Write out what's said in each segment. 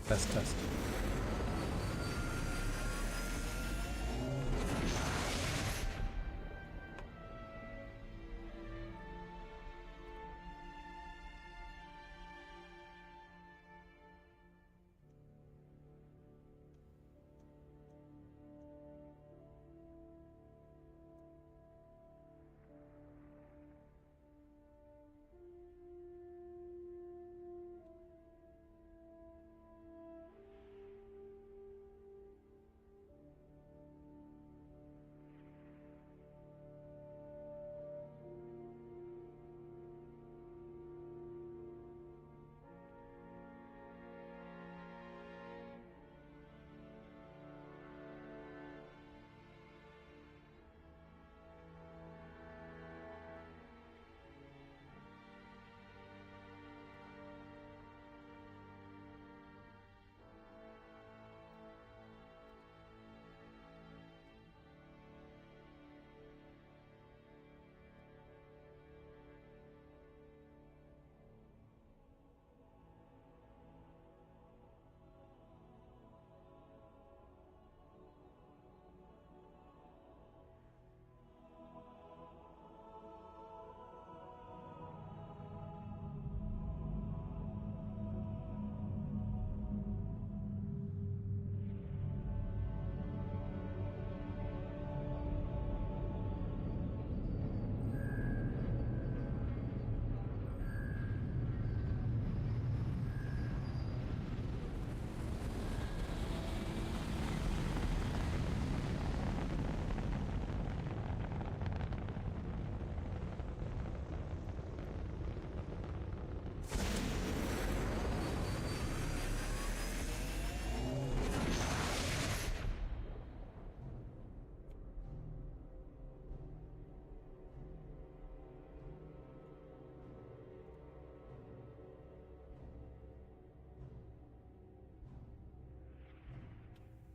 Test, test.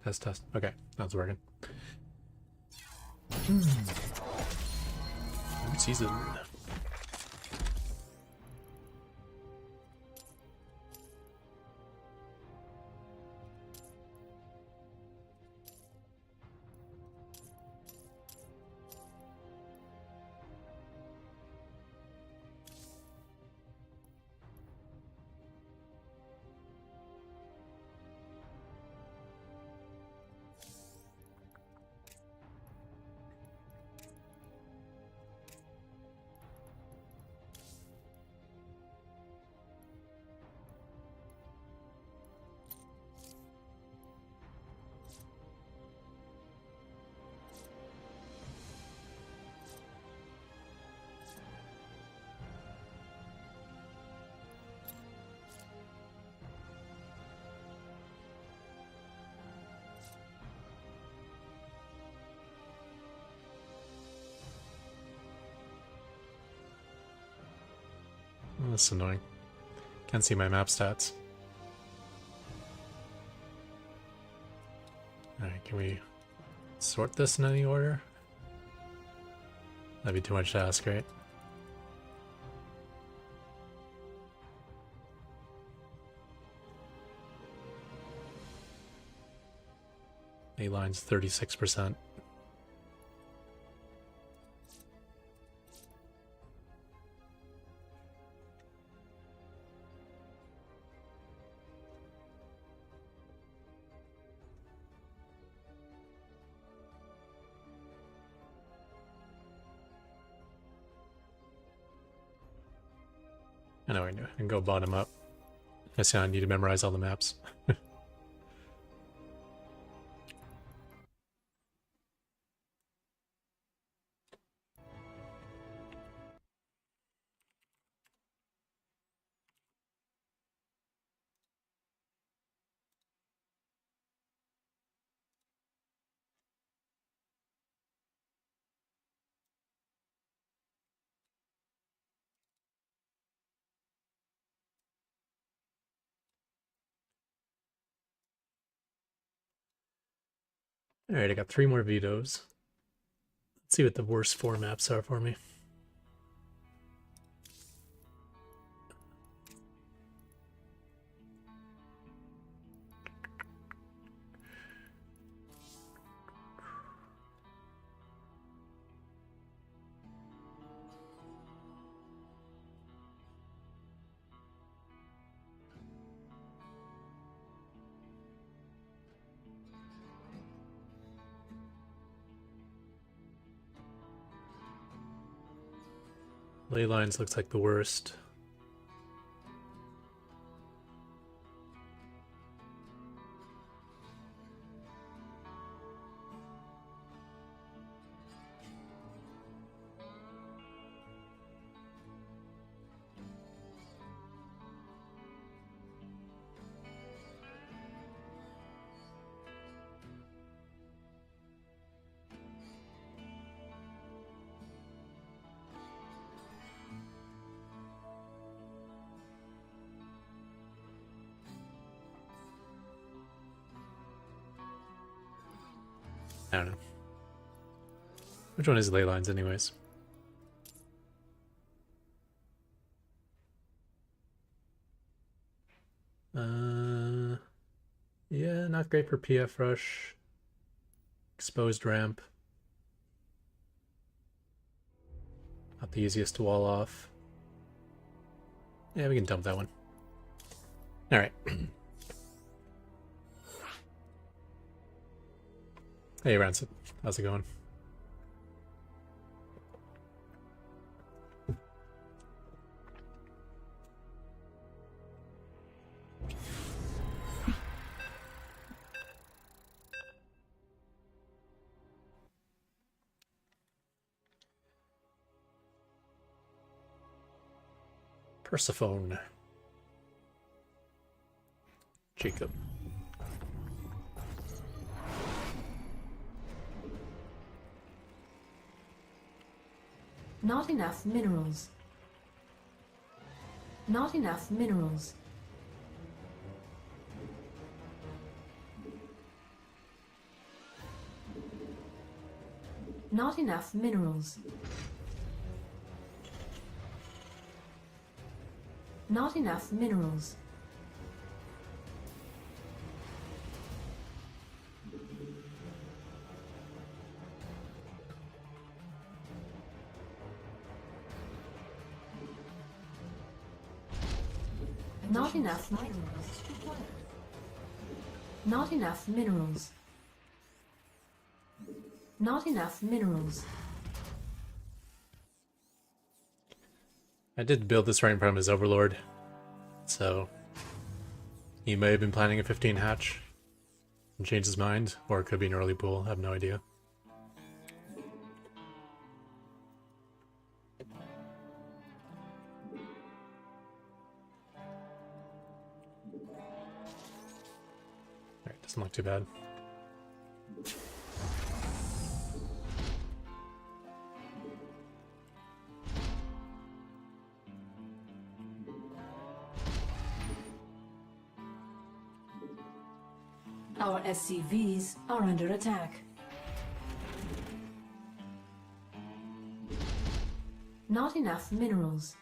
Test, test. Okay, that's working. New season. Oh, that's annoying. Can't see my map stats. Alright, can we sort this in any order? That'd be too much to ask, right? A line's 36%. I know I can go bottom up. I see I need to memorize all the maps. Alright, I got 3 more vetoes. Let's see what the worst 4 maps are for me. Ley lines looks like the worst. I don't know. Which one is ley lines anyways? Yeah, not great for PF rush. Exposed ramp. Not the easiest to wall off. Yeah, we can dump that one. Alright. Hey, Rancid. How's it going? Persephone. Jacob. Not enough minerals. Not enough minerals. Not enough minerals. Not enough minerals. Not enough minerals. Not enough minerals. Not enough minerals. I did build this right in front of his overlord, so he may have been planning a 15 hatch and changed his mind, or it could be an early pool, I have no idea. Alright, doesn't look too bad. Our SCVs are under attack. Not enough minerals.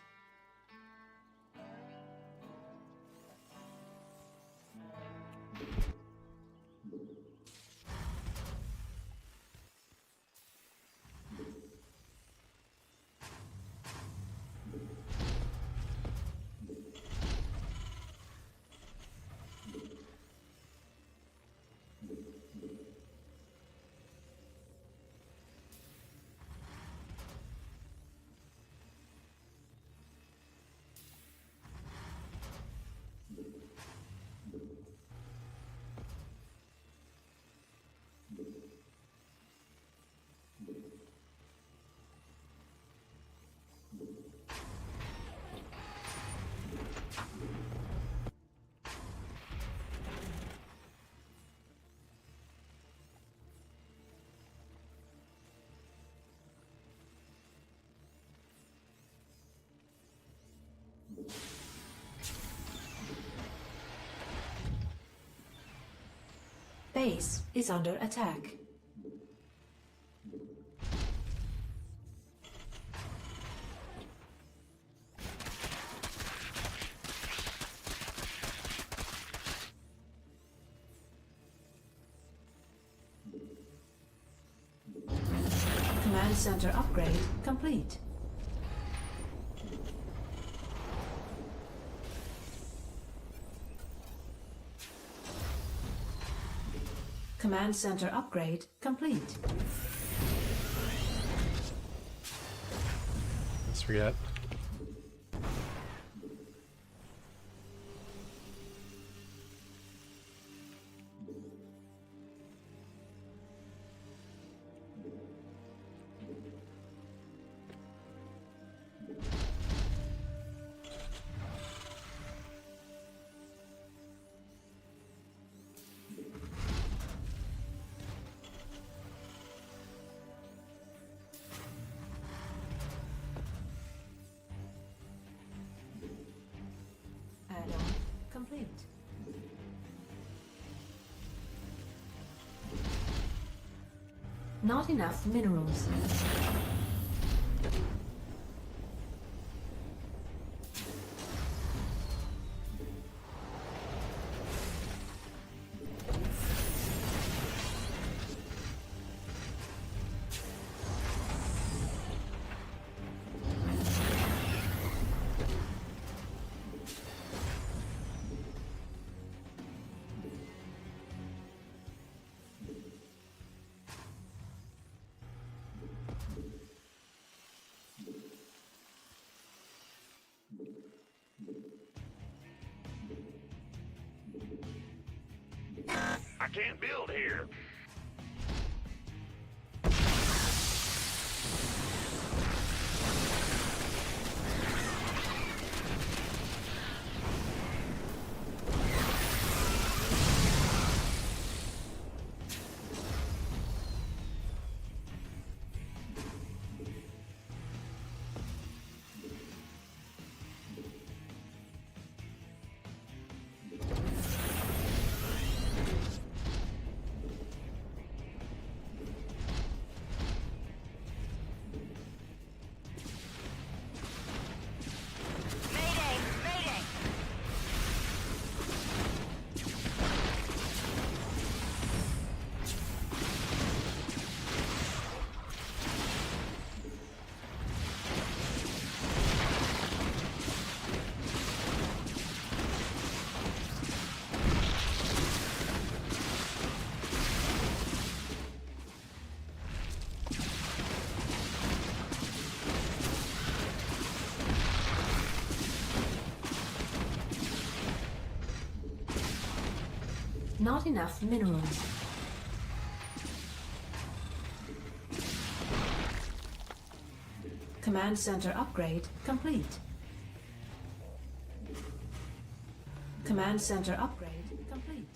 Base is under attack. Command center upgrade complete. Command center upgrade complete. Let's forget. Not enough minerals. I can't build here. Not enough minerals. Command center upgrade complete. Command center upgrade complete.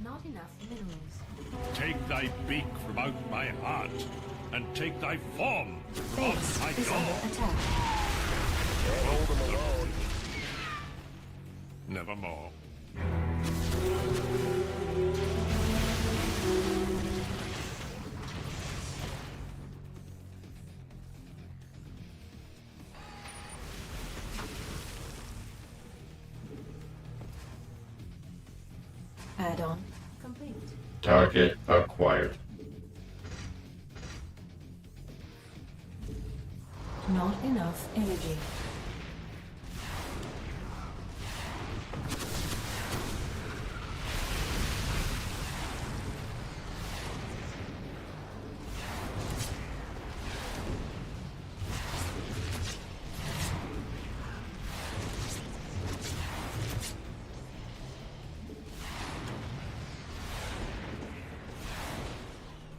Not enough minerals. Take thy beak from out my heart, and take thy form from off Base my is door. under attack. Hold them alone. Nevermore. Add-on complete. Target acquired. Not enough energy.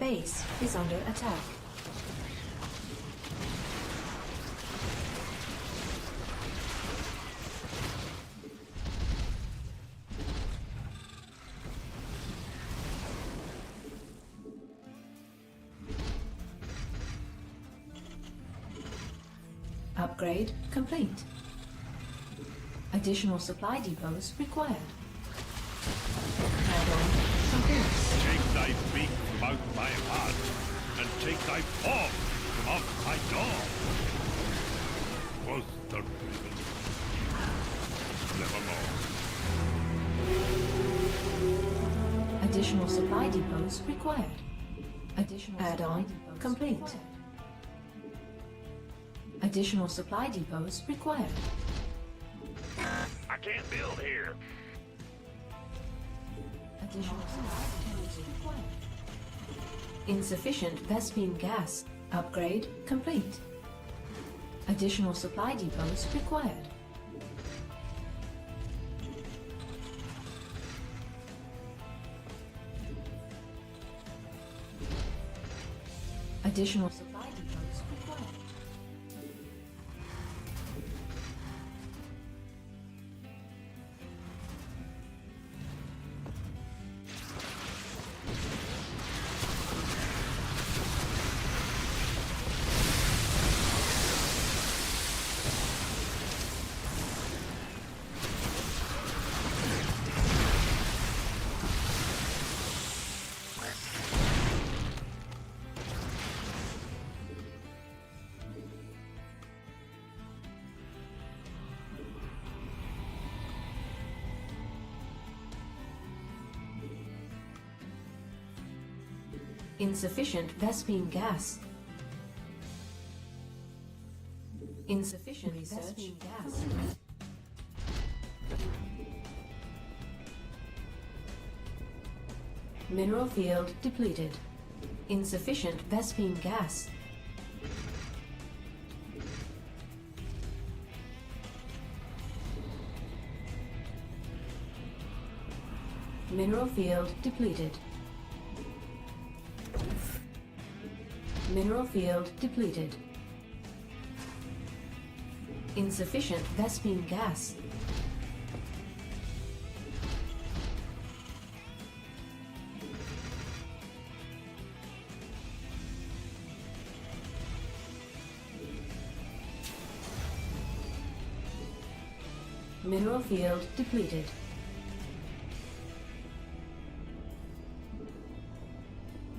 Base is under attack. Upgrade complete. Additional supply depots required. Add-on complete. Take thy beak from out my heart, and take thy form from off my door. Quoth the raven. Nevermore. Additional supply depots required. Additional add-on complete. Required. Additional supply depots required. I can't build here. Additional supply depots required. Insufficient Vespine gas. Upgrade complete. Additional supply depots required. Additional supply depots required. Insufficient Vespene gas. Insufficient Vespene gas. Mineral field depleted. Insufficient Vespene gas. Mineral field depleted. Mineral field depleted. Insufficient Vespene gas. Mineral field depleted.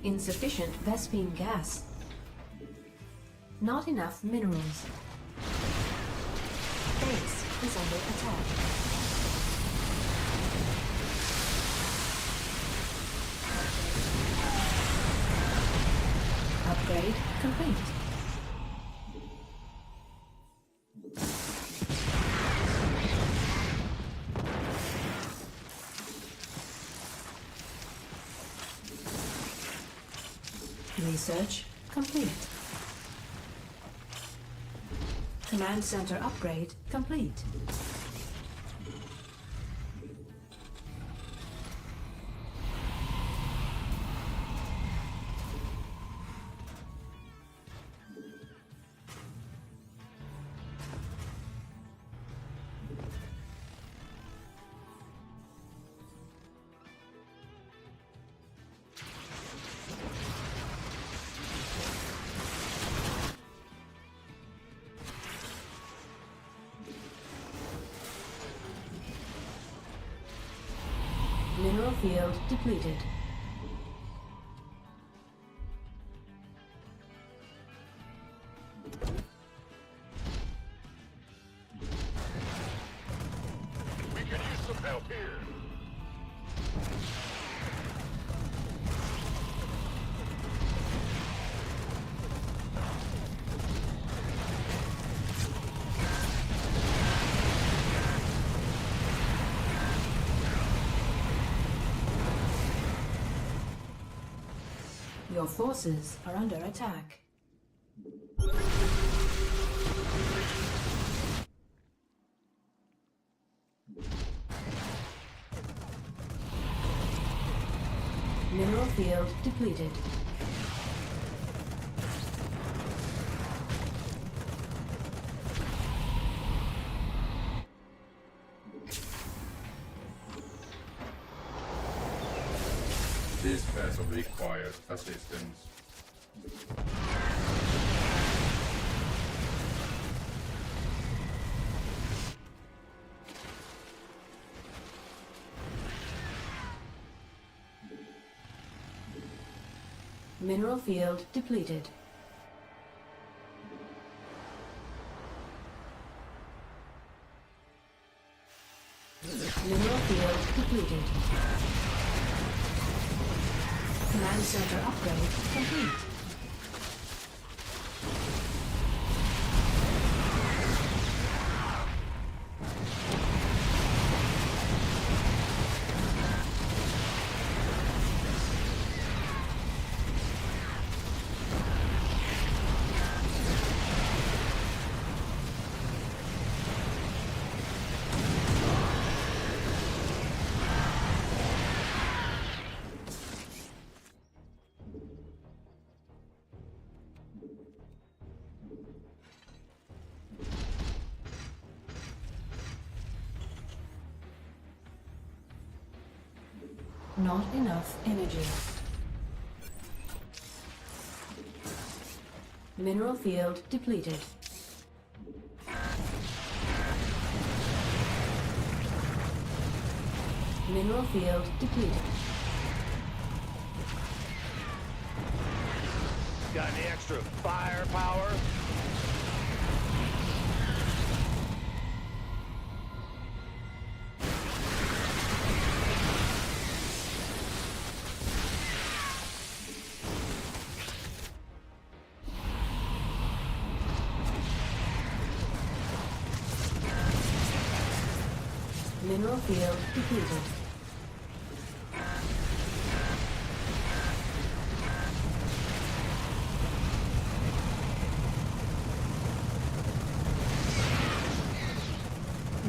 Insufficient Vespene gas. Not enough minerals. Base is under attack. Upgrade complete. Research complete. Command center upgrade complete. Mineral field depleted. We could use some help here. Your forces are under attack. Mineral field depleted. This vessel requires assistance. Mineral field depleted. Mineral field depleted. Command center upgrade complete. Not enough energy. Mineral field depleted. Mineral field depleted. Got any extra firepower? Mineral field depleted.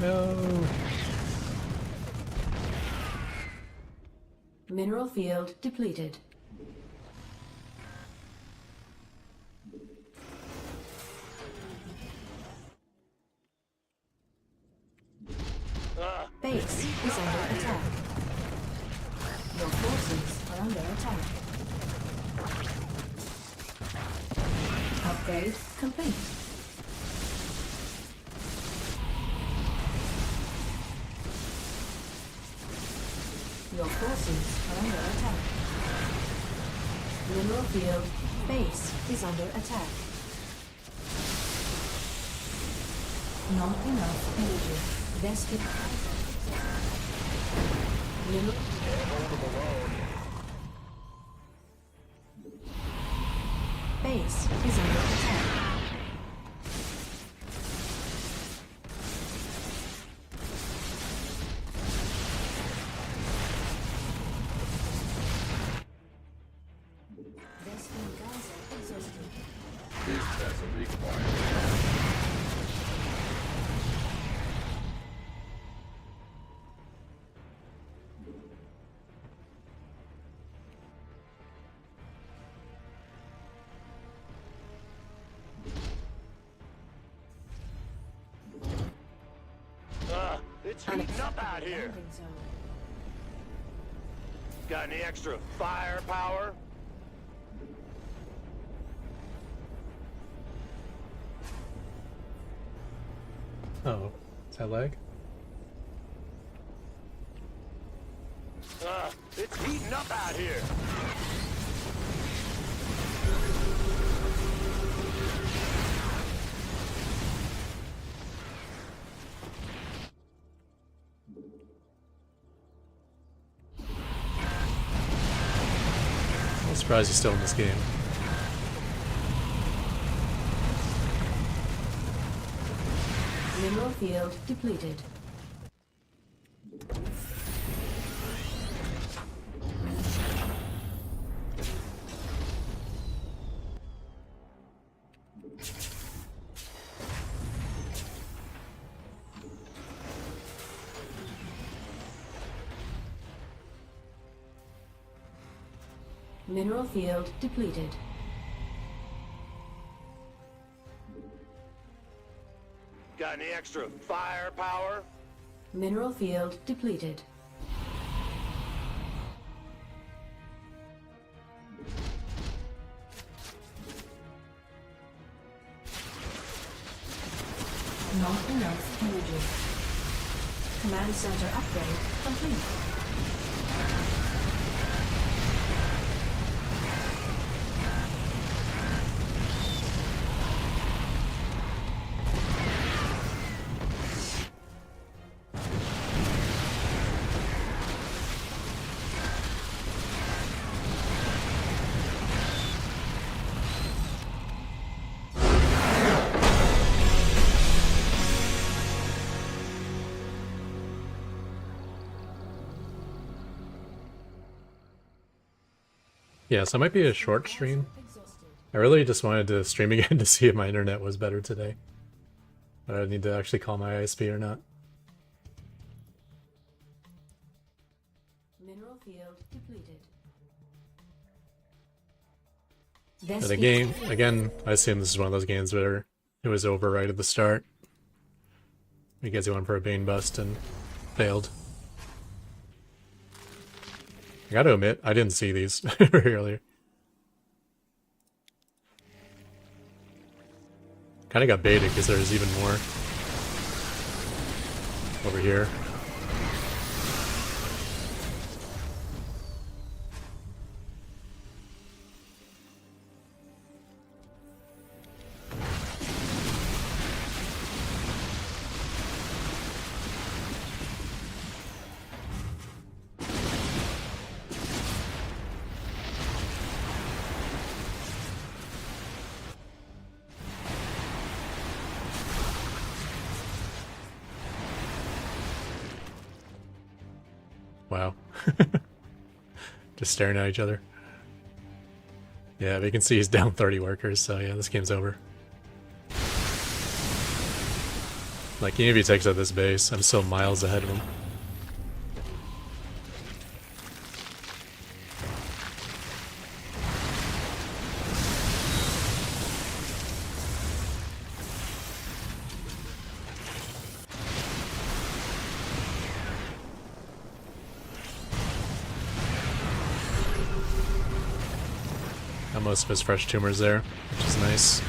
No. Mineral field depleted. Base is under attack. Your forces are under attack. Upgrade complete. Your forces are under attack. Mineral field base is under attack. Not enough energy. Vested. Mineral. Base is under attack. Vested Gaza exhausted. This vessel required. It's heating up out here. Landing zone. Got any extra firepower? Oh, is that lag? It's heating up out here. I'm surprised he's still in this game. Mineral field depleted. Mineral field depleted. Got any extra firepower? Mineral field depleted. Not enough energy. Command center upgrade complete. Yeah, so it might be a short stream. Exhausted. I really just wanted to stream again to see if my internet was better today. But I need to actually call my ISP or not. Mineral field depleted. But again, I assume this is one of those games where it was over right at the start. Because he went for a Bane bust and failed. I gotta admit, I didn't see these very earlier. Kinda got baited because there's even more over here. Wow. Just staring at each other. Yeah, we can see he's down 30 workers, so yeah, this game's over. Like, even if he takes out this base, I'm still miles ahead of him. Got most of his fresh tumors there, which is nice.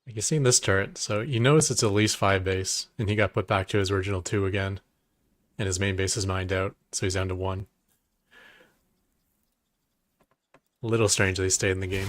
You've seen this turret, so you notice it's at least 5 base, and he got put back to his original 2 again. And his main base is mined out, so he's down to 1. A little strange that he stayed in the game.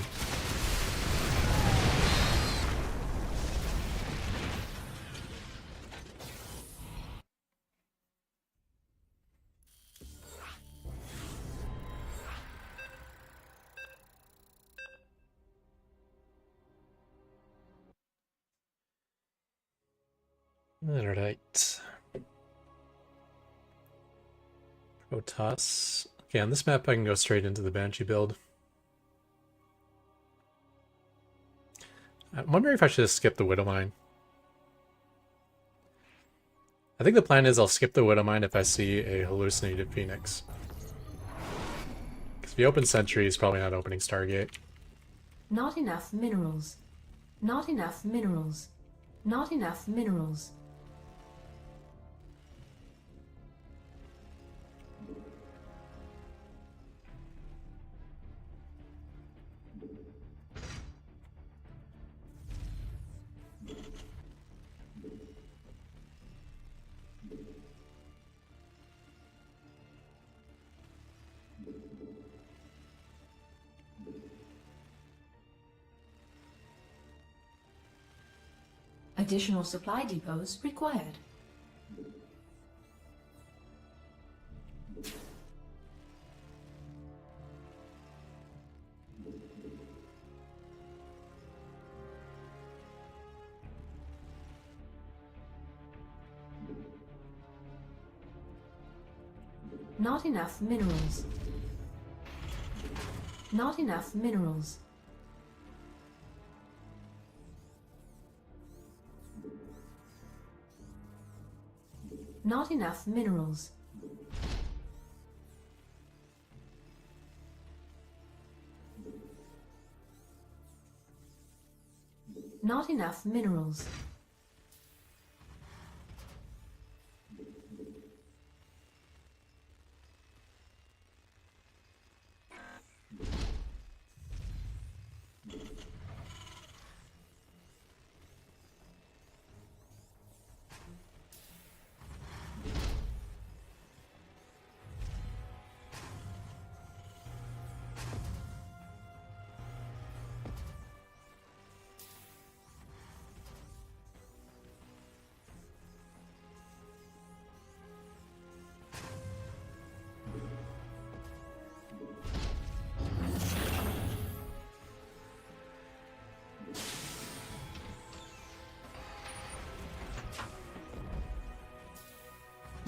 Alright. Protoss. Okay, on this map I can go straight into the Banshee build. I'm wondering if I should just skip the Widowmine. I think the plan is I'll skip the Widowmine if I see a hallucinated Phoenix. Because if you open Sentry, he's probably not opening Stargate. Not enough minerals. Not enough minerals. Not enough minerals. Additional supply depots required. Not enough minerals. Not enough minerals. Not enough minerals. Not enough minerals.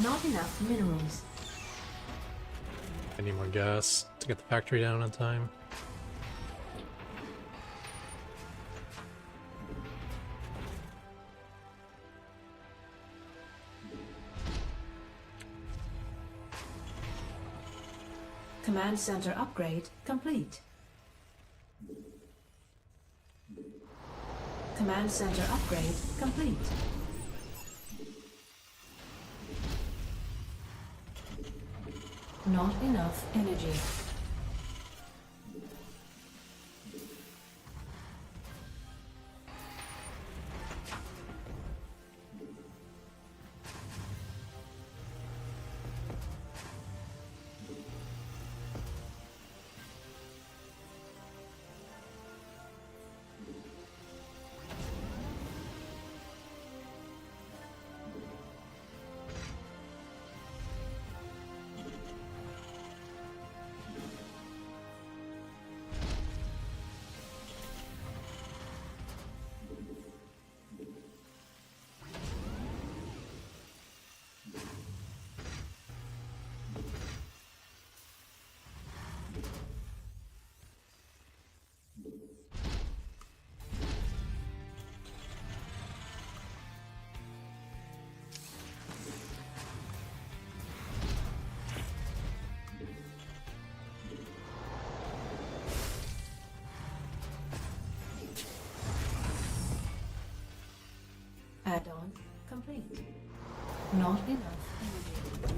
Not enough minerals. I need more gas to get the factory down on time. Command center upgrade complete. Command center upgrade complete. Not enough energy. Add-on complete. Not enough energy.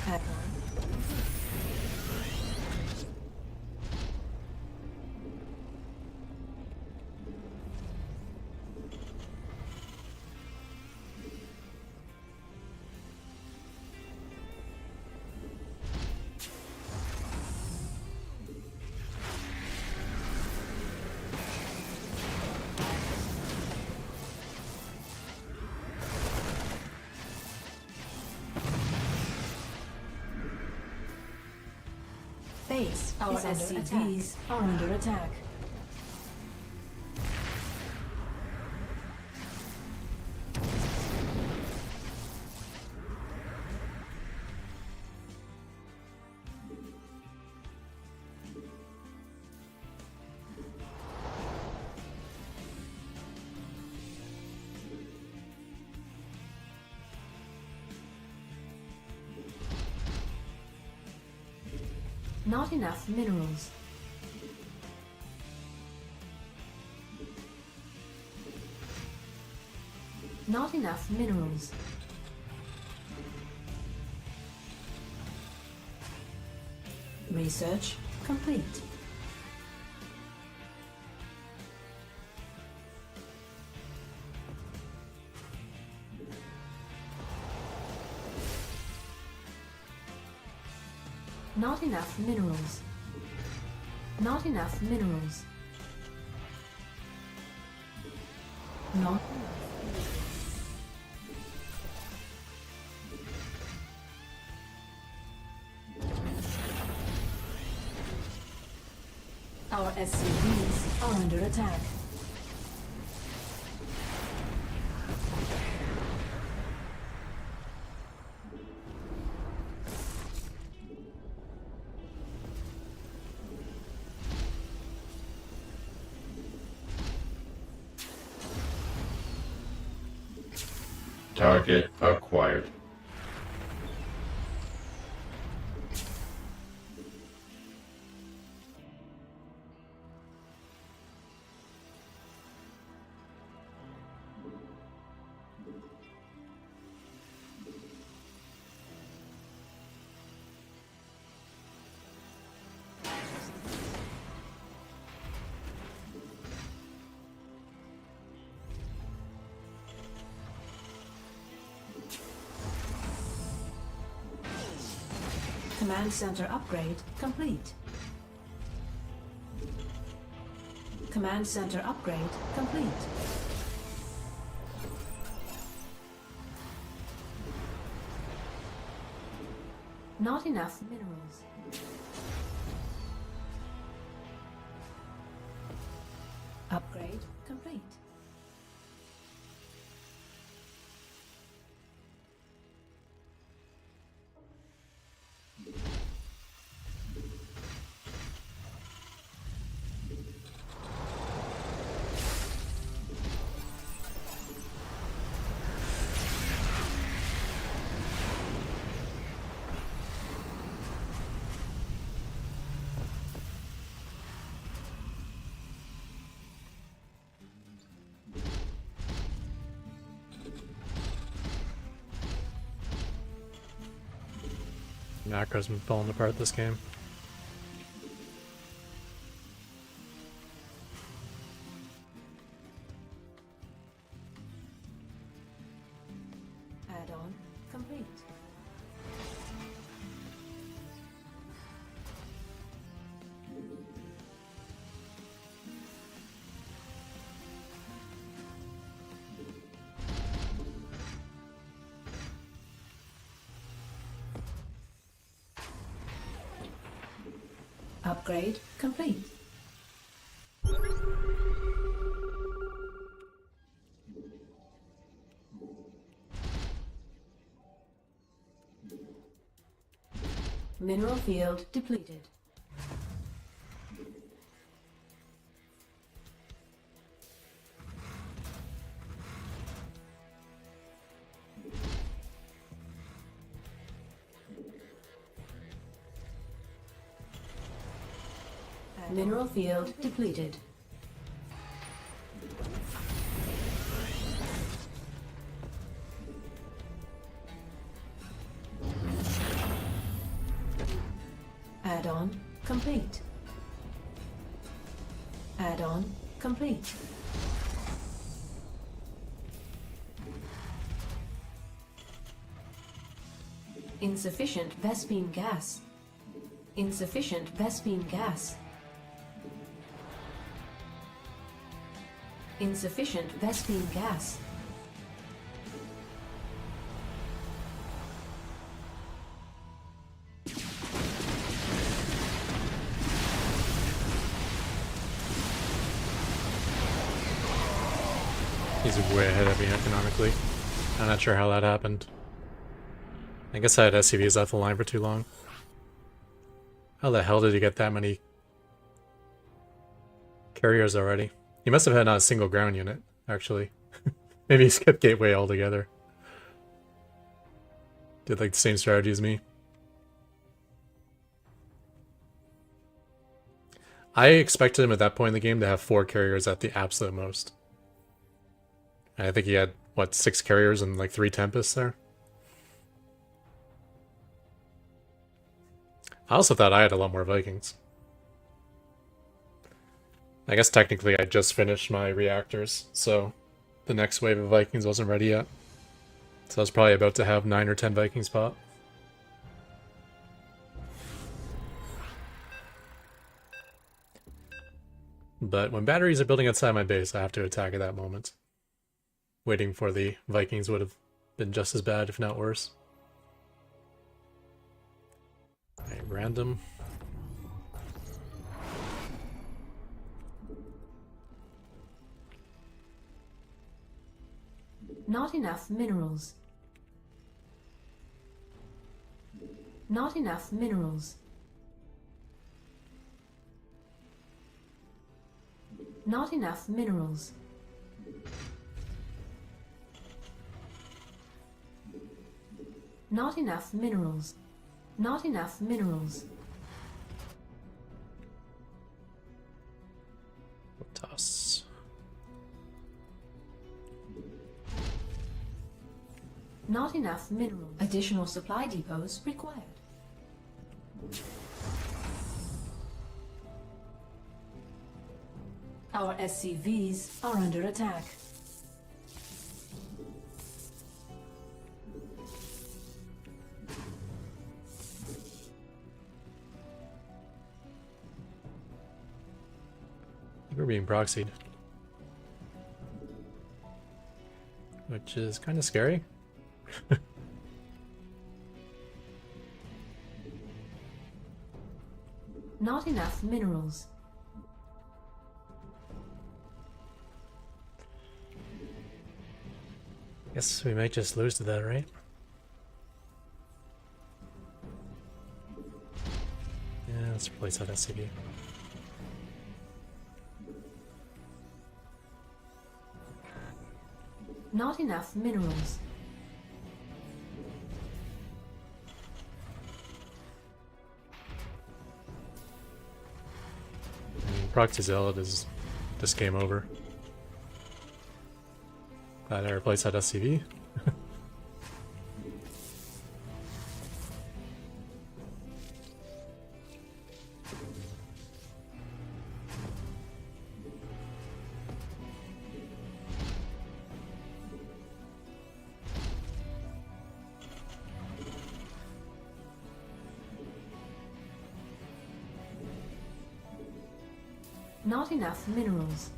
Add-on. Base our SCVs are under attack. Not enough minerals. Not enough minerals. Research complete. Not enough minerals. Not enough minerals. Not enough. Our SCVs are under attack. Target acquired. Command center upgrade complete. Command center upgrade complete. Not enough minerals. Upgrade complete. Macro's been falling apart this game. Add-on complete. Upgrade complete. Mineral field depleted. Mineral field depleted. Add-on complete. Add-on complete. Insufficient Vespene gas. Insufficient Vespene gas. Insufficient Vespene gas. He's way ahead of me economically. I'm not sure how that happened. I guess I had SCVs off the line for too long. How the hell did he get that many carriers already? He must have had not a single ground unit, actually. Maybe he skipped gateway altogether. Did like the same strategy as me. I expected him at that point in the game to have 4 carriers at the absolute most. And I think he had, what, 6 carriers and like 3 Tempests there? I also thought I had a lot more Vikings. I guess technically I just finished my reactors, so the next wave of Vikings wasn't ready yet. So I was probably about to have 9 or 10 Vikings pop. But when batteries are building outside my base, I have to attack at that moment. Waiting for the Vikings would have been just as bad, if not worse. Alright, random. Not enough minerals. Not enough minerals. Not enough minerals. Not enough minerals. Not enough minerals. Protoss. Not enough minerals. Additional supply depots required. Our SCVs are under attack. We're being proxied. Which is kind of scary. Not enough minerals. Guess we might just lose to that, right? Yeah, let's replace that SCV. Not enough minerals. Proxy Zealot is just game over. Glad I replaced that SCV. Not enough minerals.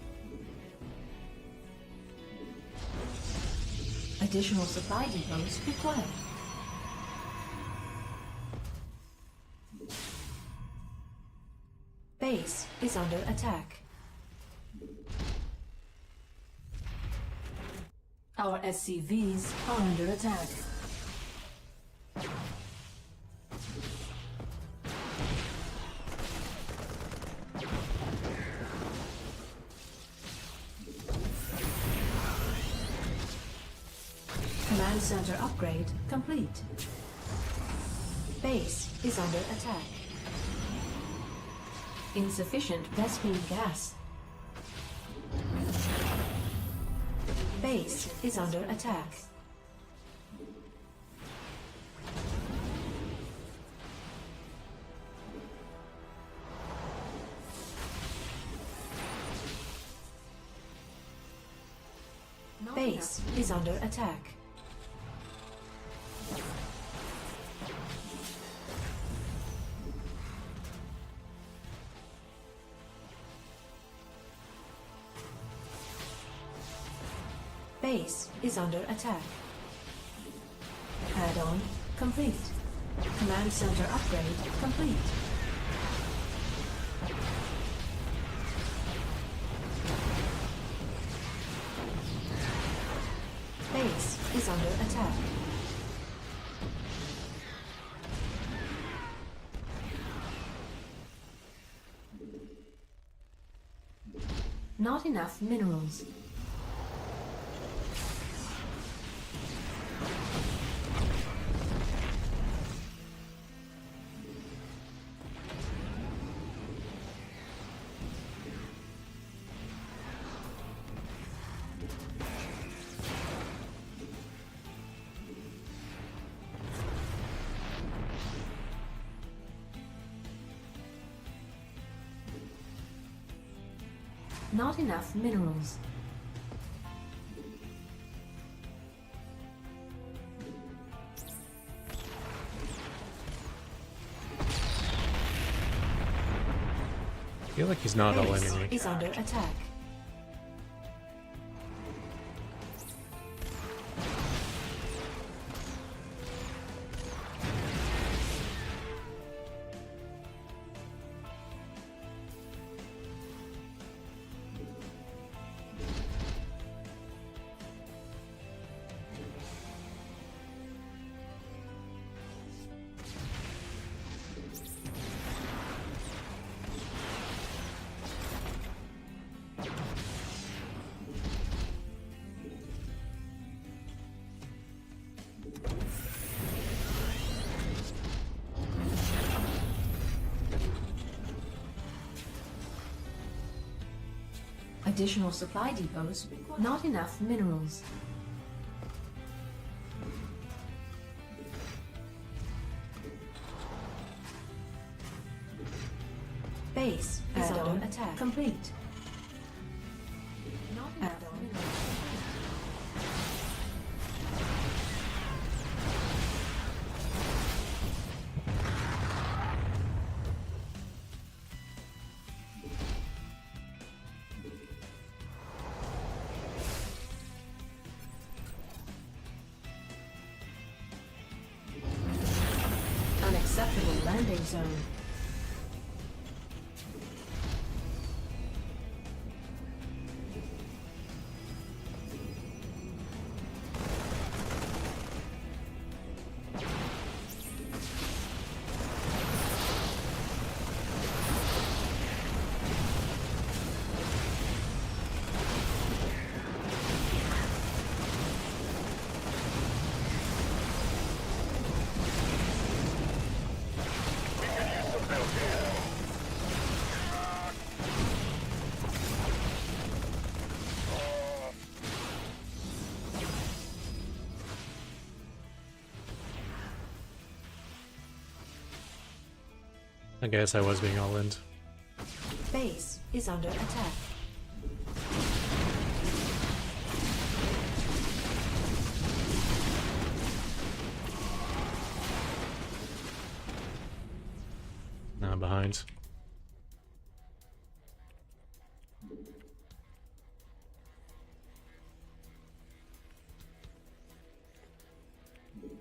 Additional supply depots required. Base is under attack. Our SCVs are under attack. Command center upgrade complete. Base is under attack. Insufficient Vespene gas. Base is under attack. Base is under attack. Base is under attack. Add-on complete. Command center upgrade complete. Base is under attack. Not enough minerals. Not enough minerals. I feel like he's not all in Base me. is under attack. Additional supply depots, not enough minerals. Base is under attack. Complete. Not enough minerals. acceptable landing zone. I guess I was being all in. Base is under attack. Now I'm behind.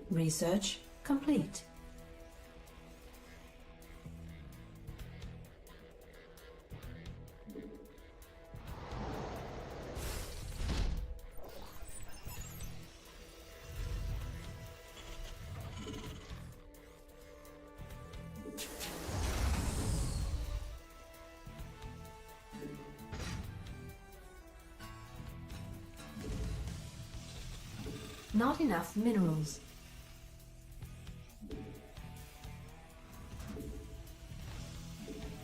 Research complete. Not enough minerals.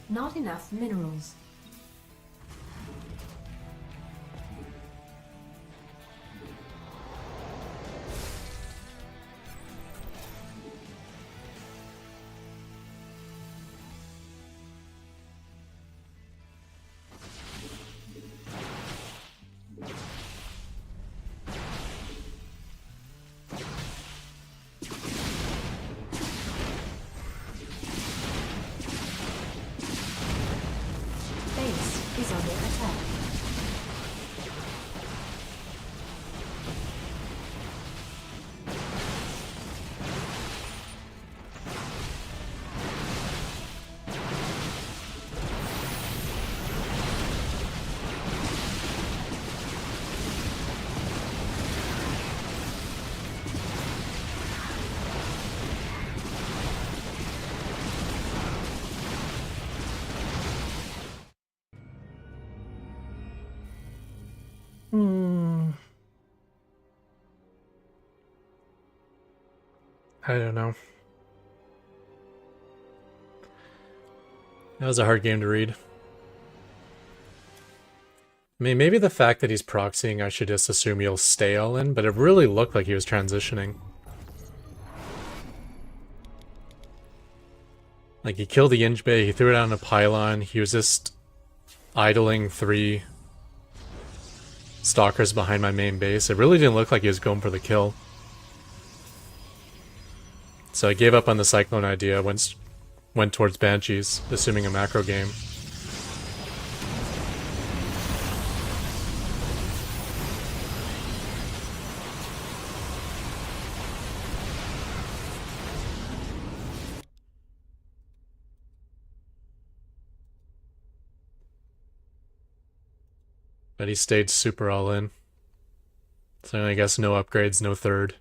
Not enough minerals. Base is under attack. I don't know. That was a hard game to read. I mean, maybe the fact that he's proxying, I should just assume he'll stay all in, but it really looked like he was transitioning. Like, he killed the Inch Bay, he threw it on a pylon, he was just idling 3 stalkers behind my main base. It really didn't look like he was going for the kill. So I gave up on the Cyclone idea, went towards Banshees, assuming a macro game. But he stayed super all in. So I guess no upgrades, no third.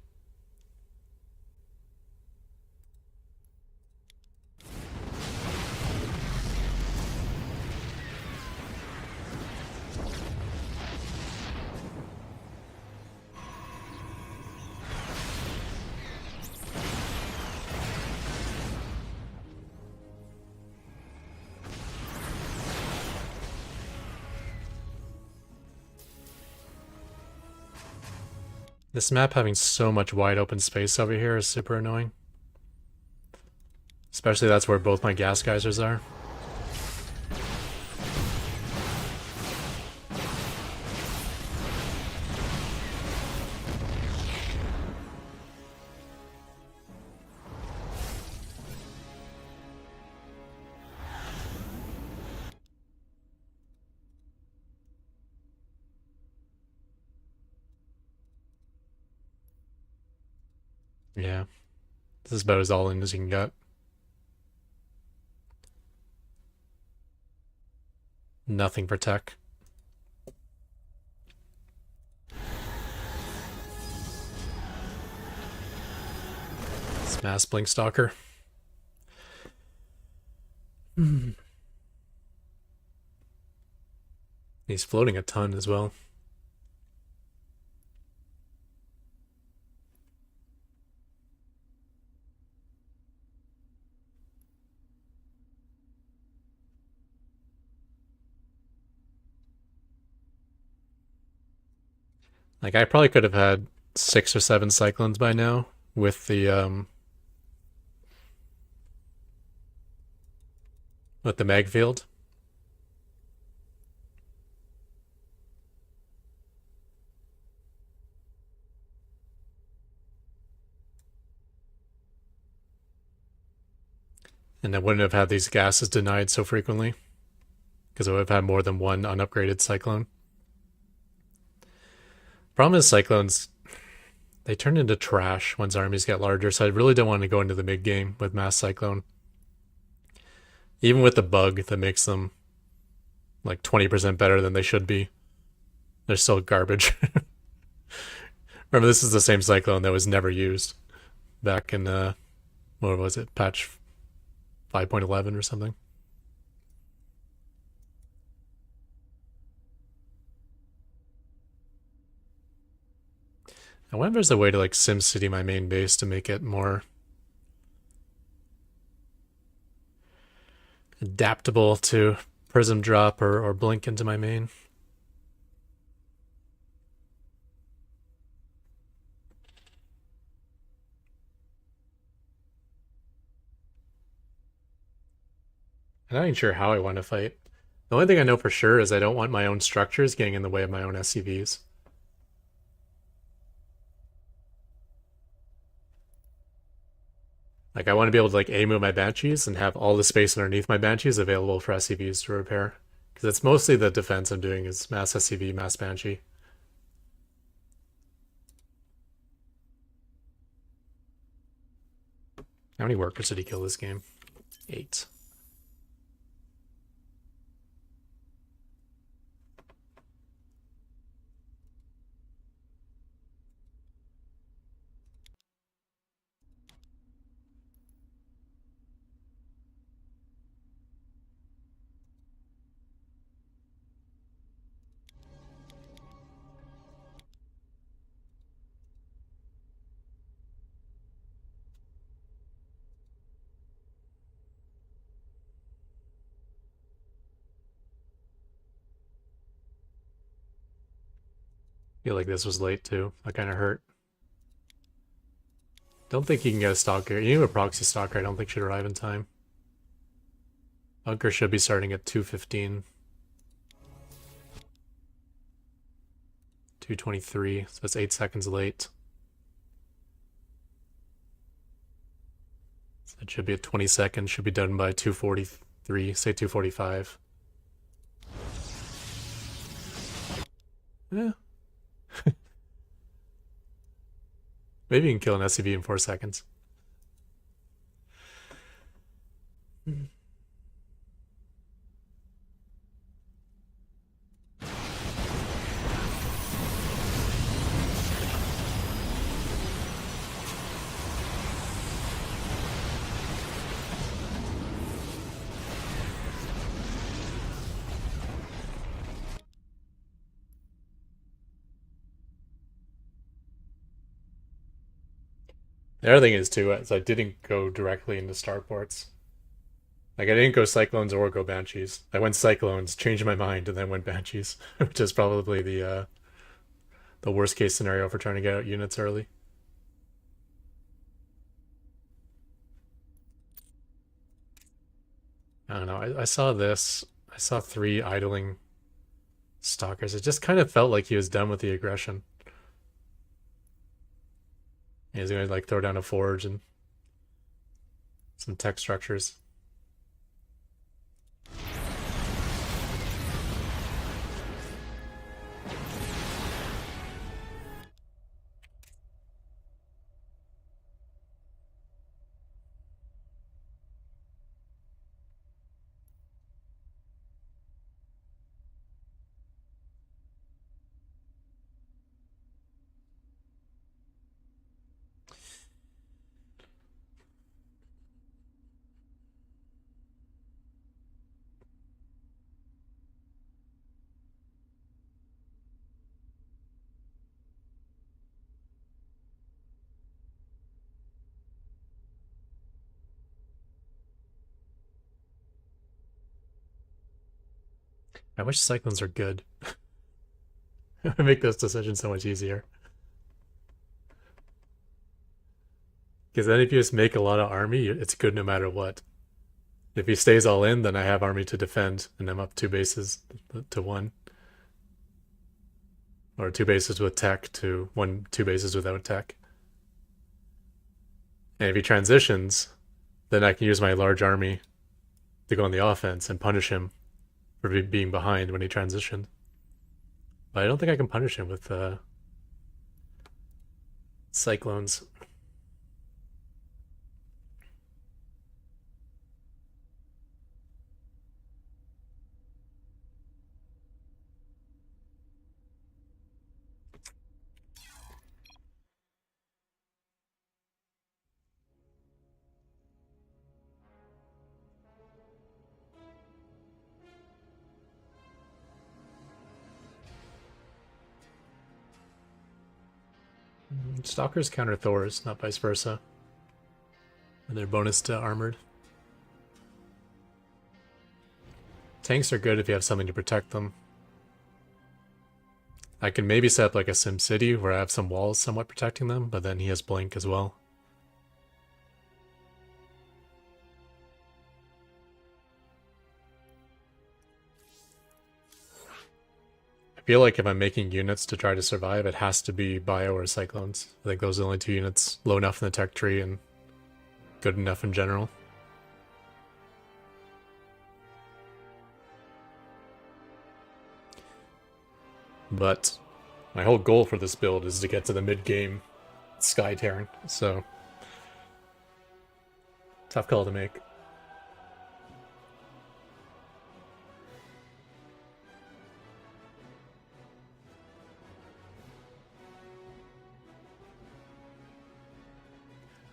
This map having so much wide open space over here is super annoying. Especially that's where both my gas geysers are. Yeah. This is about as all in as you can get. Nothing for tech. Mass Blink Stalker. He's floating a ton as well. Like, I probably could have had 6 or 7 Cyclones by now with the mag field. And I wouldn't have had these gases denied so frequently, because I would have had more than one unupgraded Cyclone. Problem is, Cyclones, they turn into trash once armies get larger, so I really don't want to go into the mid game with Mass Cyclone. Even with the bug that makes them like 20% better than they should be, they're still garbage. Remember, this is the same Cyclone that was never used back in, what was it, patch 5.11 or something. I wonder if there's a way to like SimCity my main base to make it more adaptable to Prism drop or blink into my main. I'm not even sure how I want to fight. The only thing I know for sure is I don't want my own structures getting in the way of my own SCVs. Like, I want to be able to like A-move my Banshees and have all the space underneath my Banshees available for SCVs to repair. Because it's mostly the defense I'm doing is mass SCV, mass Banshee. How many workers did he kill this game? 8. I feel like this was late too. That kind of hurt. Don't think you can get a stalker. Even a proxy stalker, I don't think should arrive in time. Bunker should be starting at 2:15. 2:23, so it's 8 seconds late. So it should be at 20 seconds, should be done by 2:43, say 2:45. Yeah. Maybe you can kill an SCV in 4 seconds. The other thing is too, is I didn't go directly into starports. Like, I didn't go Cyclones or go Banshees. I went Cyclones, changed my mind, and then went Banshees, which is probably the worst case scenario for trying to get out units early. I don't know. I saw this. I saw 3 idling stalkers. It just kind of felt like he was done with the aggression. He was gonna like throw down a forge and some tech structures. I wish cyclones are good. It would make those decisions so much easier. Because then if you just make a lot of army, it's good no matter what. If he stays all in, then I have army to defend, and I'm up 2 bases to 1. Or 2 bases with tech to 2 bases without tech. And if he transitions, then I can use my large army to go on the offense and punish him for being behind when he transitioned. But I don't think I can punish him with cyclones. Stalkers counter Thors, not vice versa. And they're bonus to armored. Tanks are good if you have something to protect them. I can maybe set up like a Sim City where I have some walls somewhat protecting them, but then he has blink as well. I feel like if I'm making units to try to survive, it has to be Bio or Cyclones. I think those are the only 2 units low enough in the tech tree and good enough in general. But my whole goal for this build is to get to the mid-game Sky Terran, so tough call to make.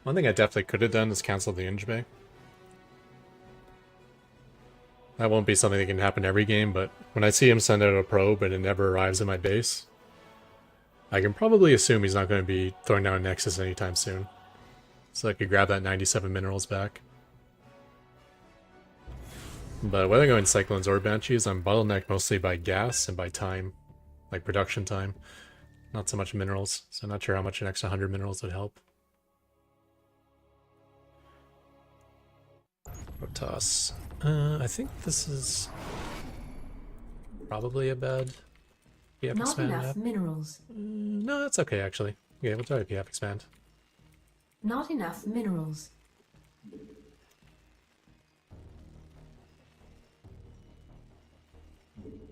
One thing I definitely could have done is cancel the Inge Bay. That won't be something that can happen every game, but when I see him send out a probe and it never arrives at my base, I can probably assume he's not going to be throwing down a Nexus anytime soon. So I could grab that 97 minerals back. But whether I'm going Cyclones or Banshees, I'm bottlenecked mostly by gas and by time. Like production time. Not so much minerals, so I'm not sure how much an extra 100 minerals would help. Protoss. I think this is probably a bad PF Not expand enough map. minerals. No, that's okay actually. Yeah, we'll try PF expand. Not enough minerals.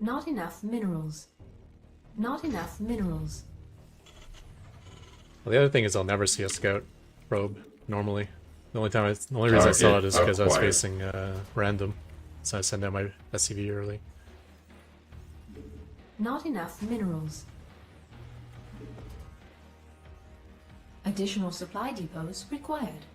Not enough minerals. Not enough minerals. Well, the other thing is I'll never see a scout probe normally. The only reason I saw it is because I was facing random, so I send out my SCV early. Not enough minerals. Additional supply depots required.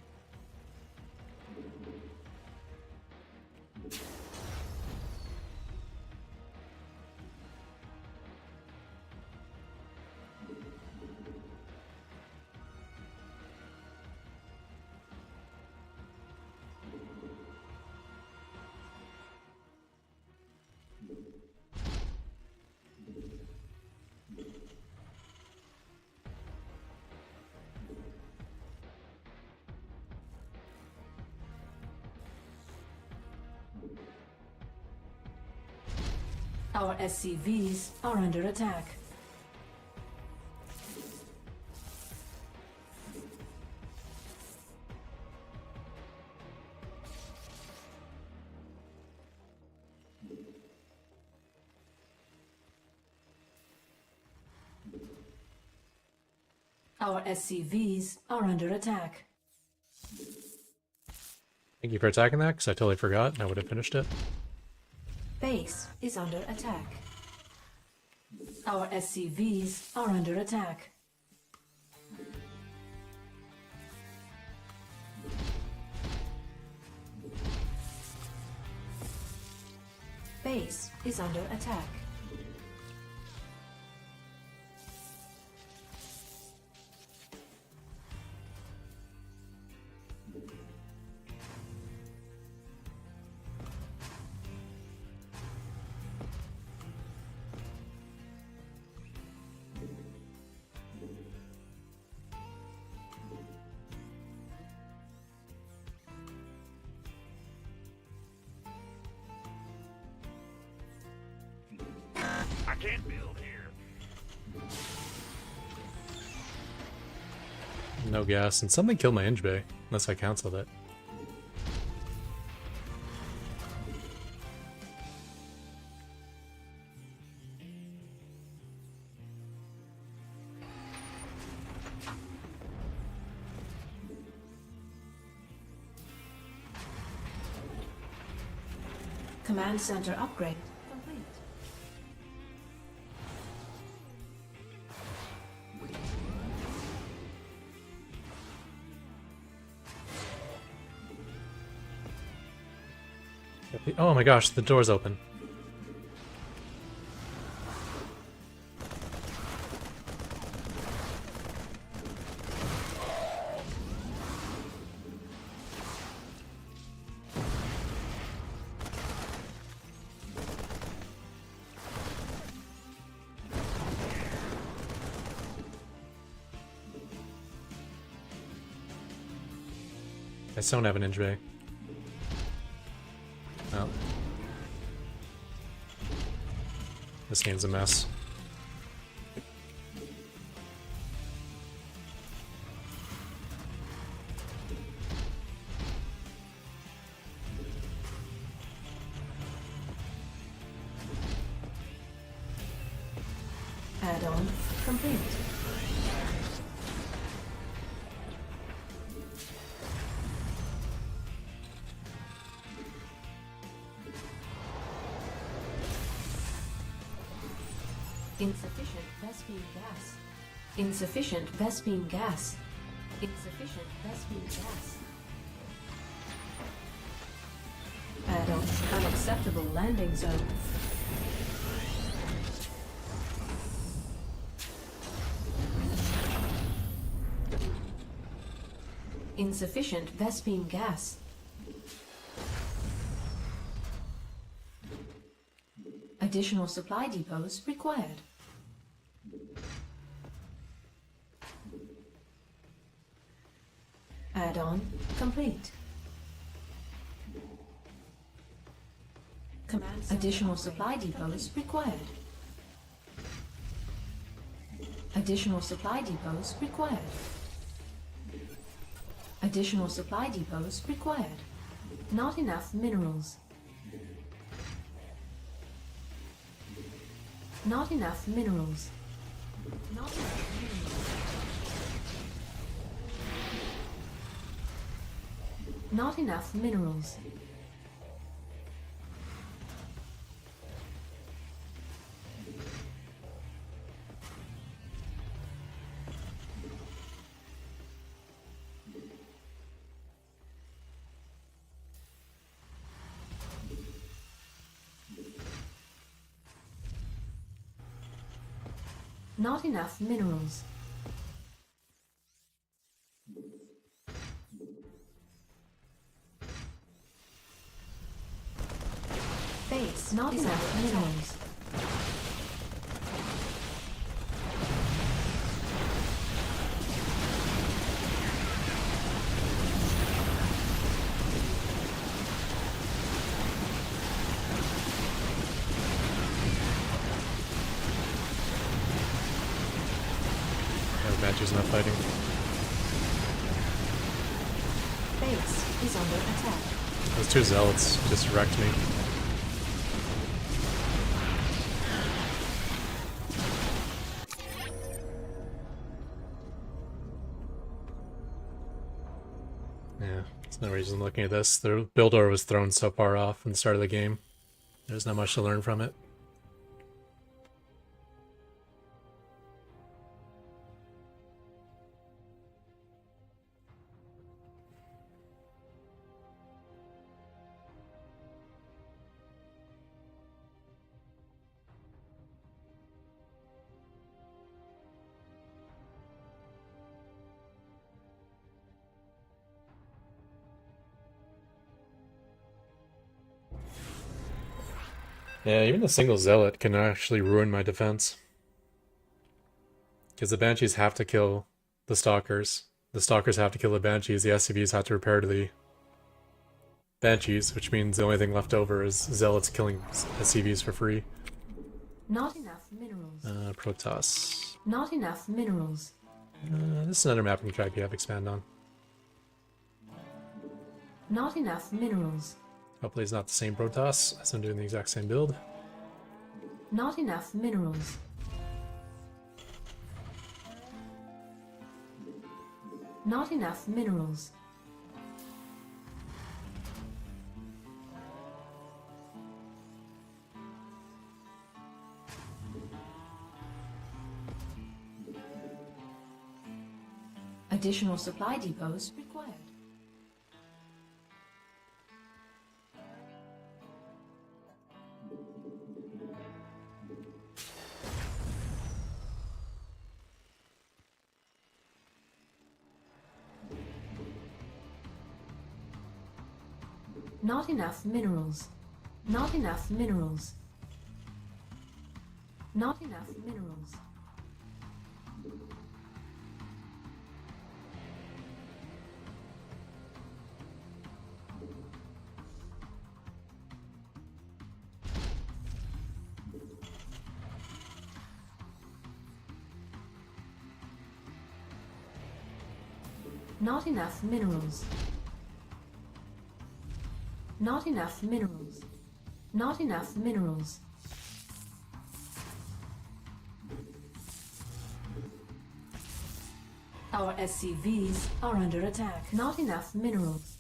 Our SCVs are under attack. Our SCVs are under attack. Thank you for attacking that, because I totally forgot and I would have finished it. Base is under attack. Our SCVs are under attack. Base is under attack. can't build here. No gas, and something killed my Inge Bay, unless I canceled it. Command center upgrade complete. Oh my gosh, the door's open. I still don't have an Inge Bay. Oh. This game's a mess. Add-on complete. Insufficient Vespene gas. Insufficient Vespene gas. Insufficient Vespene gas. Add-on unacceptable landing zone. Insufficient Vespene gas. Additional supply depots required. Add-on complete. Command additional supply depots required. Additional supply depots required. Additional supply depots required. Not enough minerals. Not enough minerals. Not enough minerals. Not enough minerals. Not enough minerals. Base not enough minerals. Banshee's not fighting. Base is under attack. Those two zealots just wrecked me. Yeah, there's no reason looking at this. The builder was thrown so far off from the start of the game. There's not much to learn from it. Yeah, even a single zealot can actually ruin my defense. Because the Banshees have to kill the Stalkers. The Stalkers have to kill the Banshees. The SCVs have to repair to the Banshees, which means the only thing left over is zealots killing SCVs for free. Not enough minerals. Protoss. Not enough minerals. This is another mapping track you have expand on. Not enough minerals. Hopefully it's not the same Protoss, as I'm doing the exact same build. Not enough minerals. Not enough minerals. Additional supply depots required. Not enough minerals. Not enough minerals. Not enough minerals. Not enough minerals. Not enough minerals. Not enough minerals. Our SCVs are under attack. Not enough minerals.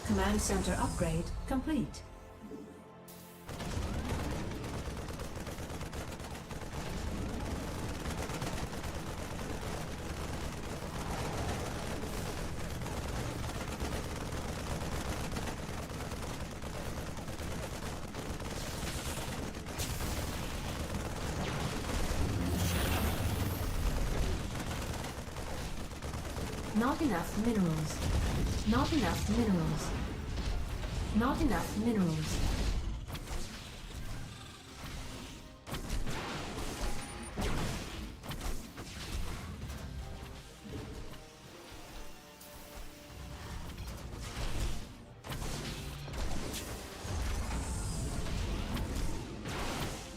Command center upgrade complete. Not enough minerals. Not enough minerals. Not enough minerals.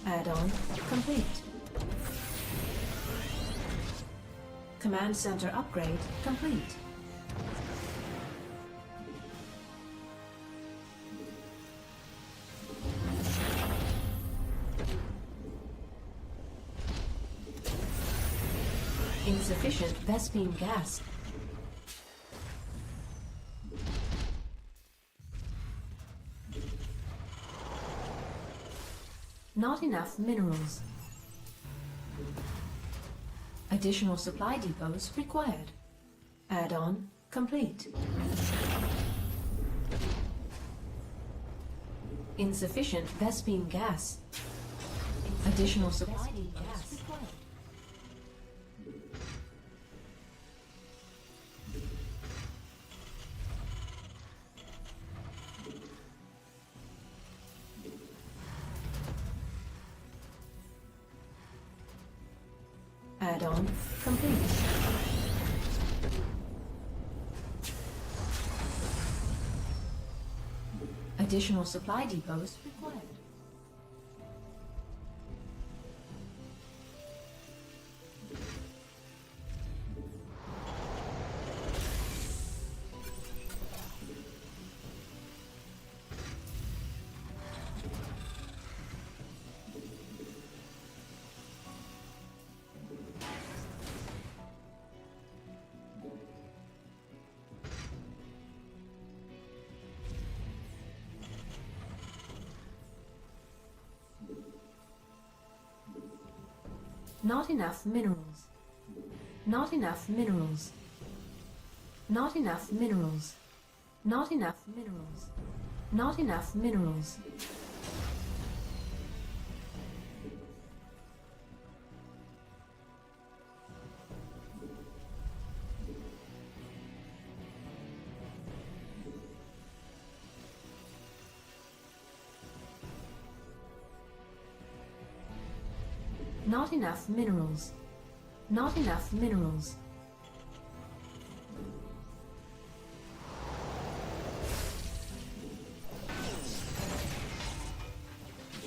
Add-on complete. Command center upgrade complete. Insufficient Vespene gas. Not enough minerals. Additional supply depots required. Add-on complete. Insufficient Vespene gas. Additional supply depots required. Add-on complete. Additional supply depots required. Not enough minerals. Not enough minerals. Not enough minerals. Not enough minerals. Not enough minerals. Not enough minerals. Not enough minerals.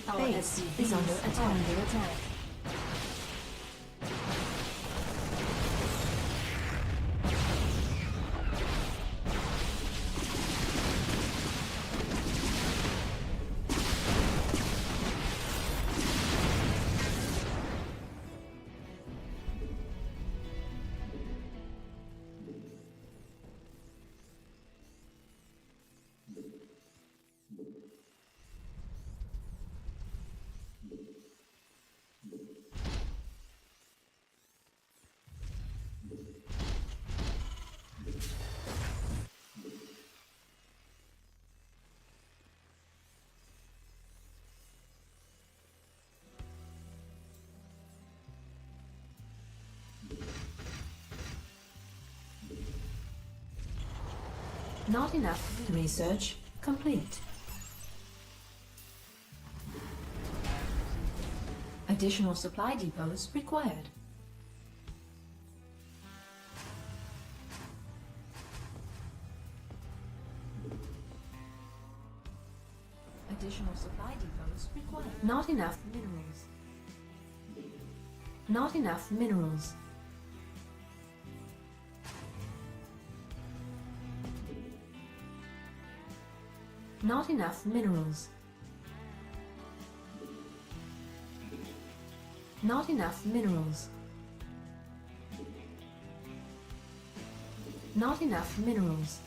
Our Base SCVs is under are attack. under attack. Not enough. Research complete. Additional supply depots required. Additional supply depots required. Not enough minerals. Not enough minerals. Not enough minerals. Not enough minerals. Not enough minerals.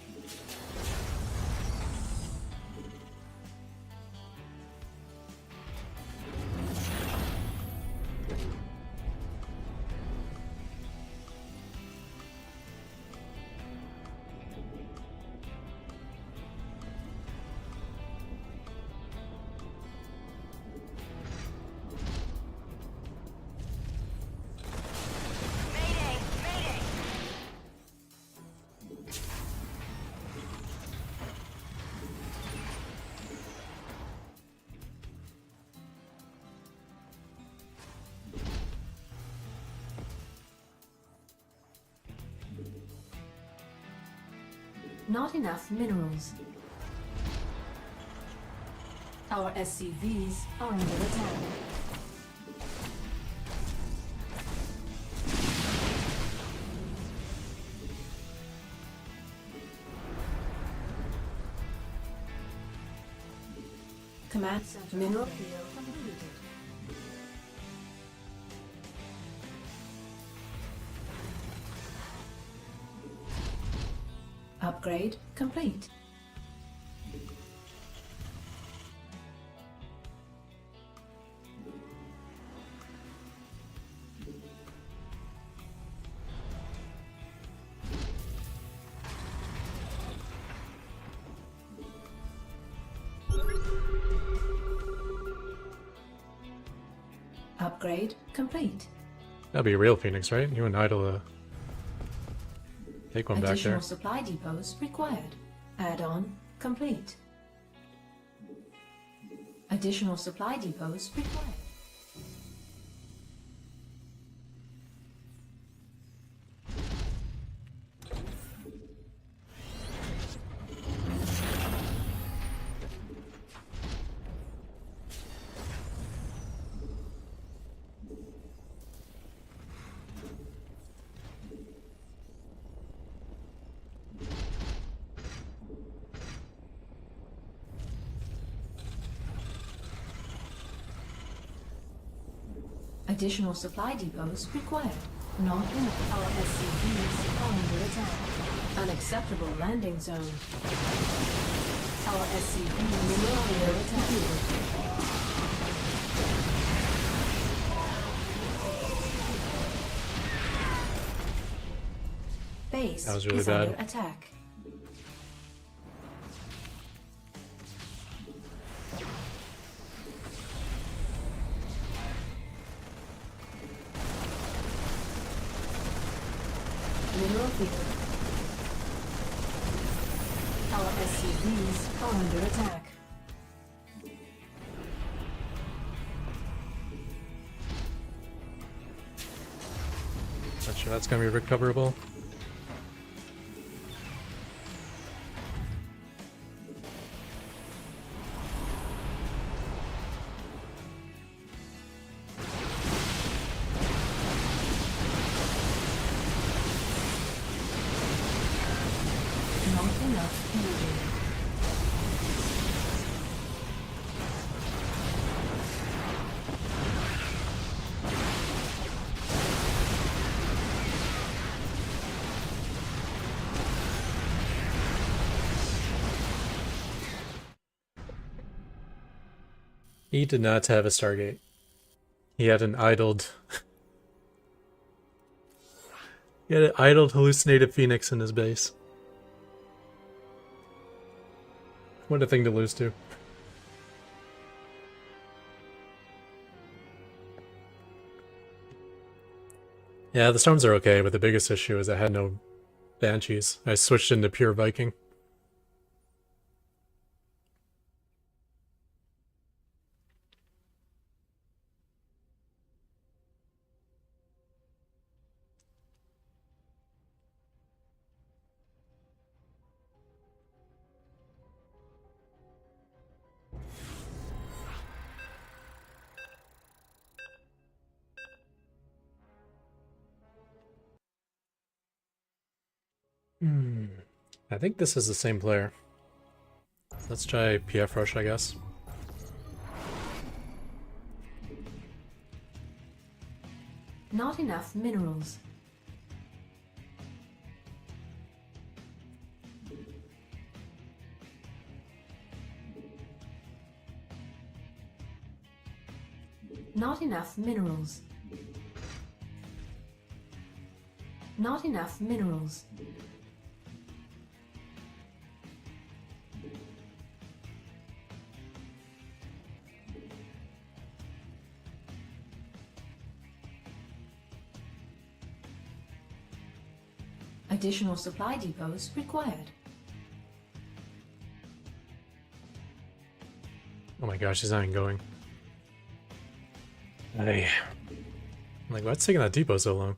Not enough minerals. Our SCVs are under attack. Command center mineral field completed. Upgrade complete. Upgrade complete. That'd be a real Phoenix, right? You and Idle take one back Additional there. supply depots required. Add-on complete. Additional supply depots required. Additional supply depots required. Not enough. Our SCVs are under attack. Unacceptable landing zone. Our SCVs are under attack. Base That was really is bad. under attack. Mineral field. Our SCVs are under attack. Not sure that's gonna be recoverable. Not enough energy. He did not have a Stargate. He had an idled... he had an idled hallucinated Phoenix in his base. What a thing to lose to. Yeah, the storms are okay, but the biggest issue is I had no Banshees. I switched into pure Viking. I think this is the same player. Let's try PF Rush, I guess. Not enough minerals. Not enough minerals. Not enough minerals. Additional supply depots required. Oh my gosh, he's not even going. Hey. I'm like, what's taking that depot so long?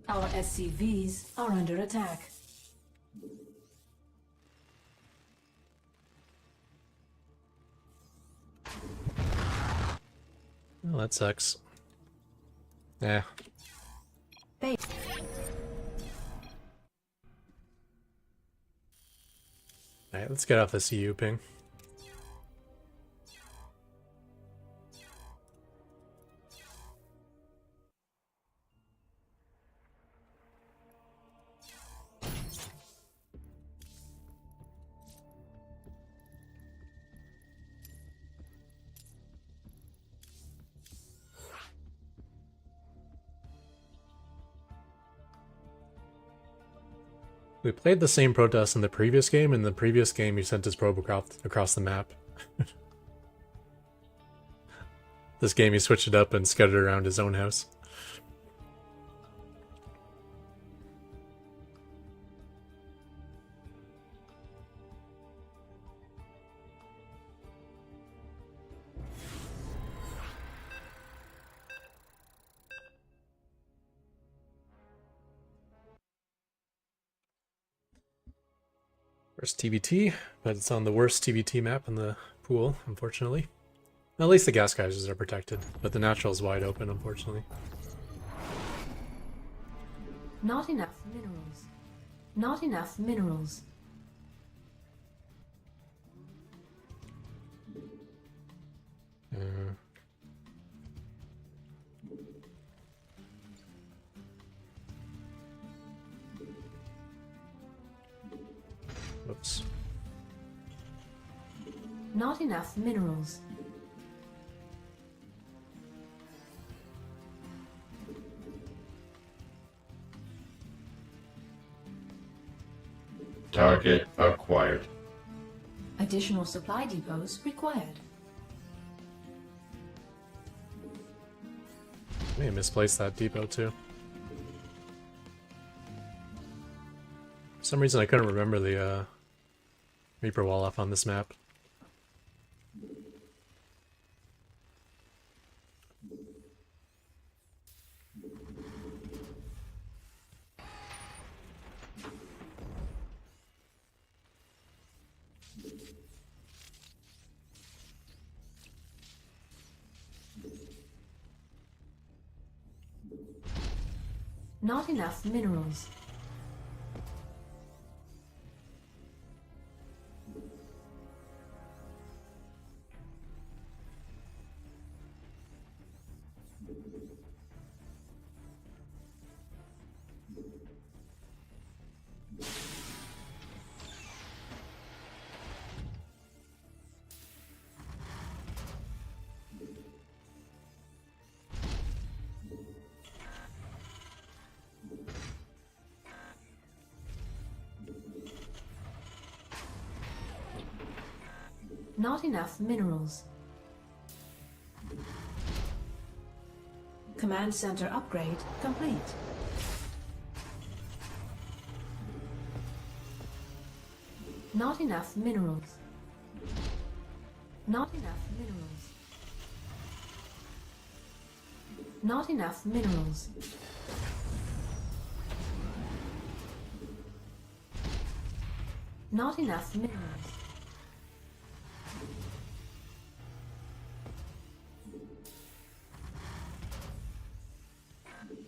Our SCVs are under attack. Well, that sucks. Yeah. Base. Alright, let's get off the CU ping. We played the same Protoss in the previous game. In the previous game, he sent his probe across the map. This game, he switched it up and scattered around his own house. First TVT, but it's on the worst TVT map in the pool, unfortunately. At least the gas geysers are protected, but the natural is wide open, unfortunately. Not enough minerals. Not enough minerals. Uh, Whoops. Not enough minerals. Target acquired. Additional supply depots required. May have misplaced that depot too. For some reason I couldn't remember the Reaper wall off on this map. Not enough minerals. Not enough minerals. Command center upgrade complete. Not enough minerals. Not enough minerals. Not enough minerals. Not enough minerals.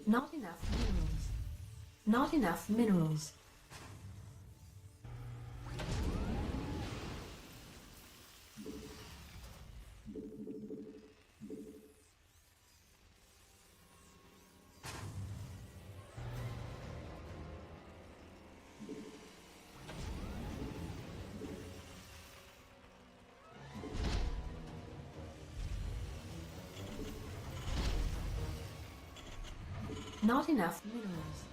Not enough minerals. Not enough minerals. Not enough minerals.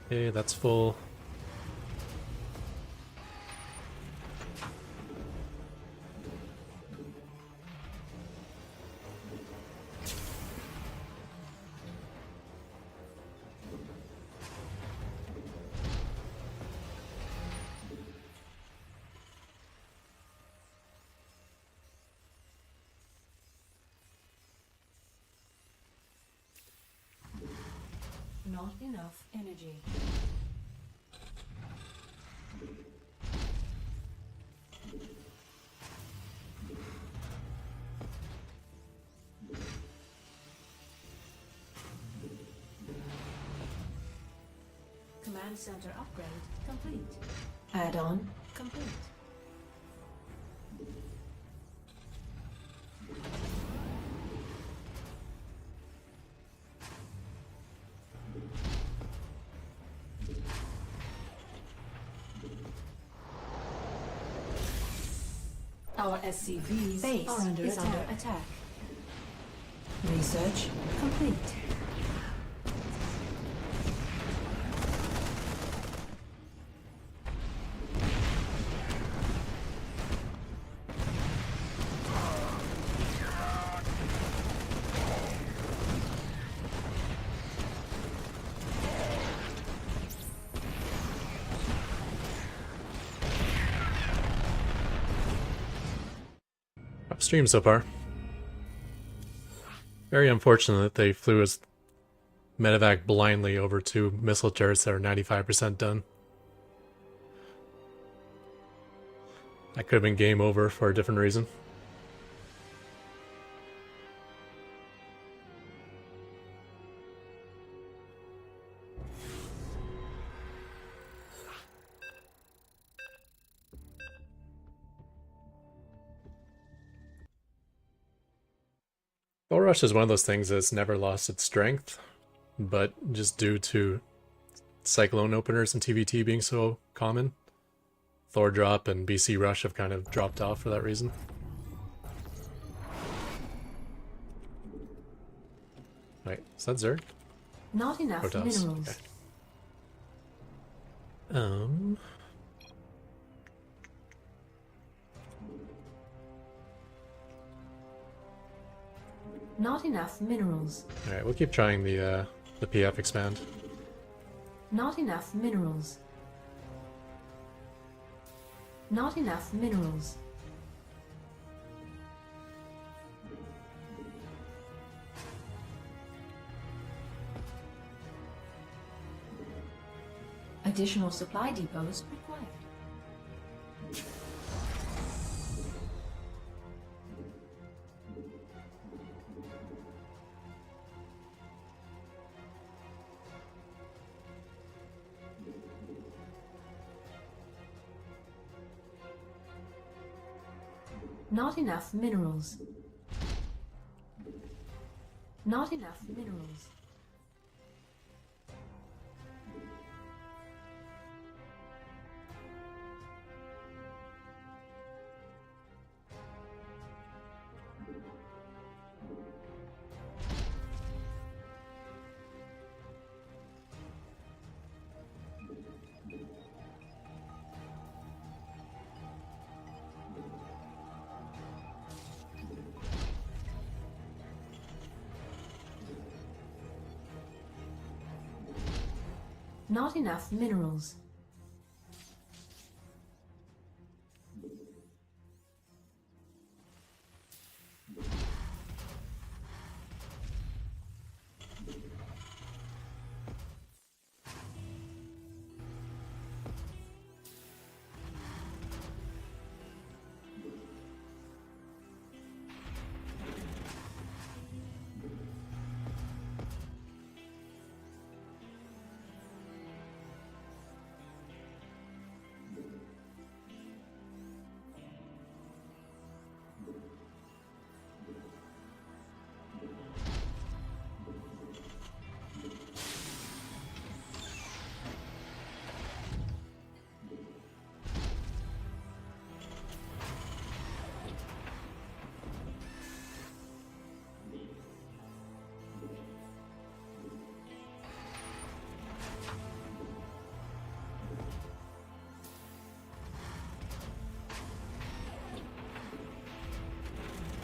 Okay, that's full. Not enough energy. Command center upgrade complete. Add-on complete. Our SCVs Base are under is attack. under attack. Research complete. Upstream so far. Very unfortunate that they flew his medevac blindly over two missile turrets that are 95% done. That could have been game over for a different reason. Bull Rush is one of those things that's never lost its strength, but just due to Cyclone openers and TVT being so common, Thor Drop and BC Rush have kind of dropped off for that reason. Wait, is that Zerg? Not enough Protoss. minerals. Okay. Not enough minerals. Alright, we'll keep trying the PF expand. Not enough minerals. Not enough minerals. Additional supply depots required. Not enough minerals. Not enough minerals. Not enough minerals.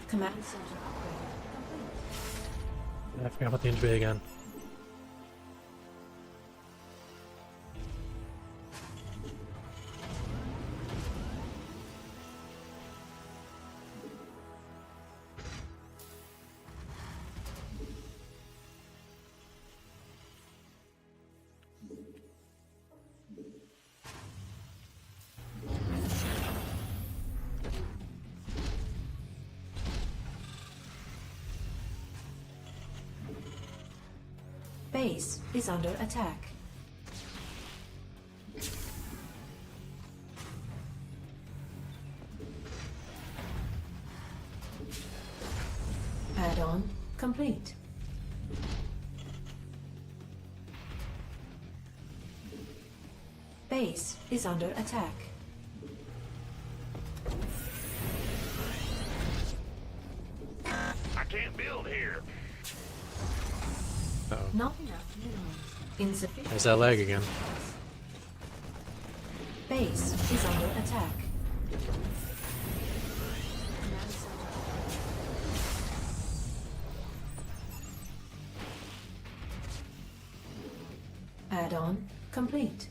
Command center upgrade complete. I forgot about the Inch Bay again. Base is under attack. Add-on complete. Base is under attack. I can't build here. Uh-oh. Not enough minerals. Insufficient. There's that lag again. Base is under attack. Command center. Add-on complete.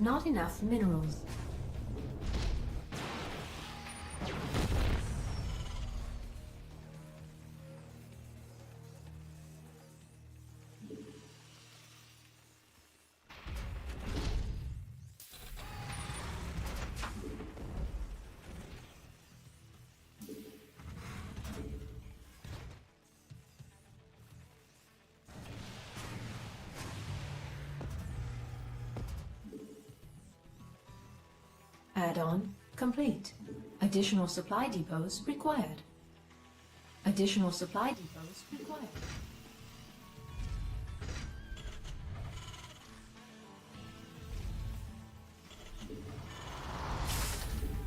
Not enough minerals. Add-on complete. Additional supply depots required. Additional supply depots required.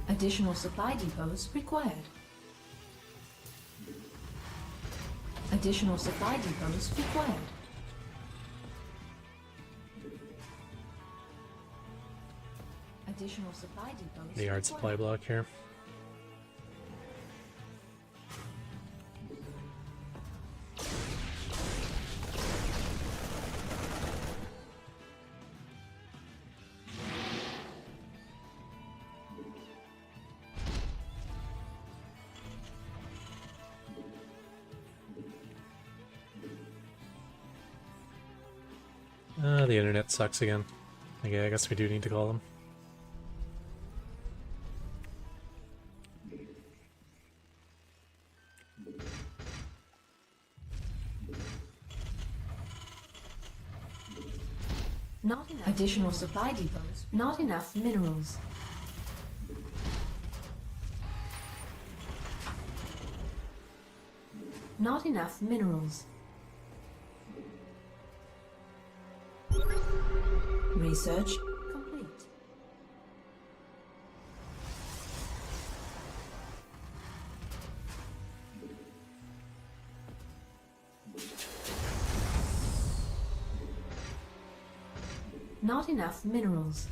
Additional supply depots required. Additional supply depots required. Additional supply depots The yard supply required. block here. The internet sucks again. Okay, I guess we do need to call them. Not enough additional supply depots. Not enough minerals. Not enough minerals. Research complete. Not enough minerals.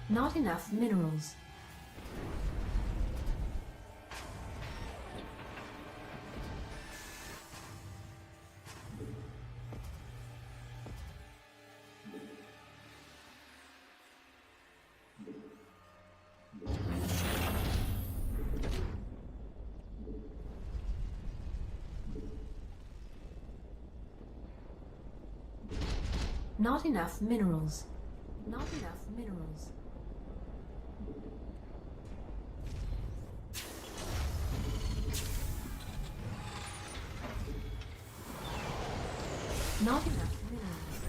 Not enough minerals. Not enough minerals. Not enough minerals. Not enough minerals.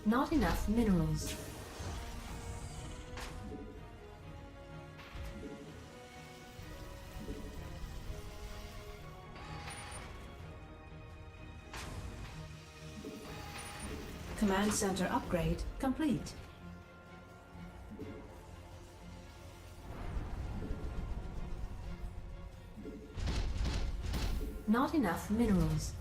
Not enough minerals. Command center upgrade complete. Not enough minerals.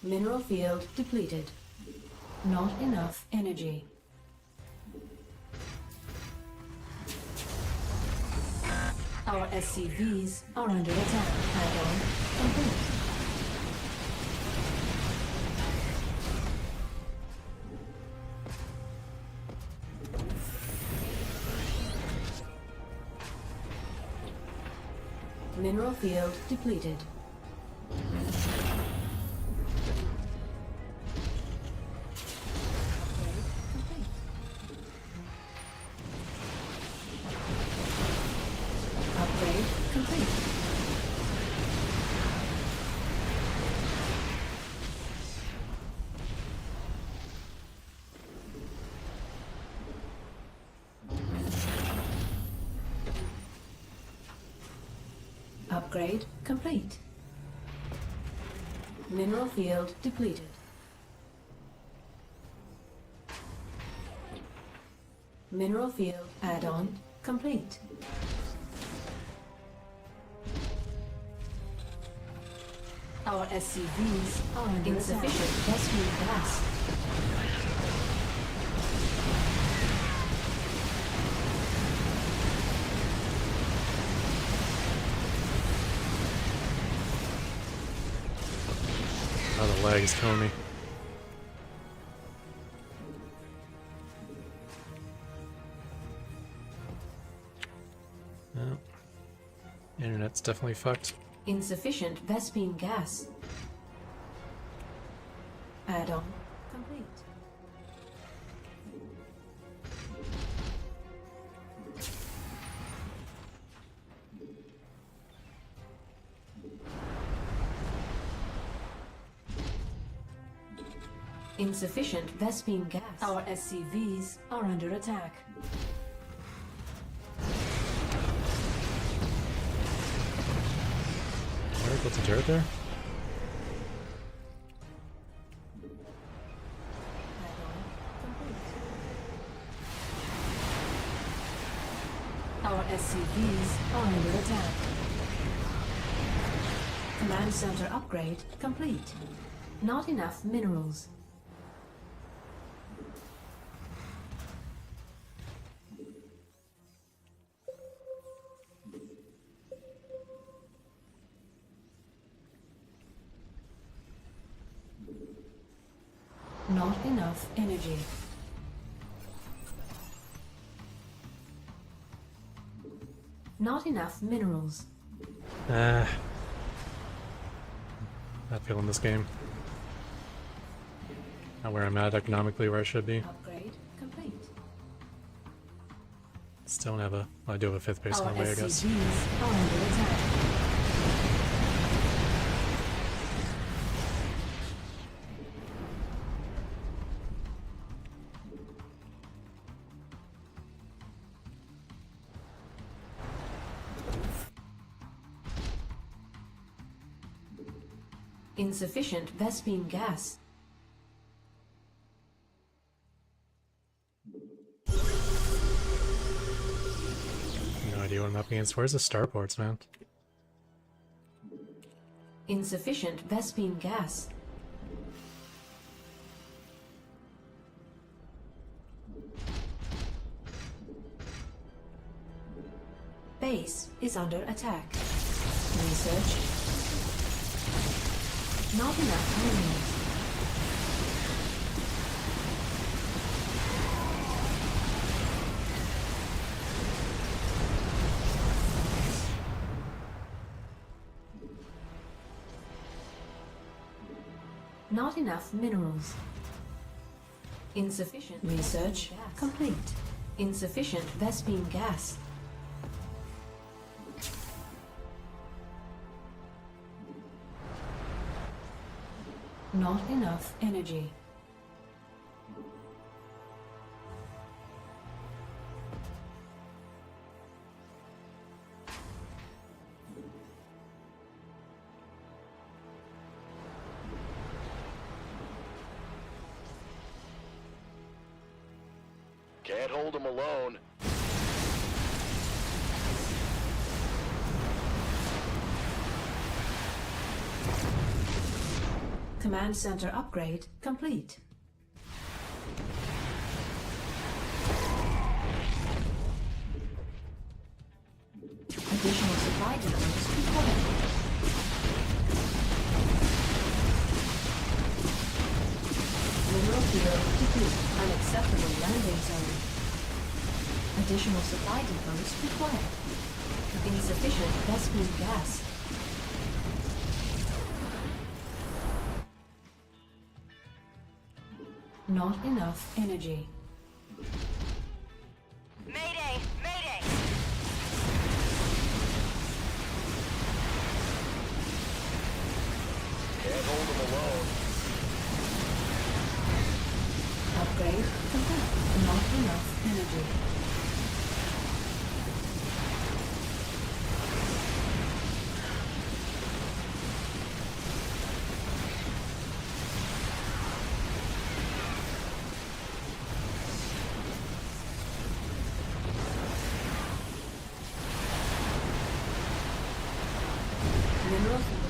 Mineral field depleted. Not enough energy. Our SCVs are under attack. Add-on complete. Mineral field depleted. Upgrade complete. Upgrade complete. Mineral field depleted. Mineral field add-on complete. Our SCVs are under Insufficient attack. rescue gas. Oh, the lag is killing me. No. Internet's definitely fucked. Insufficient Vespine gas. Add-on complete. Insufficient Vespene gas. Our SCVs are under attack. Alright, what's a turret there? Our SCVs are under attack. Command center upgrade complete. Not enough minerals. Not enough energy. Not enough minerals. Not feeling this game. Not where I'm at economically, where I should be. Upgrade complete. Still don't have a... Well, I do have a 5th base Our on the way, I guess. SCVs are under attack. Insufficient Vespene gas. No idea what I'm up against. Where's the starports, man? Insufficient Vespene gas. Base is under attack. Research. Not enough minerals. Not enough minerals. Insufficient research complete. Insufficient Vespene gas. Not enough energy. Can't hold them alone. Command center upgrade complete. Additional supply depots required. Mineral field depleted. Unacceptable landing zone. Additional supply depots required. Insufficient Vespene gas. Not enough energy. Mayday! Mayday! Can't hold them alone. Upgrade complete. Not enough energy. Mineral field.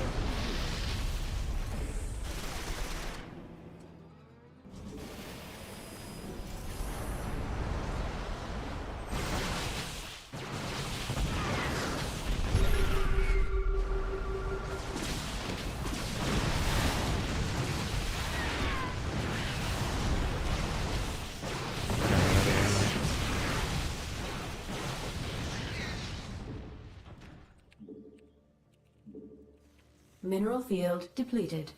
Mineral field depleted.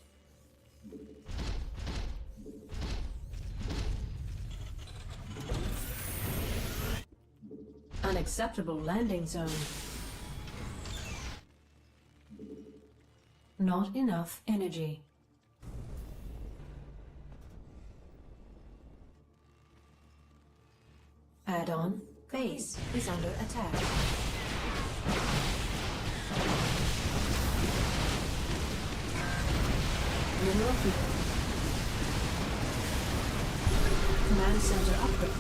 Unacceptable landing zone. Not enough energy. Base is under attack. Mineral field. Command center upgrade.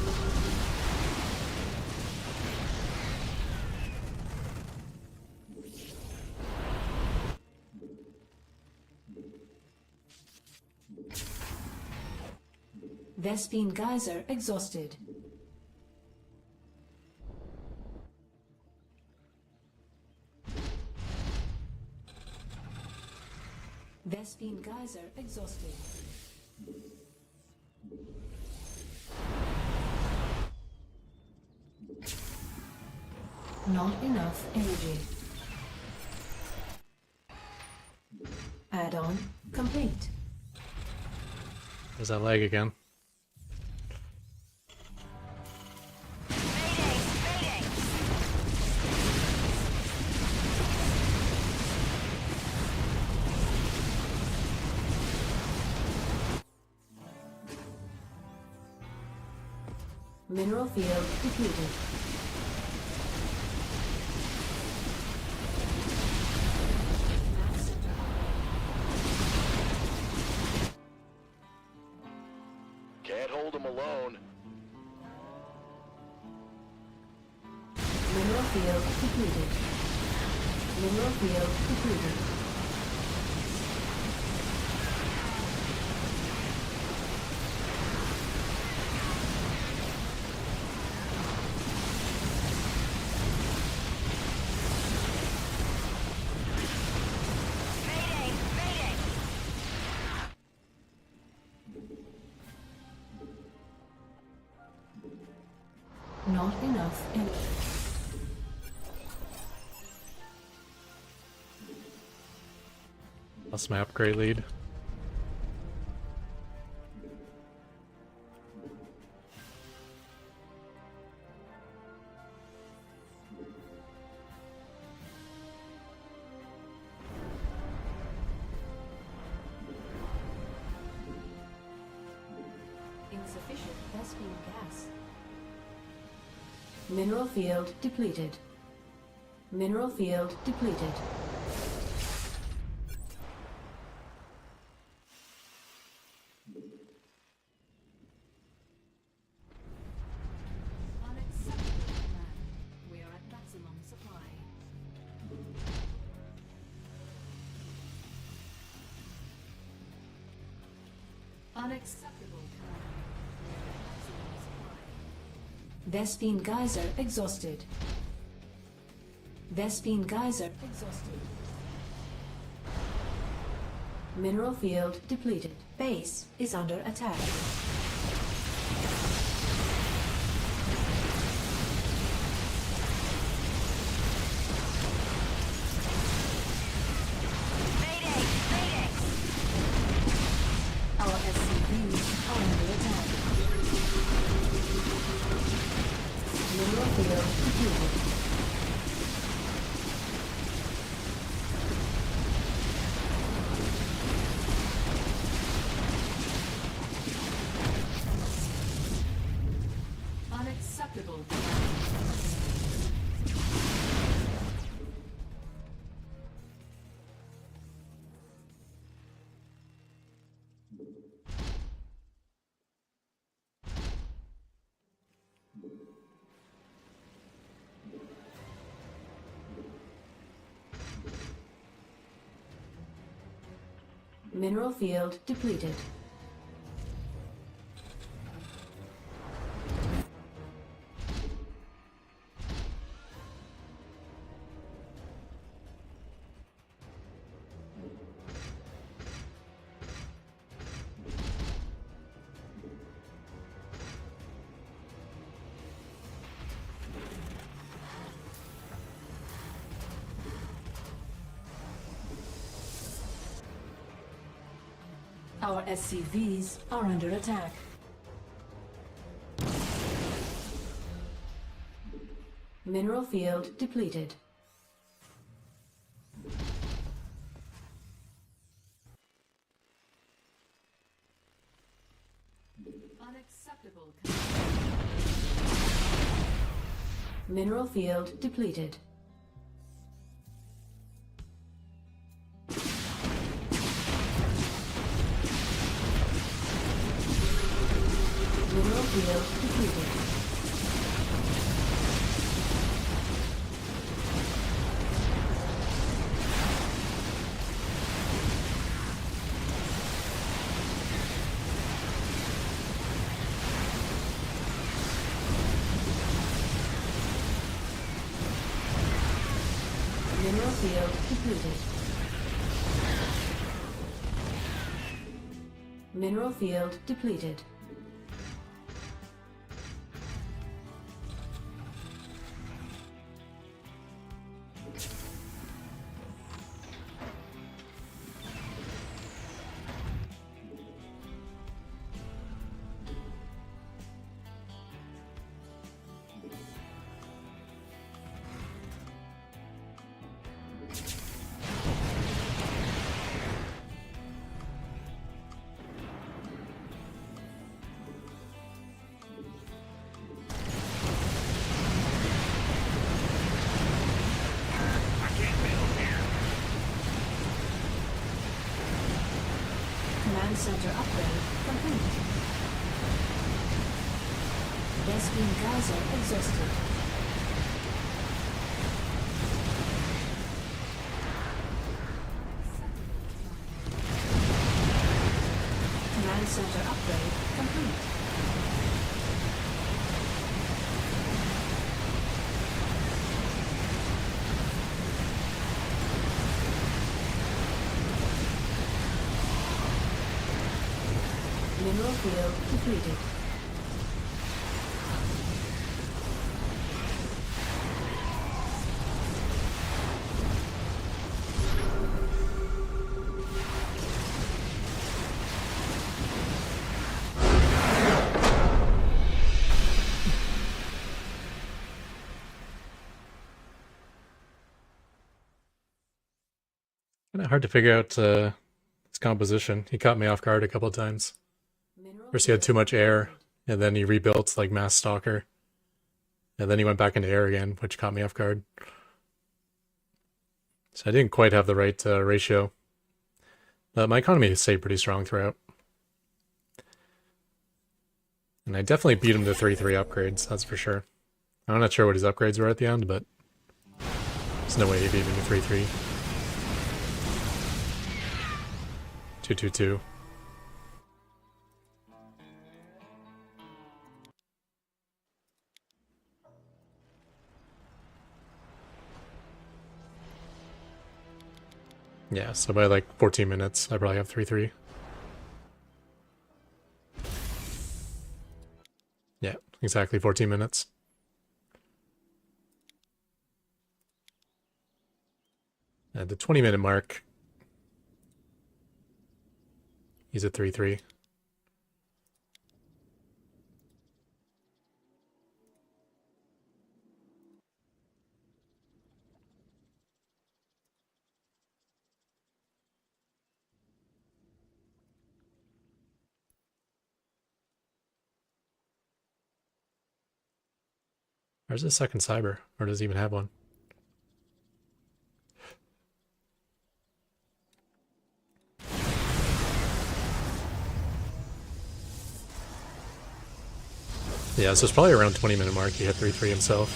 Vespine geyser exhausted. Vespine geyser exhausted. Not enough energy. Add-on complete. There's that lag again. Mayday! Mineral field depleted. Can't hold them alone. Mineral field depleted. Mineral field depleted. Mayday! Not enough energy. Lost my upgrade lead. Insufficient Vespine gas. Mineral field depleted. Mineral field depleted. Unacceptable, command. We are at maximum supply. Unacceptable, command. We are at maximum supply. Vespine geyser exhausted. Vespine geyser exhausted. Mineral field depleted. Base is under attack. Mayday! Our SCVs are under attack. Mineral field depleted. Unacceptable. Mineral field depleted. Our SCVs are under attack. Mineral field depleted. Unacceptable, command. Mineral field depleted. Mineral field depleted. Mineral field depleted. Mineral field depleted. Command center upgrade complete. Best beam geyser exhausted. Command center upgrade complete. Mineral field depleted. Kind of hard to figure out his composition. He caught me off guard a couple of times. Mineral First he had too field much air, depleted. and then he rebuilt like Mass Stalker. And then he went back into air again, which caught me off guard. So I didn't quite have the right ratio. But my economy stayed pretty strong throughout. And I definitely beat him to 3-3 upgrades, that's for sure. I'm not sure what his upgrades were at the end, but there's no way he beat me to 3-3. 2-2-2. Yeah, so by like 14 minutes, I probably have 3-3. Yeah, exactly 14 minutes. At the 20-minute mark, he's at 3-3. Where's his second cyber? Or does he even have one? Yeah, so it's probably around 20-minute mark he hit 3-3 himself.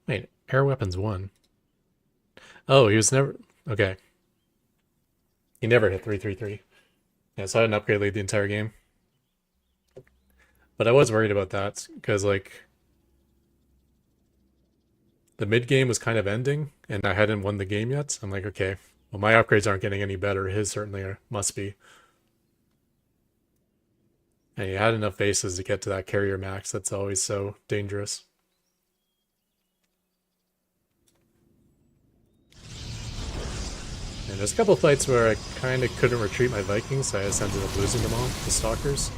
Wait, air weapons 1. Oh, he was never... Okay. He never hit 3-3-3. Yeah, so I had an upgrade lead the entire game. But I was worried about that, because, like... the mid-game was kind of ending, and I hadn't won the game yet. I'm like, okay, well, my upgrades aren't getting any better. His certainly must be. And he had enough bases to get to that carrier max. That's always so dangerous. And there's a couple fights where I kind of couldn't retreat my Vikings, so I just ended up losing them all to Stalkers.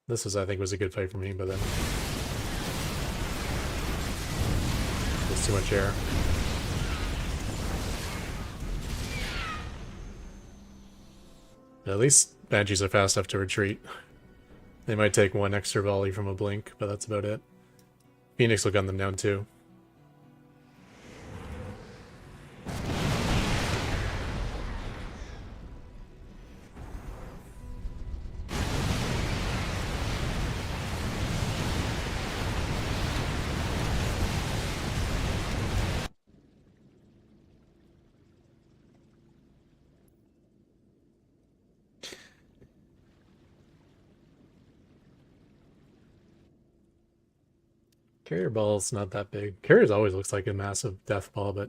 This was, I think, was a good fight for me, but then It's too much air. But at least Banshees are fast enough to retreat. They might take one extra volley from a blink, but that's about it. Phoenix will gun them down too. Carrier ball's not that big. Carriers always looks like a massive death ball, but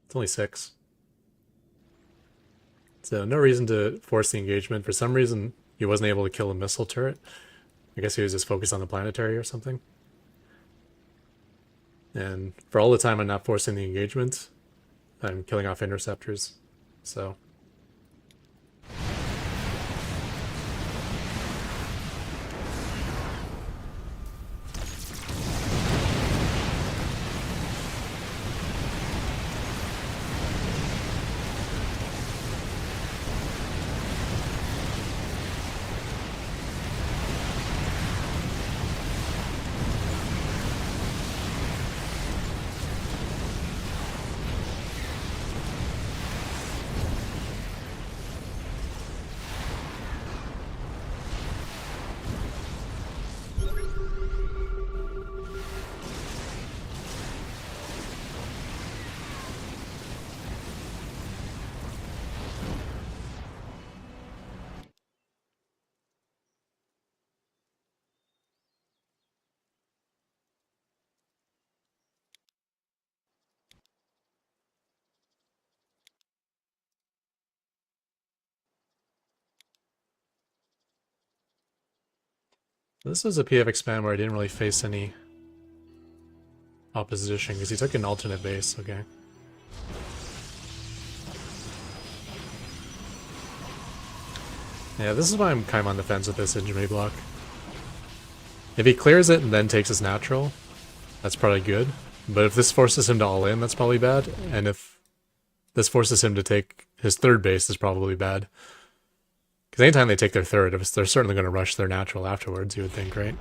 it's only 6. So no reason to force the engagement. For some reason, he wasn't able to kill a missile turret. I guess he was just focused on the planetary or something. And for all the time I'm not forcing the engagement, I'm killing off interceptors. So this was a PF expand where I didn't really face any opposition because he took an alternate base. Okay. Yeah, this is why I'm kind of on the fence with this Injury block. If he clears it and then takes his natural, that's probably good. But if this forces him to all in, that's probably bad. And if this forces him to take his third base, that's probably bad. Because anytime they take their third, they're certainly going to rush their natural afterwards, you would think, right?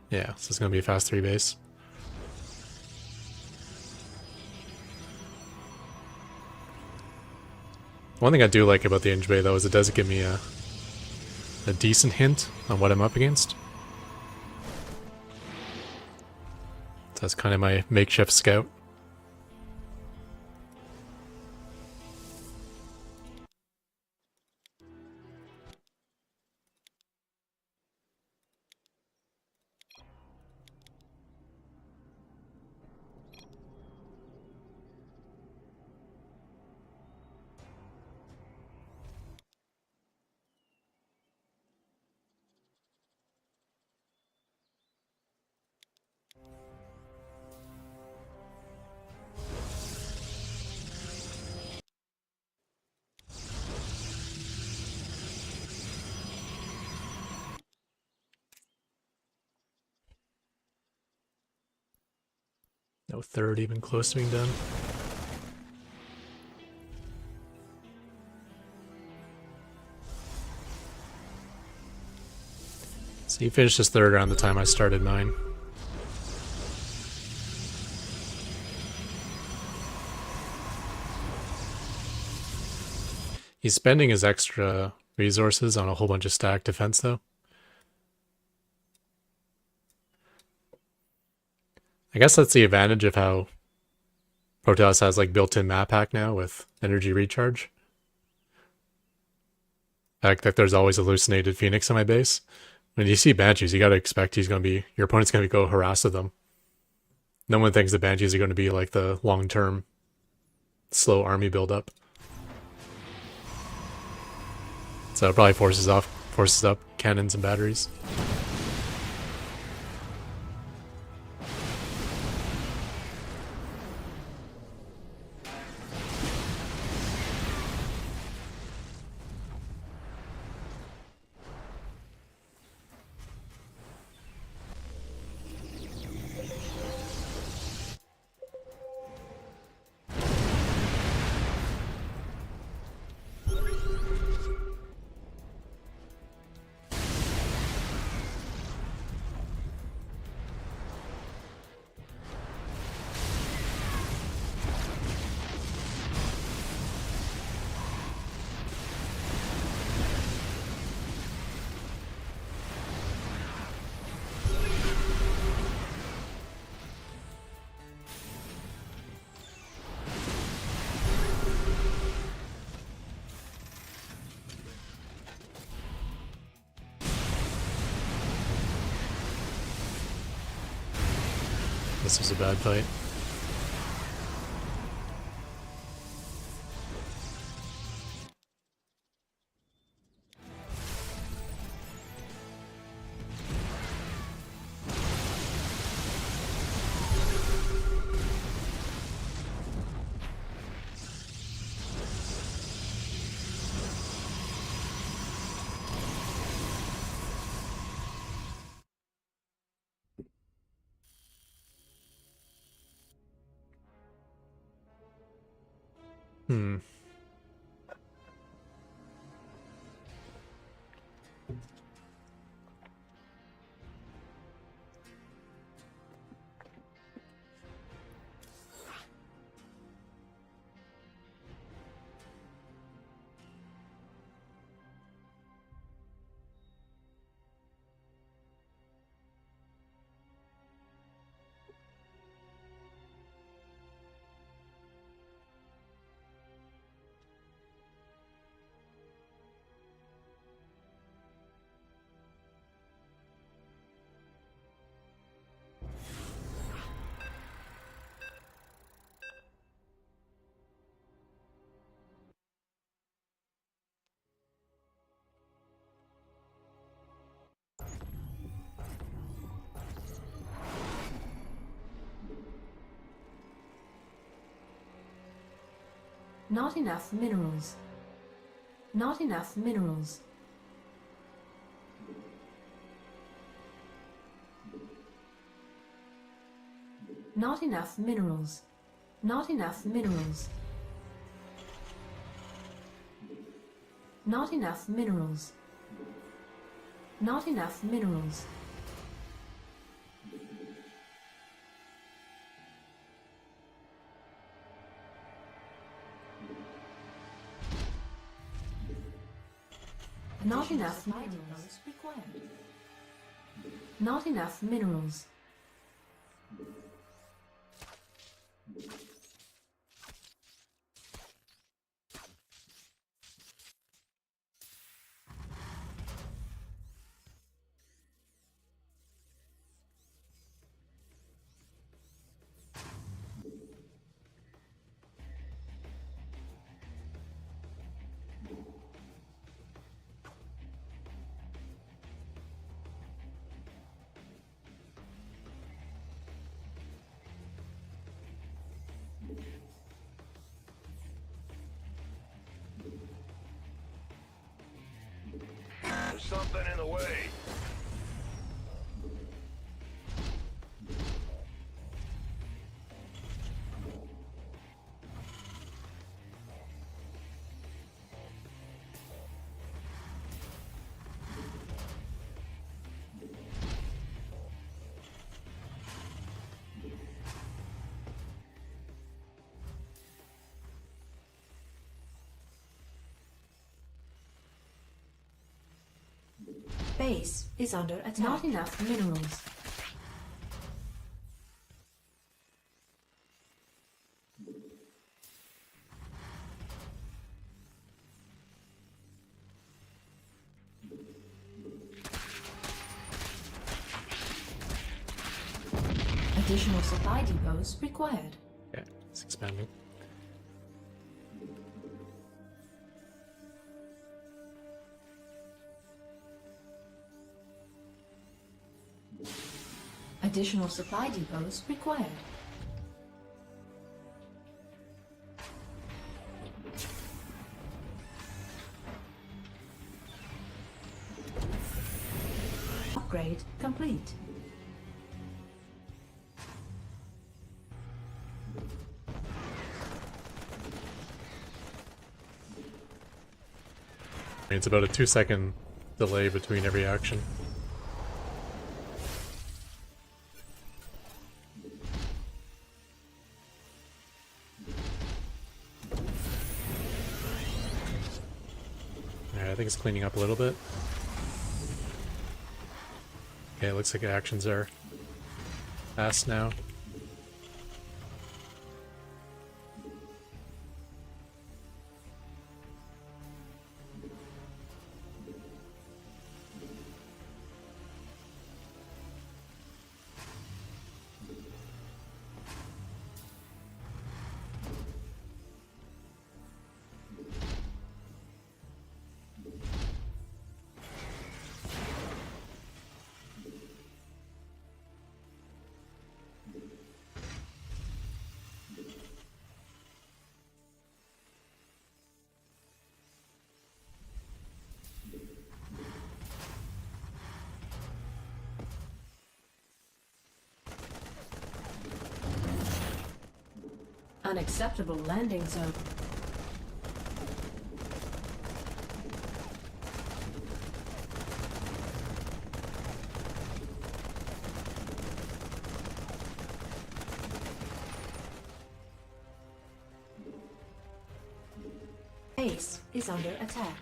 Yeah, so it's going to be a fast 3 base. One thing I do like about the Inge Bay, though, is it does give me a decent hint on what I'm up against. So that's kind of my makeshift scout. No third even close to being done. So he finished his third around the time I started mine. He's spending his extra resources on a whole bunch of stacked defense, though. I guess that's the advantage of how Protoss has like built-in map hack now with energy recharge. The fact that there's always hallucinated Phoenix in my base. When you see Banshees, you gotta expect your opponent's gonna go harass with them. No one thinks the Banshees are gonna be like the long-term slow army build-up. So it probably forces up cannons and batteries. This was a bad fight. Hmm. Not enough minerals. Not enough minerals. Not enough minerals. Not enough minerals. Not enough minerals. Not enough minerals. Not enough minerals required. Not enough minerals. There's something in the way. Base is under attack. Not enough minerals. Additional supply depots required. Yeah, it's expanding. Additional supply depots required. Upgrade complete. I mean, it's about a 2-second delay between every action. Alright, I think it's cleaning up a little bit. Okay, it looks like actions are fast now. Unacceptable landing zone. Base is under attack.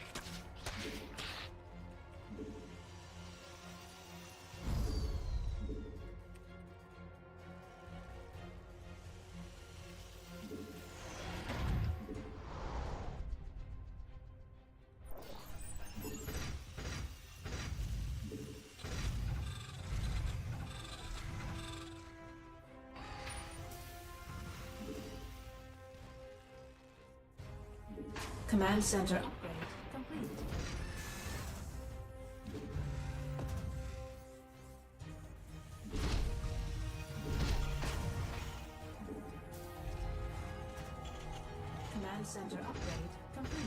Command center upgrade complete. Command center upgrade complete.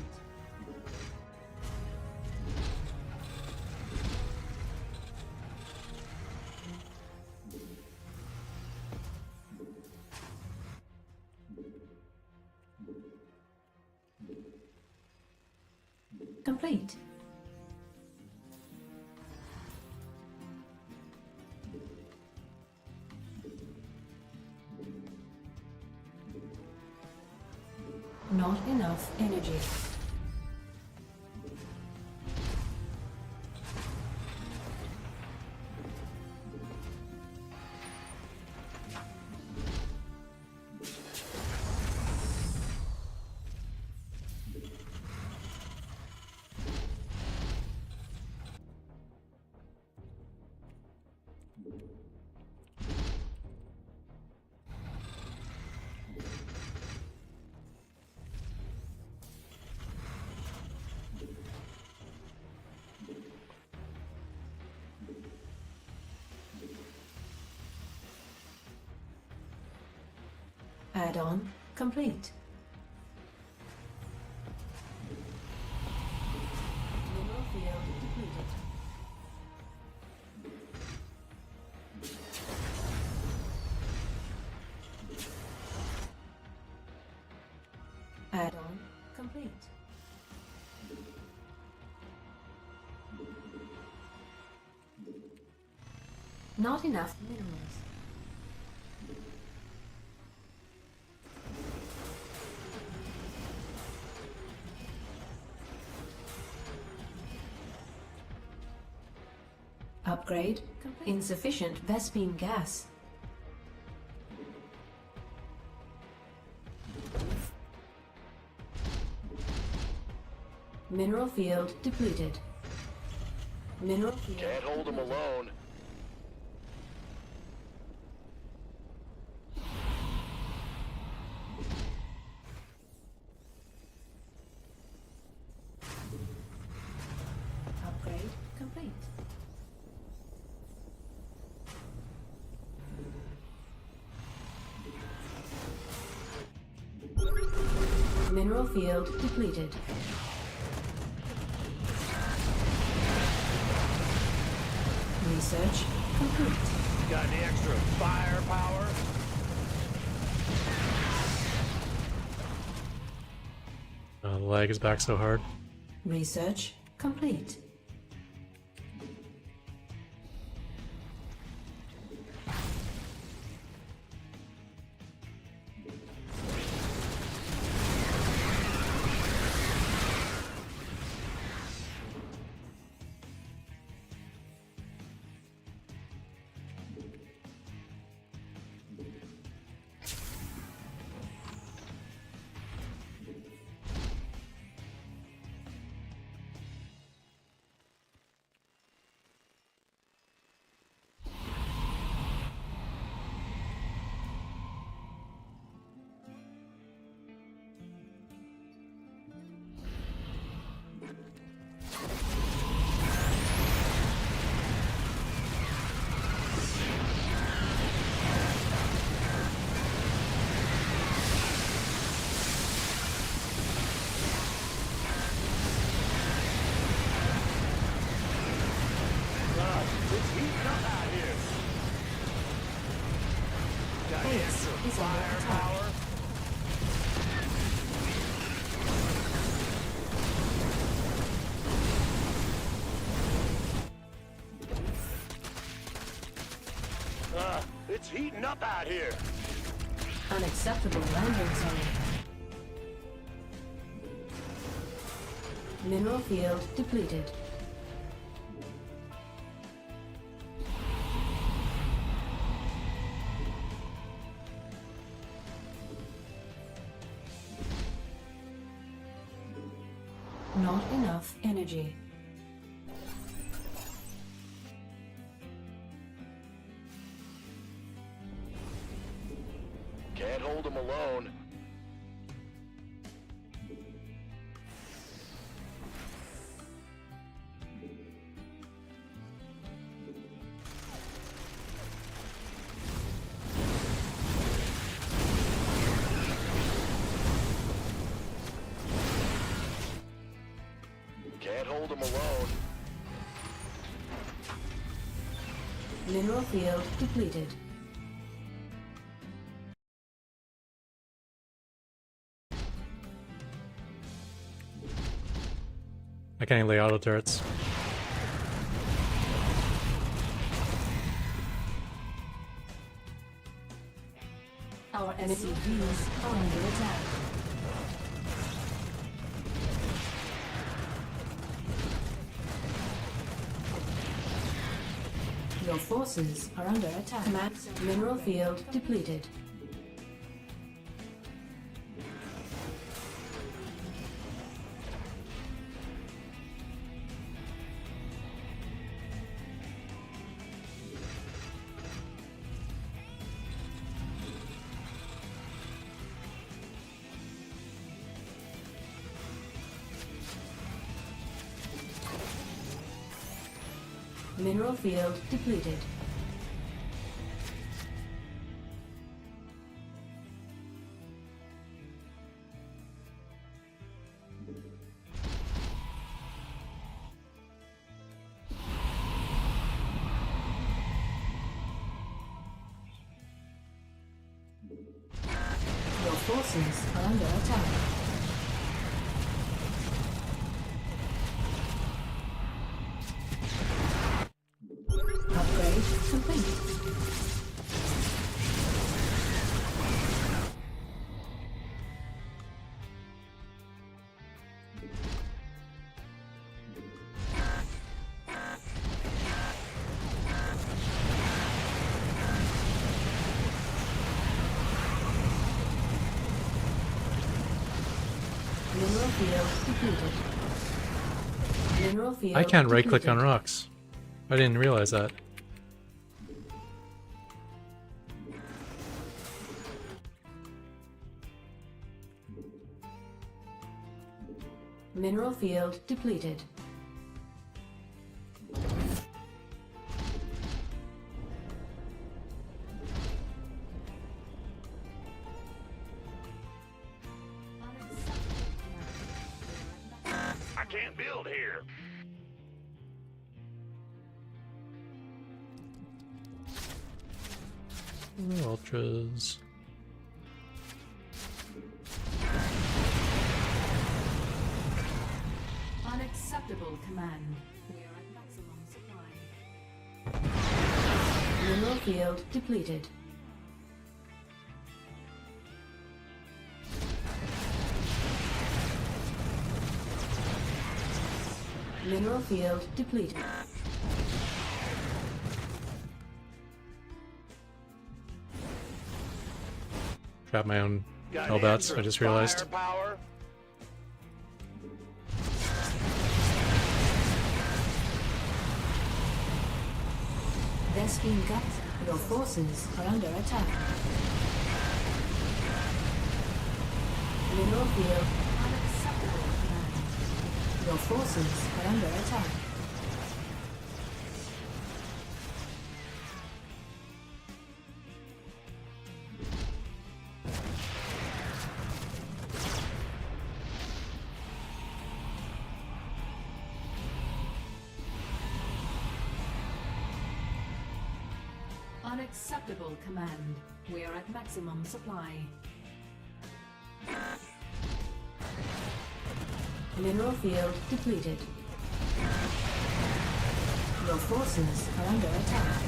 Complete. Not enough energy. Add-on complete. Mineral field depleted. Add-on complete. Not enough minerals. Upgrade complete. Insufficient Vespene gas. Mineral field depleted. Mineral field. Can't hold them alone. Upgrade complete. Mineral field depleted. Research complete. Got any extra firepower? The lag is back so hard. Research complete. It's heating up out here. Got any Base extra is under attack. firepower? up out here. Unacceptable landing zone. Mineral field depleted. Not enough energy. Can't hold them alone. Can't hold them alone. Mineral field depleted. I can't even lay auto turrets. Our SCVs are under attack. Your forces are under attack. Mineral field depleted. Mineral field depleted. Your forces are under attack. Upgrade complete. Mineral field depleted. Mineral field I can't right click on depleted. rocks. I didn't realize that. Mineral field depleted. I can't build here. Ooh, ultras. Unacceptable command. We are at maximum supply. Mineral field depleted. Mineral field depleted. Trap my own Got Hellbats, extra I just realized. firepower? Vesking gut. Your forces are under attack. Mineral field. Unacceptable command. Your forces are under attack. Unacceptable command. We are at maximum supply. Mineral field depleted. Your forces are under attack.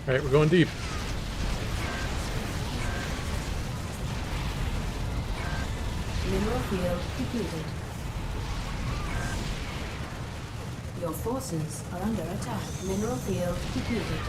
Alright, we're going deep. Mineral field depleted. Your forces are under attack. Mineral field depleted.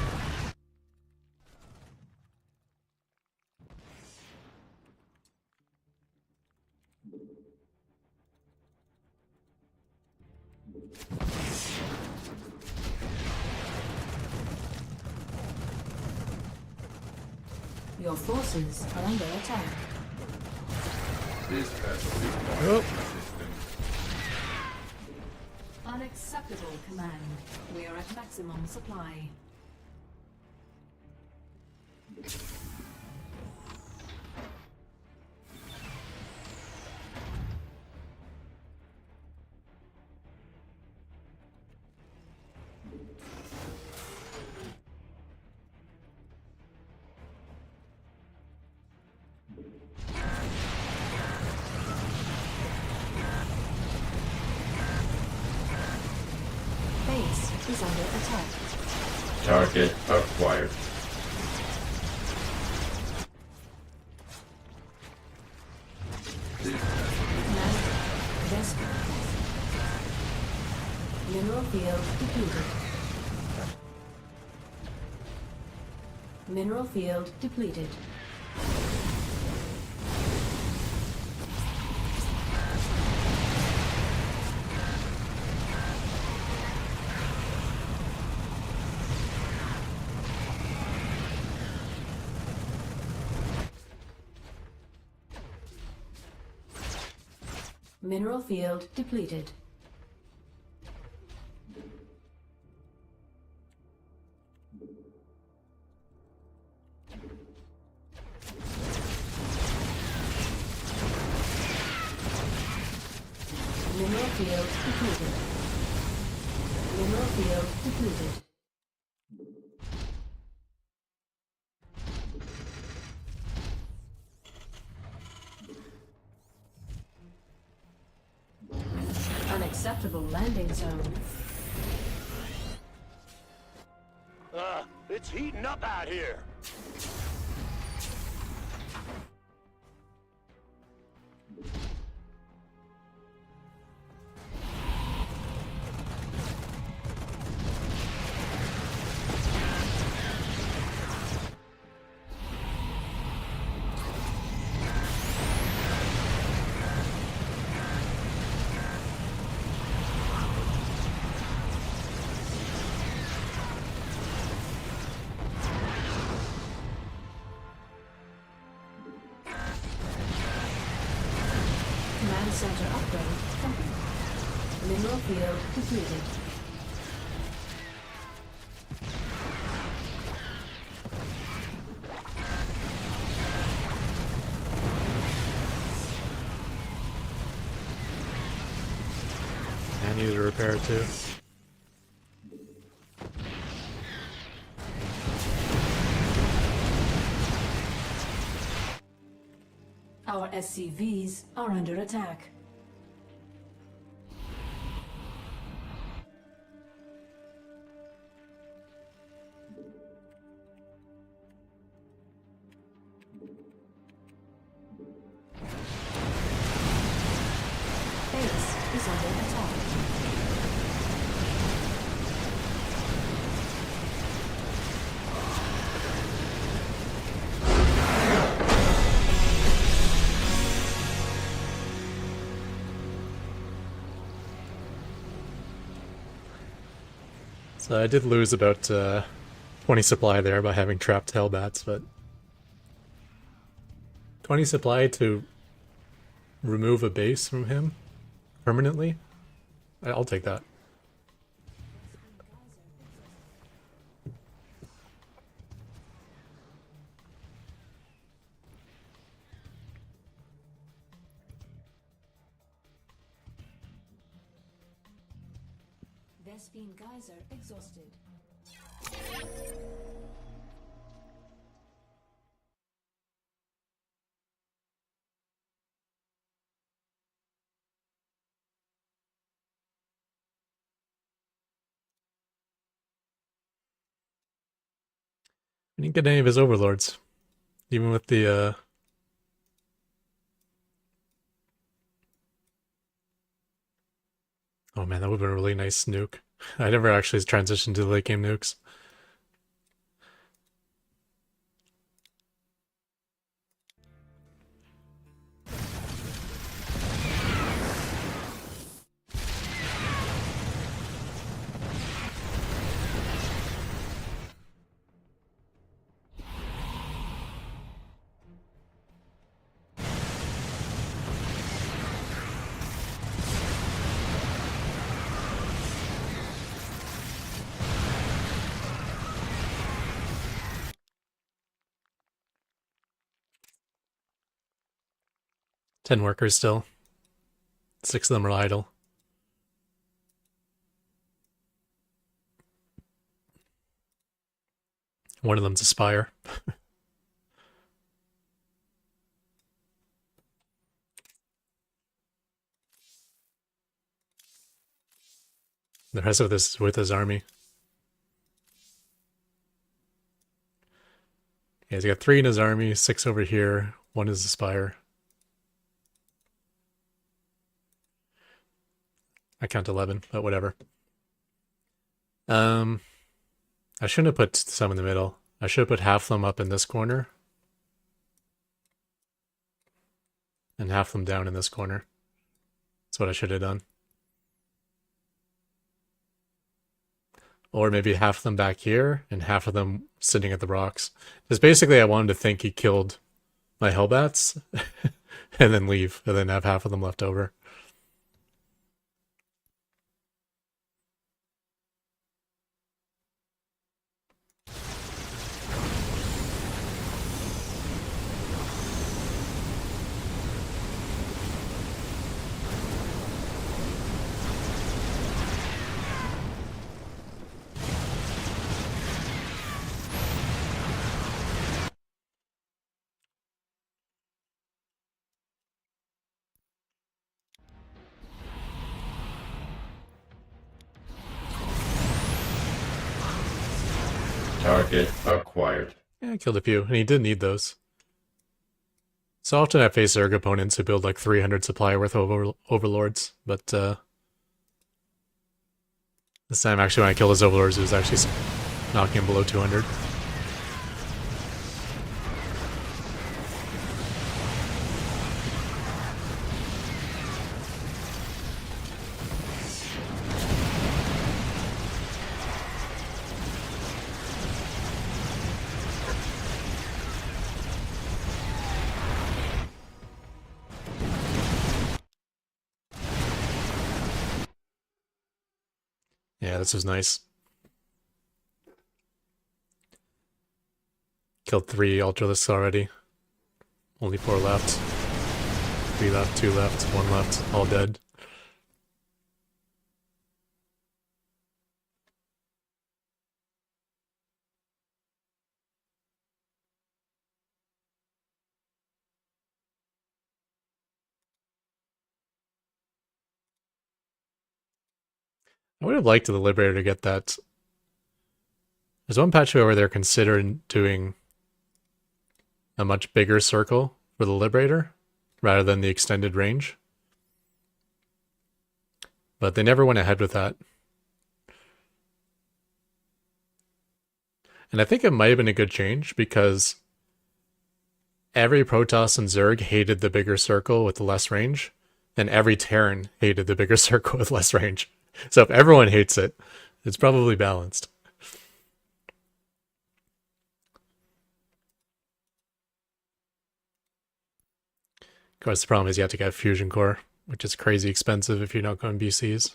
Your forces are under attack. This vessel is part Oh. of the system. Unacceptable, Command. We are at maximum supply. Base is under attack. Target acquired. This vessel Command Vesper. Mineral field depleted. Mineral field depleted. Mineral field depleted. Mineral field depleted. Mineral field depleted. Unacceptable landing zone. It's heating up out here. Command center upgrade complete. Mineral field depleted. I need to repair it too. Our SCVs are under attack. Base is under attack. So I did lose about 20 supply there by having trapped Hellbats, but 20 supply to remove a base from him permanently? I'll take that. Vespine Geyser exhausted. I didn't get any of his overlords. Even with the, Oh man, that would have been a really nice nuke. I never actually transitioned to the late game nukes. Ten workers still. 6 of them are idle. One of them's a spire. The rest of this is with his army. Yeah, he's got 3 in his army, 6 over here, 1 is a spire. I count 11, but whatever. I shouldn't have put some in the middle. I should have put half them up in this corner. And half them down in this corner. That's what I should have done. Or maybe half of them back here, and half of them sitting at the rocks. Because basically I wanted to think he killed my Hellbats, and then leave, and then have half of them left over. Target acquired. Yeah, I killed a few, and he did need those. So often I face Zerg opponents who build like 300 supply worth of overlords, but this time actually when I killed his overlords it was actually knocking him below 200. Yeah, this was nice. Killed 3 Ultralisks already. Only 4 left. 3 left, 2 left, 1 left, all dead. I would have liked the Liberator to get that. There's one patch where they're considering doing a much bigger circle for the Liberator rather than the extended range. But they never went ahead with that. And I think it might have been a good change because every Protoss and Zerg hated the bigger circle with the less range, and every Terran hated the bigger circle with less range. So if everyone hates it, it's probably balanced. Of course, the problem is you have to get a fusion core, which is crazy expensive if you're not going BCs.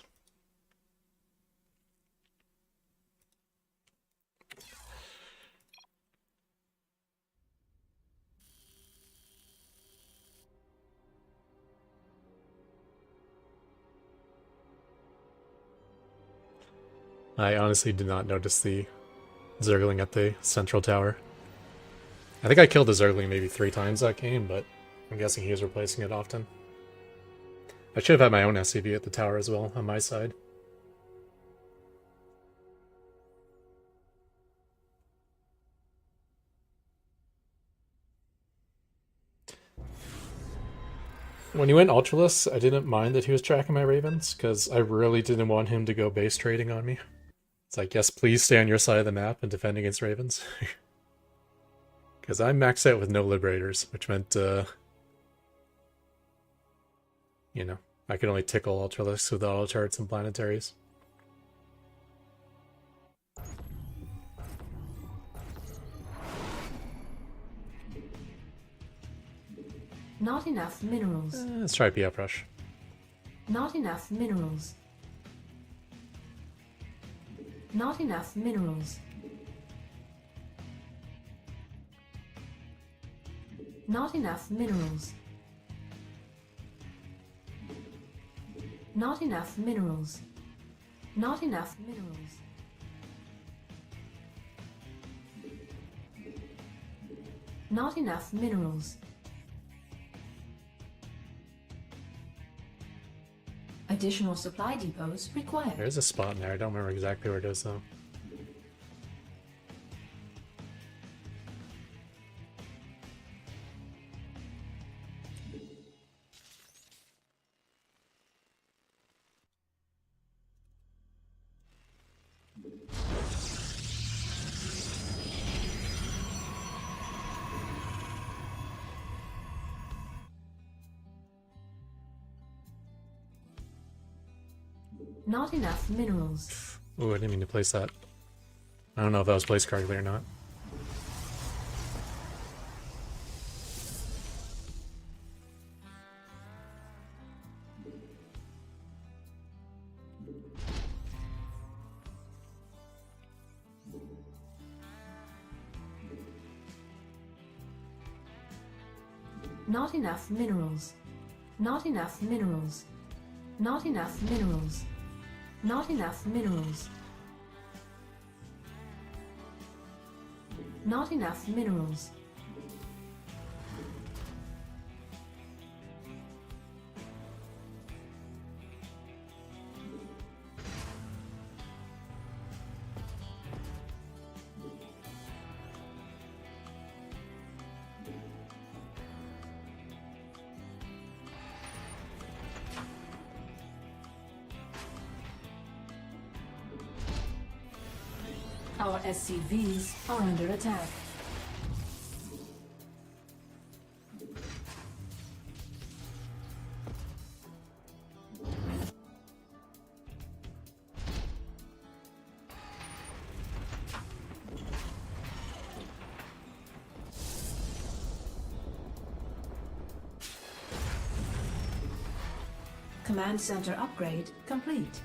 I honestly did not notice the Zergling at the central tower. I think I killed the Zergling maybe 3 times that game, but I'm guessing he was replacing it often. I should have had my own SCV at the tower as well, on my side. When he went Ultraless, I didn't mind that he was tracking my Ravens, because I really didn't want him to go base trading on me. It's like, yes, please stay on your side of the map and defend against Ravens. Because I'm maxed out with no Liberators, which meant, you know, I could only tickle Ultraless with auto charts and planetaries. Not enough minerals. Let's try PF Rush. Not enough minerals. Not enough minerals. Not enough minerals. Not enough minerals. Not enough minerals. Not enough minerals. Additional supply depots required. There's a spot in there. I don't remember exactly where it is, though. Not enough minerals. Ooh, I didn't mean to place that. I don't know if that was placed correctly or not. Not enough minerals. Not enough minerals. Not enough minerals. Not enough minerals. Not enough minerals. Our SCVs are under attack. Command center upgrade complete.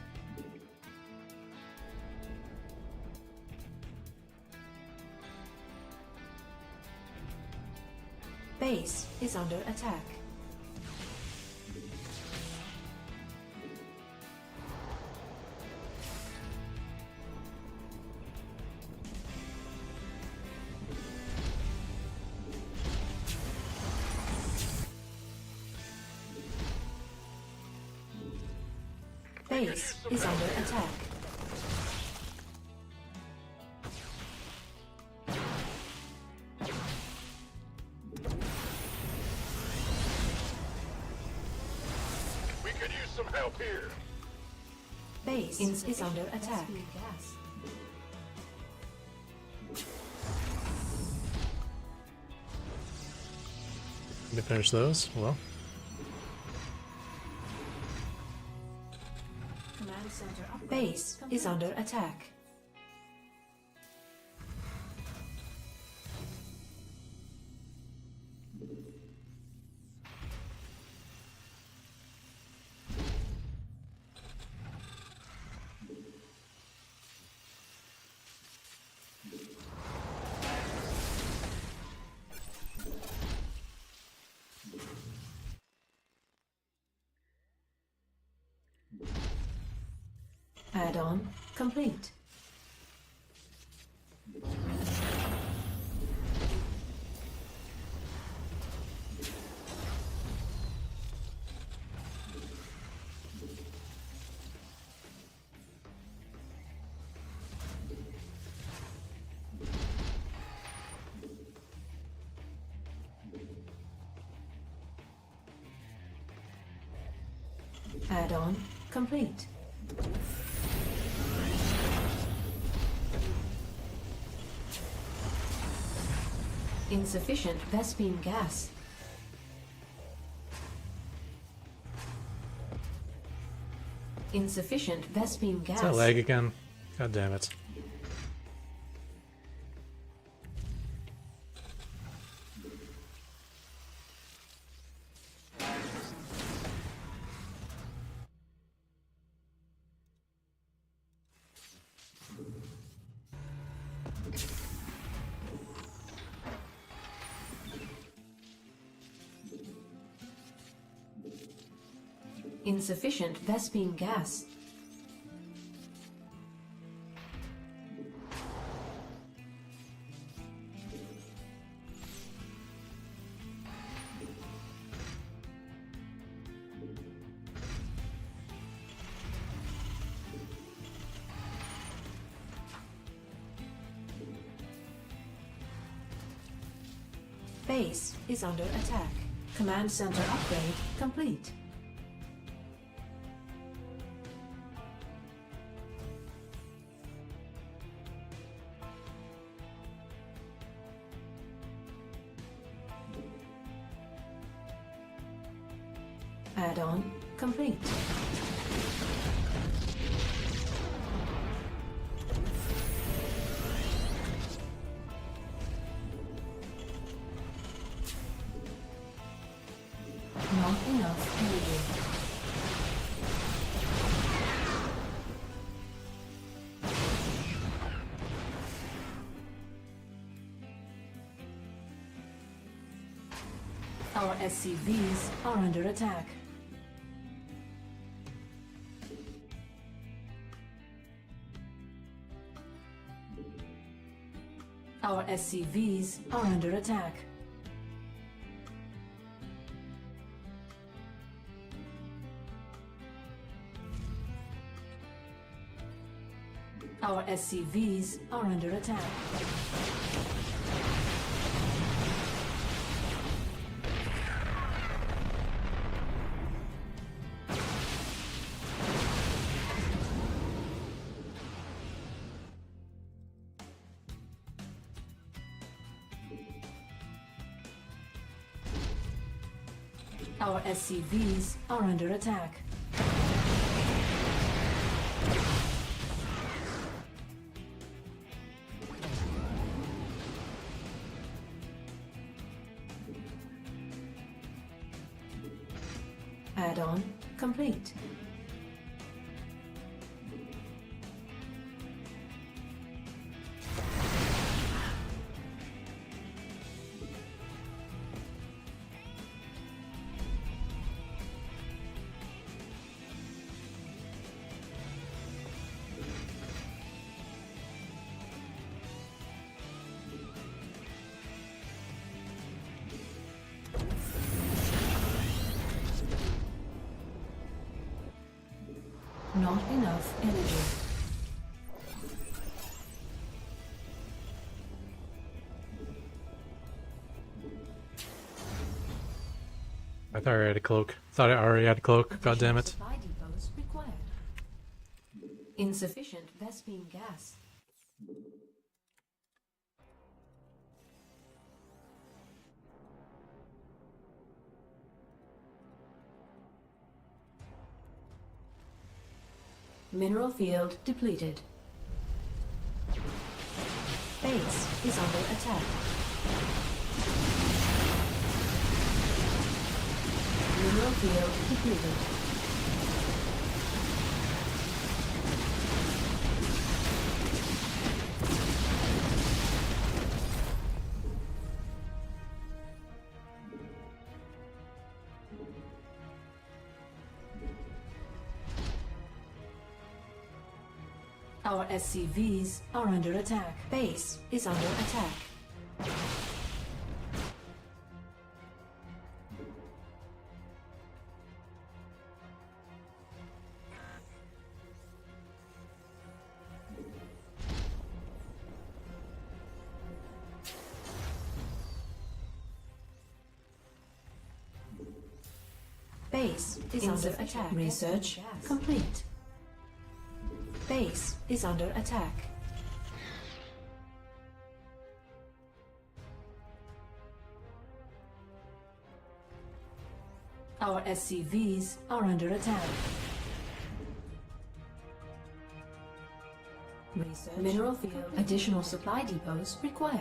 Base is under attack. Base is under attack. We could use some help here. Base is under attack. Did I finish those? Well, Command center upgrade. Base is under attack. Add-on complete. Add-on complete. Insufficient Vespene gas. Insufficient Vespene gas. Is that lag again? God damn it. Insufficient Vespene gas. Base is under attack. Command center upgrade complete. Add-on complete. Not enough energy. Our SCVs are under attack. Our SCVs are under attack. Our SCVs are under attack. Our SCVs are under attack. Add-on complete. Not enough energy. I thought I had a cloak. Thought I already had a cloak. God damn it. Supply depots required. Insufficient Vespene gas. Mineral field depleted. Base is under attack. Mineral field depleted. Our SCVs are under attack. Base is under attack. Base is under attack. Research complete. Base is under attack. Our SCVs are under attack. Research mineral field. Additional supply depots required.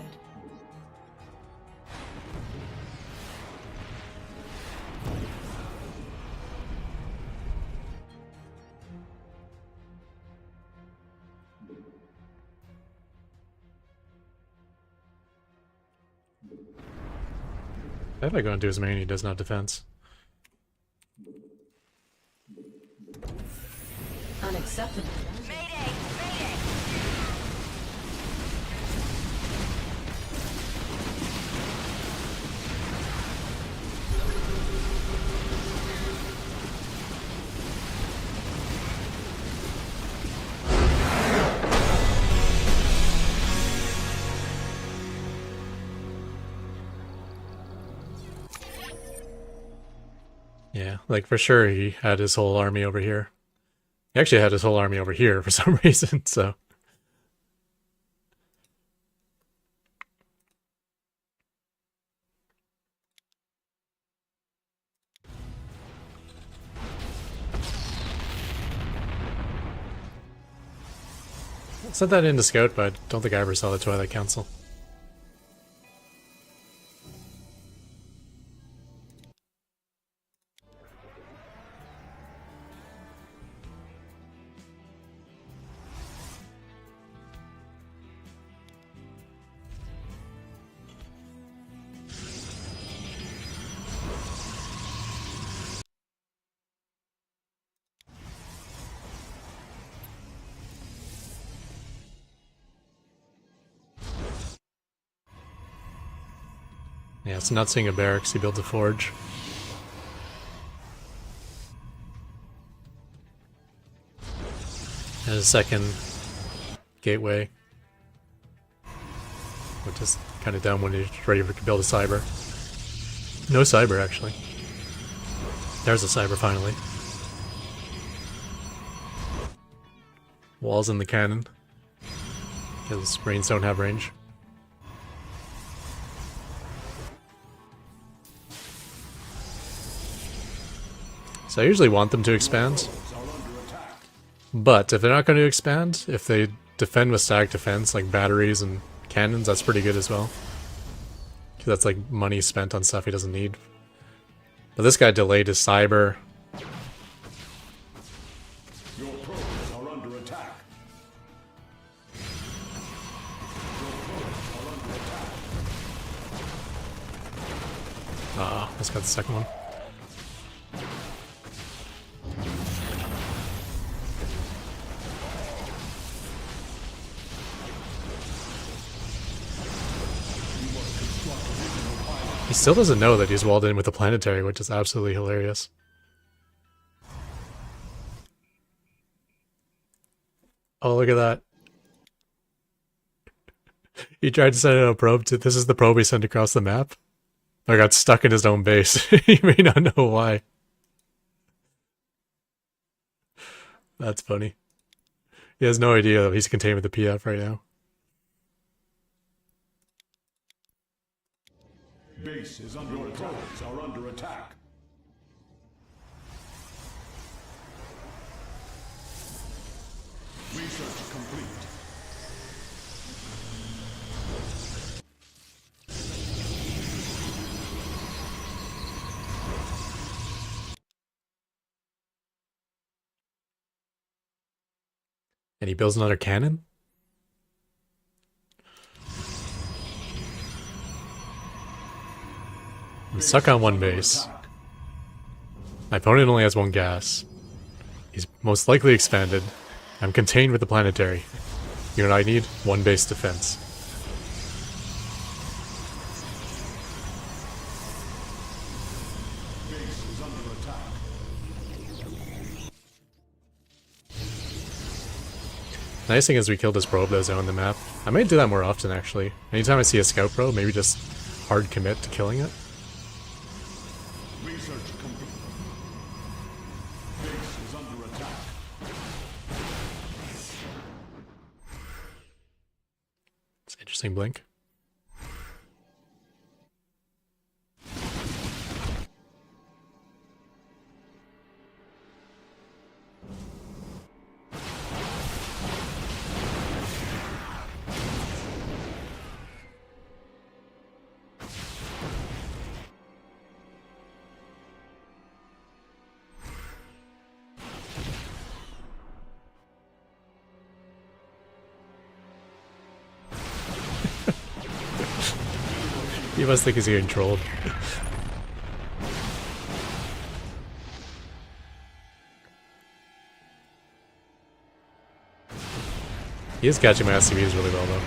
I think I'm going to do his main, he does not defense. Unacceptable. Mayday! Mayday! Yeah, like for sure he had his whole army over here. He actually had his whole army over here for some reason, so. I sent that in to scout, but I don't think I ever saw the Twilight Council. Yeah, it's not seeing a barracks, he built a forge. And a second gateway. Which is kind of dumb when he's ready to build a cyber. No cyber, actually. There's a cyber, finally. Walls in the cannon. Because brains don't have range. So I usually want them to expand. But if they're not going to expand, if they defend with static defense, like batteries and cannons, that's pretty good as well. Because that's like money spent on stuff he doesn't need. But this guy delayed his cyber. Your probes are under attack. Ah, let's got the second one. He still doesn't know that he's walled in with the planetary, which is absolutely hilarious. Oh, look at that. He tried to send out a probe to... This is the probe he sent across the map. I got stuck in his own base. He may not know why. That's funny. He has no idea that he's contained with the PF right now. Base is under attack. Probes are under attack. Research complete. And he builds another cannon? I'm stuck on one base. My opponent only has one gas. He's most likely expanded. I'm contained with the planetary. You know what I need? One base defense. Base is under attack. Nice thing is we killed this probe that was on the map. I might do that more often actually. Anytime I see a scout probe, maybe just hard commit to killing it. Research complete. It's an interesting blink. He must think he's getting trolled. He is catching my SCVs really well, though.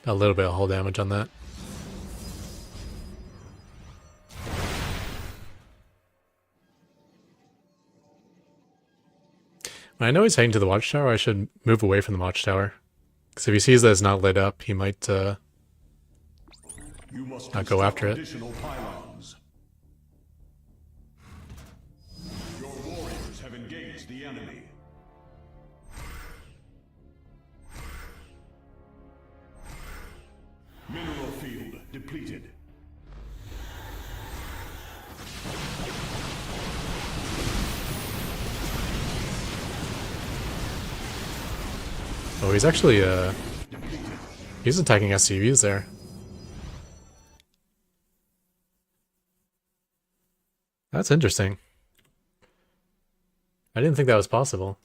A little bit of hull damage on that. When I know he's heading to the watchtower, I should move away from the watchtower. Because if he sees that it's not lit up, he might not go after it. Additional pylons. Your warriors have engaged the enemy. Mineral field depleted. Oh, he's actually, he's attacking SCVs there. That's interesting. I didn't think that was possible.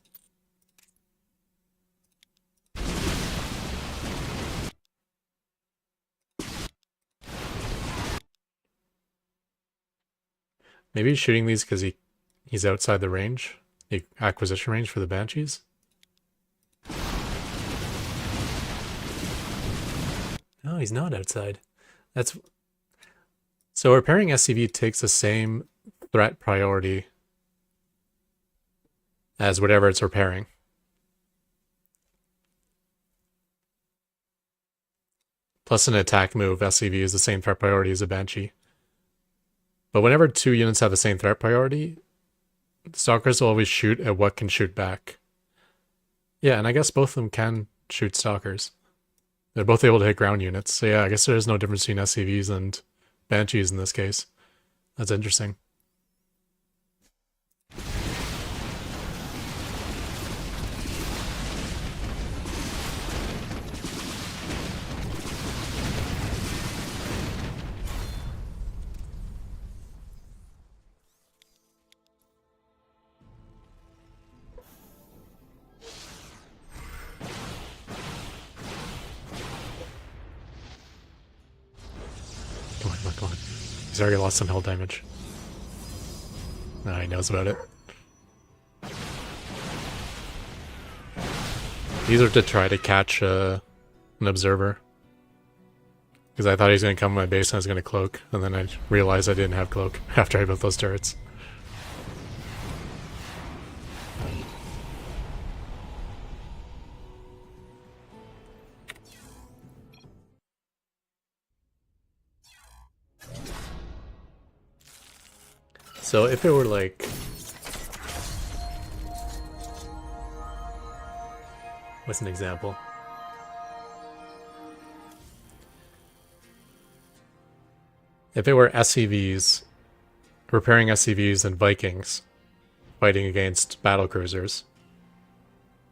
Maybe he's shooting these because he's outside the range, the acquisition range for the Banshees. No, he's not outside. That's so repairing SCV takes the same threat priority as whatever it's repairing. Plus an attack move, SCV is the same threat priority as a Banshee. But whenever two units have the same threat priority, Stalkers will always shoot at what can shoot back. Yeah, and I guess both of them can shoot Stalkers. They're both able to hit ground units. So yeah, I guess there's no difference between SCVs and Banshees in this case. That's interesting. Come on. He's already lost some hull damage. No, he knows about it. These are to try to catch an observer. Because I thought he was going to come to my base and I was going to cloak. And then I realized I didn't have cloak after I built those turrets. So if it were like... What's an example? If it were SCVs, repairing SCVs and Vikings fighting against battlecruisers,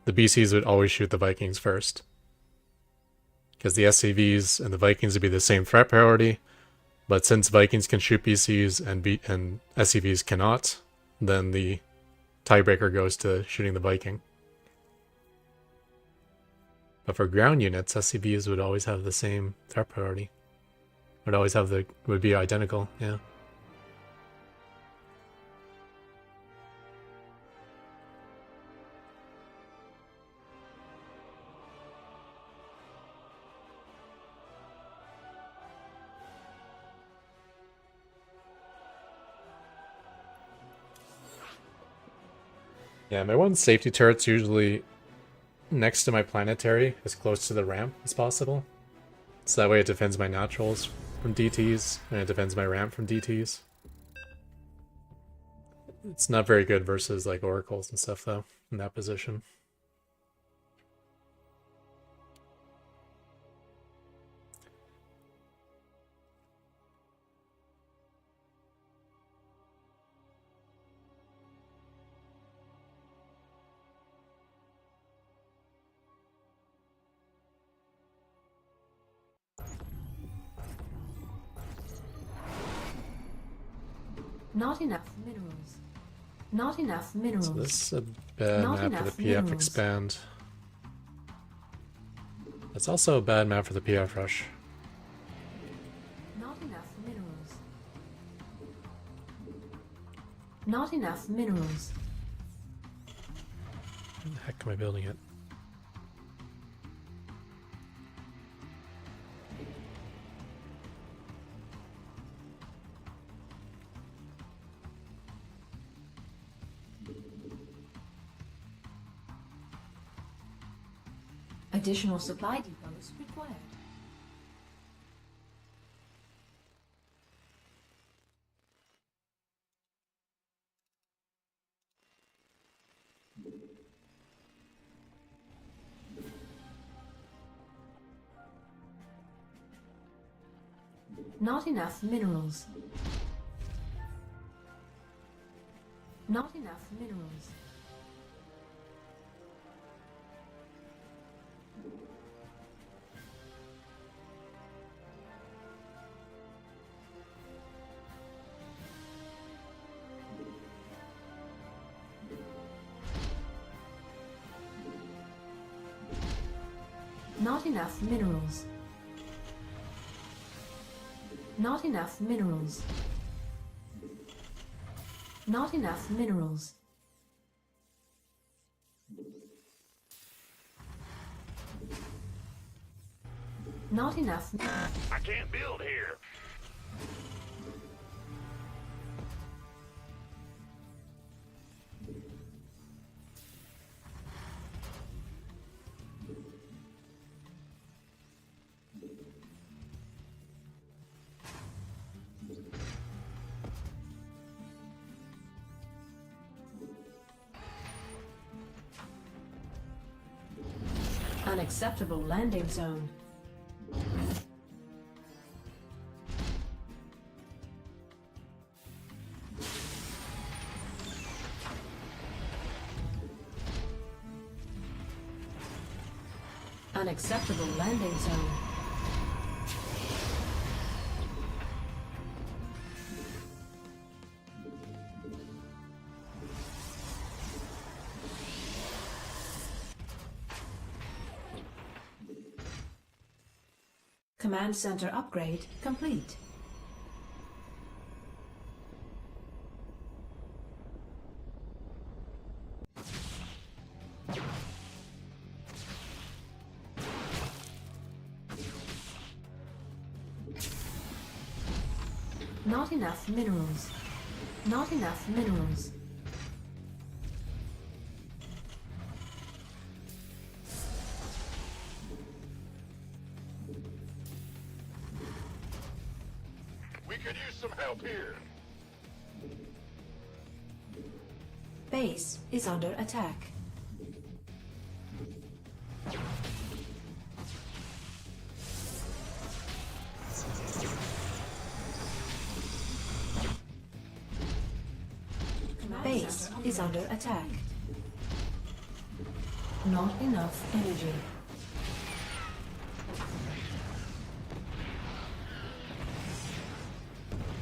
the BCs would always shoot the Vikings first. Because the SCVs and the Vikings would be the same threat priority, but since Vikings can shoot BCs and SCVs cannot, then the tiebreaker goes to shooting the Viking. But for ground units, SCVs would always have the same threat priority. Would be identical, yeah. Yeah, my one safety turret's usually next to my planetary, as close to the ramp as possible. So that way it defends my naturals from DTs, and it defends my ramp from DTs. It's not very good versus like oracles and stuff though, in that position. Not enough minerals. Not enough minerals. So this is a bad Not map for enough the PF minerals. expand. It's also a bad map for the PF rush. Not enough minerals. Not enough minerals. How the heck am I building it? Additional supply depots required. Not enough minerals. Not enough minerals. Not enough minerals. Not enough minerals. Not enough minerals. Not enough. I can't build here. Unacceptable landing zone. Unacceptable landing zone. Command center upgrade complete. Not enough minerals. Not enough minerals. We could use some help here. Base is under attack. Base is under attack. Not enough energy.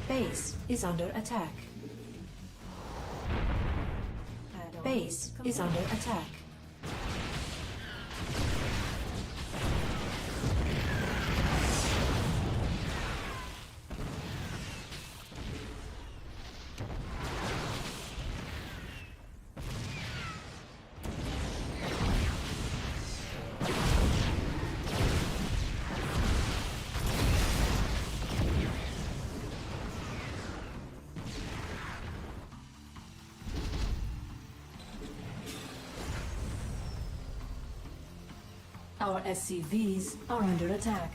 Base is under attack. Base is under attack. Our SCVs are under attack.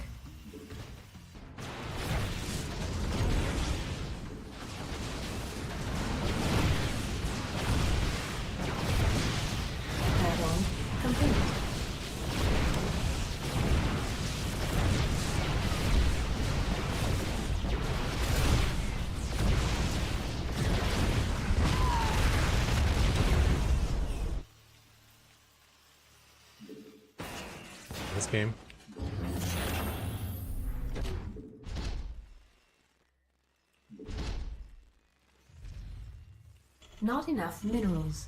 this game. Not enough minerals.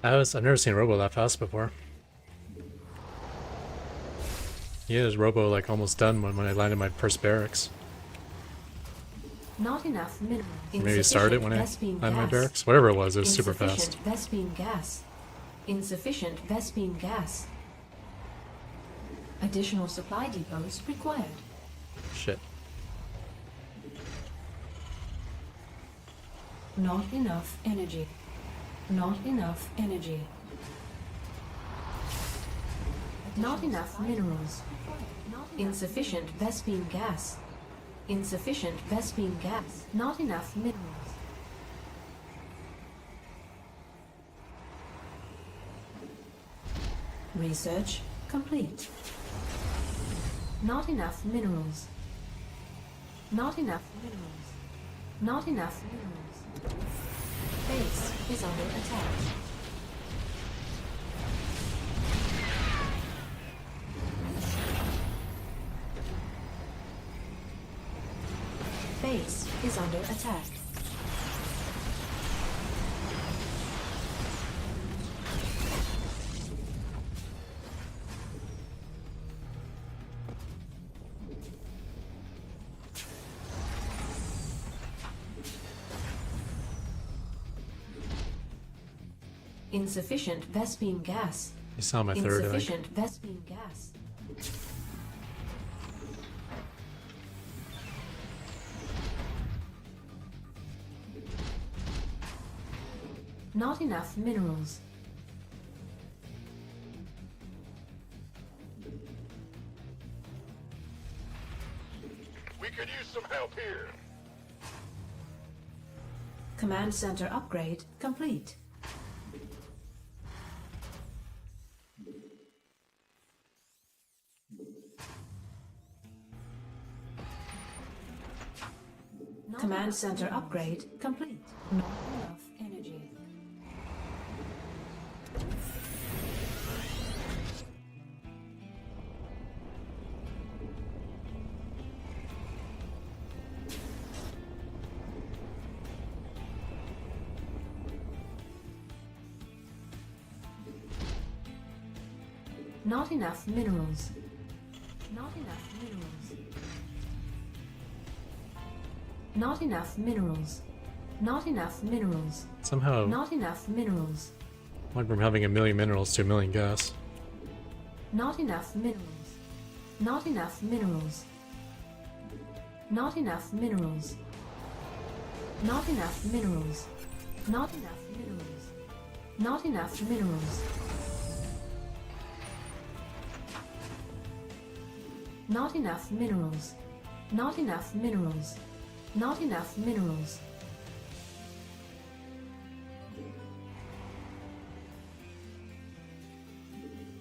I've never seen Robo that fast before. Yeah, there's Robo like almost done when I landed my first barracks. Not enough minerals. Maybe started when I landed my barracks. Whatever it was super fast. Insufficient Vespene gas. Insufficient Vespene gas. Additional supply depots required. Shit. Not enough energy. Not enough energy. Not enough minerals. Insufficient Vespene gas. Insufficient Vespene gas. Not enough minerals. Research complete. Not enough minerals. Not enough minerals. Not enough minerals. Base is under attack. Base is under attack. Insufficient Vespene gas. You saw my third, I think. Insufficient Vespene gas. Not enough minerals. We could use some help here. Command center upgrade complete. Command center upgrade complete. Not enough energy. Not enough minerals. Not enough minerals. Not enough minerals. Not enough minerals. Somehow Not enough minerals. went from having 1,000,000 minerals to 1,000,000 gas. Not enough minerals. Not enough minerals. Not enough minerals. Not enough minerals. Not enough minerals. Not enough minerals. Not enough minerals. Not enough minerals. Not enough minerals.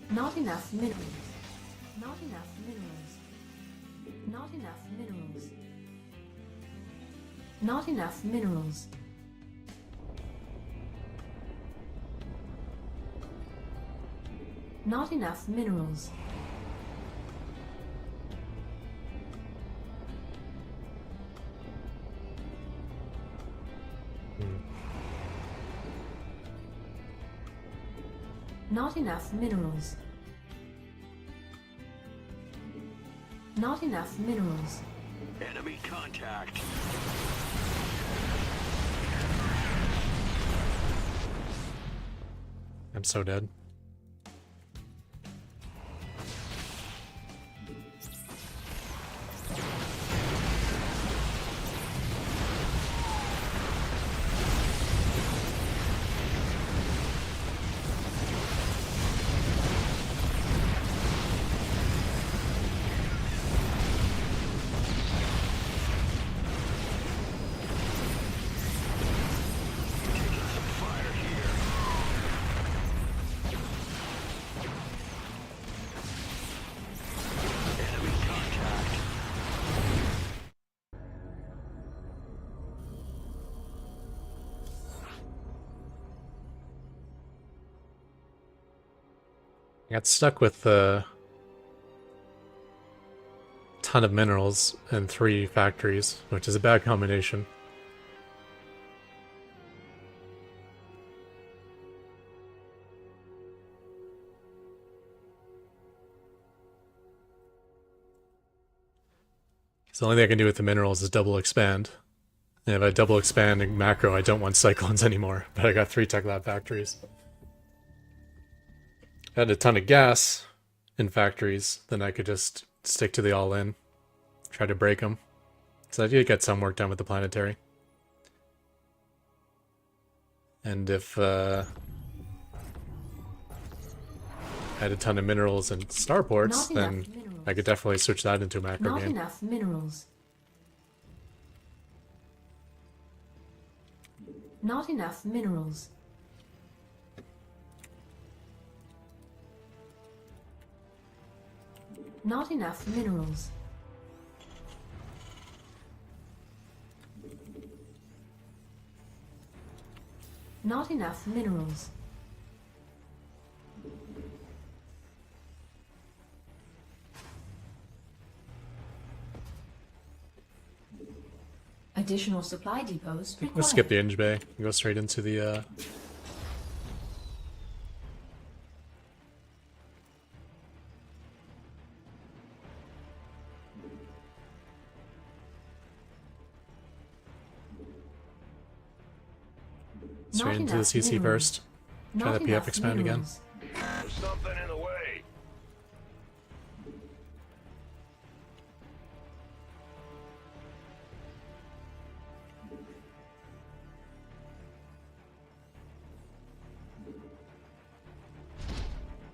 Not enough minerals. Not enough minerals. Not enough minerals. Not enough minerals. Not enough minerals. Not enough minerals. Not enough minerals. Enemy contact. I'm so dead. I got stuck with a ton of minerals and 3 factories, which is a bad combination. So the only thing I can do with the minerals is double expand. And if I double expand in macro, I don't want cyclones anymore, but I got 3 tech lab factories. If I had a ton of gas in factories, then I could just stick to the all-in, try to break them. So I did get some work done with the planetary. And if I had a ton of minerals and starports, Not then enough minerals. I could definitely switch that into a macro Not game. enough minerals. Not enough minerals. Not enough minerals. Not enough minerals. Additional supply depots required. We'll skip the Inge Bay and go straight into the straight into the enough CC minerals. first. Try Not that PF enough expand again. minerals. There's something in the way.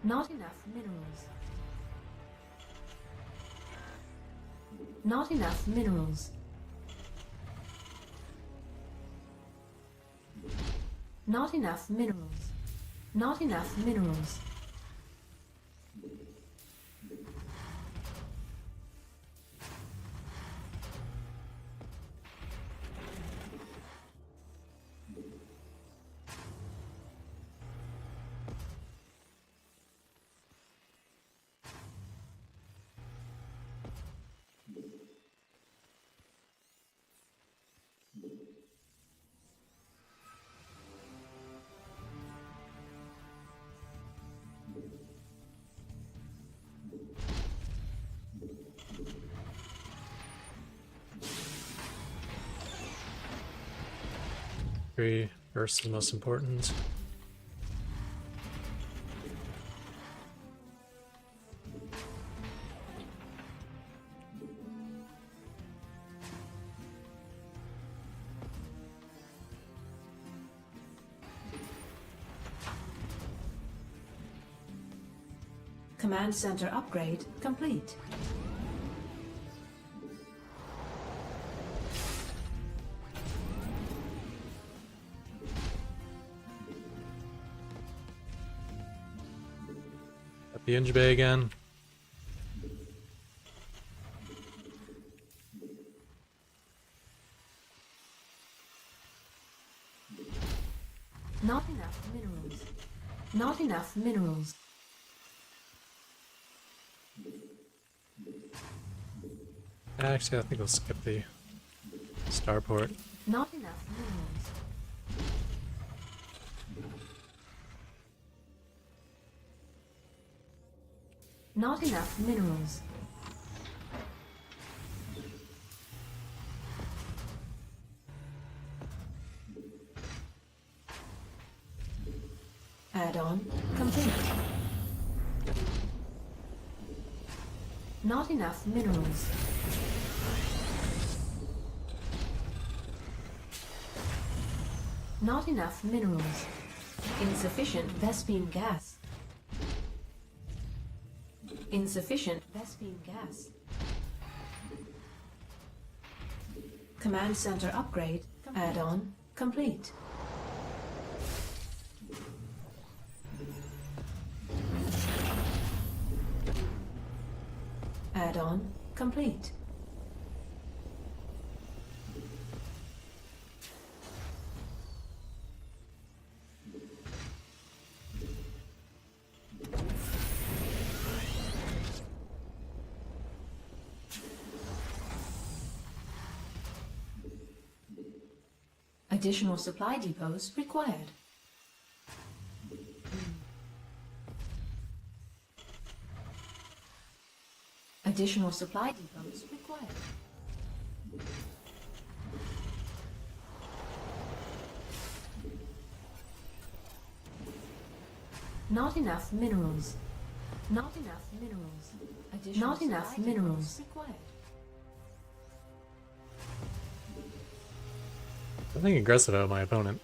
Not enough minerals. Not enough minerals. Not enough minerals. Not enough minerals. First is most important. Command center upgrade complete. At the Inge Bay again. Not enough minerals. Not enough minerals. Actually, I think we'll skip the starport. Not enough minerals. Not enough minerals. Add-on complete. Not enough minerals. Not enough minerals. Insufficient Vespine gas. Insufficient Vespine gas. Command center upgrade. Add-on complete. Add-on complete. Additional supply depots required. Additional supply depots required. Not enough minerals. Not enough minerals. Additional Not enough supply minerals required. Nothing aggressive about my opponent.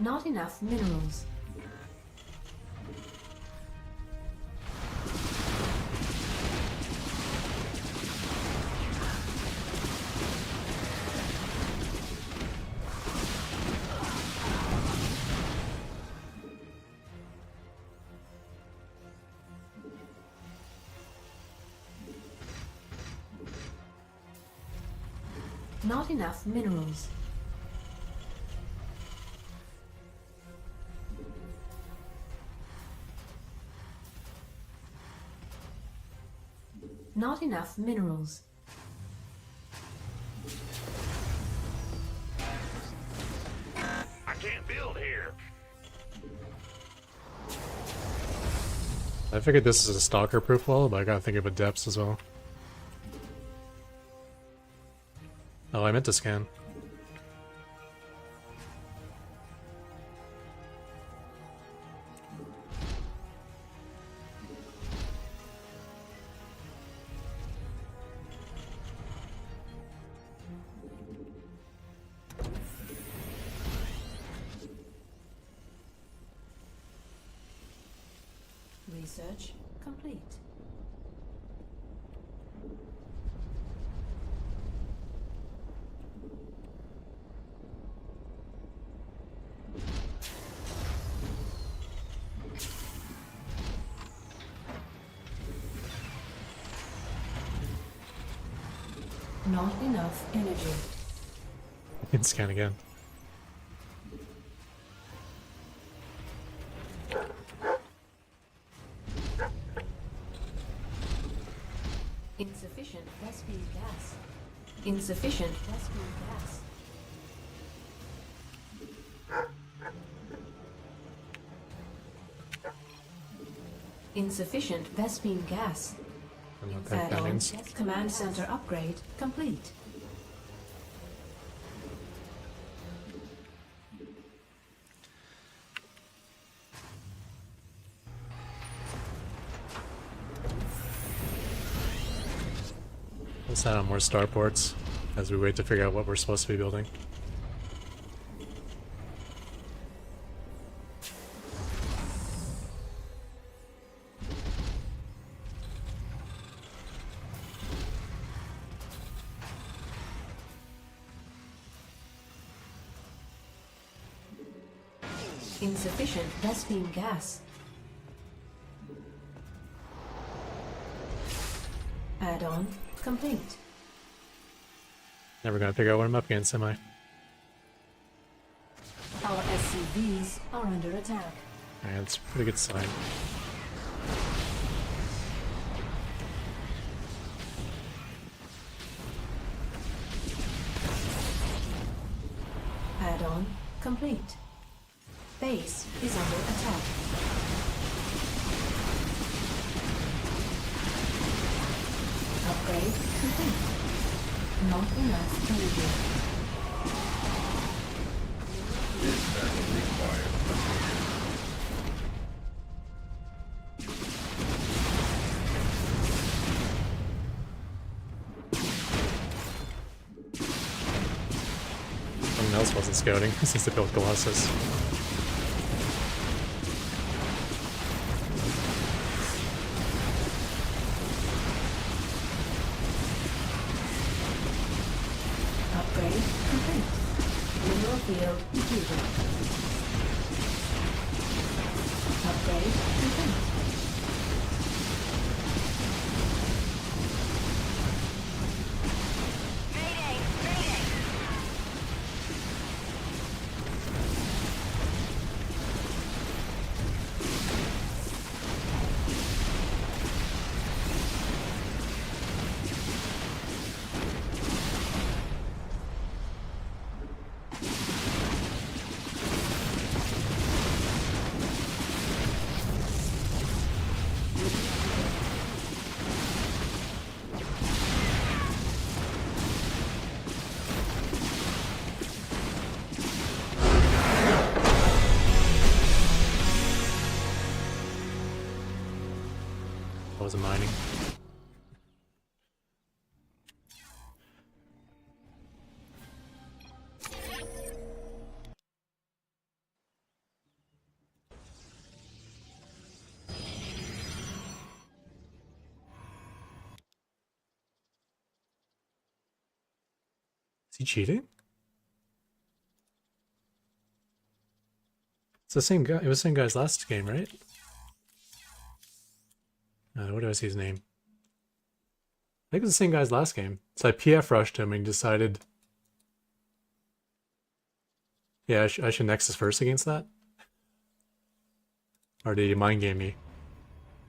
Not enough minerals. Not enough minerals. Not enough minerals. I can't build here. I figured this is a stalker-proof wall, but I gotta think of a depths as well. Oh, I meant to scan. Research complete. Not enough energy. I can scan again. Insufficient Vespine gas. Insufficient Vespine gas. Insufficient Vespine gas. I don't know what that Add-on means. command center upgrade complete. Let's add on more starports as we wait to figure out what we're supposed to be building. Insufficient Vespine gas. Add-on complete. Never gonna figure out what I'm up against, am I? Our SCVs are under attack. Alright, that's a pretty good sign. Add-on complete. Base is under attack. Upgrade complete. Not enough energy. Dispatch required. Someone else wasn't scouting since they built Colossus. Upgrade complete. Mineral field depleted. Upgrade complete. Mayday! Mayday! I wasn't mining. Is he cheating? It's the same guy. It was the same guy's last game, right? What do I see his name? I think it was the same guy's last game. So I PF rushed him and decided, yeah, I should Nexus first against that. Or did he mind game me?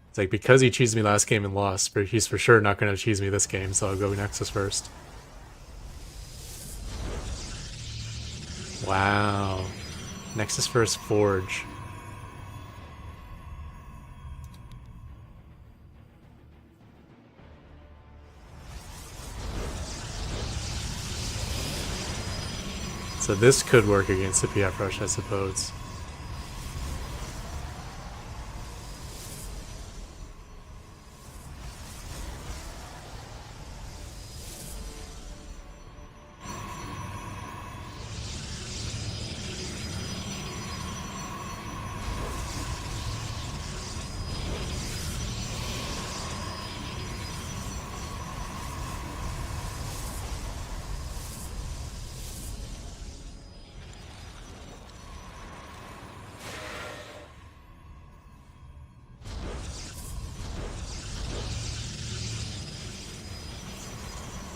It's like, because he cheesed me last game and lost, but he's for sure not going to cheese me this game, so I'll go Nexus first. Wow. Nexus first Forge. So this could work against the PF rush, I suppose.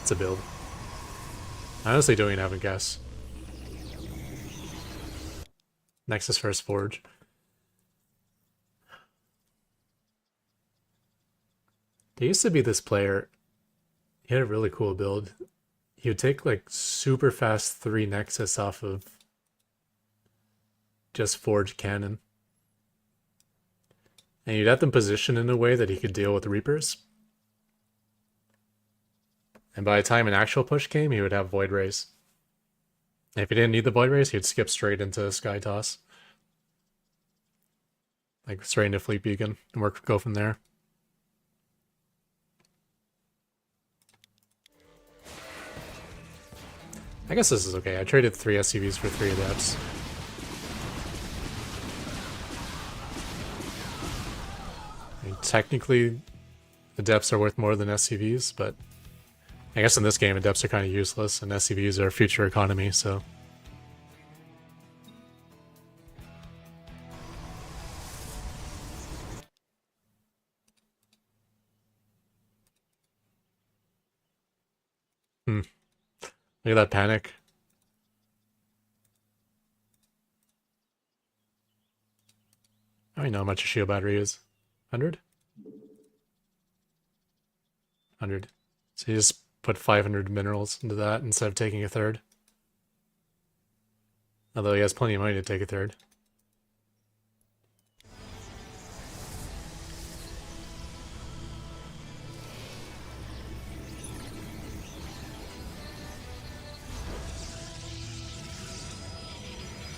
It's a build. I honestly don't even have a guess. Nexus first Forge. There used to be this player, he had a really cool build. He would take like super fast 3 Nexus off of just Forge Cannon. And you'd have them positioned in a way that he could deal with Reapers. And by the time an actual push came, he would have Void Rays. And if he didn't need the Void Rays, he'd skip straight into Sky Toss. Like straight into Fleet Beacon and go from there. I guess this is okay. I traded 3 SCVs for 3 Adepts. I mean, technically, Adepts are worth more than SCVs, but I guess in this game, Adepts are kind of useless, and SCVs are future economy, so. Look at that panic. I don't know how much a shield battery is. 100? 100. So you just put 500 minerals into that instead of taking a third. Although he has plenty of money to take a third.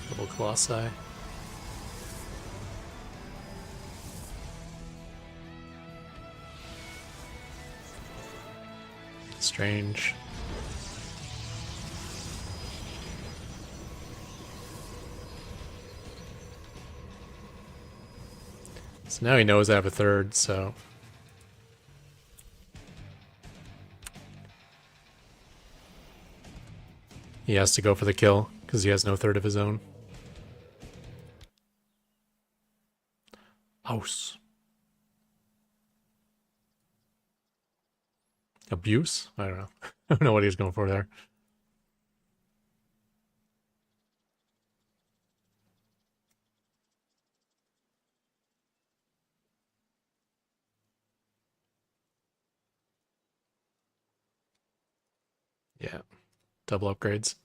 Double Colossi. Strange. So now he knows I have a third, so. He has to go for the kill, because he has no third of his own. House. Abuse? I don't know. I don't know what he's going for there. Yeah. Double upgrades.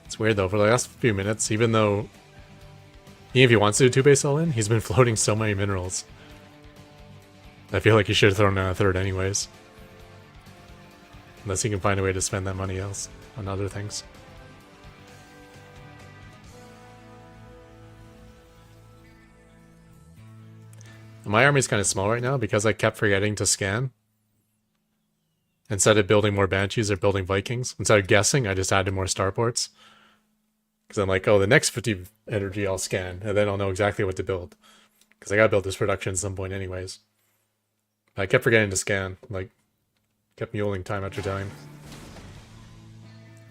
It's weird though, for the last few minutes, even if he wants to do 2-base all in, he's been floating so many minerals. I feel like he should have thrown down a third anyways. Unless he can find a way to spend that money else on other things. My army's kind of small right now because I kept forgetting to scan. Instead of building more Banshees or building Vikings, instead of guessing, I just added more starports. Because I'm like, oh, the next 50 energy I'll scan, and then I'll know exactly what to build. Because I gotta build this production at some point anyways. I kept forgetting to scan, like, kept muling time after time.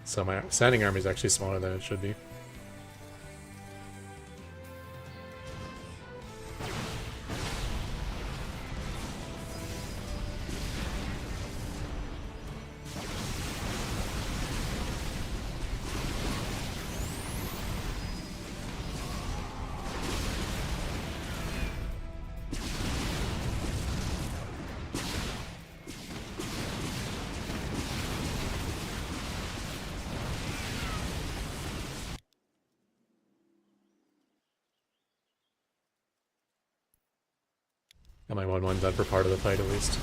So my standing army is actually smaller than it should be. Got my 1-1 done for part of the fight at least.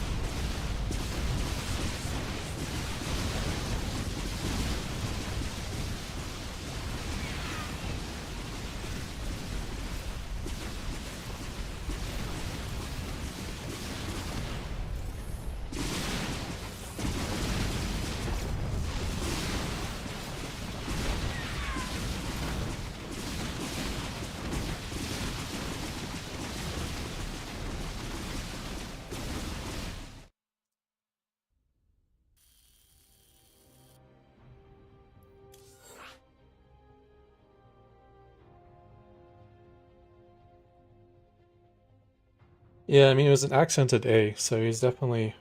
Yeah, I mean, it was an accented A, so he's definitely...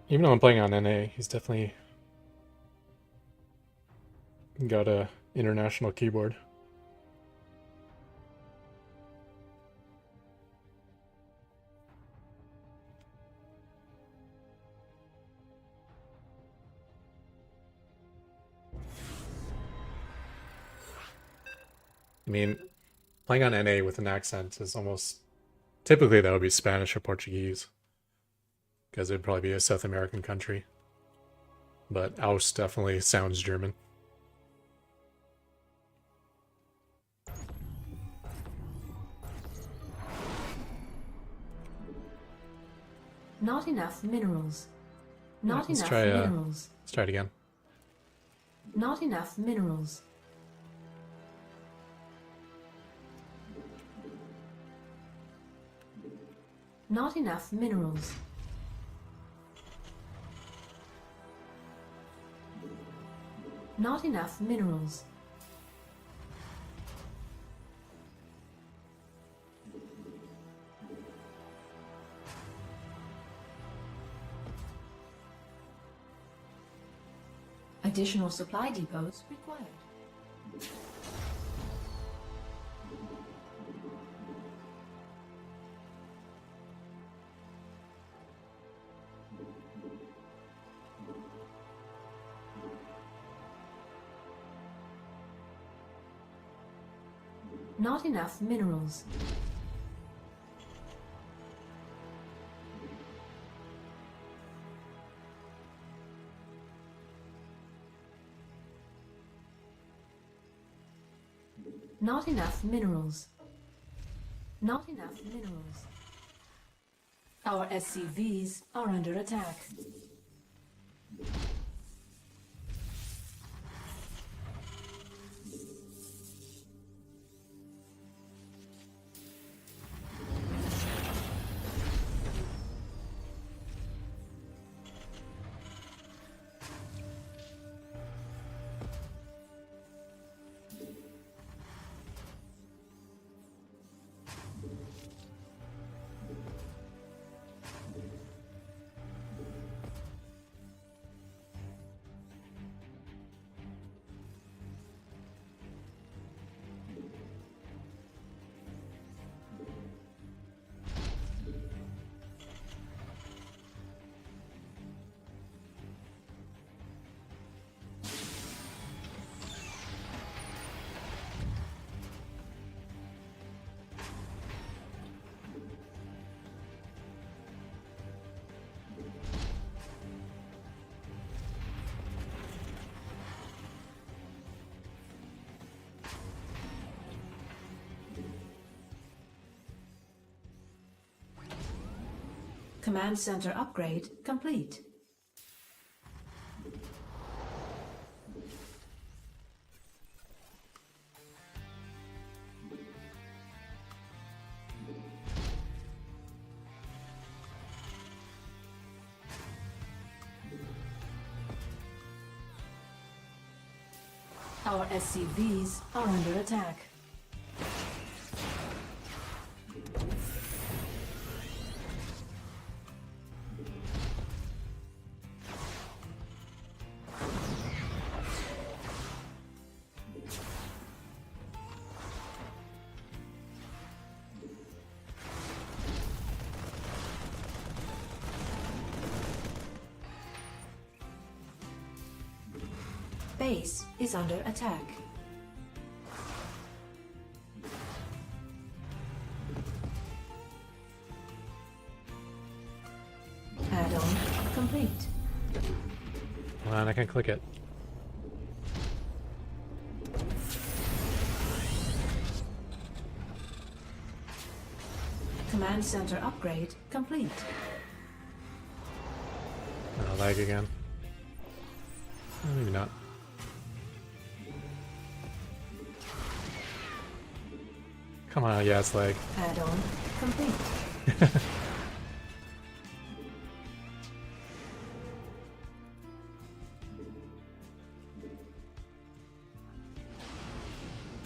Even though I'm playing on NA, he's definitely got a international keyboard. I mean, playing on NA with an accent is almost... Typically that would be Spanish or Portuguese. Because it would probably be a South American country. But Aus definitely sounds German. Not enough minerals. Not Let's enough try, minerals. Let's try it again. Not enough minerals. Not enough minerals. Not enough minerals. Additional supply depots required. Not enough minerals. Not enough minerals. Not enough minerals. Our SCVs are under attack. Command center upgrade complete. Our SCVs are under attack. Base is under attack. Add-on complete. Hold on, I can click it. Command center upgrade complete. Lag again. Maybe not. Come on, yeah, it's lag. Add-on complete.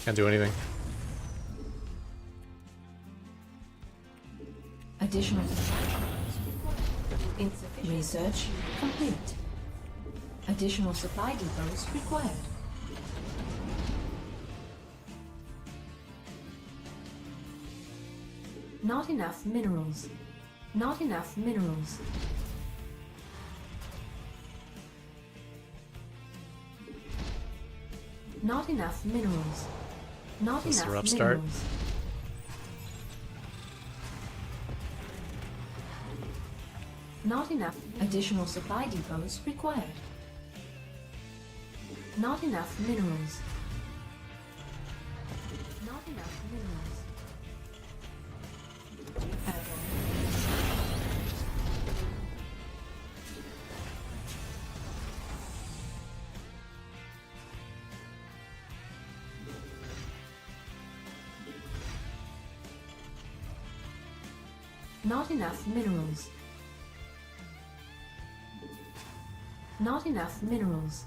Can't do anything. Additional insufficient research complete. Additional supply depots required. Not enough minerals. Not enough minerals. Not enough minerals. Not This is a enough rough start. minerals. Not enough. Additional supply depots required. Not enough minerals. Not enough minerals. Not enough minerals. Not enough minerals.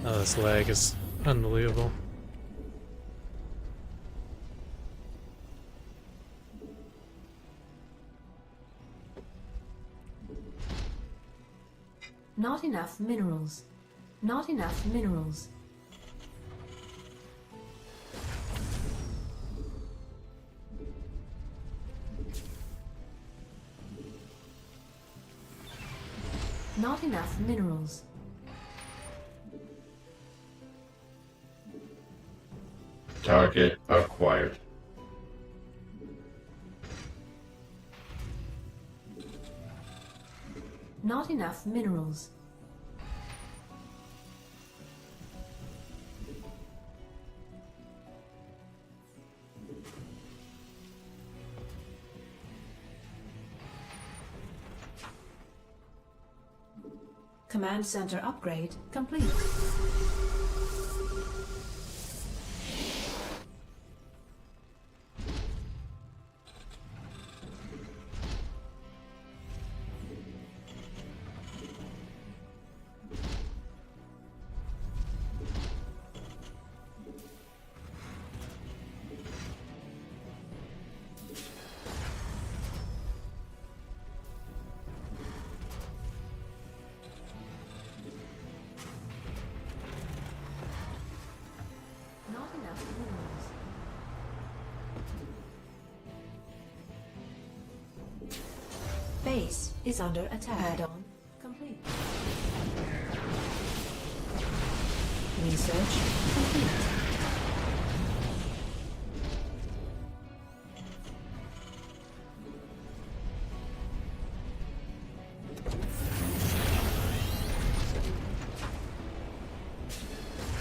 Oh, this lag is unbelievable. Not enough minerals. Not enough minerals. Not enough minerals. Target acquired. Not enough minerals. Command center upgrade complete. Base is under attack. Add-on complete. Research complete.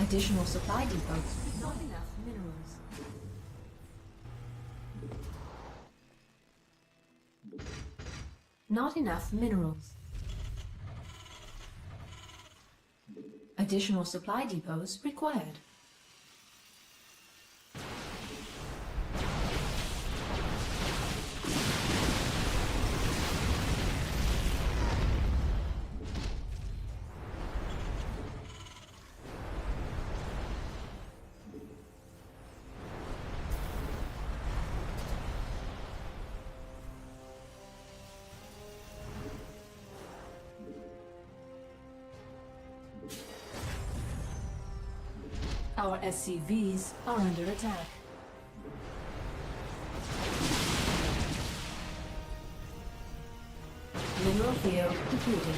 Additional supply depots. Not enough minerals. Not enough minerals. Additional supply depots required. Our SCVs are under attack. Mineral field depleted.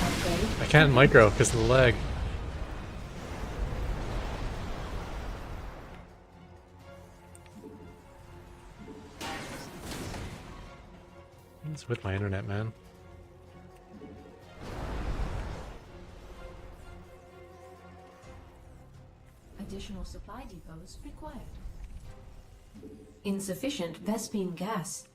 Upgrade. I can't micro because of the lag. What's with my internet, man? Additional supply depots required. Insufficient Vespine gas.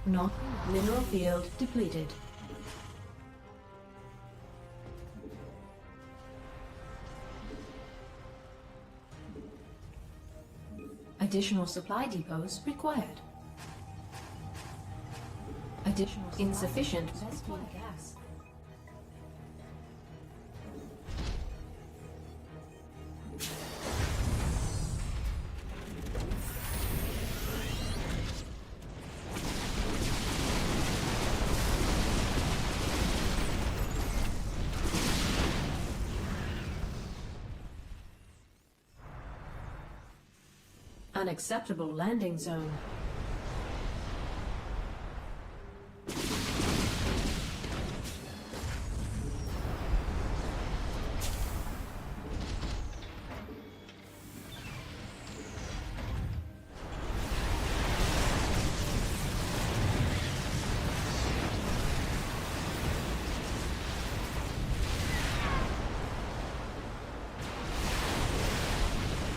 Not mineral field depleted. Additional supply depots required. Additional insufficient Vespine gas. Unacceptable landing zone.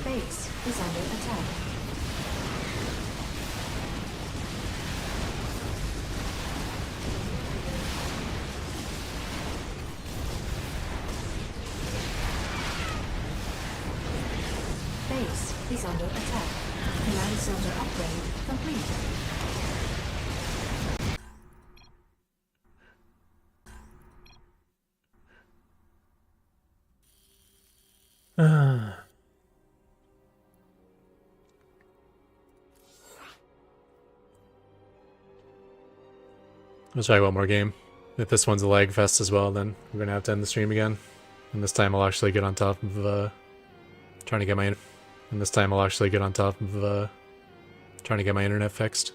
Base is under attack. Base is under attack. Command center upgrade complete. Let's try one more game. If this one's a lag fest as well, then we're gonna have to end the stream again. And this time I'll actually get on top of trying to get my internet fixed.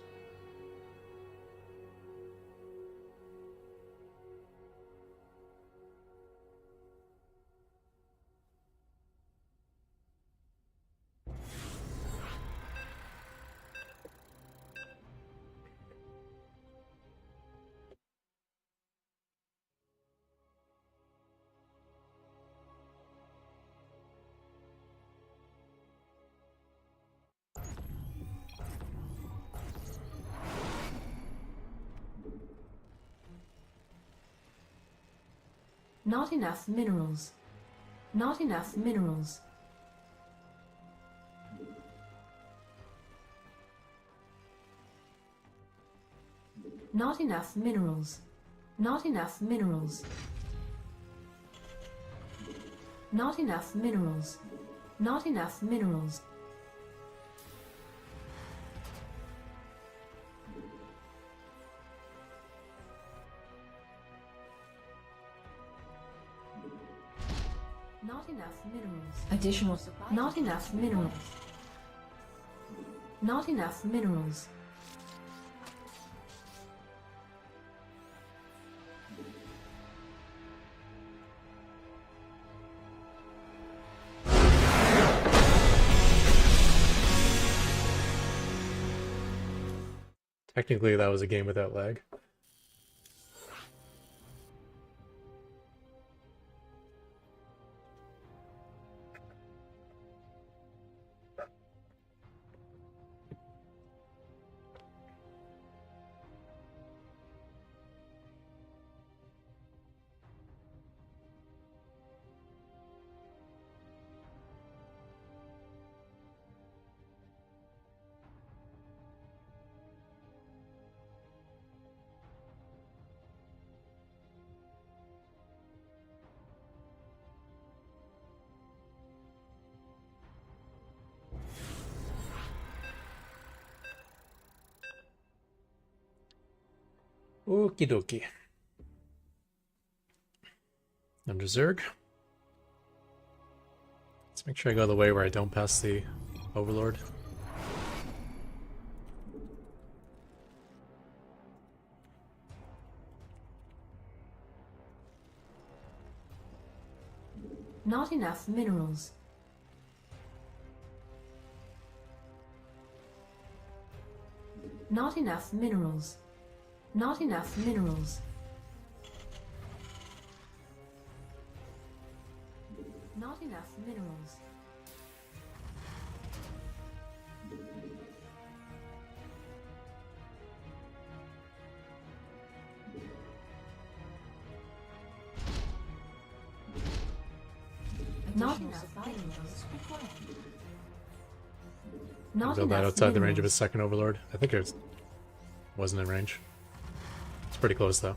Not enough minerals. Not enough minerals. Not enough minerals. Not enough minerals. Not enough minerals. Not enough minerals. Not enough minerals. Additional supply. Not enough minerals. Not enough minerals. Technically, that was a game without lag. Okie dokie. Under Zerg. Let's make sure I go the way where I don't pass the Overlord. Not enough minerals. Not enough minerals. Not enough minerals. Not enough minerals. Not Additional enough supply minerals. required. Not Build that enough outside the range of minerals. his second Overlord. I think it wasn't in range. It's pretty close though.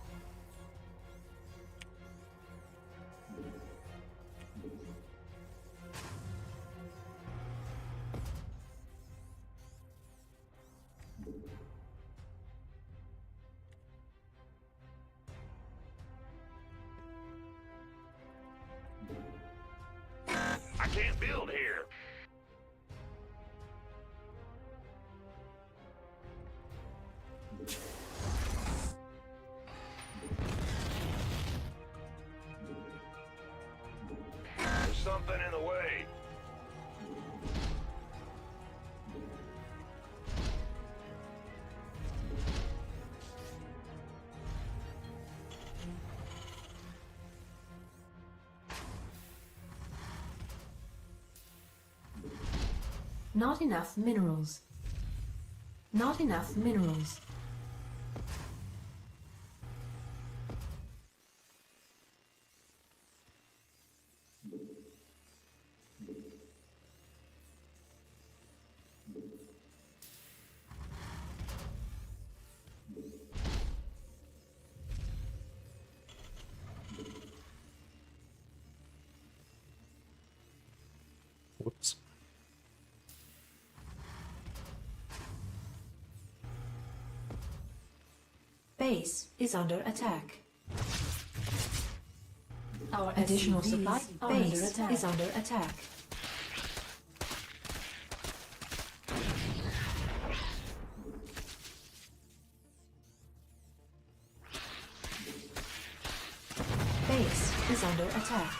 I can't build here. There's something in the way. Not enough minerals. Not enough minerals. Whoops. Base is under attack. Our Additional SCVs supply are under base attack. is under attack. Base is under attack.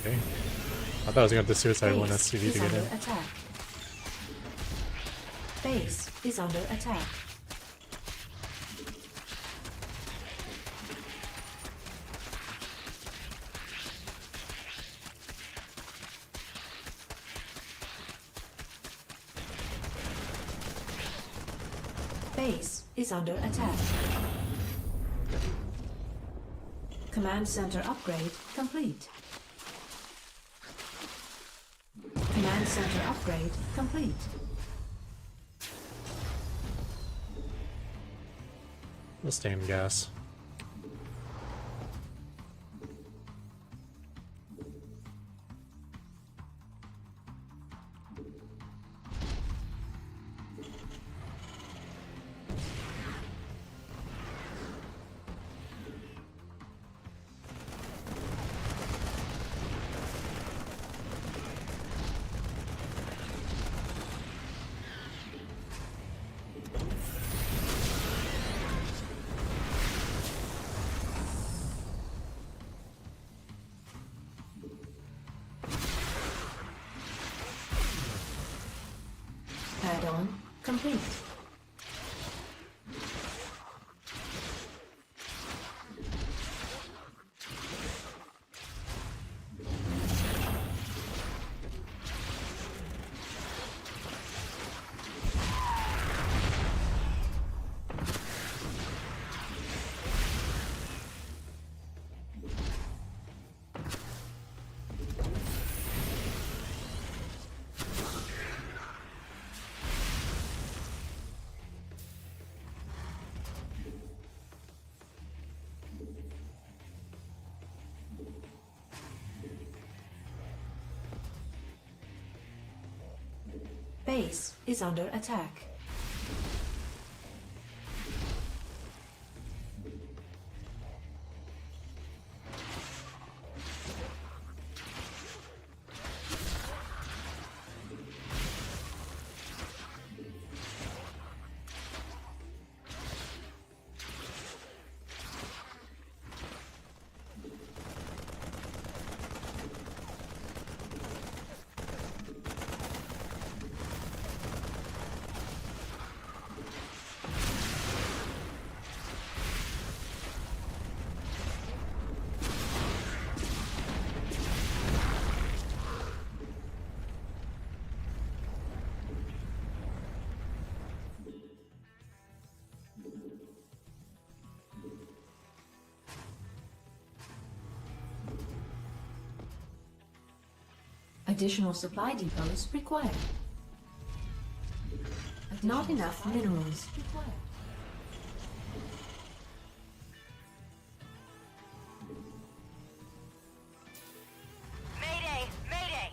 Okay. I thought I was going to suicide one Base SCV is to get under in. attack. Base is under attack. Base is under attack. Command center upgrade complete. Command center upgrade complete. We'll stay in gas. complete. Base is under attack. Additional supply depots required. Not enough minerals required. Mayday! Mayday!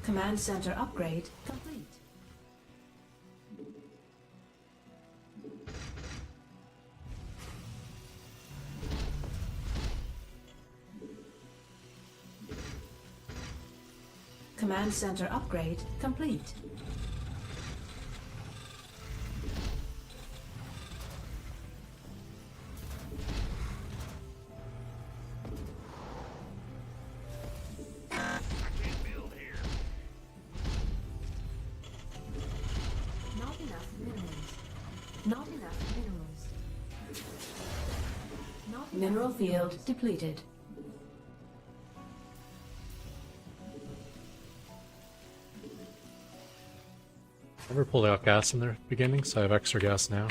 Command center upgrade complete. Command center upgrade complete. Not enough minerals. Not enough minerals. Not Mineral field depleted. Never pulled out gas in the beginning, so I have extra gas now.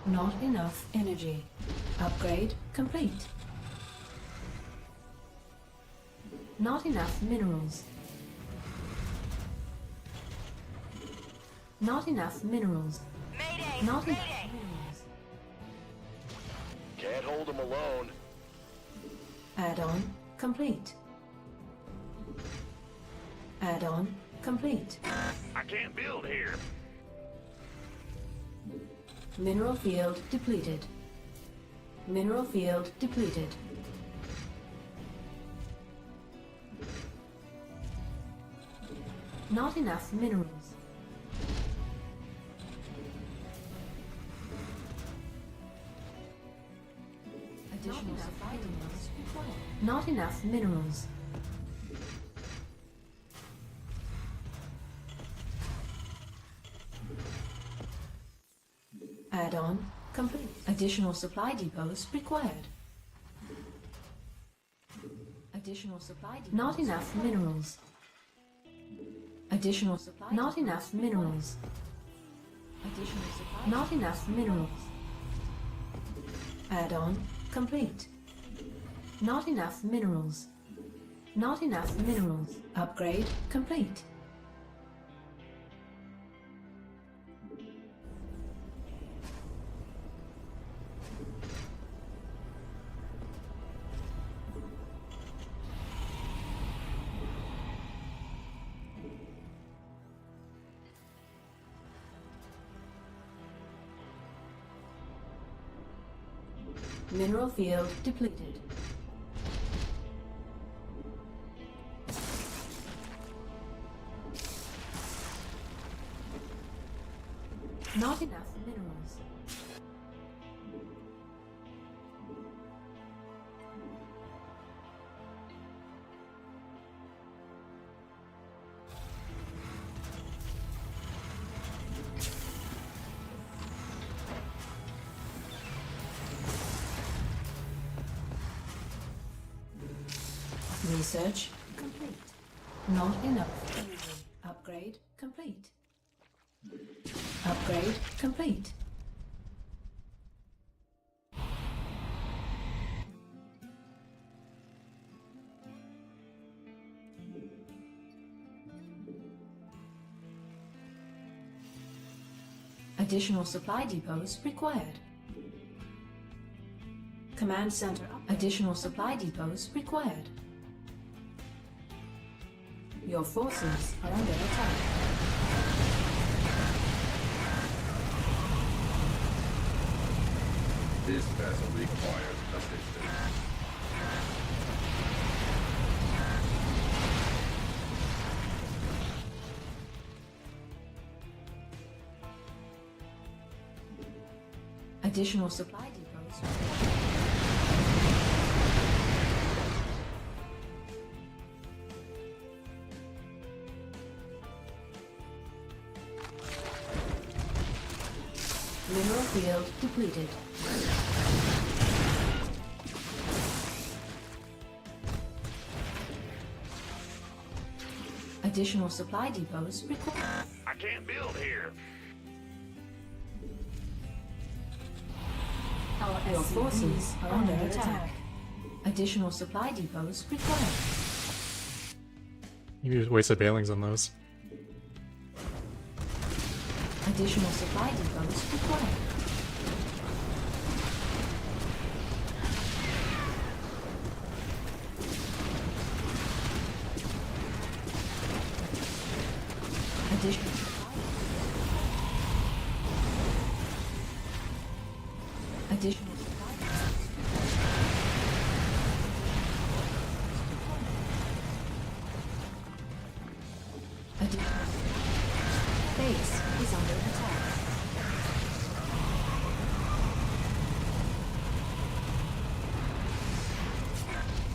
Not enough energy. Upgrade complete. Not enough minerals. Not enough minerals. Mayday! Not enough Mayday! minerals. Can't hold them alone. Add-on complete. Add-on complete. I can't build here. Mineral field depleted. Mineral field depleted. Not enough minerals. Additional supply depots required. Not enough minerals. Add-on complete. Additional supply depots required. Additional supply depots. Not enough minerals. Additional supply. Not enough minerals. Additional supply. Not enough minerals. Add-on complete. Not enough minerals. Not enough minerals. Upgrade complete. Mineral field depleted. Not enough minerals. Research complete. Not enough. Upgrade complete. Upgrade complete. Additional supply depots required. Command center up. Additional supply depots required. Your forces are under attack. This vessel requires assistance. Additional supply depots. Mineral field depleted. Additional supply depots required. I can't build here. Our Your forces SCVs are under attack. Additional supply depots required. You wasted bailings on those. Additional supply depots required. Additional supply. Additional supply. Additional base is under attack.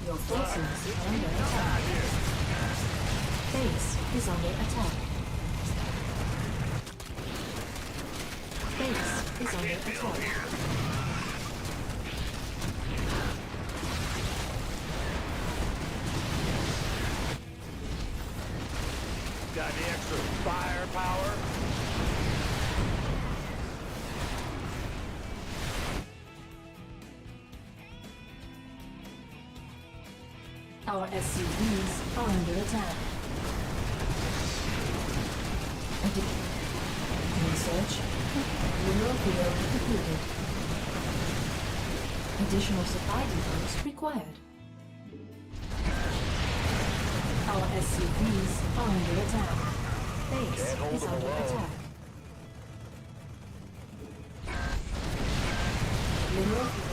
Your forces are under attack. Base is under attack. Base is under attack. Got any extra firepower? Our SCVs are under attack. Research. Mineral field depleted. Additional supply depots required. Our SCVs are under attack. Base Can't hold is them under alone. attack. Mineral field.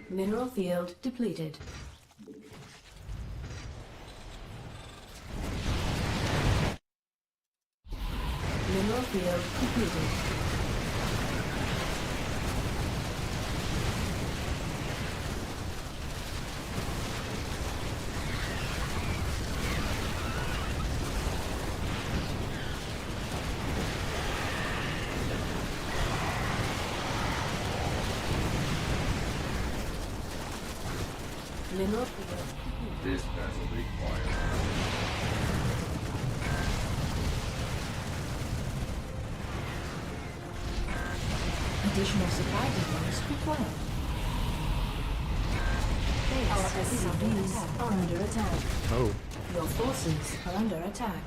Mineral field depleted. field completed. Mineral field completed. This vessel requires Additional supply depots required. Our SCVs are under attack. Oh, Your forces are under attack.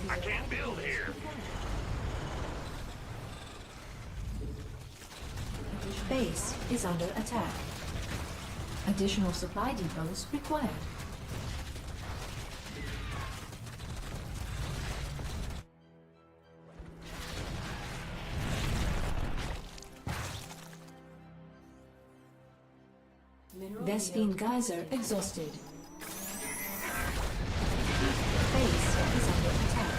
I can't build here. Base is under attack. Additional supply depots required. Vespine geyser exhausted. Base is under attack.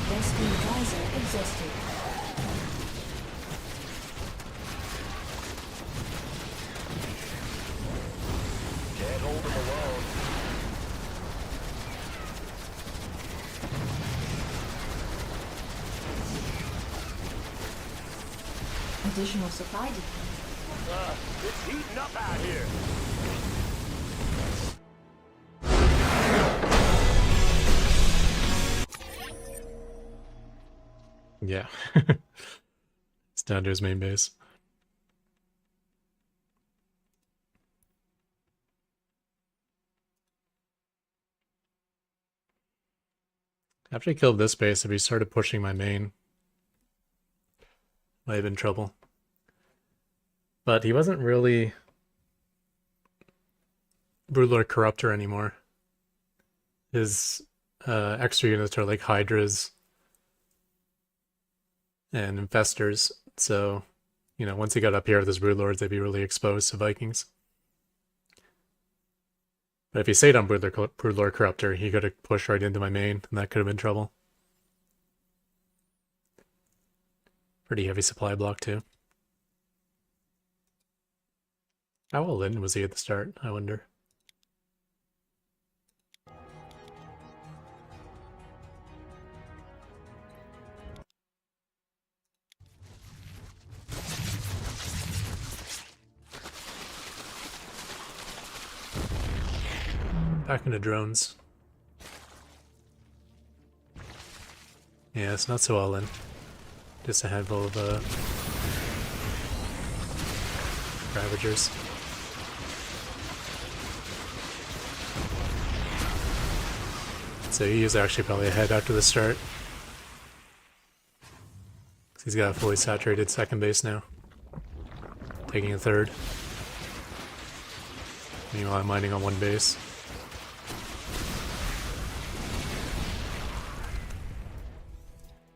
Vespine geyser exhausted. Can't hold him alone. Additional supply depots. It's heating up out here. yeah. It's down to his main base. After he killed this base, if he started pushing my main, might have been trouble. But he wasn't really Broodlord Corruptor anymore. His extra units are like Hydras and Infestors, so, you know, once he got up here with his Broodlords, they'd be really exposed to Vikings. But if he stayed on Broodlord Corruptor, he could have pushed right into my main, and that could have been trouble. Pretty heavy supply block, too. How well in was he at the start, I wonder? Back into drones. Yeah, it's not so all in. Just a handful of Ravagers. So he is actually probably ahead after the start. 'Cause he's got a fully saturated second base now. Taking a third. Meanwhile, I'm mining on one base.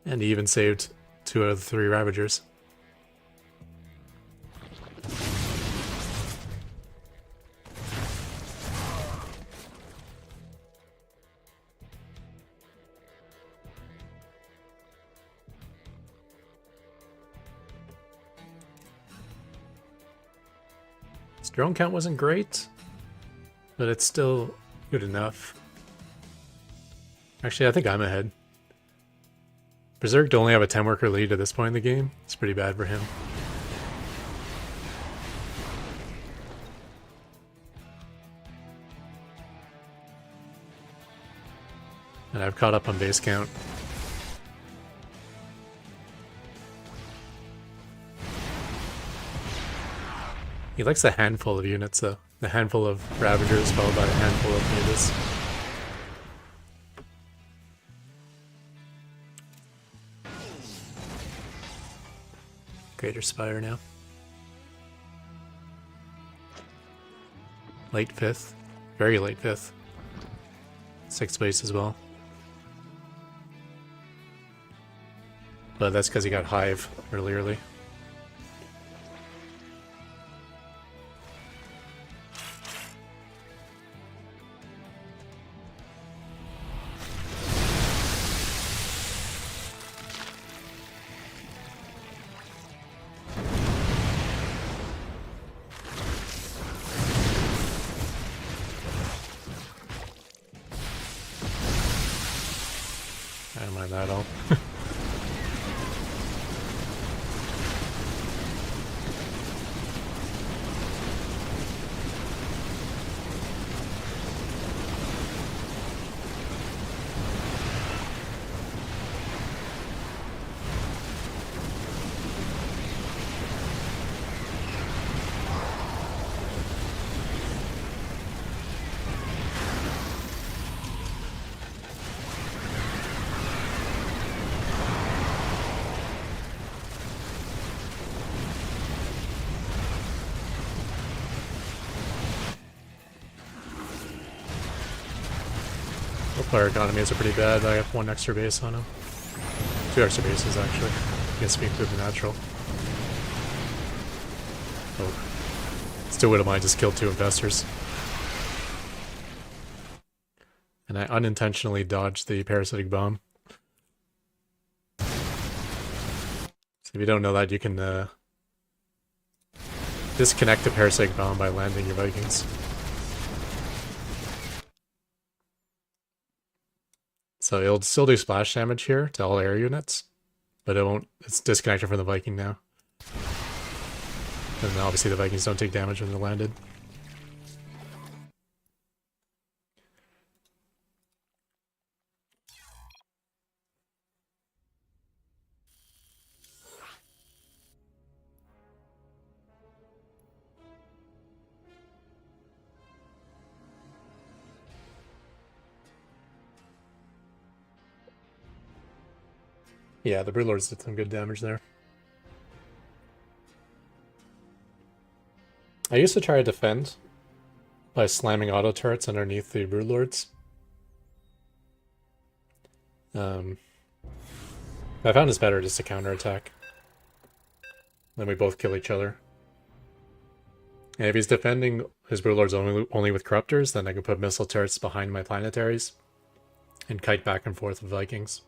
And he even saved 2 out of the 3 Ravagers. His drone count wasn't great, but it's still good enough. Actually, I think I'm ahead. Berserk to only have a 10 worker lead at this point in the game. It's pretty bad for him. And I've caught up on base count. He likes a handful of units though. A handful of Ravagers followed by a handful of Mutas. Greater Spire now. Late 5th. Very late 5th. 6th base as well. But that's because he got Hive really early. I don't mind that at all. Player economies are pretty bad. I have 1 extra base on him. 2 extra bases, actually. Against me through the natural. Oh. Still wouldn't mind just killed 2 investors. And I unintentionally dodged the parasitic bomb. So if you don't know that, you can disconnect the parasitic bomb by landing your Vikings. So it'll still do splash damage here to all air units, but it won't. It's disconnected from the Viking now. And obviously the Vikings don't take damage when they're landed. Yeah, the Broodlords did some good damage there. I used to try to defend by slamming auto turrets underneath the Broodlords. I found it's better just to counterattack. Then we both kill each other. And if he's defending his Broodlords only with Corruptors, then I can put missile turrets behind my planetaries and kite back and forth with Vikings.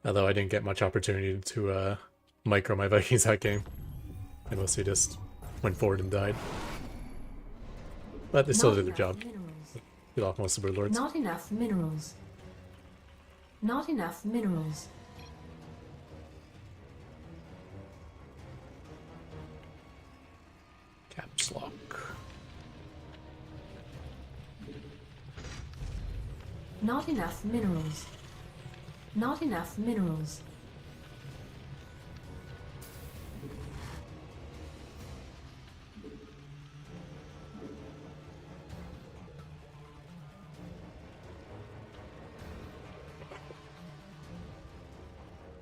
Although I didn't get much opportunity to micro my Vikings that game. I mostly just went forward and died. But they still did their job. Kill off most of the Broodlords. Not enough minerals. Not enough minerals. Caps lock. Not enough minerals. Not enough minerals.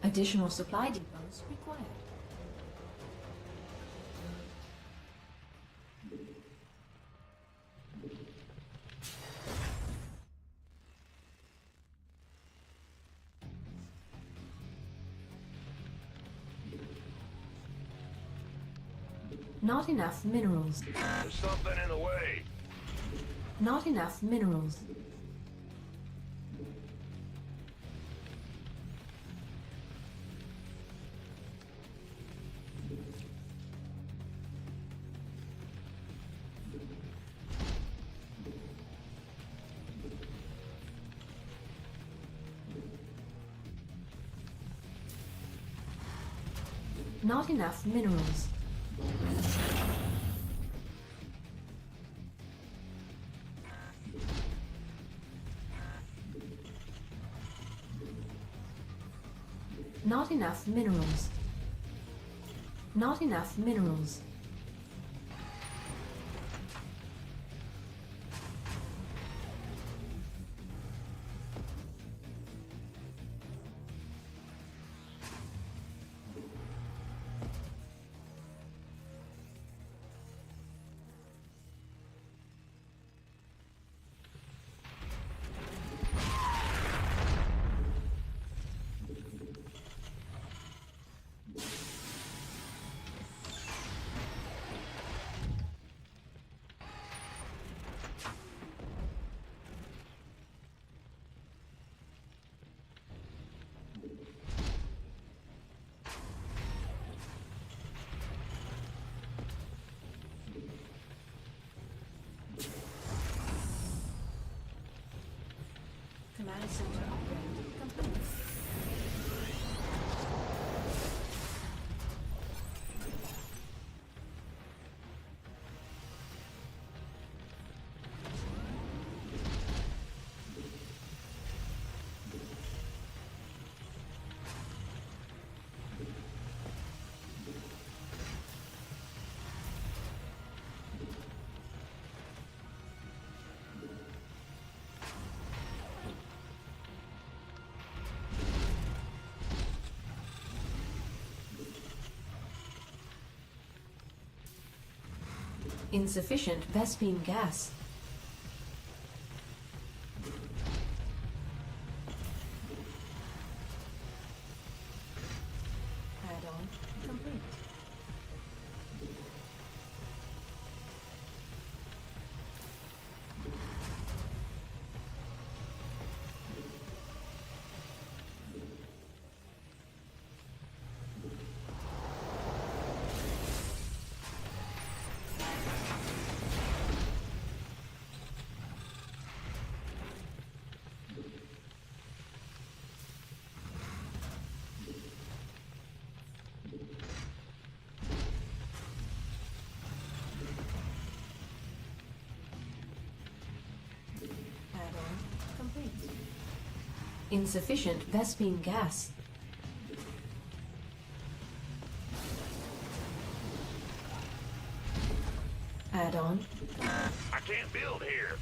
Additional supply depots required. Not enough minerals. There's something in the way. Not enough minerals. Not enough minerals. Not enough minerals. Not enough minerals. Command center upgrade complete. Insufficient Vespene gas. Add-on complete. Add-on complete. Insufficient Vespene gas. Add-on. I can't build here.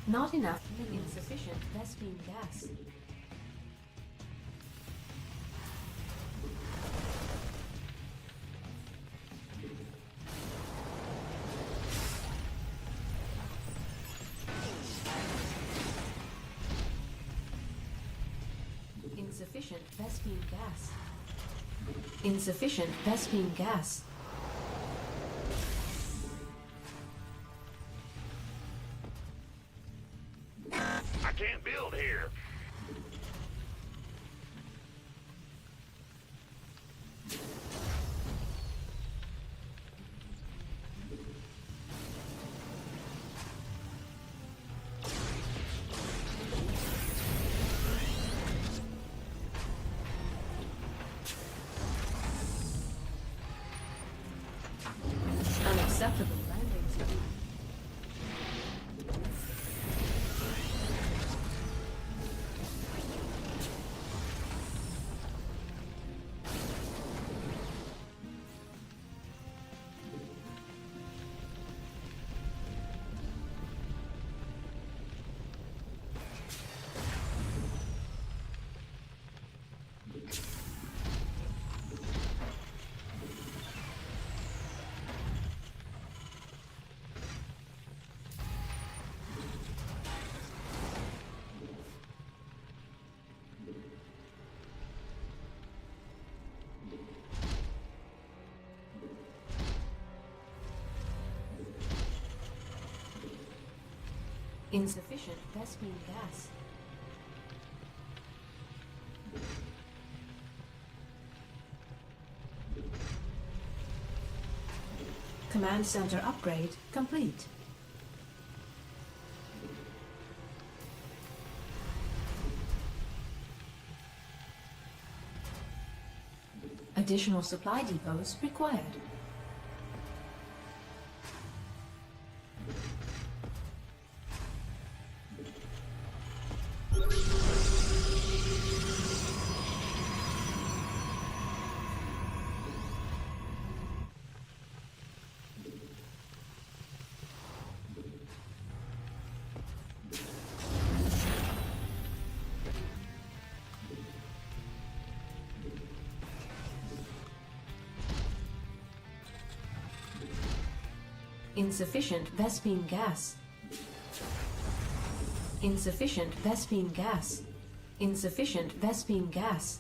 Not enough. Insufficient Vespene gas. Insufficient Vespene gas. Insufficient Vespene gas. I can't build here. Unacceptable landing speed. Insufficient Vespene gas. Command center upgrade complete. Additional supply depots required. Insufficient Vespene gas. Insufficient Vespene gas. Insufficient Vespene gas.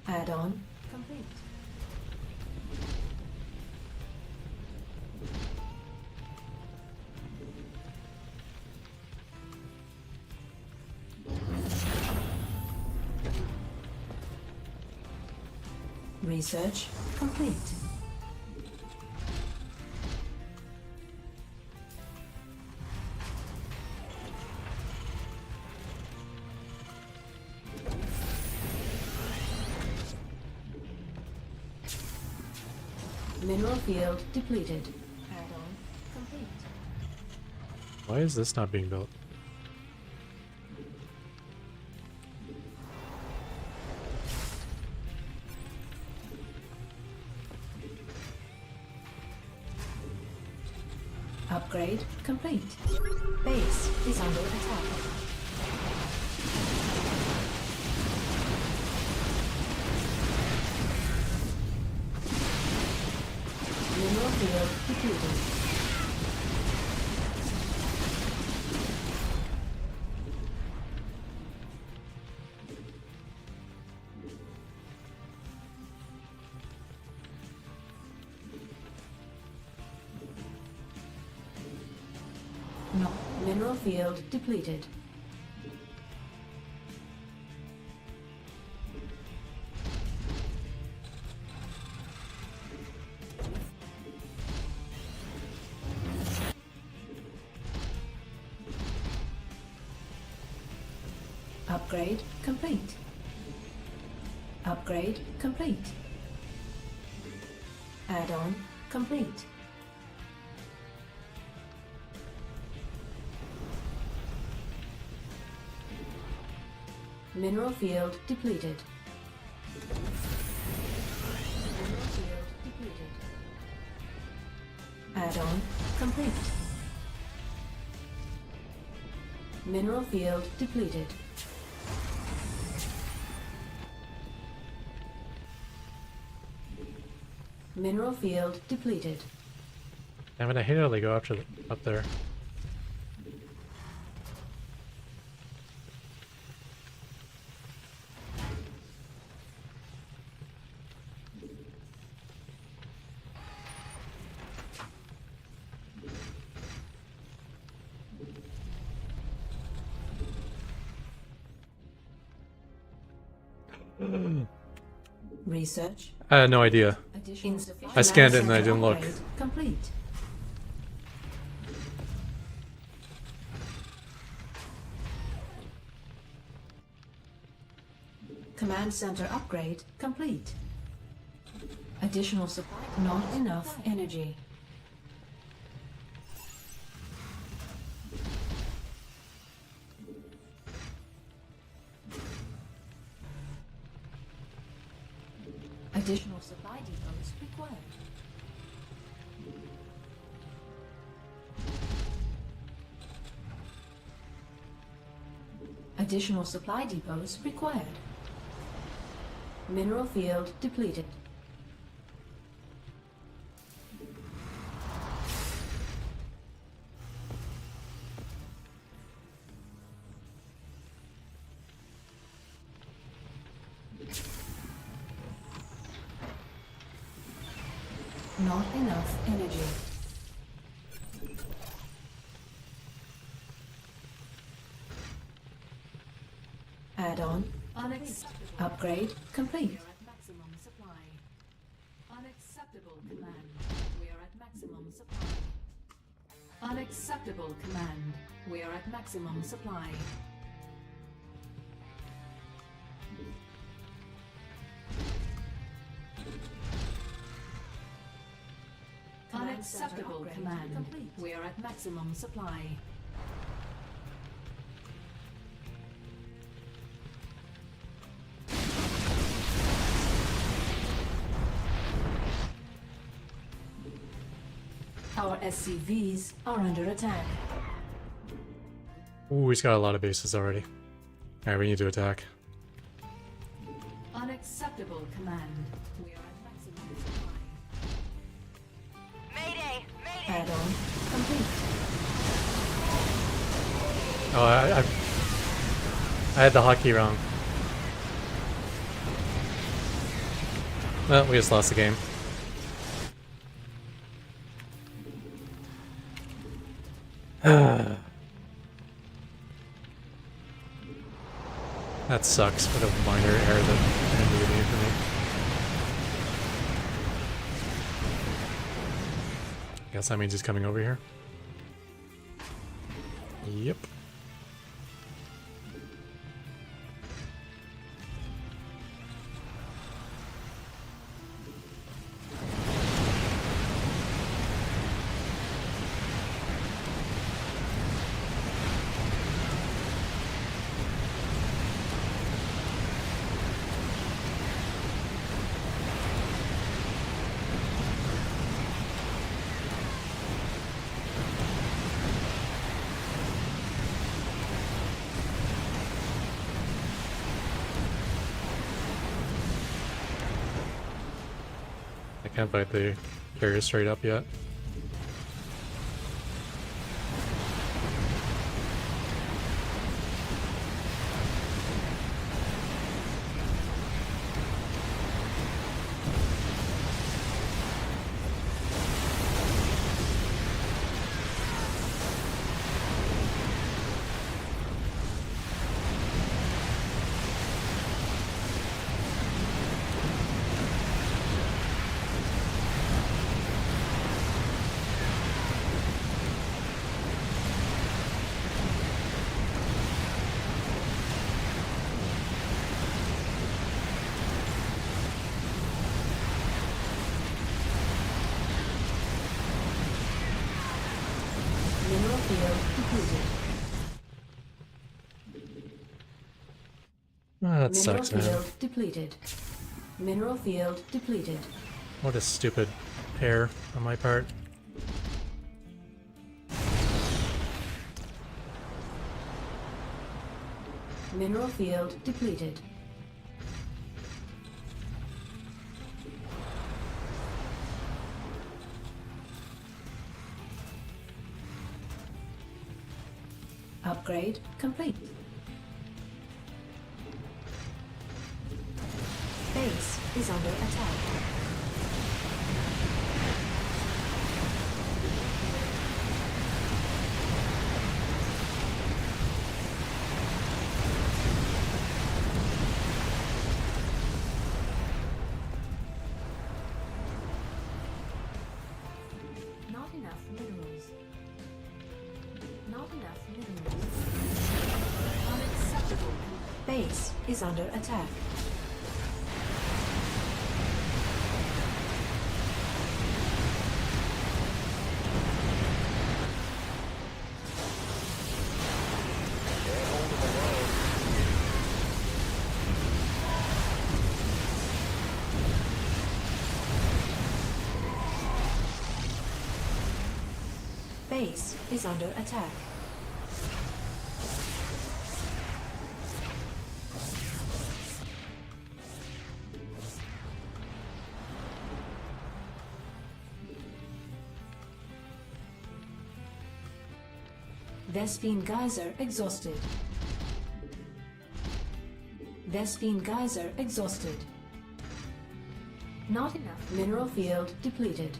Add-on complete. Research complete. Mineral field depleted. Add-on complete. Why is this not being built? Upgrade complete. Base is under attack. Mineral field depleted. No. Mineral field depleted. Upgrade complete. Upgrade complete. Add-on complete. Mineral field depleted. Mineral field depleted. Add-on complete. Mineral field depleted. Mineral field depleted. Damn it, I hate how they go after up there. Research. I had no idea. I scanned it and I didn't look. Complete. Command center upgrade complete. Additional supply. Not enough energy. Additional supply depots required. Additional supply depots required. Mineral field depleted. Not enough energy. Add-on. Upgrade complete. We are at maximum supply. Unacceptable command. We are at maximum supply. Unacceptable command. We are at maximum supply. Unacceptable command. Complete. We are at maximum supply. Our SCVs are under attack. Ooh, he's got a lot of bases already. Alright, we need to attack. Unacceptable command. We are at maximum supply. Mayday! Mayday! Add-on complete. Oh, I had the hotkey wrong. Well, we just lost the game. That sucks. What a minor error that ended the game for me. Guess that means he's coming over here. Yep. I can't fight the carrier straight up yet. Mineral field depleted. Ah, that Mineral sucks, man. field depleted. Mineral field depleted. What a stupid pair on my part. Mineral field depleted. Upgrade complete. Base is under attack. Not enough minerals. Not enough minerals. Unacceptable. Base is under attack. Base is under attack. Vespine Geyser exhausted. Vespine Geyser exhausted. Not enough mineral field depleted.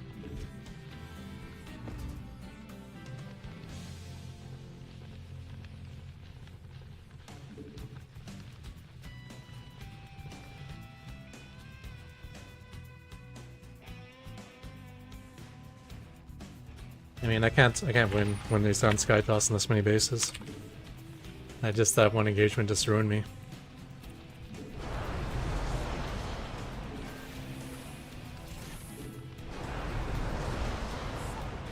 I mean, I can't win when they sound sky toss in this many bases. That one engagement just ruined me.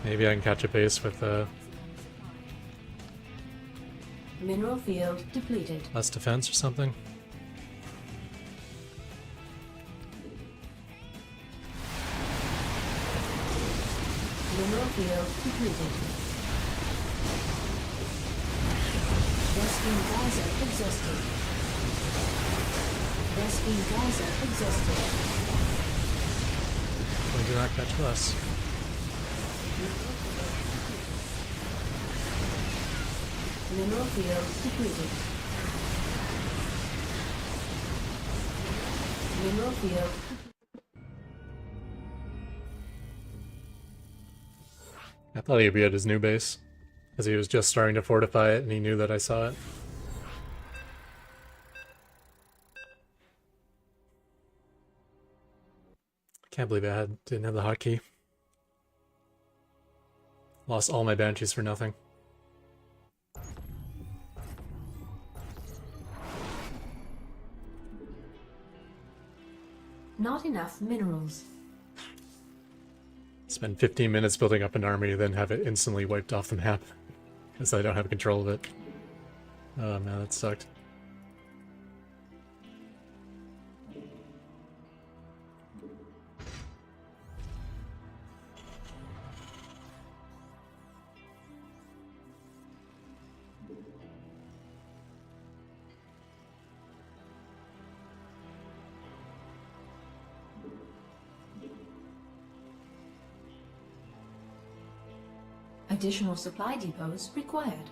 Maybe I can catch a base with Mineral field depleted. less defense or something. Mineral field depleted. Vespine Geyser exhausted. Vespine Geyser exhausted. We do not catch less. Mineral field depleted. Mineral field. I thought he'd be at his new base, because he was just starting to fortify it and he knew that I saw it. Can't believe I didn't have the hotkey. Lost all my Banshees for nothing. Not enough minerals. Spend 15 minutes building up an army, then have it instantly wiped off the map. Because I don't have control of it. Oh man, that sucked. Additional supply depots required.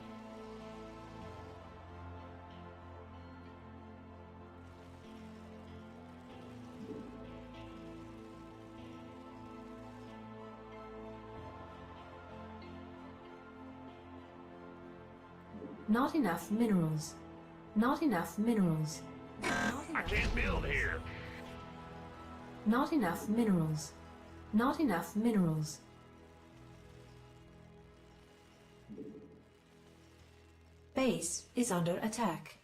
Not enough minerals. Not enough minerals. I can't build here. Not enough minerals. Not enough minerals. Base is under attack.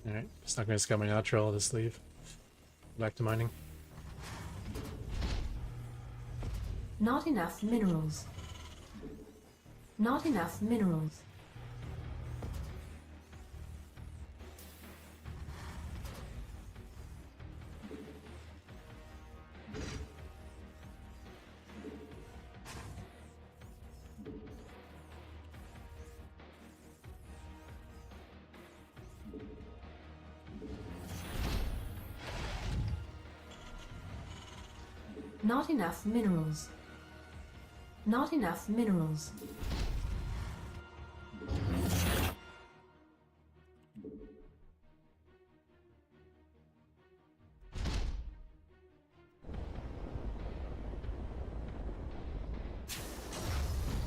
Alright, just not gonna scout my natural, I'll just leave. Back to mining. Not enough minerals. Not enough minerals. Not enough minerals. Not enough minerals.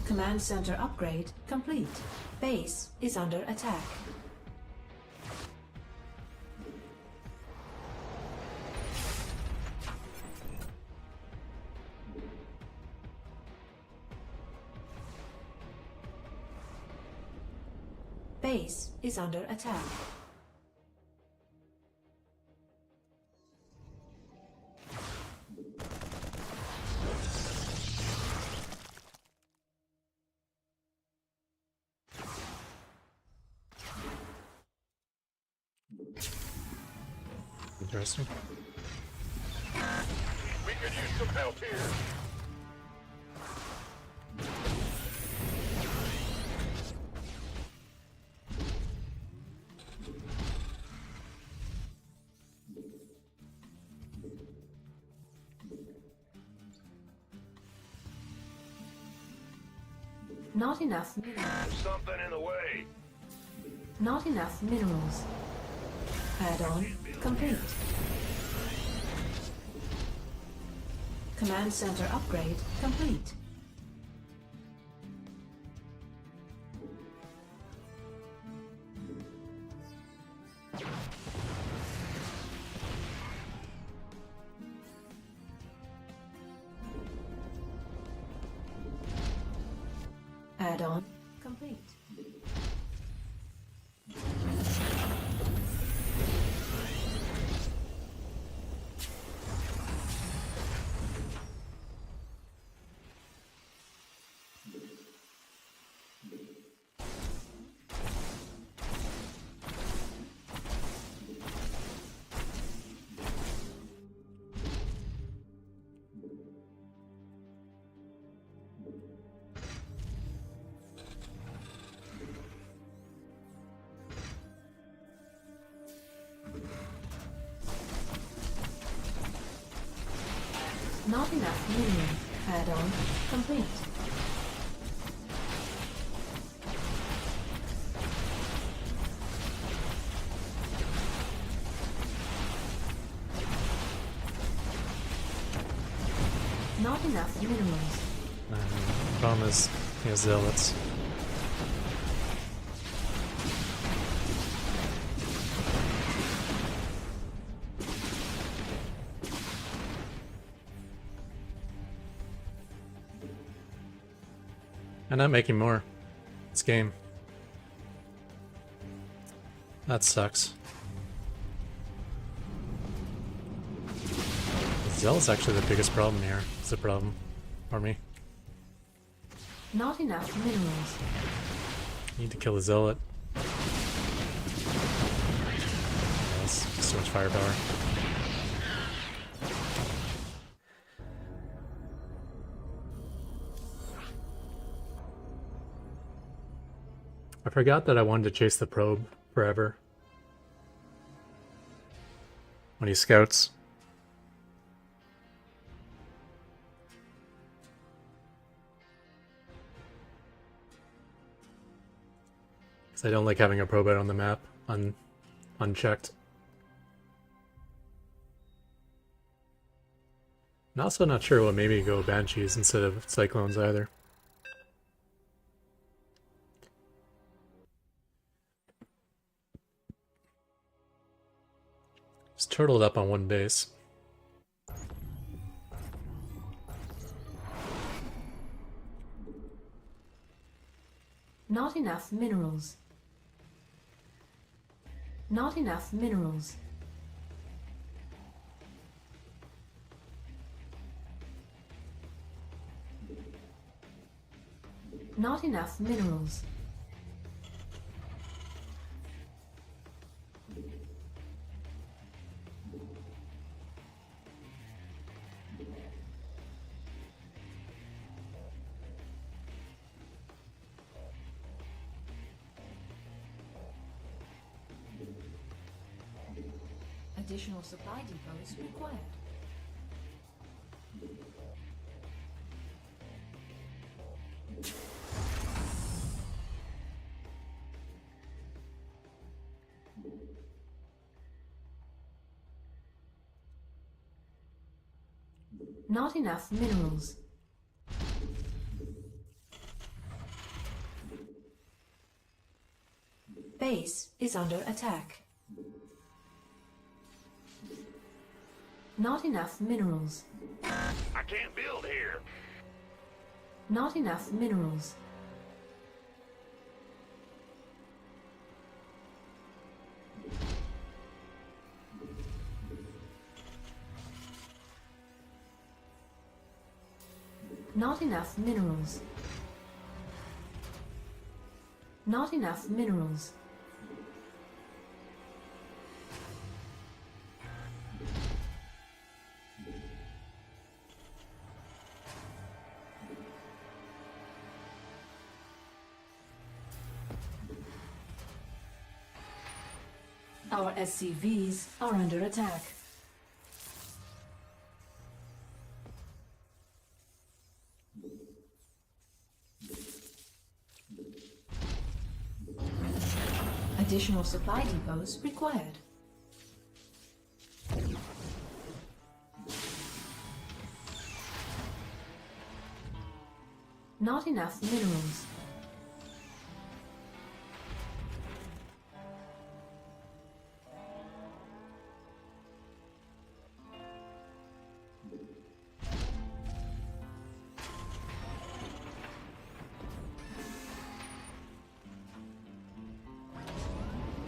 Command center upgrade complete. Base is under attack. Base is under attack. Interesting. We could use some help here. Not enough minerals. There's something in the way. Not enough minerals. Add-on complete. Command center upgrade complete. Add-on complete. Not enough mineral. Add-on complete. Not enough minerals. Problem is, he has zealots. I'm not making more. This game. That sucks. Zealot's actually the biggest problem here. It's a problem for me. Not enough minerals. Need to kill the zealot. Yes, so much firepower. I forgot that I wanted to chase the probe forever. When he scouts. Because I don't like having a probe out on the map unchecked. I'm also not sure what made me go Banshees instead of Cyclones either. Just turtled up on one base. Not enough minerals. Not enough minerals. Not enough minerals. Additional supply depots required. Not enough minerals. Base is under attack. Not enough minerals. I can't build here. Not enough minerals. Not enough minerals. Not enough minerals. Our SCVs are under attack. Additional supply depots required. Not enough minerals.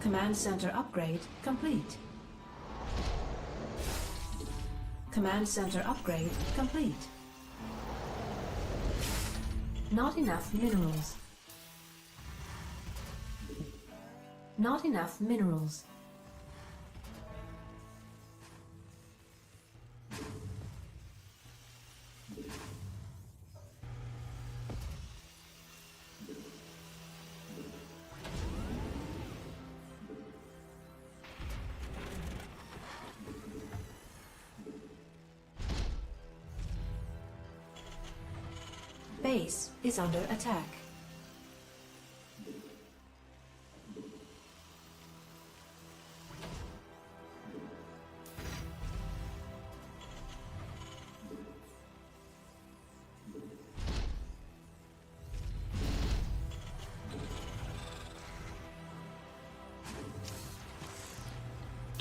Command center upgrade complete. Command center upgrade complete. Not enough minerals. Not enough minerals. Base is under attack.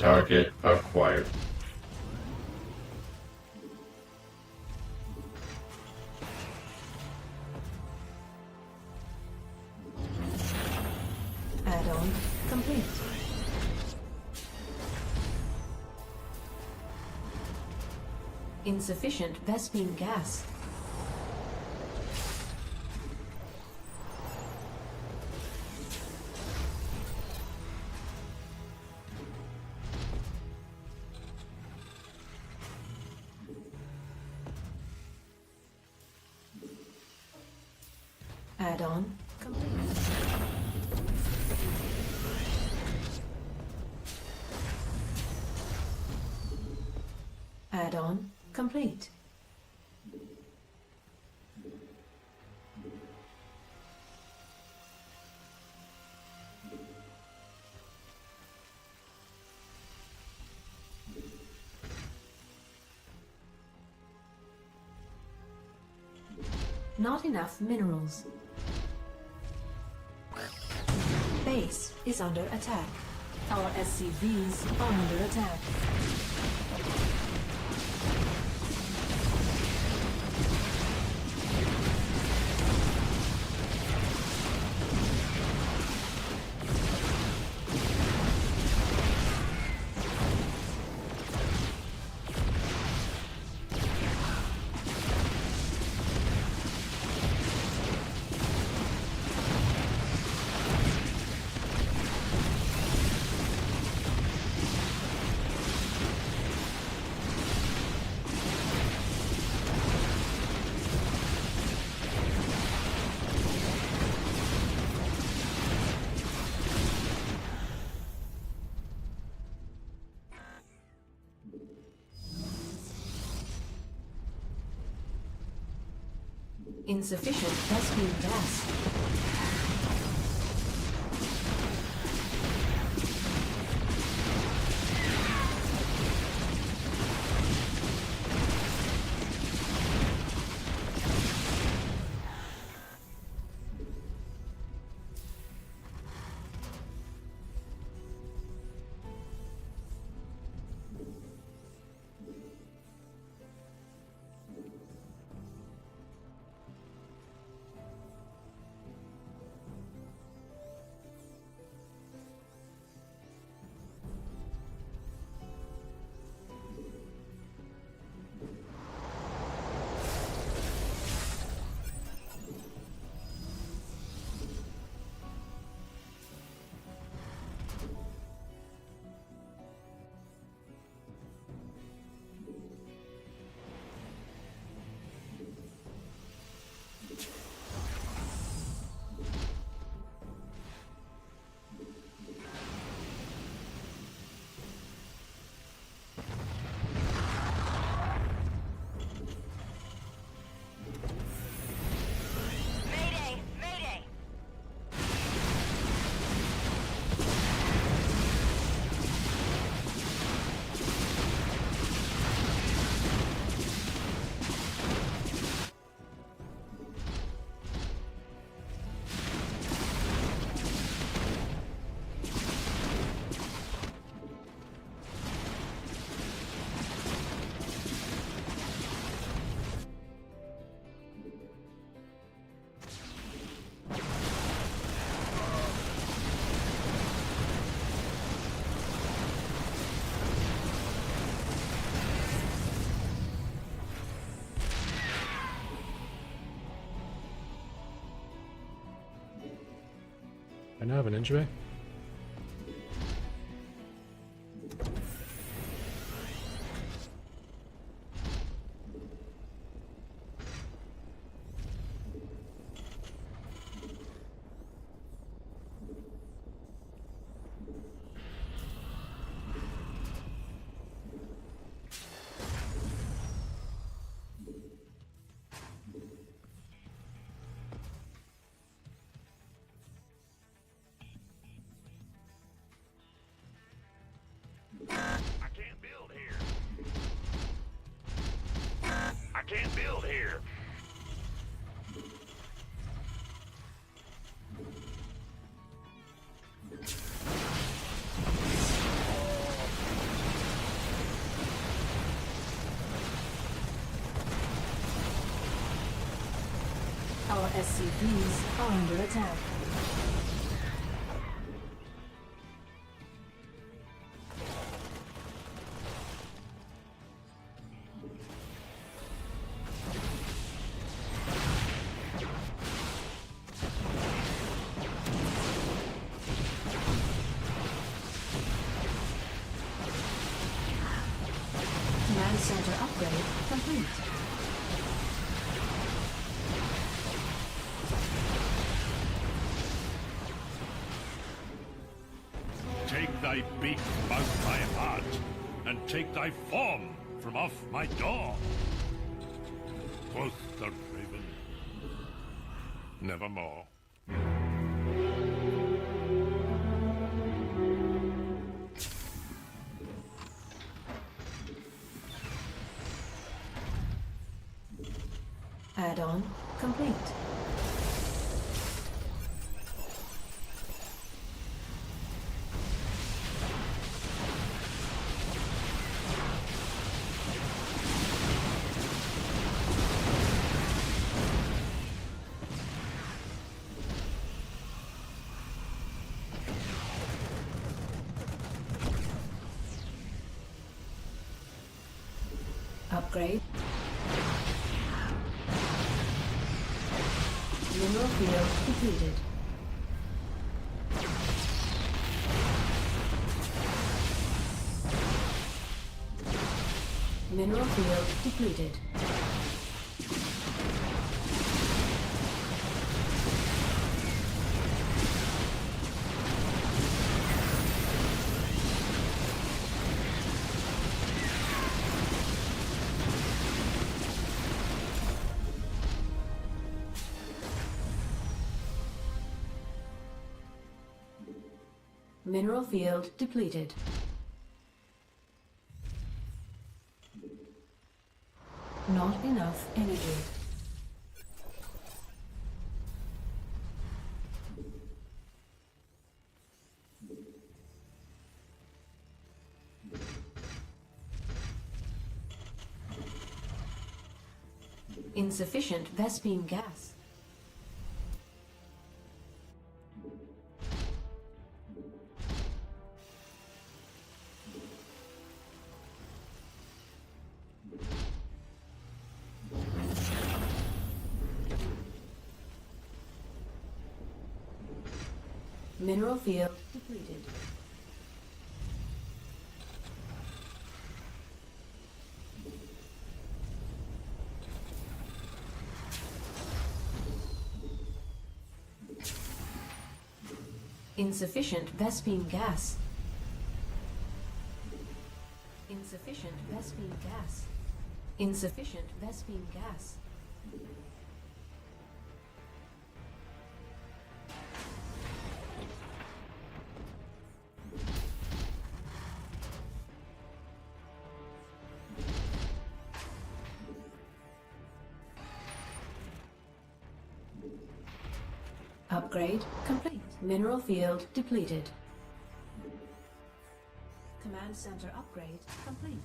Target acquired. Add-on complete. Insufficient Vespene gas. Add-on complete. Add-on complete. Not enough minerals. Base is under attack. Our SCVs are under attack. Insufficient Vespene gas. Mayday! Mayday! I now have an injury. Our SCVs are under attack. Command center upgrade complete. Take thy beak from out my heart, and take thy form from off my door. Quoth the raven, nevermore. Add-on complete. Upgrade. Mineral field depleted. Mineral field depleted. Mineral field depleted. Not enough energy. Insufficient Vespene gas. Mineral field depleted. Insufficient Vespene gas. Insufficient Vespene gas. Insufficient Vespene gas. Upgrade complete. Mineral field depleted. Command center upgrade complete.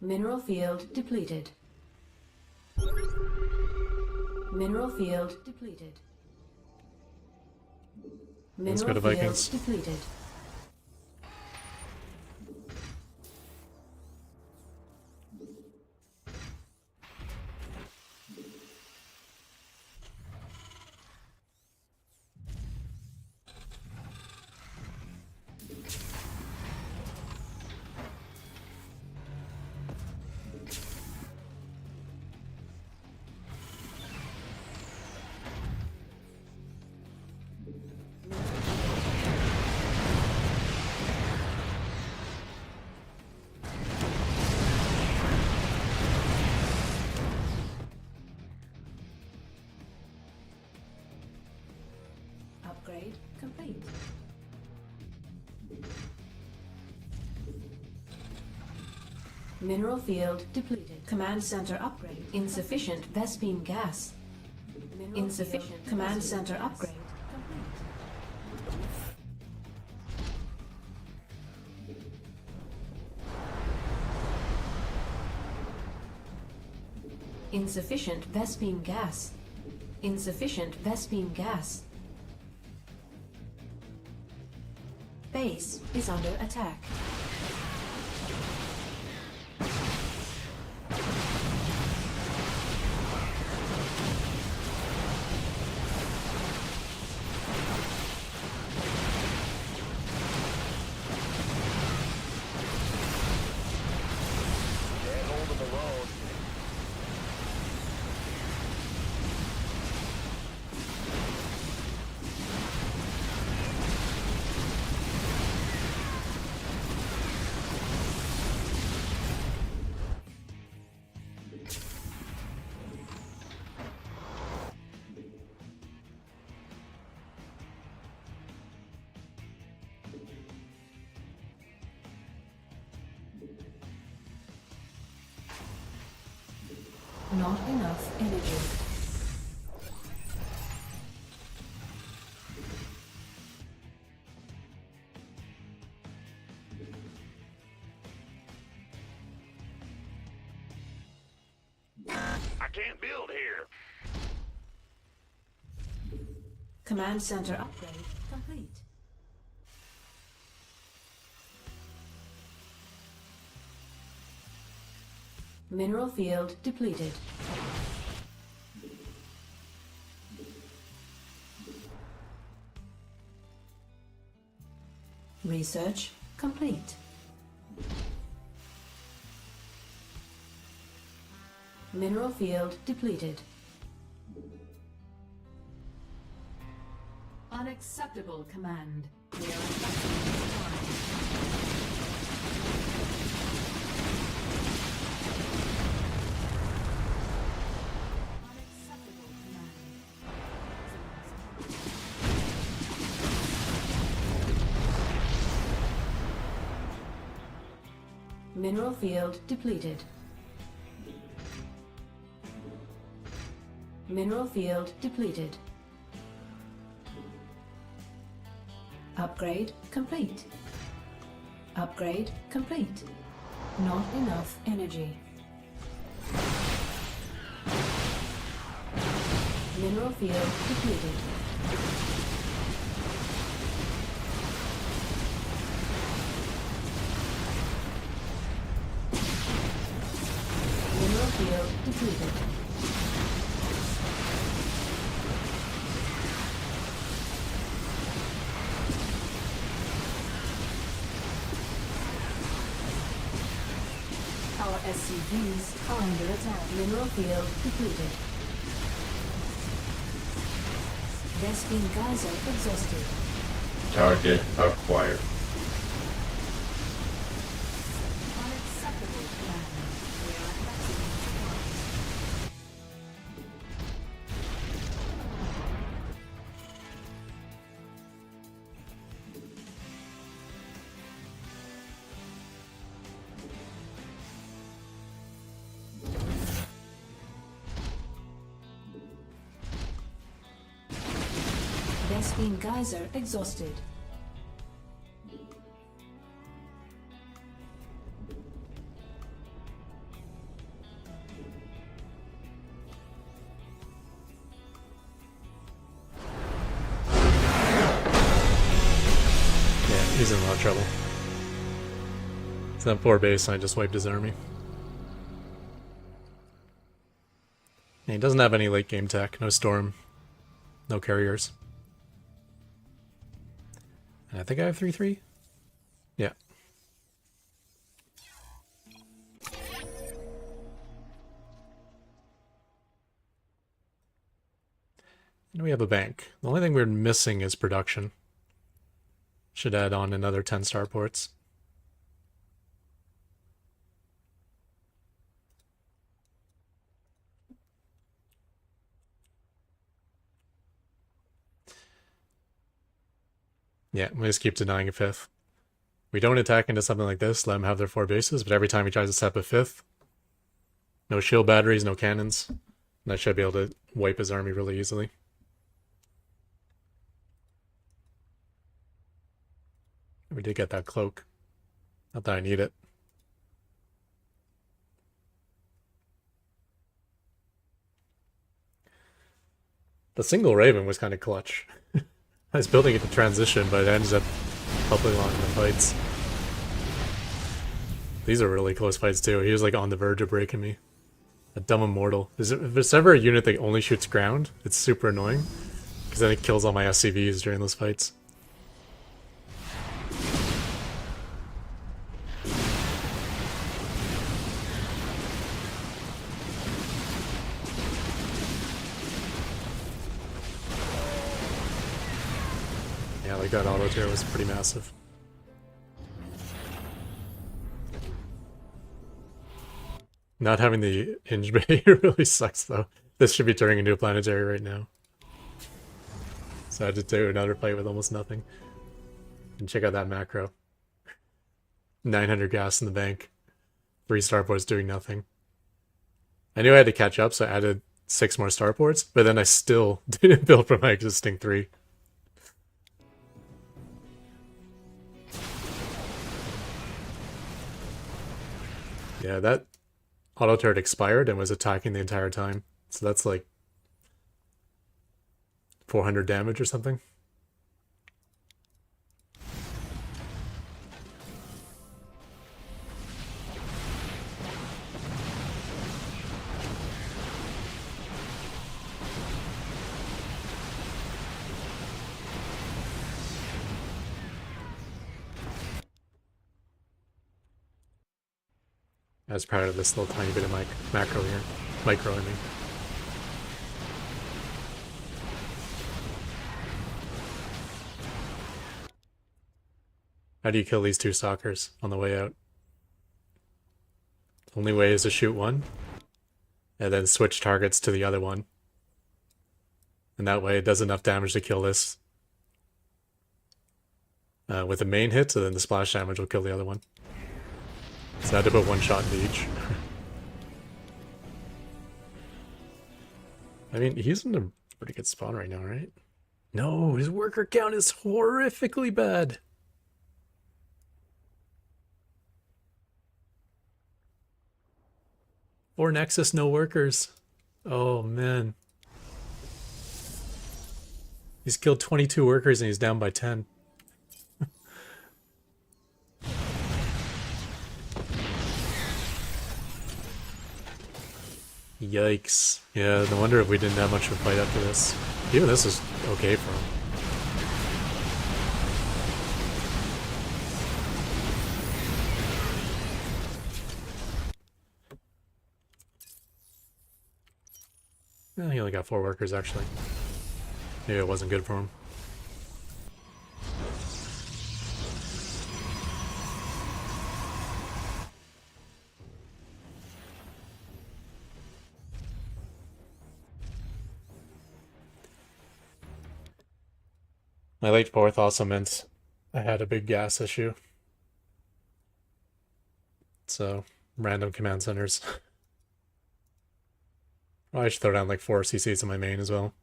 Mineral field depleted. Mineral field depleted. Let's go to Mineral Vikings. field depleted. Upgrade complete. Mineral field depleted. Command center upgrade. Insufficient Vespene gas. Insufficient command center upgrade complete. Insufficient Vespene gas. Insufficient Vespene gas. Base is under attack. Can't hold them alone. Not enough energy. I can't build here. Command center upgrade complete. Mineral field depleted. Research complete. Mineral field depleted. Unacceptable, Command. We are at maximum supply. Unacceptable, Command. Mineral field depleted. Mineral field depleted. Upgrade complete. Upgrade complete. Not enough energy. Mineral field depleted. Mineral field depleted. Our SCVs are under attack. Mineral field depleted. Vespene geyser exhausted. Target acquired. Unacceptable, Command. We are at maximum supply. Vespene geyser exhausted. Yeah, he's in a lot of trouble. It's that poor base, and I just wiped his army. And he doesn't have any late game tech, no storm, no carriers. And I think I have 3-3? Yeah. And we have a bank. The only thing we're missing is production. Should add on another 10 starports. Yeah, we just keep denying a fifth. We don't attack into something like this, let him have their 4 bases, but every time he tries to set up a fifth, no shield batteries, no cannons, and I should be able to wipe his army really easily. We did get that cloak. Not that I need it. The single Raven was kind of clutch. I was building it to transition, but it ended up helping along in the fights. These are really close fights too. He was like on the verge of breaking me. A dumb immortal. If there's ever a unit that only shoots ground, it's super annoying. Because then it kills all my SCVs during those fights. Yeah, like that auto tear was pretty massive. Not having the hinge bay really sucks though. This should be turning into a planetary right now. So I had to do another fight with almost nothing. And check out that macro. 900 gas in the bank. 3 starports doing nothing. I knew I had to catch up, so I added 6 more starports, but then I still didn't build from my existing 3. Yeah, that auto turret expired and was attacking the entire time. So that's like 400 damage or something. I was proud of this little tiny bit of macro here. Micro, I mean. How do you kill these 2 stalkers on the way out? Only way is to shoot one, and then switch targets to the other one. And that way it does enough damage to kill this. With a main hit, so then the splash damage will kill the other one. So I had to put 1 shot into each. I mean, he's in a pretty good spot right now, right? No, his worker count is horrifically bad. 4 Nexus, no workers. Oh, man. He's killed 22 workers and he's down by 10. Yikes. Yeah, no wonder if we didn't have much of a fight after this. Even this is okay for him. He only got 4 workers, actually. Maybe it wasn't good for him. My late 4th also meant I had a big gas issue. So, random command centers. I should throw down like 4 CCs in my main as well.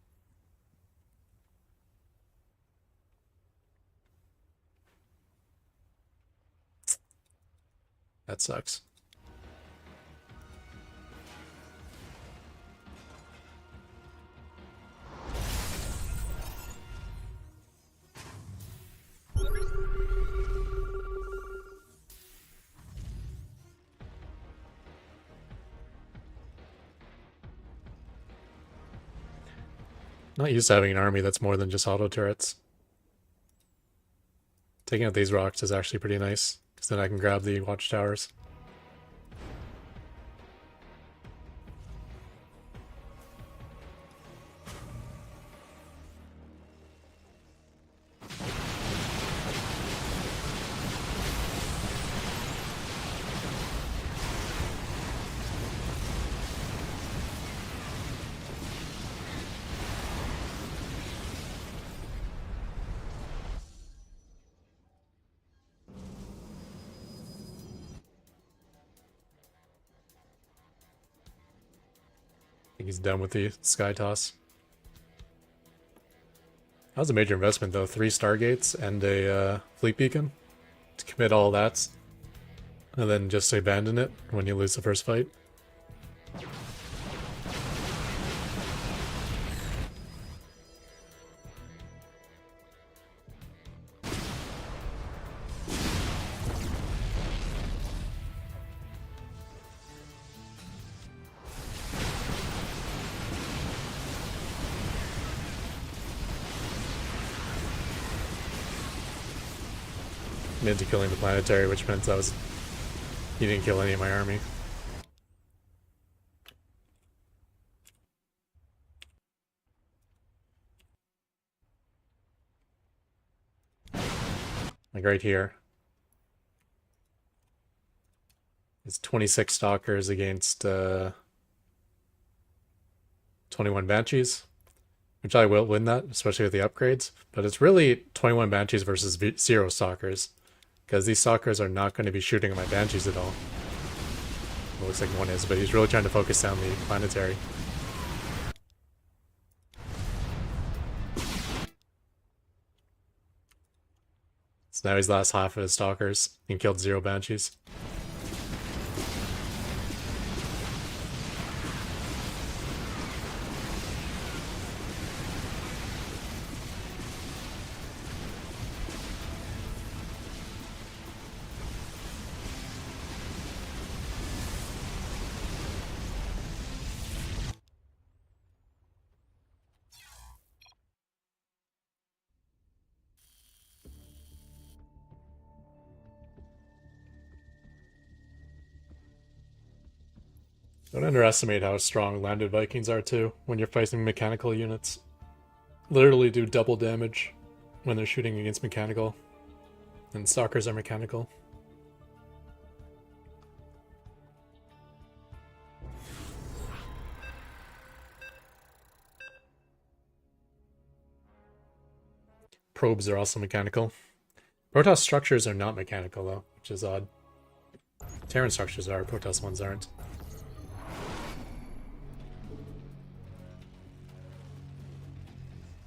That sucks. Not used to having an army that's more than just auto turrets. Taking out these rocks is actually pretty nice, because then I can grab the watchtowers. I think he's done with the sky toss. That was a major investment though, 3 Stargates and a fleet beacon to commit all that, and then just abandon it when you lose the first fight. mid to killing the planetary, which meant he didn't kill any of my army. Like right here. It's 26 Stalkers against 21 Banshees, which I will win that, especially with the upgrades. But it's really 21 Banshees versus 0 Stalkers, because these Stalkers are not going to be shooting at my Banshees at all. It looks like one is, but he's really trying to focus down the planetary. So now he's lost half of his Stalkers and killed 0 Banshees. Don't underestimate how strong landed Vikings are too when you're fighting mechanical units. Literally do double damage when they're shooting against mechanical. And Stalkers are mechanical. Probes are also mechanical. Protoss structures are not mechanical though, which is odd. Terran structures are, Protoss ones aren't.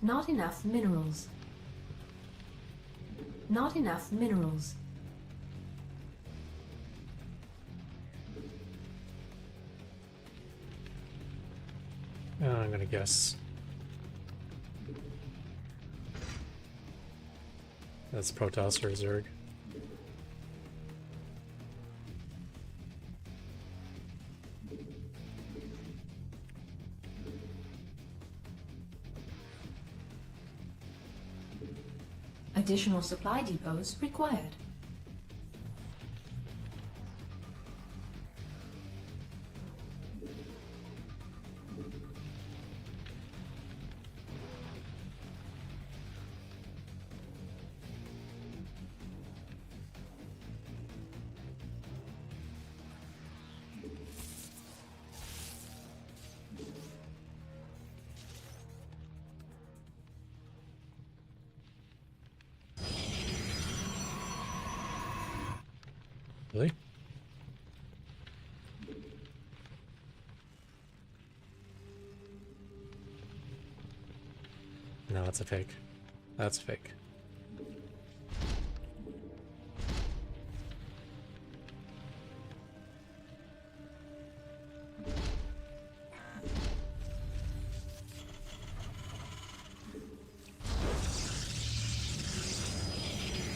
Not enough minerals. Not enough minerals. I'm gonna guess that's Protoss or Zerg. Additional supply depots required. Really? No, that's a fake. That's fake.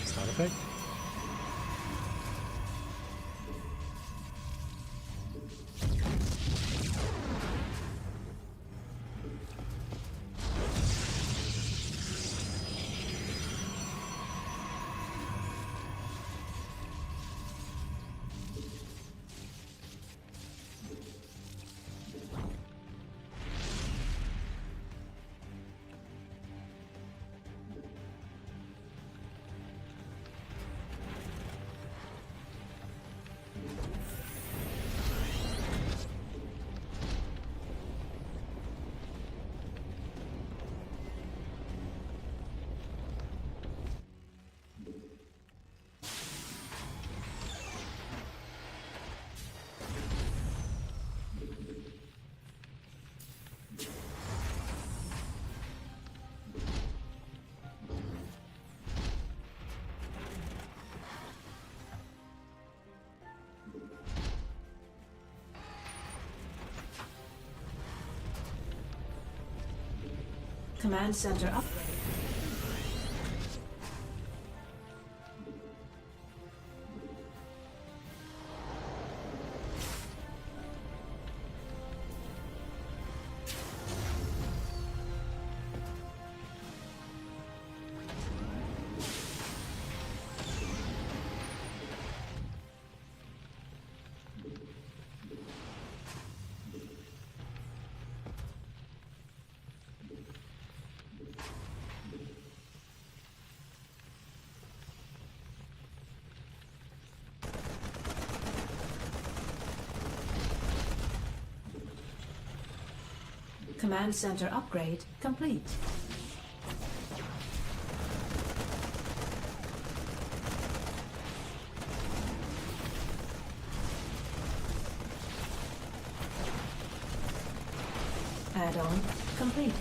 It's not a fake? Command center upgrade. Command center upgrade complete. Add-on complete.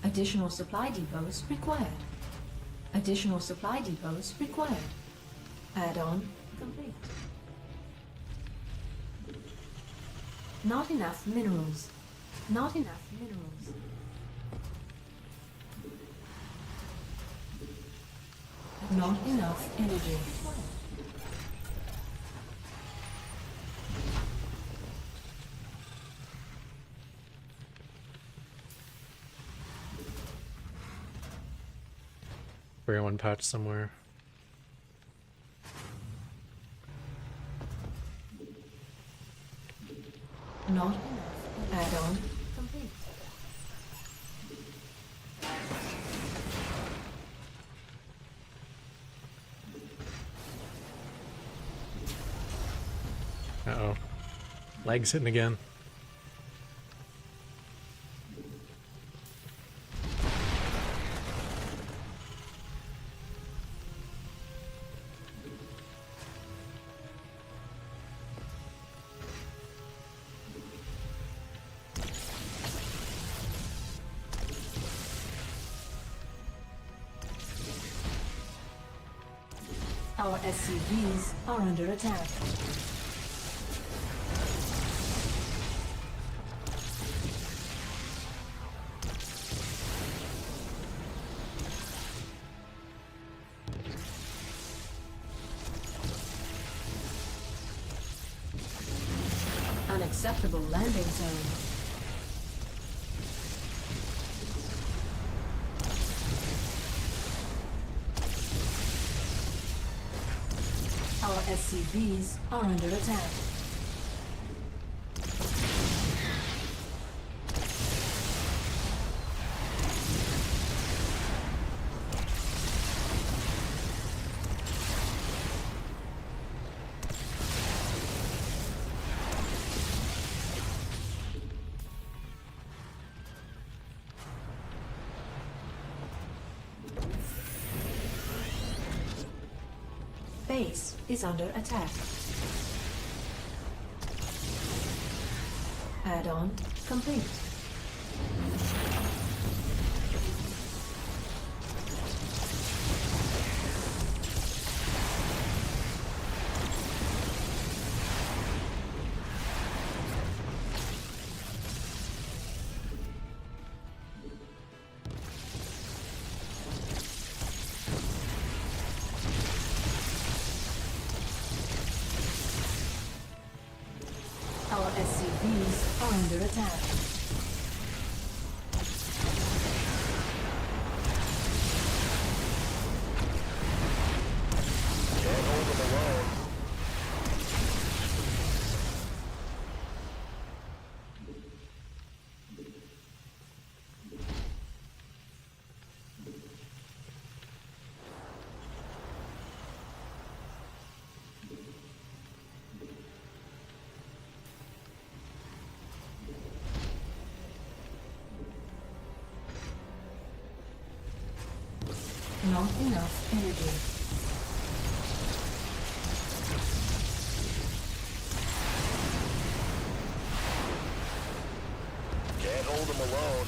Additional supply depots required. Additional supply depots required. Add-on complete. Not enough minerals. Not enough minerals. Not enough energy. Bring one patch somewhere. Not enough. Add-on complete. Uh-oh. Legs hitting again. Our SCVs are under attack. Unacceptable landing zone. Our SCVs are under attack. Base is under attack. Add-on complete. Our SCVs are under attack. Can't hold them alone. Not enough energy. Can't hold them alone.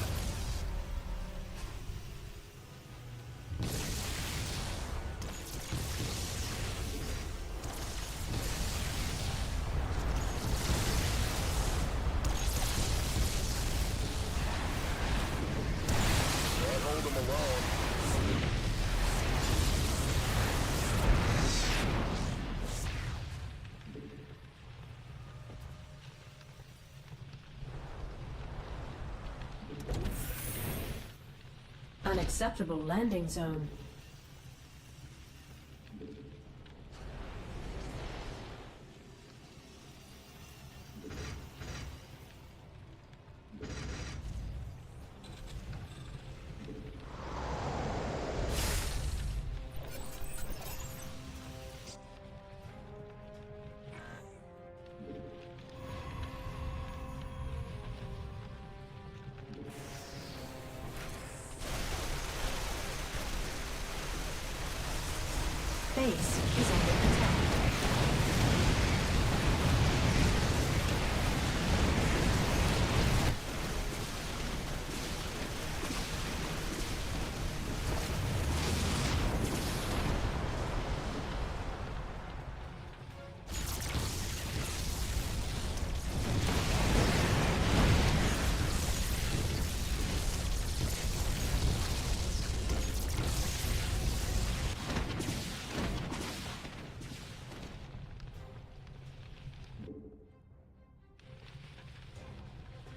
Can't hold them alone. Unacceptable landing zone. Base is under attack.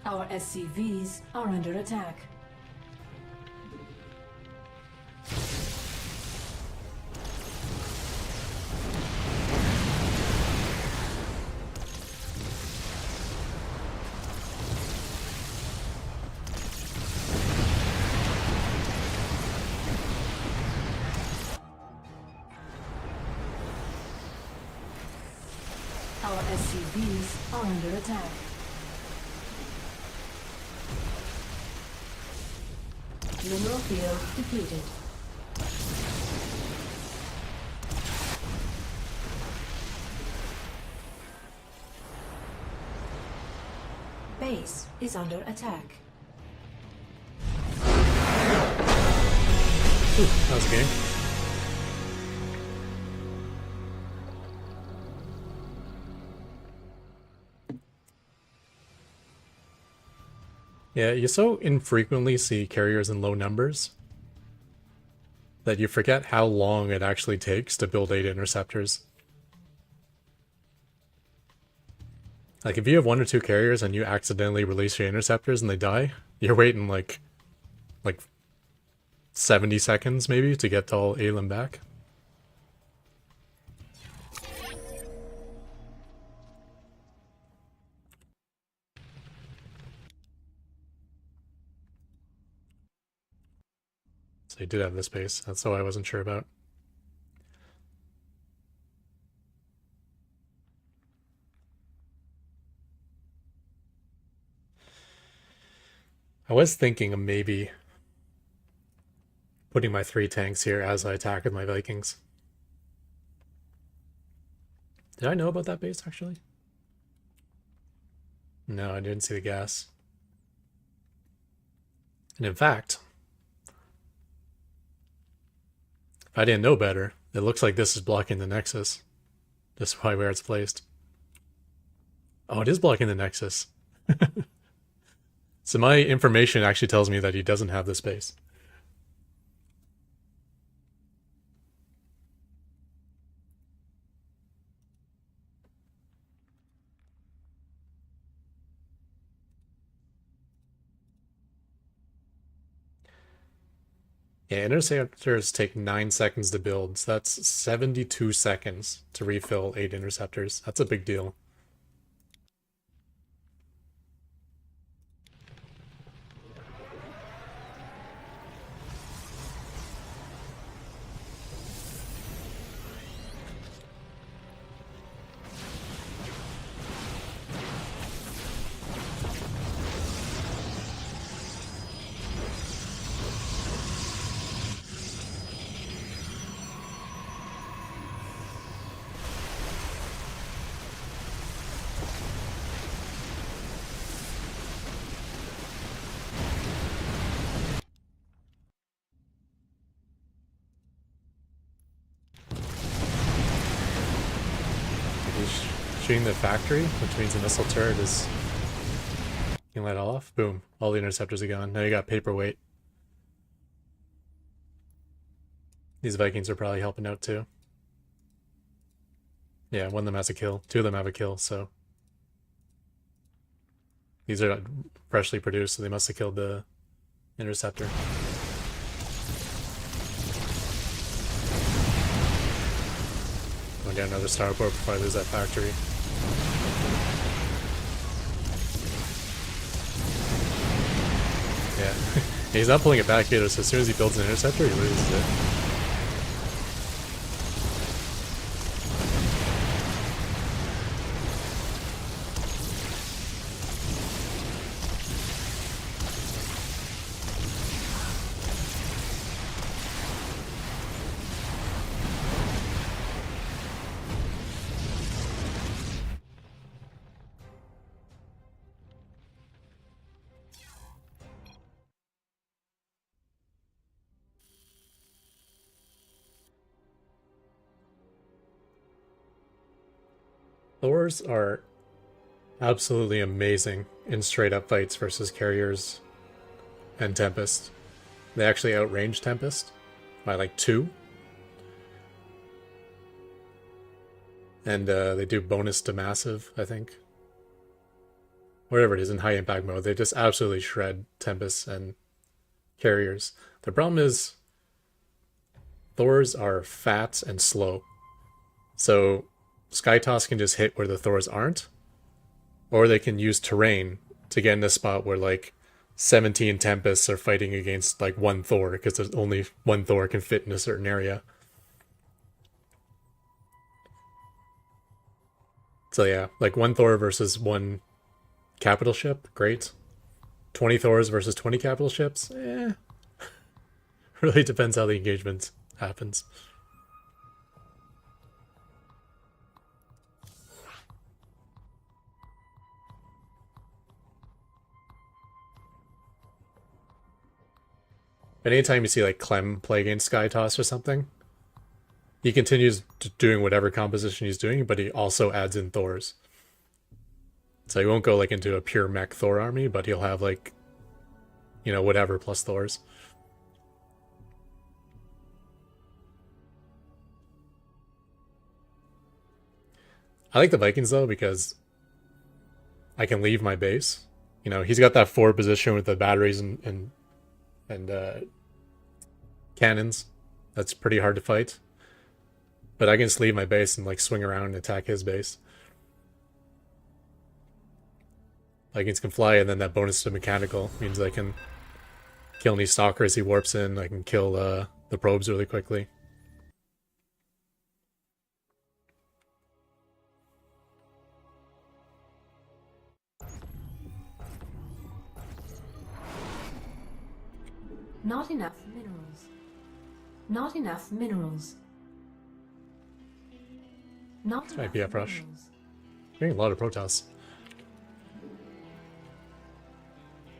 Our SCVs are under attack. Our SCVs are under attack. Mineral field depleted. Base is under attack. Ooh, that was a game. Yeah, you so infrequently see carriers in low numbers that you forget how long it actually takes to build 8 interceptors. Like, if you have 1 or 2 carriers and you accidentally release your interceptors and they die, you're waiting like 70 seconds maybe to get all 8 of them back. So you did have the space. That's all I wasn't sure about. I was thinking of maybe putting my 3 tanks here as I attack with my Vikings. Did I know about that base, actually? No, I didn't see the gas. And in fact, if I didn't know better, it looks like this is blocking the Nexus. This is probably where it's placed. Oh, it is blocking the Nexus. So my information actually tells me that he doesn't have the space. Yeah, interceptors take 9 seconds to build, so that's 72 seconds to refill 8 interceptors. That's a big deal. Shooting the factory, which means the missile turret is being let off. Boom. All the interceptors are gone. Now you got paperweight. These Vikings are probably helping out too. Yeah, one of them has a kill. 2 of them have a kill, so. These are freshly produced, so they must have killed the interceptor. get another starport before I lose that factory. Yeah. He's not pulling it back either, so as soon as he builds an interceptor, he loses it. Thors are absolutely amazing in straight up fights versus carriers and Tempest. They actually outrange Tempest by like 2. And they do bonus to massive, I think. Whatever it is in high impact mode, they just absolutely shred Tempest and carriers. The problem is Thors are fat and slow. So Skytoss can just hit where the Thors aren't, or they can use terrain to get in a spot where like 17 Tempests are fighting against like 1 Thor, because there's only 1 Thor can fit in a certain area. So yeah, like 1 Thor versus 1 capital ship, great. 20 Thors versus 20 capital ships, really depends how the engagement happens. But anytime you see like Clem play against Skytoss or something, he continues doing whatever composition he's doing, but he also adds in Thors. So he won't go like into a pure mech Thor army, but he'll have like, you know, whatever plus Thors. I like the Vikings though because I can leave my base. You know, he's got that forward position with the batteries and cannons. That's pretty hard to fight. But I can just leave my base and like swing around and attack his base. Vikings can fly, and then that bonus to mechanical means I can kill any stalker as he warps in. I can kill the probes really quickly. Not enough minerals. Not enough minerals. Not Might enough be a rush. minerals. Getting a lot of Protoss,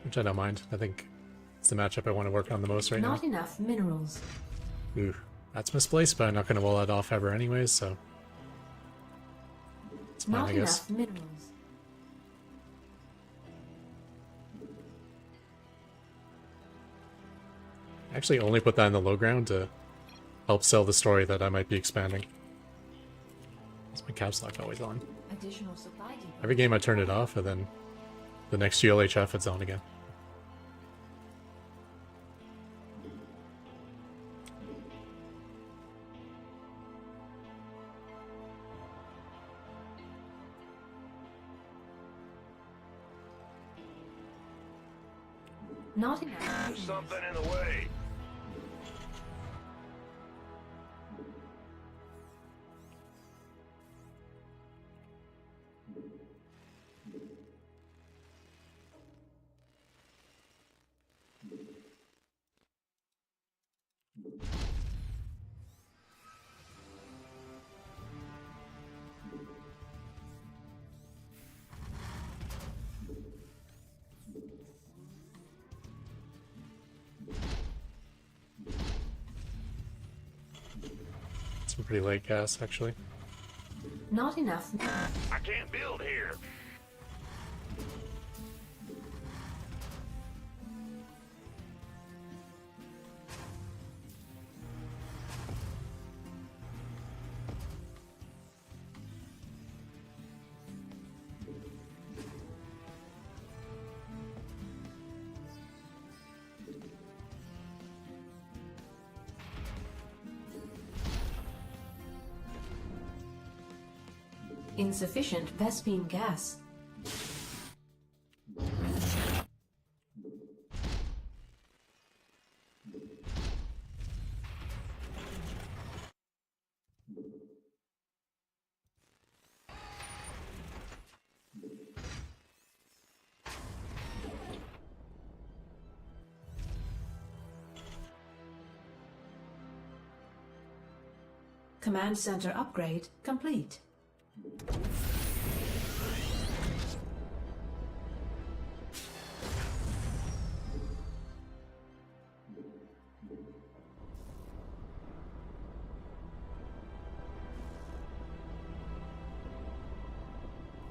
which I don't mind. I think it's the matchup I want to work on the most right Not now. enough minerals. Ooh, that's misplaced, but I'm not going to wall that off ever anyways, so it's fine, Not I guess. enough minerals. I actually only put that in the low ground to help sell the story that I might be expanding. Is my caps lock always on? Additional supply depot. Every game I turn it off, and then the next GLHF it's on again. Not enough There's minerals. something in the way. Some pretty late gas, actually. Not enough minerals. I can't build here. Insufficient Vespene gas. Command center upgrade complete.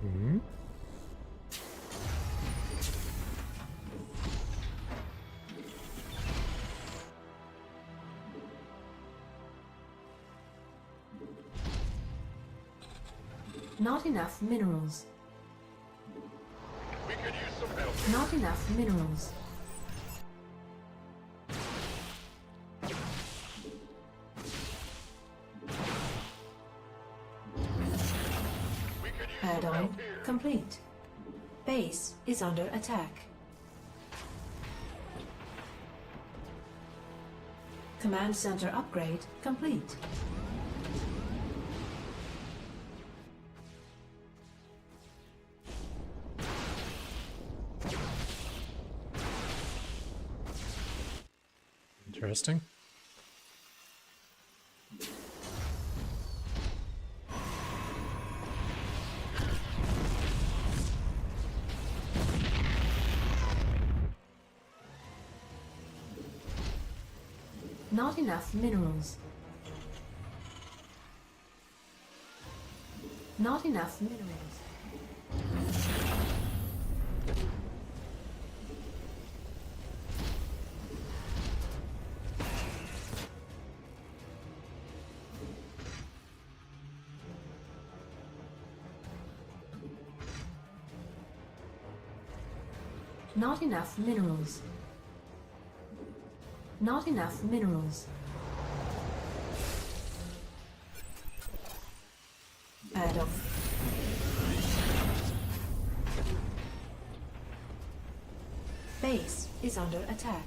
Hmm? Not enough minerals. We could use some help. Not enough minerals. We could use some Add-on help here. complete. Base is under attack. Command center upgrade complete. Interesting. Not enough minerals. Not enough minerals. Not enough minerals. Not enough minerals. Add-on. Base is under attack.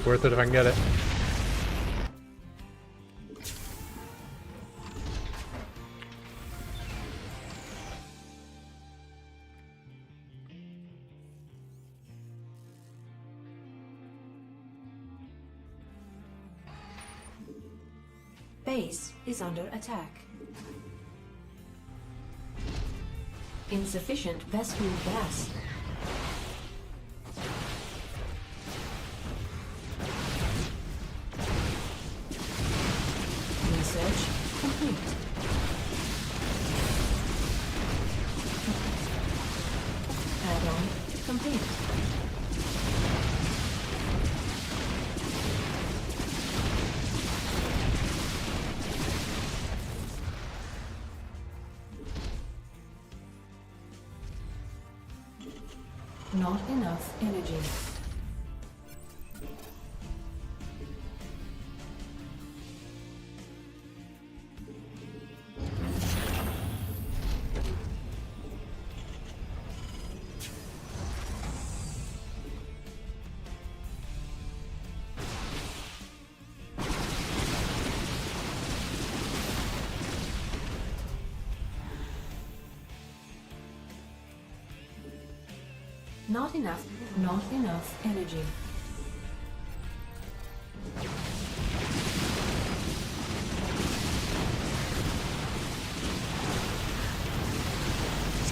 Worth it if I can get it. Base is under attack. Insufficient Vespene gas. Research complete. Add-on complete. Not enough energy. Not enough energy.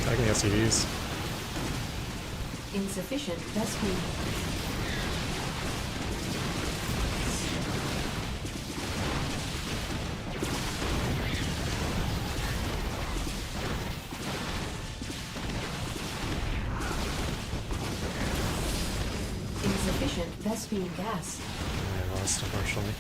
Attacking SCVs. Insufficient Vespene. Insufficient Vespene gas. I lost, unfortunately.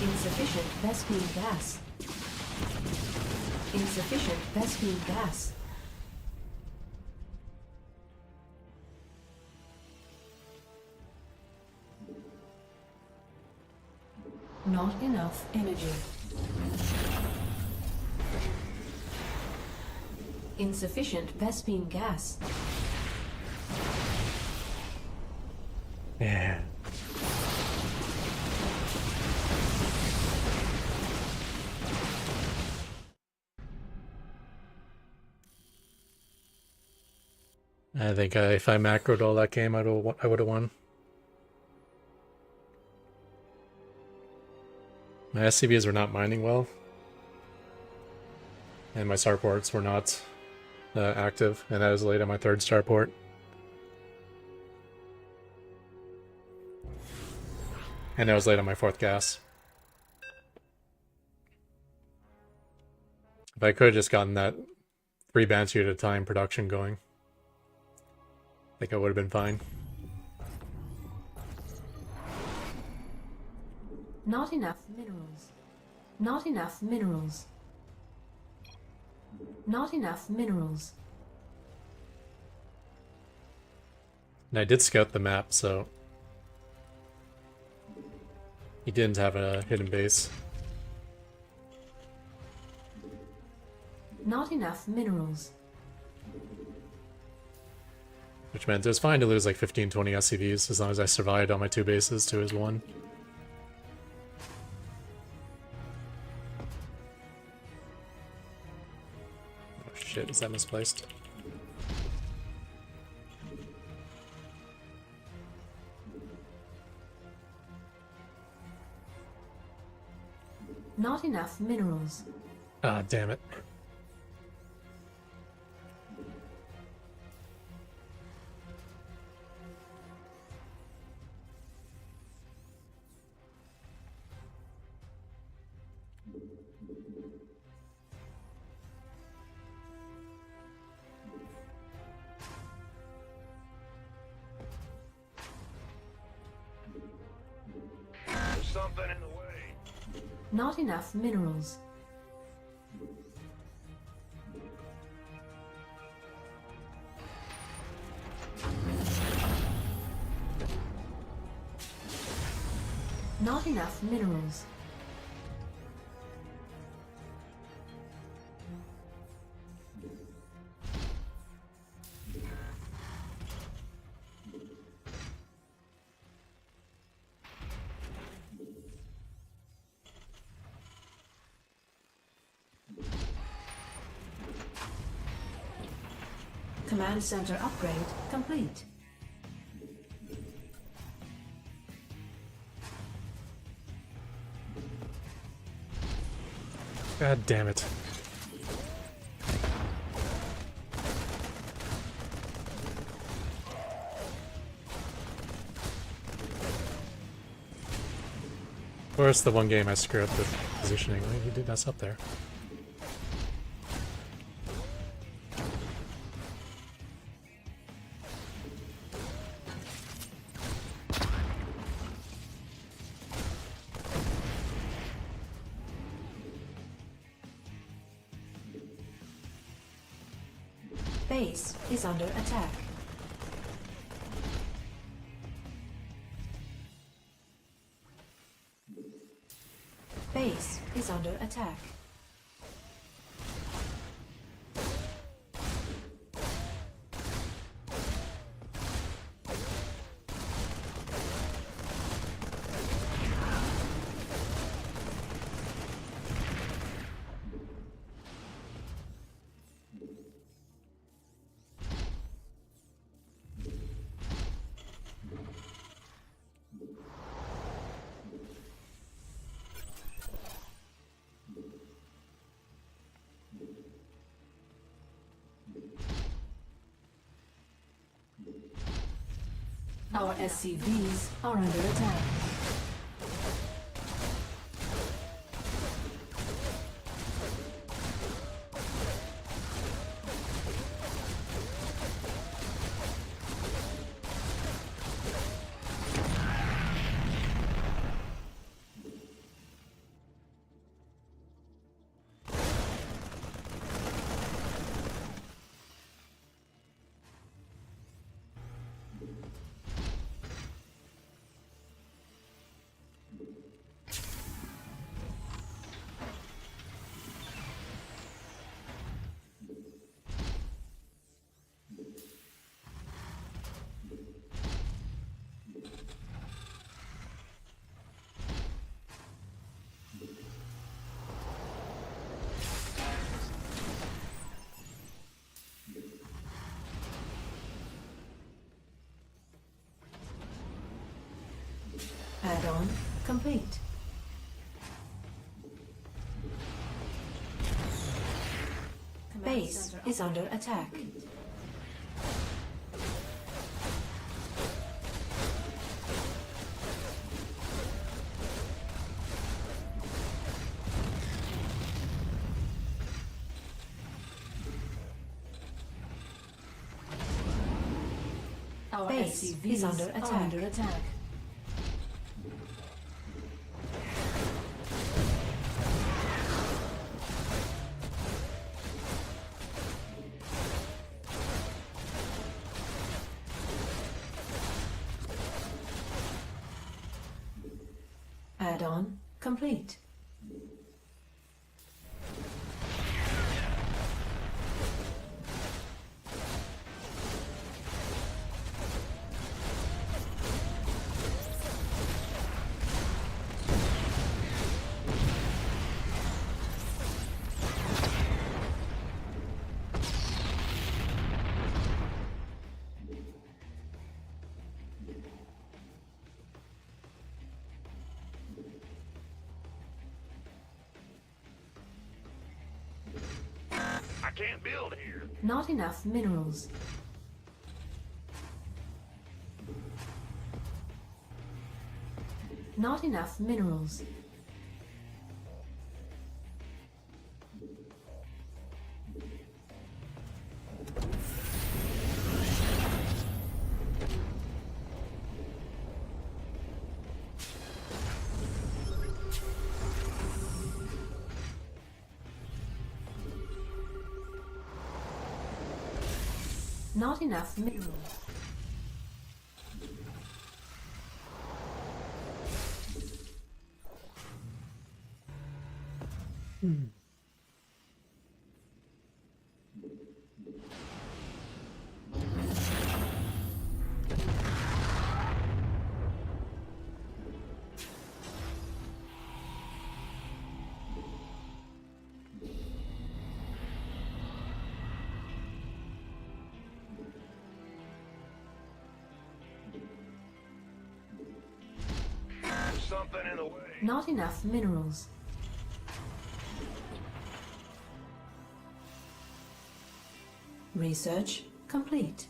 Insufficient Vespene gas. Insufficient Vespene gas. Not enough energy. Insufficient Vespene gas. Yeah. I think if I macroed all that game, I would have won. My SCVs were not mining well, and my starports were not active, and I was late on my third starport. And I was late on my fourth gas. If I could have just gotten that 3 Banshee at a time production going, I think I would have been fine. Not enough minerals. Not enough minerals. Not enough minerals. And I did scout the map, so he didn't have a hidden base. Not enough minerals. Which meant it was fine to lose like 15-20 SCVs as long as I survived on my 2 bases to his 1. Oh shit, is that misplaced? Not enough minerals. Ah, damn it. There's something in the way. Not enough minerals. Not enough minerals. Command center upgrade complete. God damn it. Of course, the one game I screwed up the positioning. Why did you do mess up there? Base is under attack. Base is under attack. Our SCVs are under attack. Add-on complete. Base is under attack. Our base is under attack. Add-on complete. I can't build here. Not enough minerals. Not enough minerals. Not enough minerals. Something in the way. Not enough minerals. Research complete.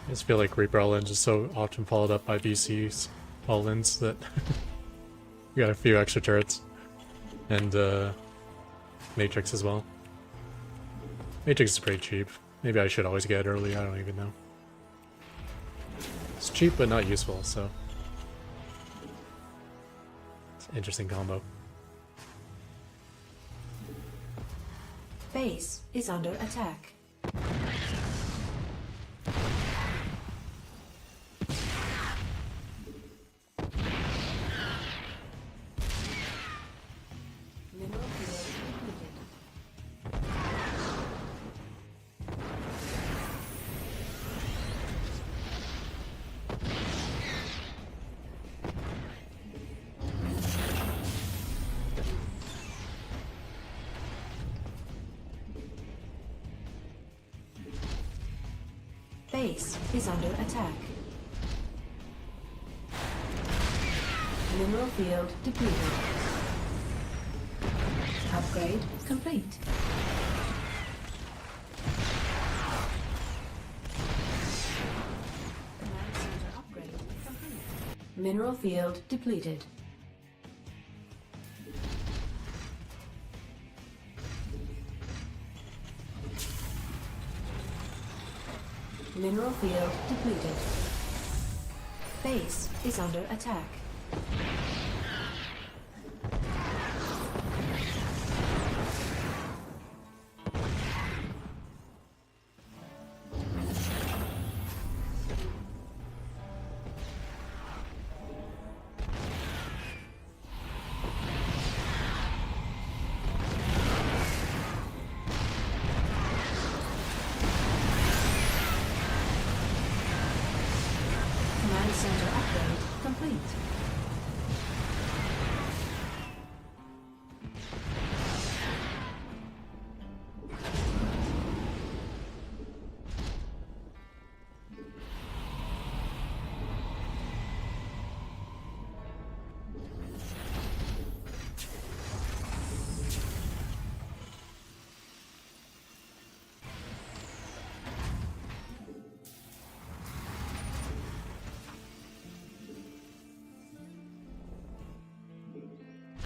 I just feel like Reaper all-ins is so often followed up by VCs all-ins that we got a few extra turrets. And Matrix as well. Matrix is pretty cheap. Maybe I should always get it early, I don't even know. It's cheap but not useful, so it's an interesting combo. Base is under attack. Mineral field completed. Base is under attack. Mineral field depleted. Upgrade complete. Command center upgrade complete. Mineral field depleted. Mineral field depleted. Base is under attack. Command center upgrade complete.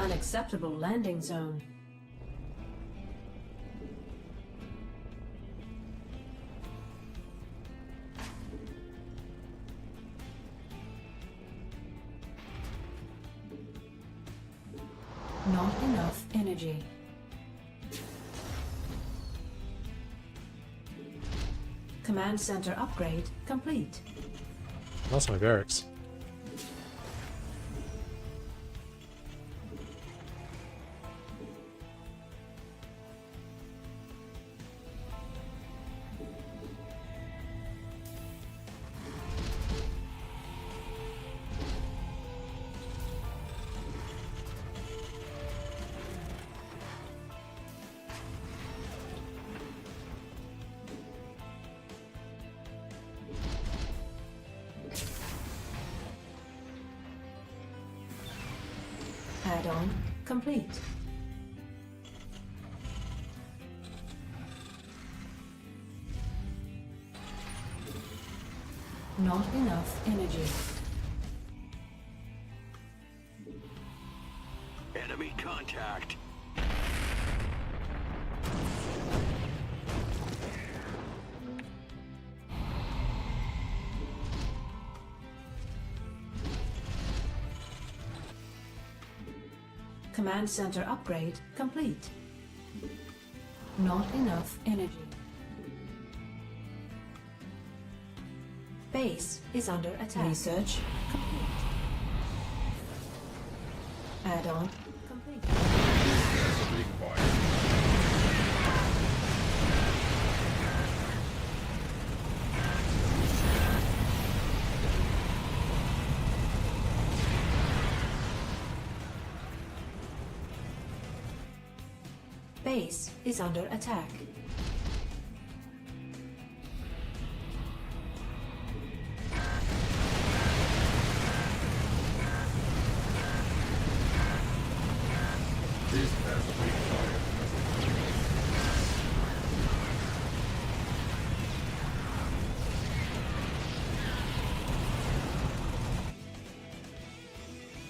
Unacceptable landing zone. Not enough energy. Command center upgrade complete. Lost my barracks. Add-on complete. Not enough energy. Enemy contact. Command center upgrade complete. Not enough energy. Base is under attack. Research complete. Add-on complete. Required. Base is under attack. This vessel required.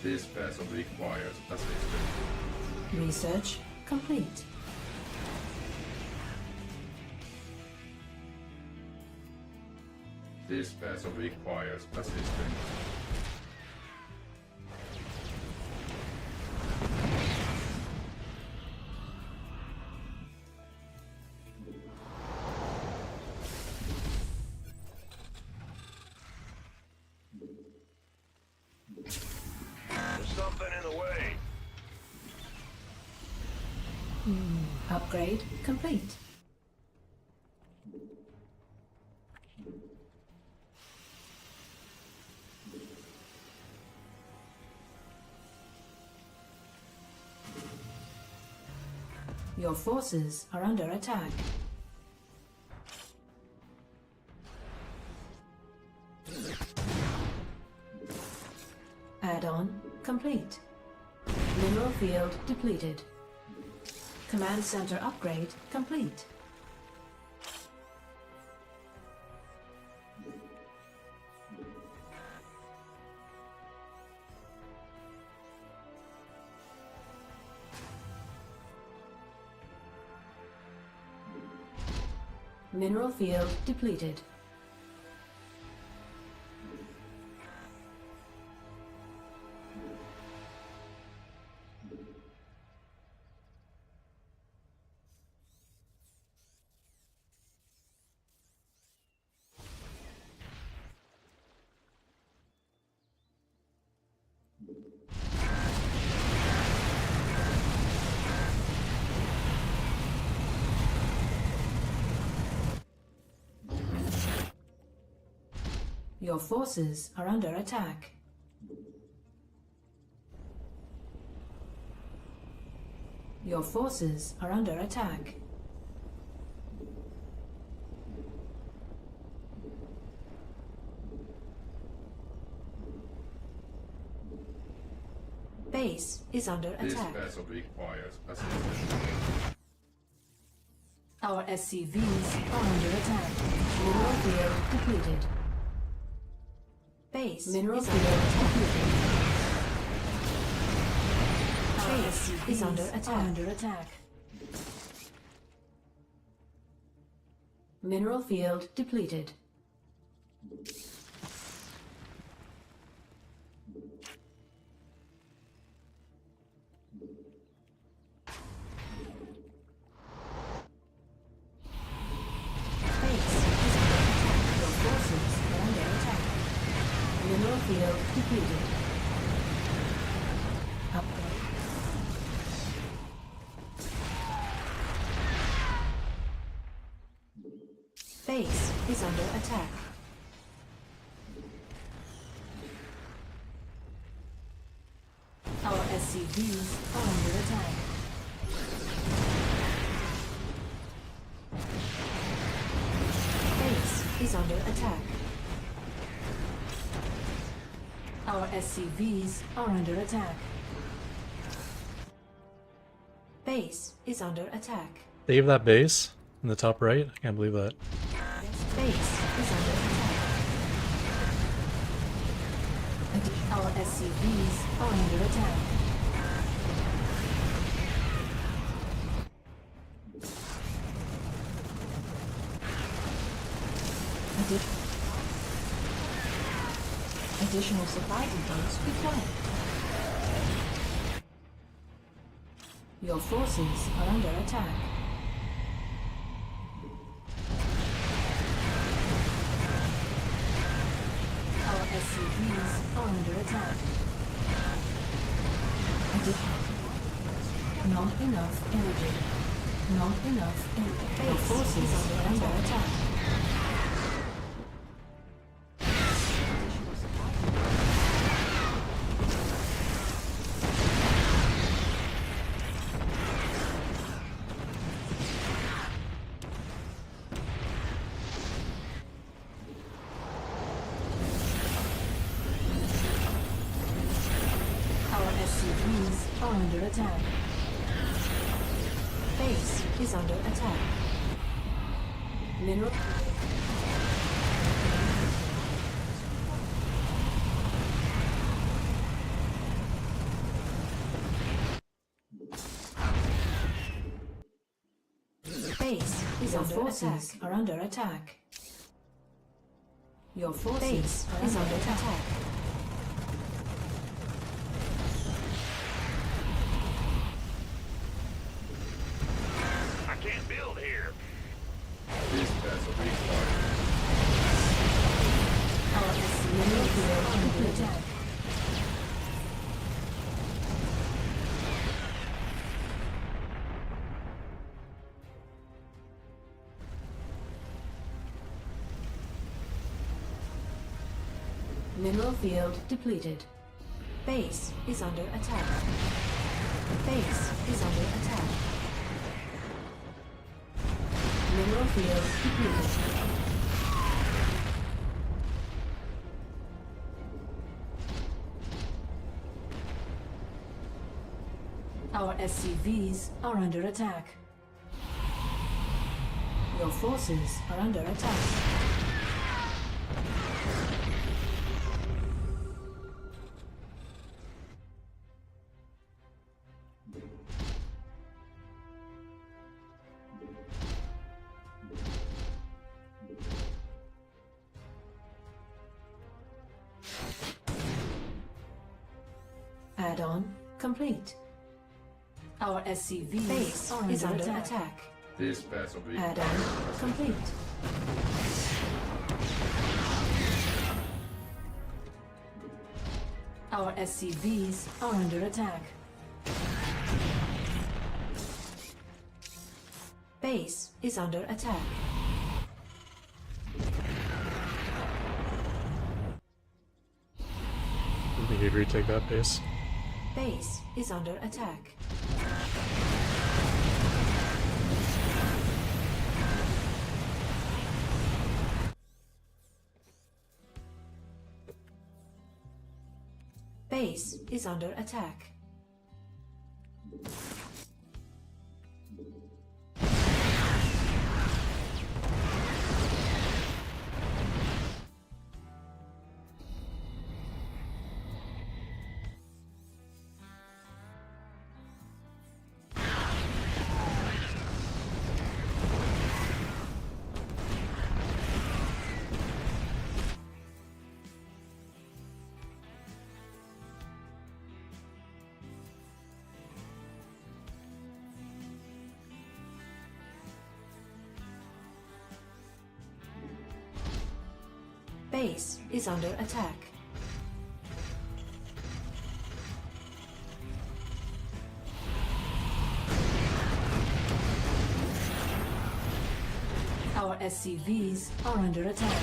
This vessel requires assistance. Research complete. This vessel requires assistance. There's something in the way. Upgrade complete. Your forces are under attack. complete. Mineral field depleted. Command center upgrade complete. Mineral field depleted. Your forces are under attack. Your forces are under attack. Base is under This attack. vessel requires assistance. Our SCVs are under attack. Mineral field depleted. Base mineral field depleted. Base is under attack. Mineral field depleted. Mineral field depleted. Upgrade. Base is under attack. Our SCVs are under attack. Base is under attack. Our SCVs are under attack. Base is under attack. They have that base in the top right? I can't believe that. Base is under attack. Our SCVs are under attack. Additional supply depots required. Your forces are under attack. Our SCVs are under attack. Not enough energy. Not enough energy. Your forces are under attack. SCVs are under attack. Base is under attack. Mineral. Base is under attack. Are under attack. Your forces is under attack. Can't build here. This vessel requires Our SCVs are under attack. Mineral field depleted. Base is under attack. Base is under attack. Mineral field depleted. SCVs are under attack. Your forces are under attack. Add-on complete. Our SCV base is under attack. This battle Add-on complete. Our SCVs are under attack. Base is under attack. I think you'd retake that base. Base is under attack. Base is under attack. Base is under attack. Our SCVs are under attack.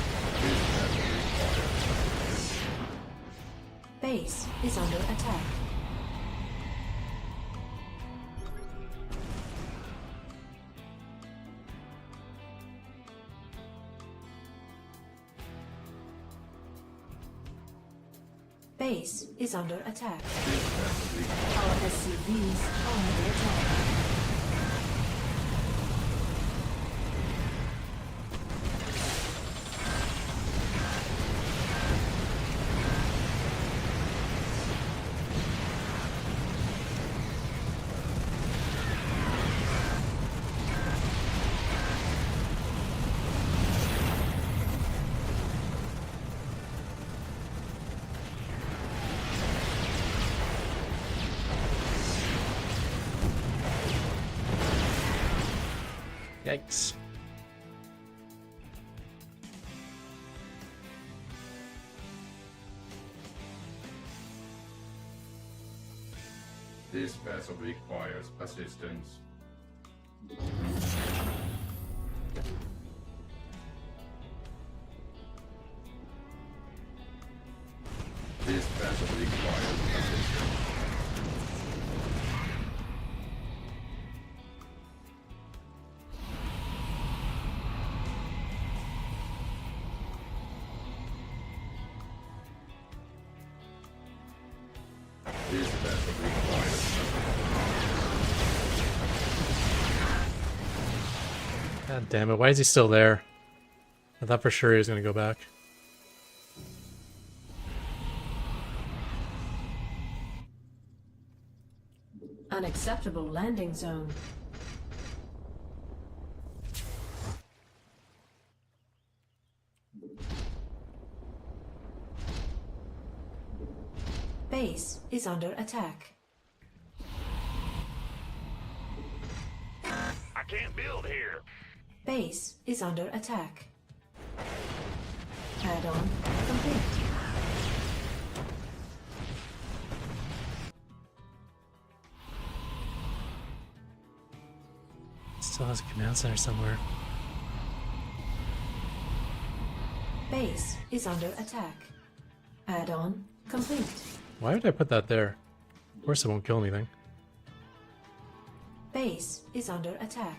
Base is under attack. Base is under attack. Our SCVs are under attack. Yikes. This battle requires assistance. This battle requires assistance. This battle requires God damn it, why is he still there? I thought for sure he was gonna go back. Unacceptable landing zone. Base is under attack. I can't build here. Base is under attack. Add-on complete. Still has a command center somewhere. Base is under attack. Add-on complete. Why did I put that there? Of course it won't kill anything. Base is under attack.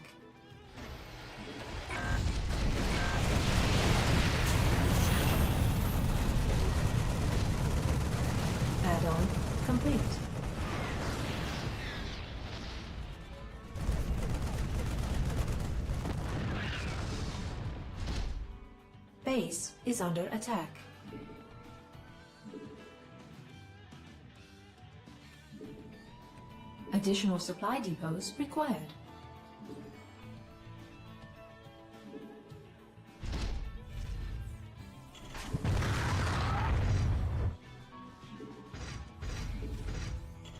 Add-on complete. Base is under attack. Additional supply depots required.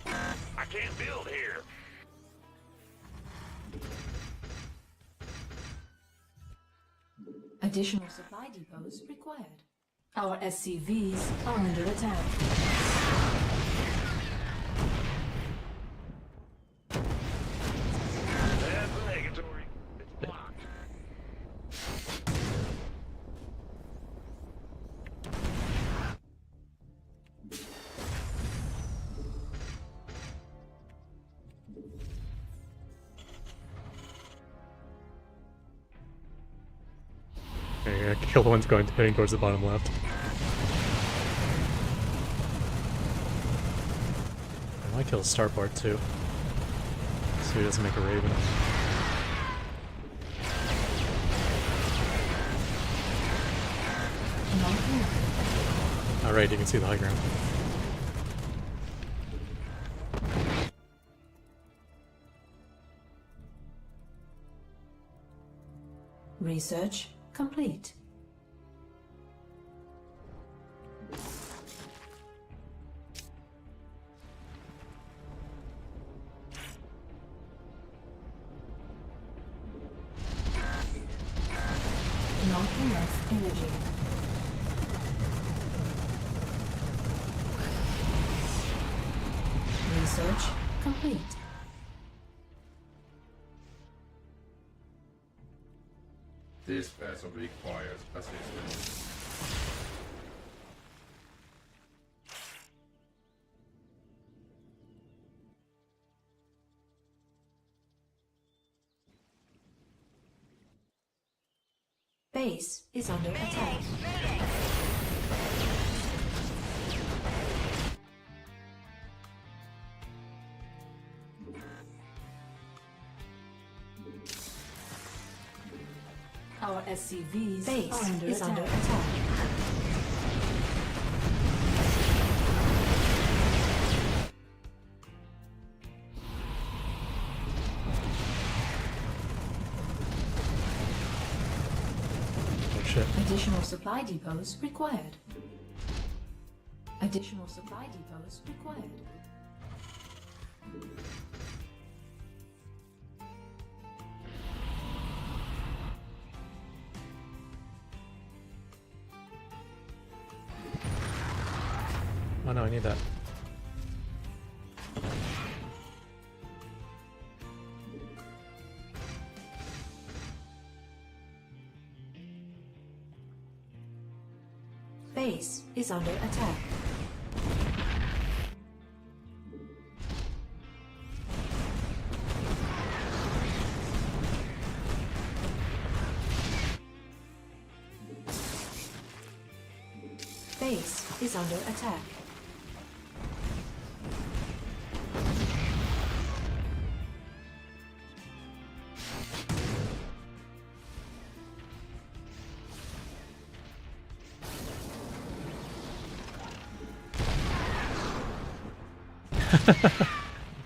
I can't build here. Additional supply depots required. Our SCVs are under attack. That's negatory. It's blocked. Okay, kill the ones heading towards the bottom left. I might kill Starport too. So he doesn't make a Raven. Alright, you can see the high ground. Research complete. Not enough energy. Research complete. This vessel requires assistance. Base is under attack. Our SCV's base is under attack. Oh shit. Additional supply depots required. Additional supply depots required. Oh no, I need that. Base is under attack. Base is under attack.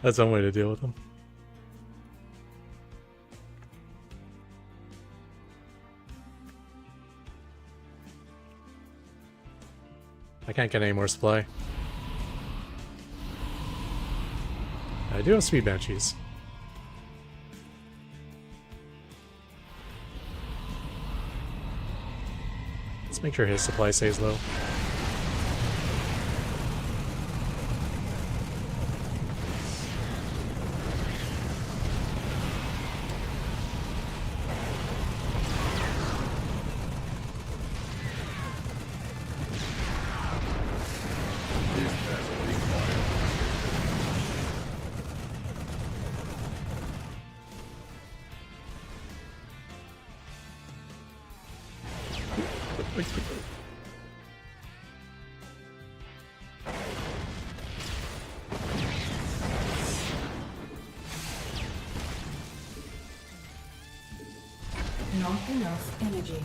That's one way to deal with them. I can't get any more supply. I do have speed Banshees. Let's make sure his supply stays low. This vessel requires Not enough energy.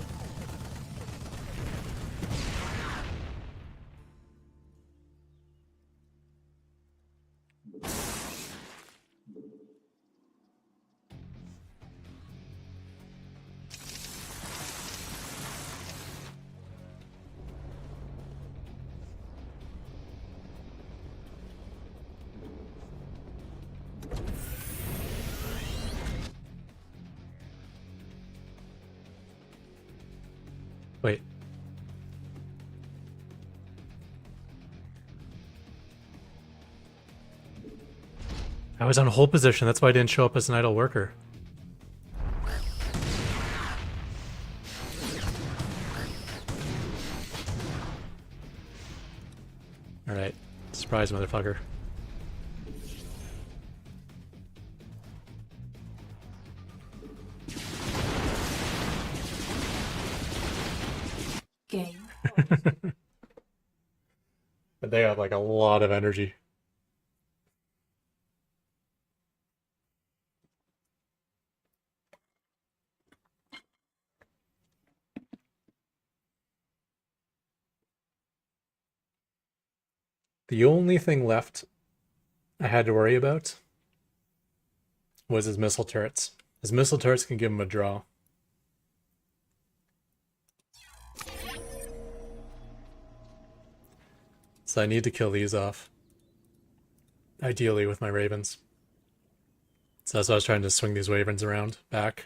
Wait. I was on hold position, that's why I didn't show up as an idle worker. Alright. Surprise, motherfucker. Game. But they have like a lot of energy. The only thing left I had to worry about was his missile turrets. His missile turrets can give him a draw. So I need to kill these off. Ideally with my ravens. So that's why I was trying to swing these ravens around back.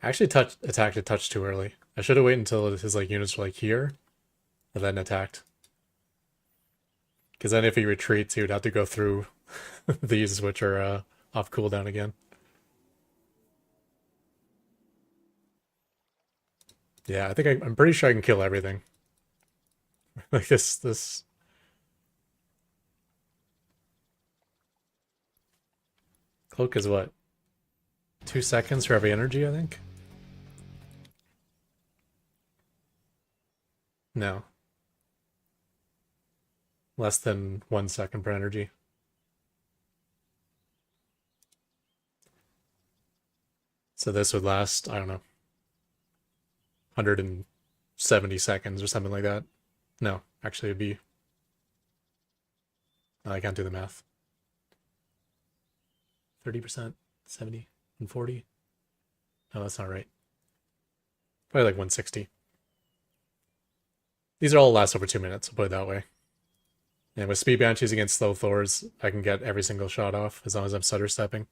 I actually attacked a touch too early. I should have waited until his like units were like here, and then attacked. Because then if he retreats, he would have to go through these, which are off cooldown again. Yeah, I think I'm pretty sure I can kill everything. Like this. Cloak is what? 2 seconds for every energy, I think? No. Less than 1 second per energy. So this would last, I don't know, 170 seconds or something like that. No, actually it'd be... I can't do the math. 30%, 70, and 40. No, that's not right. Probably like 160. These are all last over 2 minutes, I'll put it that way. And with speed banshees against slow Thors, I can get every single shot off as long as I'm stutter stepping.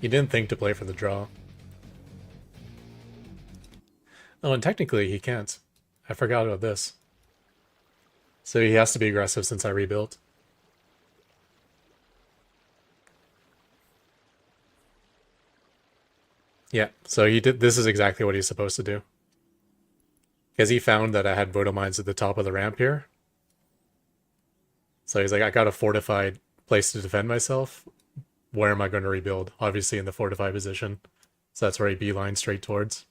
He didn't think to play for the draw. Oh, and technically he can't. I forgot about this. So he has to be aggressive since I rebuilt. Yeah, so he did. This is exactly what he's supposed to do. Because he found that I had Voto Mines at the top of the ramp here. So he's like, I got a fortified place to defend myself. Where am I going to rebuild? Obviously in the fortified position. So that's where he beeline straight towards.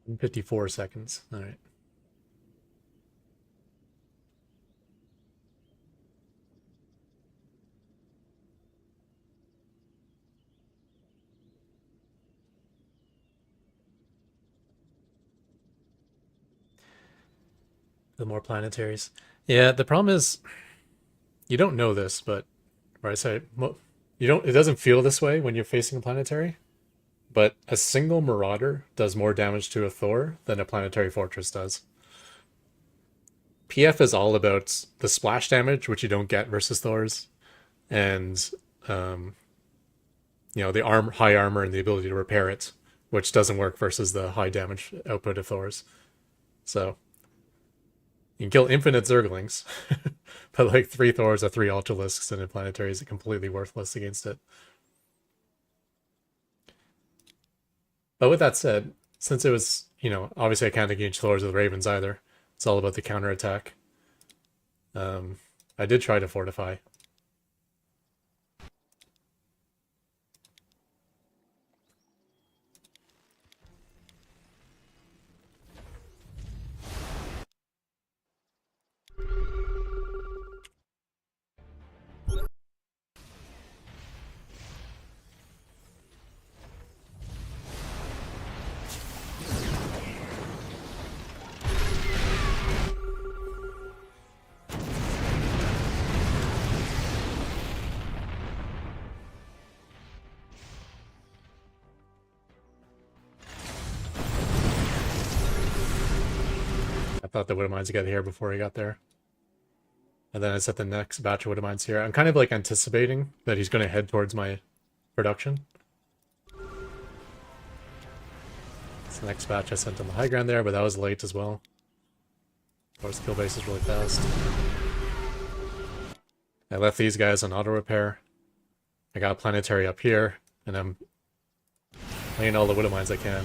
In 54 seconds. All right. The more planetaries. Yeah, the problem is you don't know this, but right, so you don't. It doesn't feel this way when you're facing a planetary. But a single Marauder does more damage to a Thor than a planetary fortress does. PF is all about the splash damage, which you don't get versus Thors, and you know, the high armor and the ability to repair it, which doesn't work versus the high damage output of Thors. So you can kill infinite Zerglings, but like 3 Thors or 3 Ultralisks and a planetary is completely worthless against it. But with that said, since it was, you know, obviously I can't engage floors with ravens either. It's all about the counterattack. I did try to fortify. I thought the Widowmines would get here before he got there. And then I set the next batch of Widowmines here. I'm kind of like anticipating that he's going to head towards my production. So the next batch I sent on the high ground there, but that was late as well. Of course, kill base is really fast. I left these guys on auto repair. I got a planetary up here, and I'm laying all the Widowmines I can.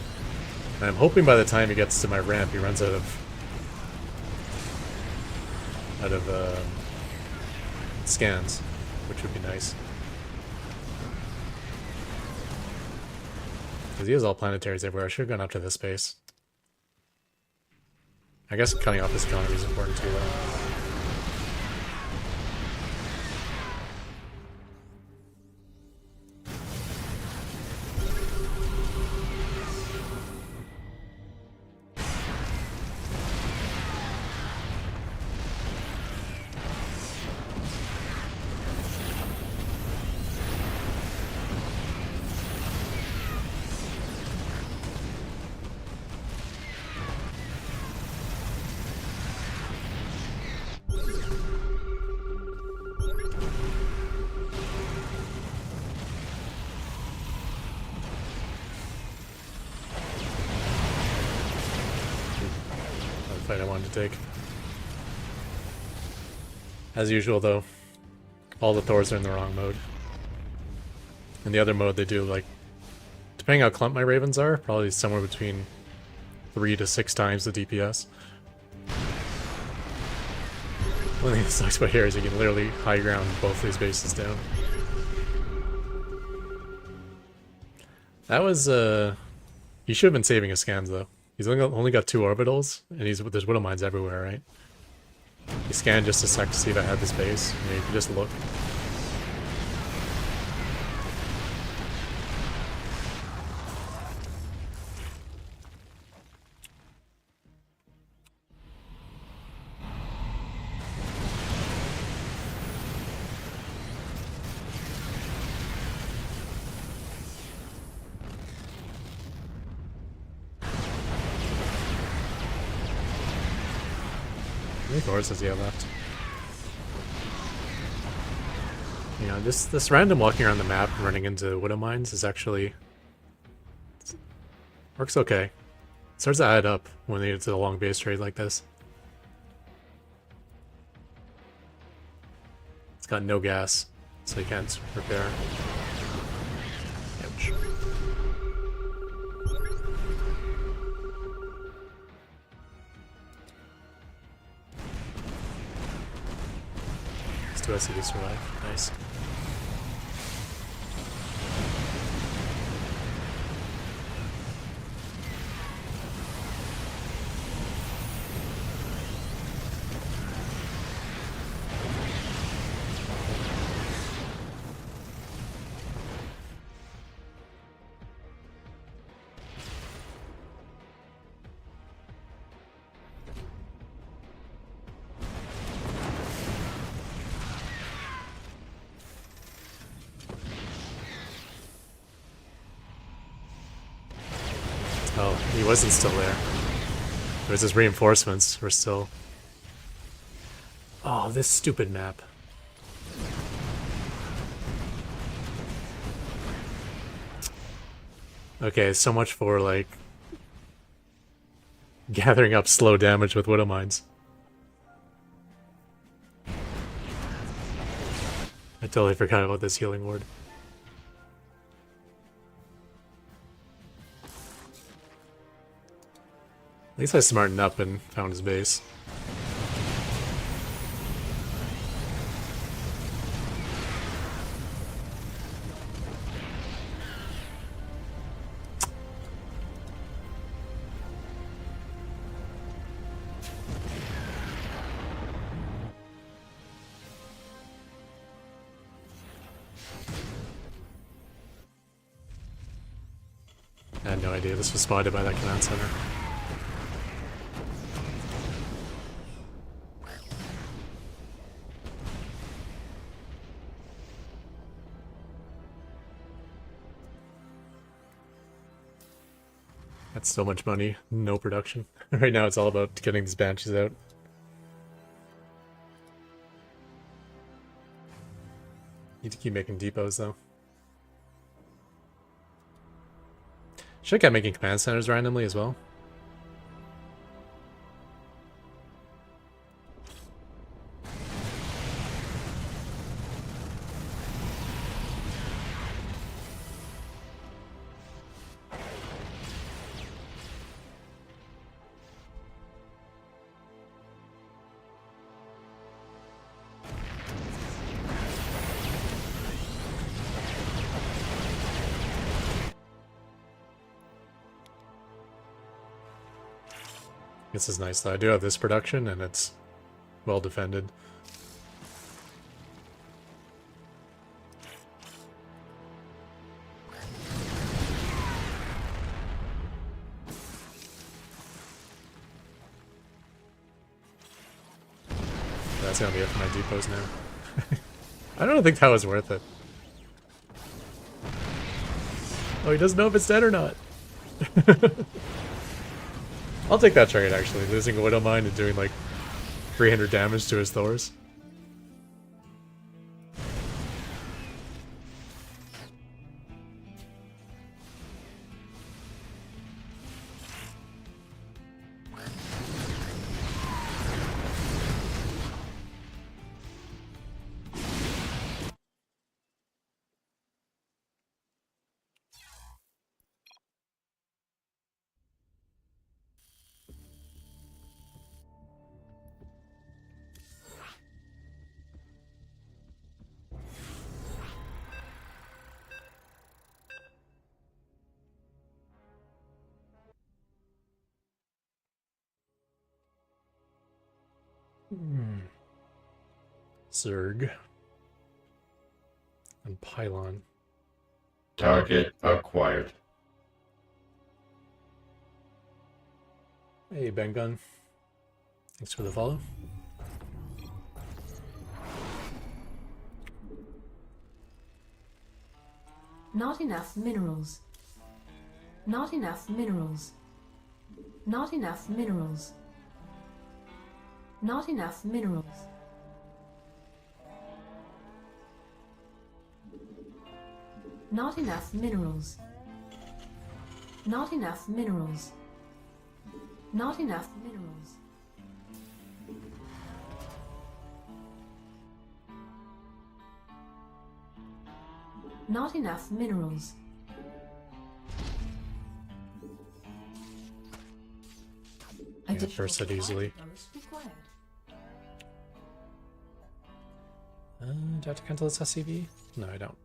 And I'm hoping by the time he gets to my ramp, he runs out of scans, which would be nice. Because he has all planetaries everywhere. I should have gone up to this base. I guess cutting off his economy is important too, though. Fight I wanted to take. As usual, though, all the Thors are in the wrong mode. In the other mode, they do, like, depending how clump my Ravens are, probably somewhere between 3 to 6 times the DPS. One thing that sucks about here is you can literally high ground both these bases down. That was, he should have been saving his scans, though. He's only got 2 orbitals, and there's Widowmines everywhere, right? He scanned just a sec to see if I had this base. You can just look. How many Thors does he have left? You know, this random walking around the map and running into Widowmines is actually works okay. It starts to add up when they get to the long base trade like this. It's got no gas, so you can't repair. Ouch. These 2 SCVs survive. Nice. Oh, he wasn't still there. It was his reinforcements were still... Oh, this stupid map. Okay, so much for, like, gathering up slow damage with Widowmines. I totally forgot about this healing ward. At least I smartened up and found his base. I had no idea this was spotted by that command center. That's so much money, no production. Right now it's all about getting these Banshees out. Need to keep making depots though. Should have kept making command centers randomly as well. This is nice though. I do have this production and it's well defended. That's gonna be it for my depots now. I don't think that was worth it. Oh, he doesn't know if it's dead or not. I'll take that trade actually, losing a Widow Mine and doing like 300 damage to his Thors. Zerg. And Pylon. Target acquired. Hey, Ben Gun. Thanks for the follow. Not enough minerals. Not enough minerals. Not enough minerals. Not enough minerals. Not enough minerals. Not enough minerals. Not enough minerals. Not enough minerals. Yeah, first hit easily. Do I have to cancel this SCV? No, I don't.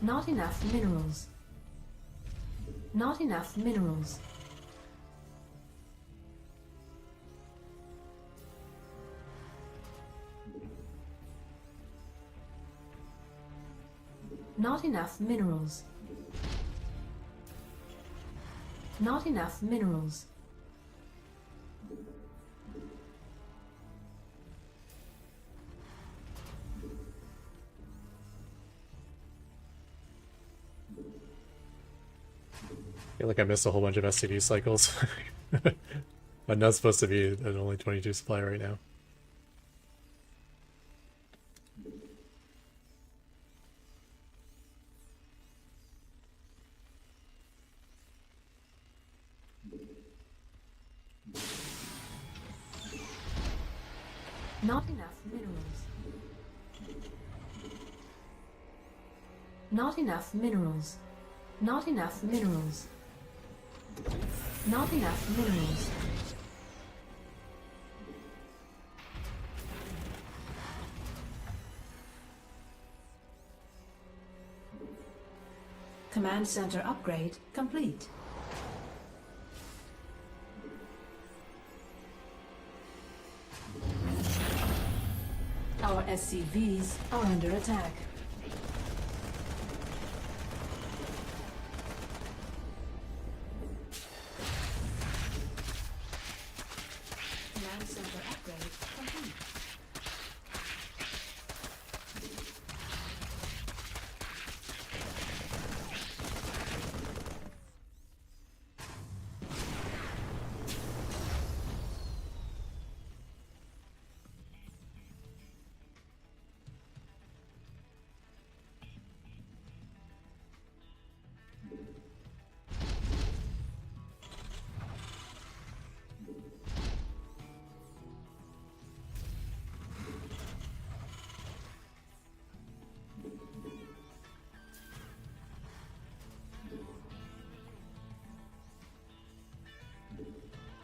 Not enough minerals. Not enough minerals. Not enough minerals. Not enough minerals. I feel like I missed a whole bunch of SCV cycles. I'm not supposed to be at only 22 supply right now. Not enough minerals. Not enough minerals. Not enough minerals. Not enough minerals. Command center upgrade complete. Our SCVs are under attack. Command center upgrade complete.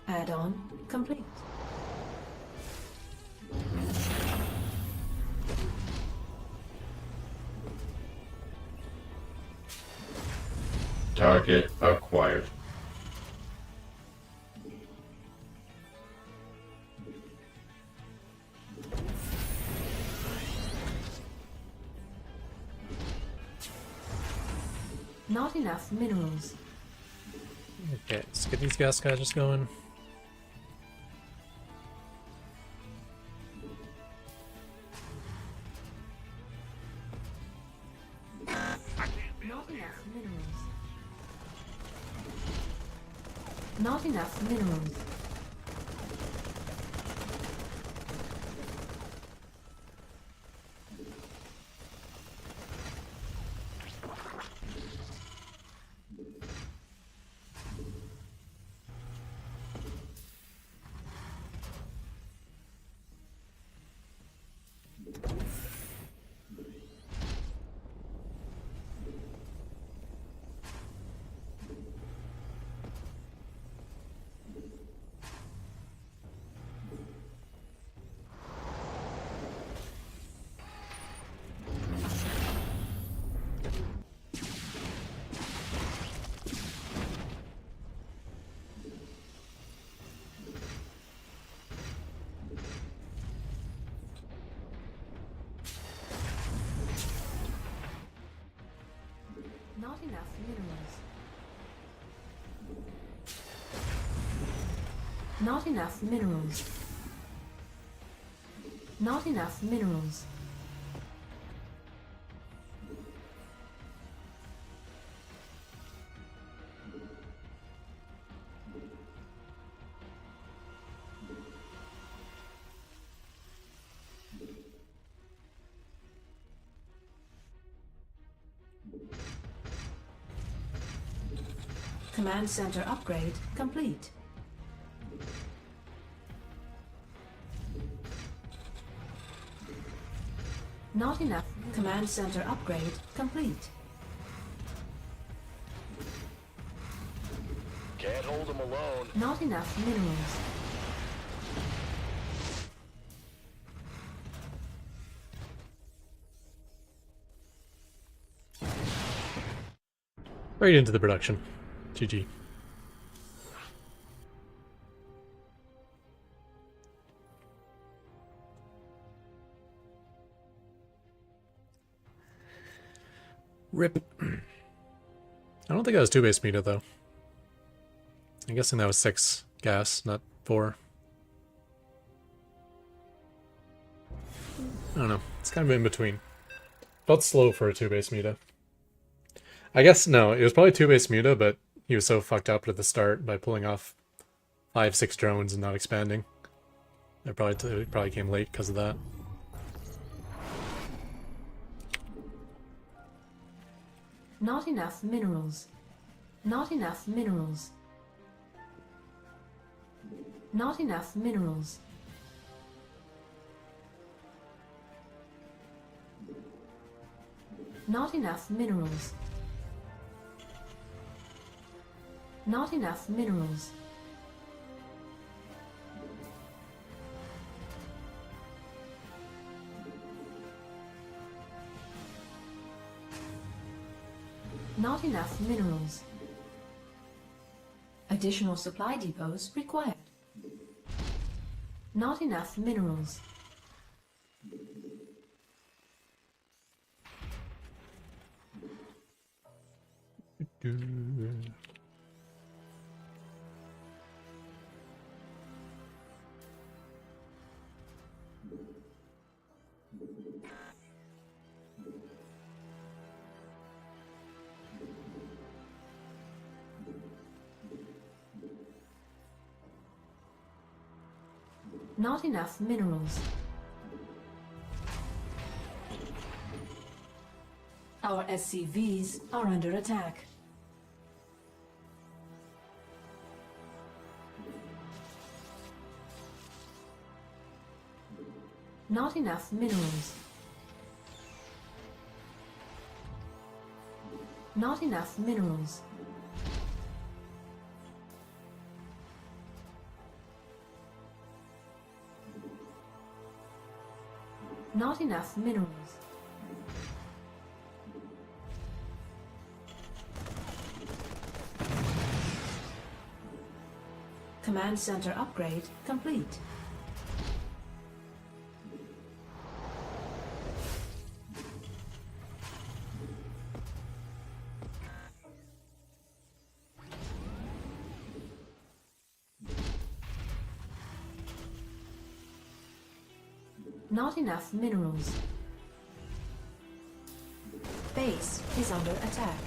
Add-on complete. Target acquired. Not enough minerals. Okay, let's get these gas guys just going. Not enough minerals. Not enough minerals. Not enough minerals. Not enough minerals. Not enough minerals. Command center upgrade complete. Not enough. Command center upgrade complete. Can't hold them alone. Not enough minerals. Right into the production. GG. Rip. I don't think I was 2-base meta though. I'm guessing that was 6 gas, not 4. I don't know. It's kind of in between. Felt slow for a 2-base muta. I guess, no, it was probably 2-base muta, but he was so fucked up at the start by pulling off 5-6 drones and not expanding. It probably came late because of that. Not enough minerals. Not enough minerals. Not enough minerals. Not enough minerals. Not enough minerals. Not enough minerals. Additional supply depots required. Not enough minerals. Not enough minerals. Our SCVs are under attack. Not enough minerals. Not enough minerals. Not enough minerals. Command center upgrade complete. Not enough minerals. Base is under attack.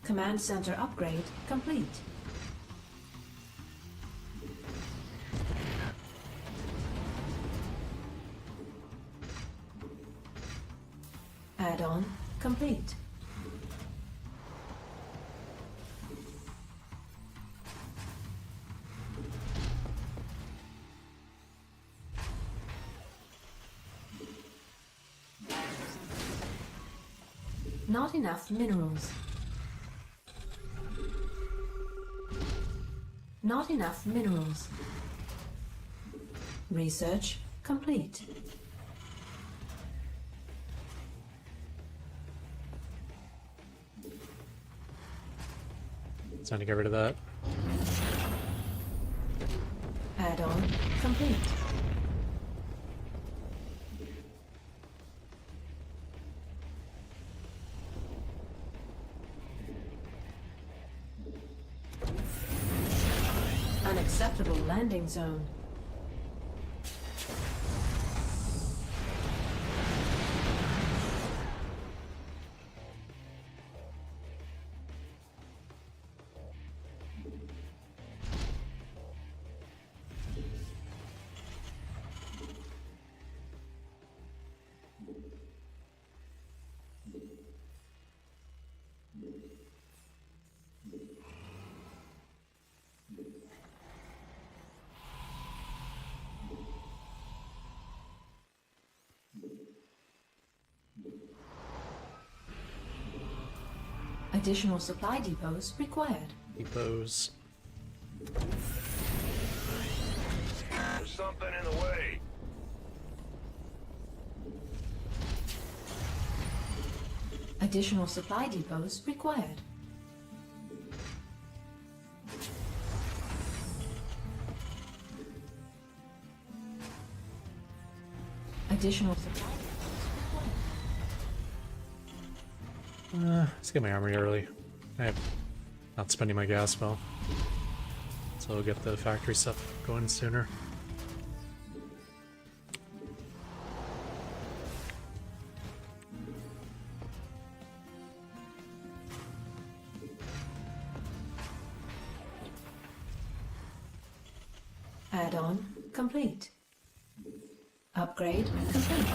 Command center upgrade complete. Add-on complete. Not enough minerals. Not enough minerals. Research complete. Time to get rid of that. Add-on complete. Unacceptable landing zone. Additional supply depots required. Depots. There's something in the way. Additional supply depots required. Additional supply depots required. Let's get my armory early. I'm not spending my gas well. So I'll get the factory stuff going sooner. Add-on complete. Upgrade complete.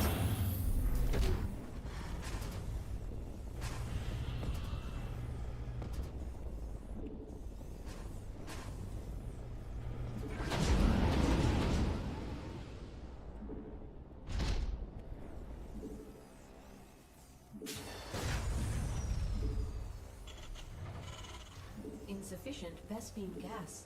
Insufficient Vespene gas.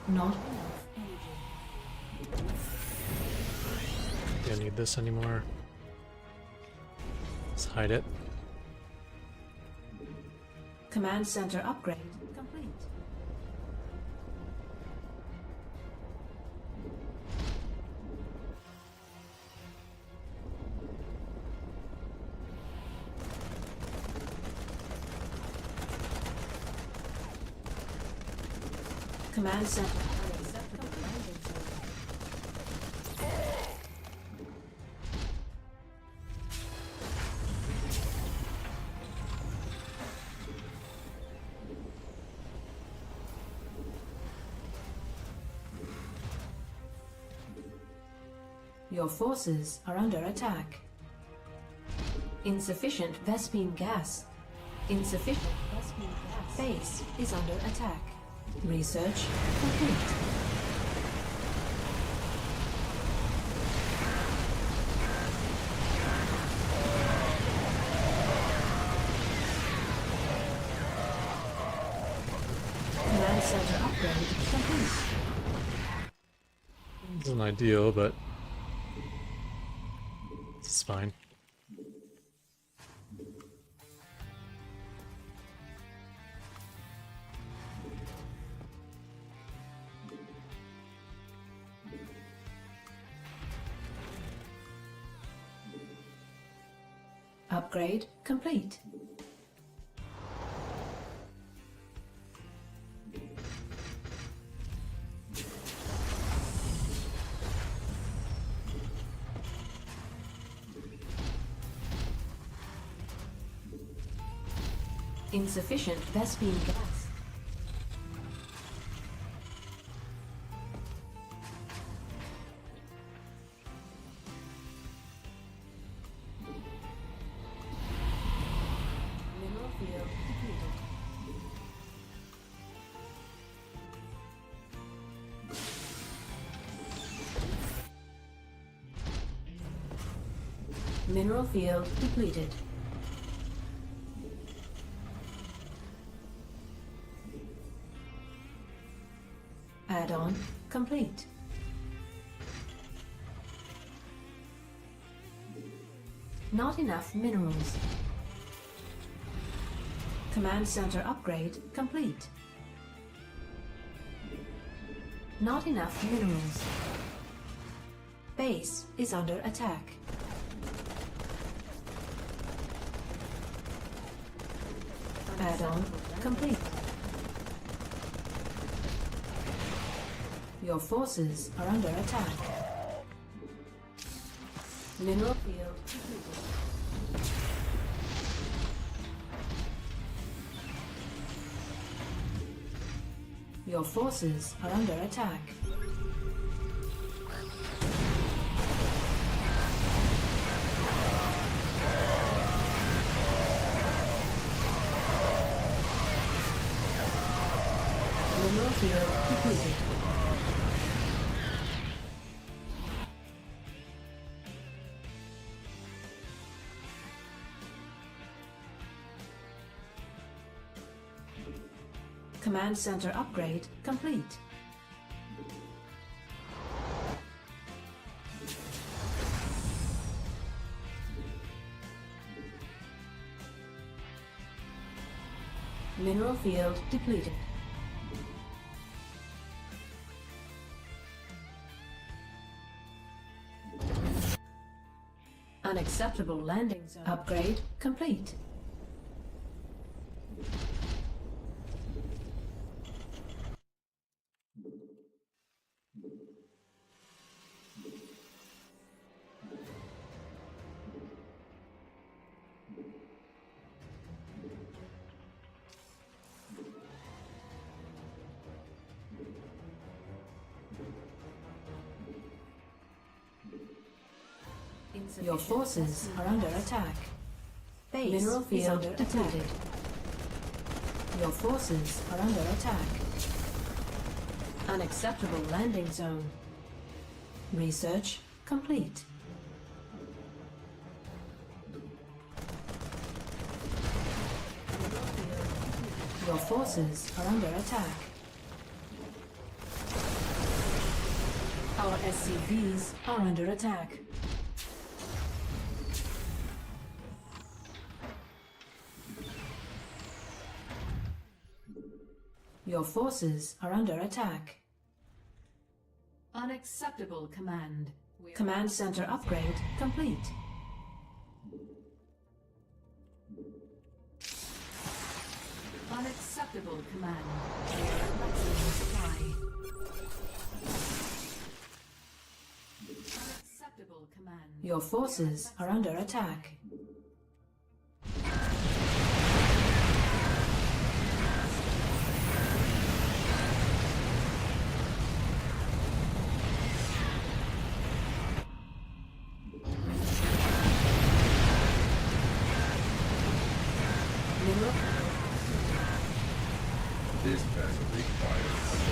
Not enough energy. Don't need this anymore. Let's hide it. Command center upgrade complete. Command center unacceptable landing zone. Your forces are under attack. Insufficient Vespene gas. Insufficient Vespene gas. Base is under attack. Research complete. Command center upgrade complete. Isn't ideal, but it's fine. Upgrade complete. Insufficient Vespene gas. Mineral field depleted. Mineral field depleted. complete. Not enough minerals. Command center upgrade complete. Not enough minerals. Base is under attack. Add-on complete. Your forces are under attack. Mineral field completed. Your forces are under attack. Mineral field completed. Command center upgrade complete. Mineral field depleted. Unacceptable landing zone. Upgrade complete. Your forces are under attack. Base mineral field depleted. Your forces are under attack. Unacceptable landing zone. Research complete. Your forces are under attack. Our SCVs are under attack. Your forces are under attack. Unacceptable command. Command center upgrade complete. Unacceptable command. Maximum supply. Unacceptable command. Your forces are under attack. This vessel requires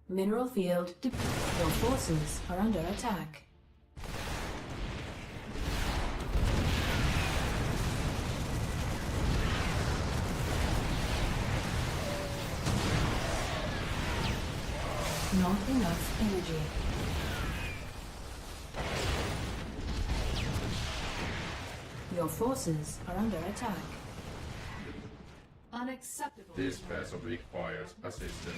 Mineral field depleted. Your forces are under attack. Not enough energy. Your forces are under attack. Unacceptable. this vessel requires assistance.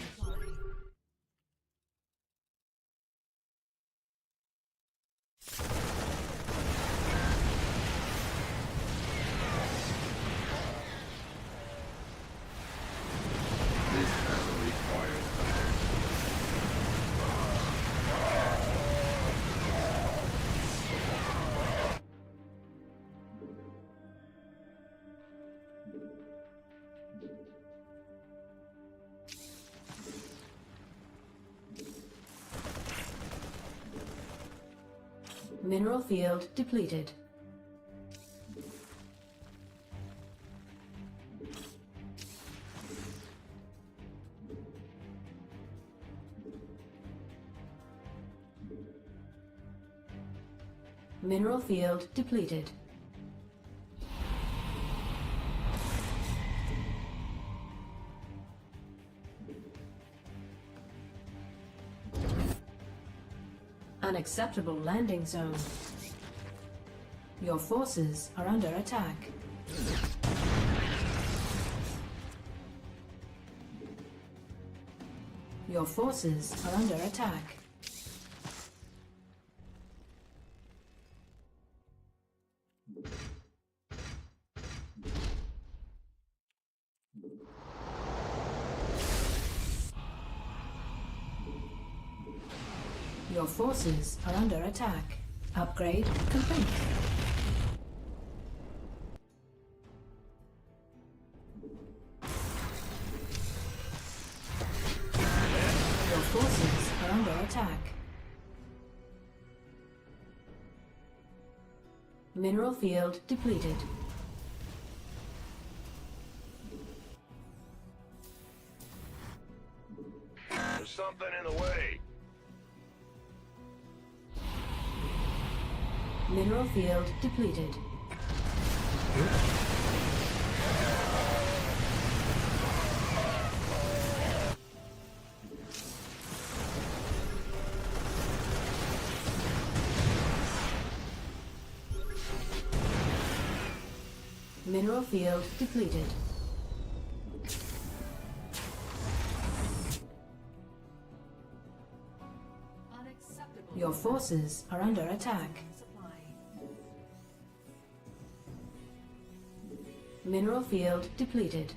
This vessel requires Mineral field depleted. Mineral field depleted. Unacceptable landing zone. Your forces are under attack. Your forces are under attack. Your forces are under attack. Upgrade complete. Your forces are under attack. Mineral field depleted. There's something in the way. Mineral field depleted. Mineral field depleted. Unacceptable. Your forces are under attack. Supply. Mineral field depleted.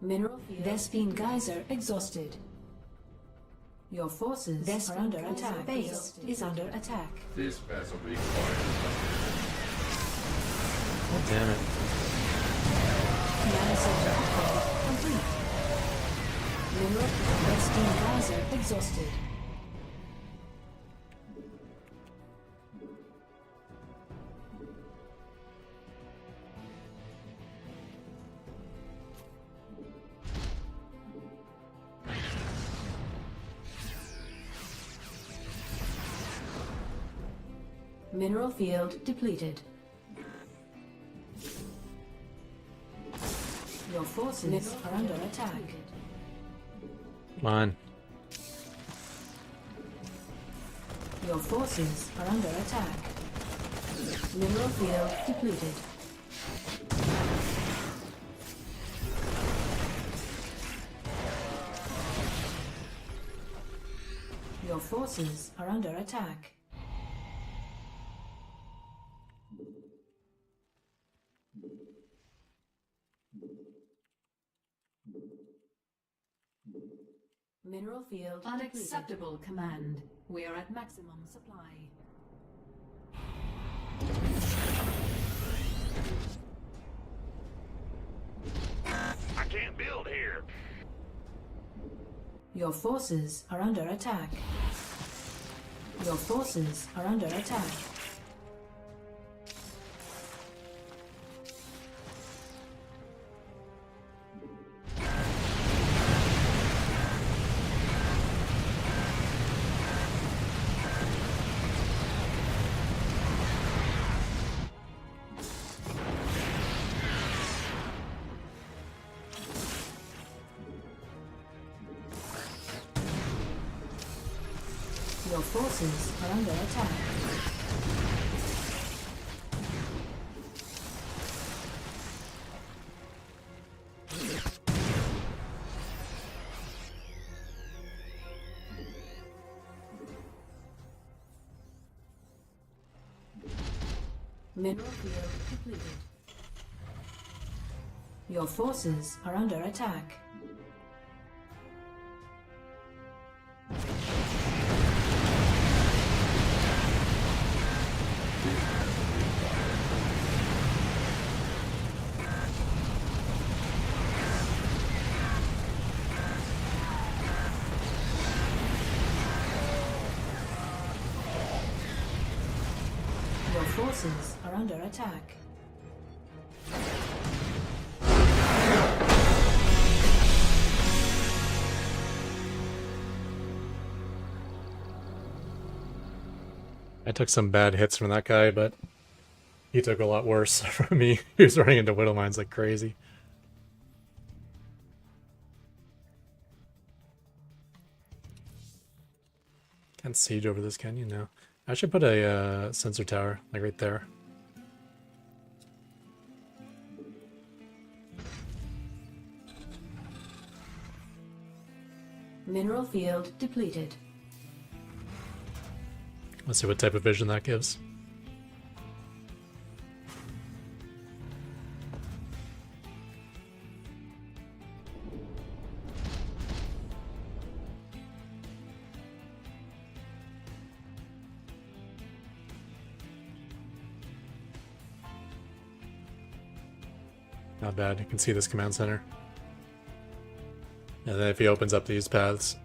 Mineral field. Vespine geyser exhausted. Your forces are under attack. Base is under attack. This vessel requires Oh, damn it. Command center upgrade complete. Mineral Vespine geyser exhausted. Mineral field depleted. Your forces are under attack. Come on. Your forces are under attack. Mineral field depleted. Your forces are under attack. Mineral field depleted. Unacceptable, Command. We are at maximum supply. I can't build here. Your forces are under attack. Your forces are under attack. Your forces are under attack. Mineral field depleted. Your forces are under attack. Your forces are under attack. I took some bad hits from that guy, but he took a lot worse from me. He was running into widow mines like crazy. can't siege over this, can you? No. I should put a sensor tower, like right there. Mineral field depleted. Let's see what type of vision that gives. Not bad, you can see this command center. And then if he opens up these paths,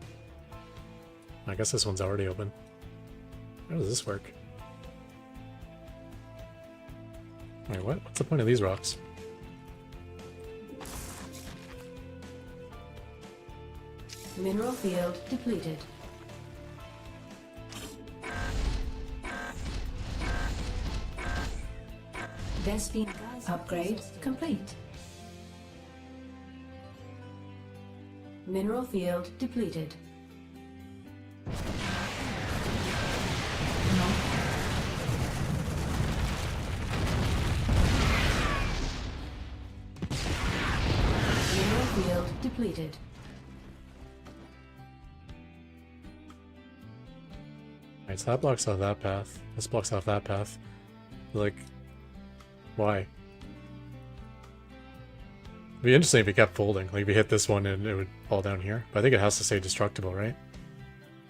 I guess this one's already open. How does this work? Wait, what? What's the point of these rocks? Mineral field depleted. Vespine upgrade complete. Mineral field depleted. Mineral field depleted. Alright, so that blocks off that path. This blocks off that path. Like, why? It'd be interesting if he kept folding. Like, if he hit this one and it would fall down here. But I think it has to stay destructible, right?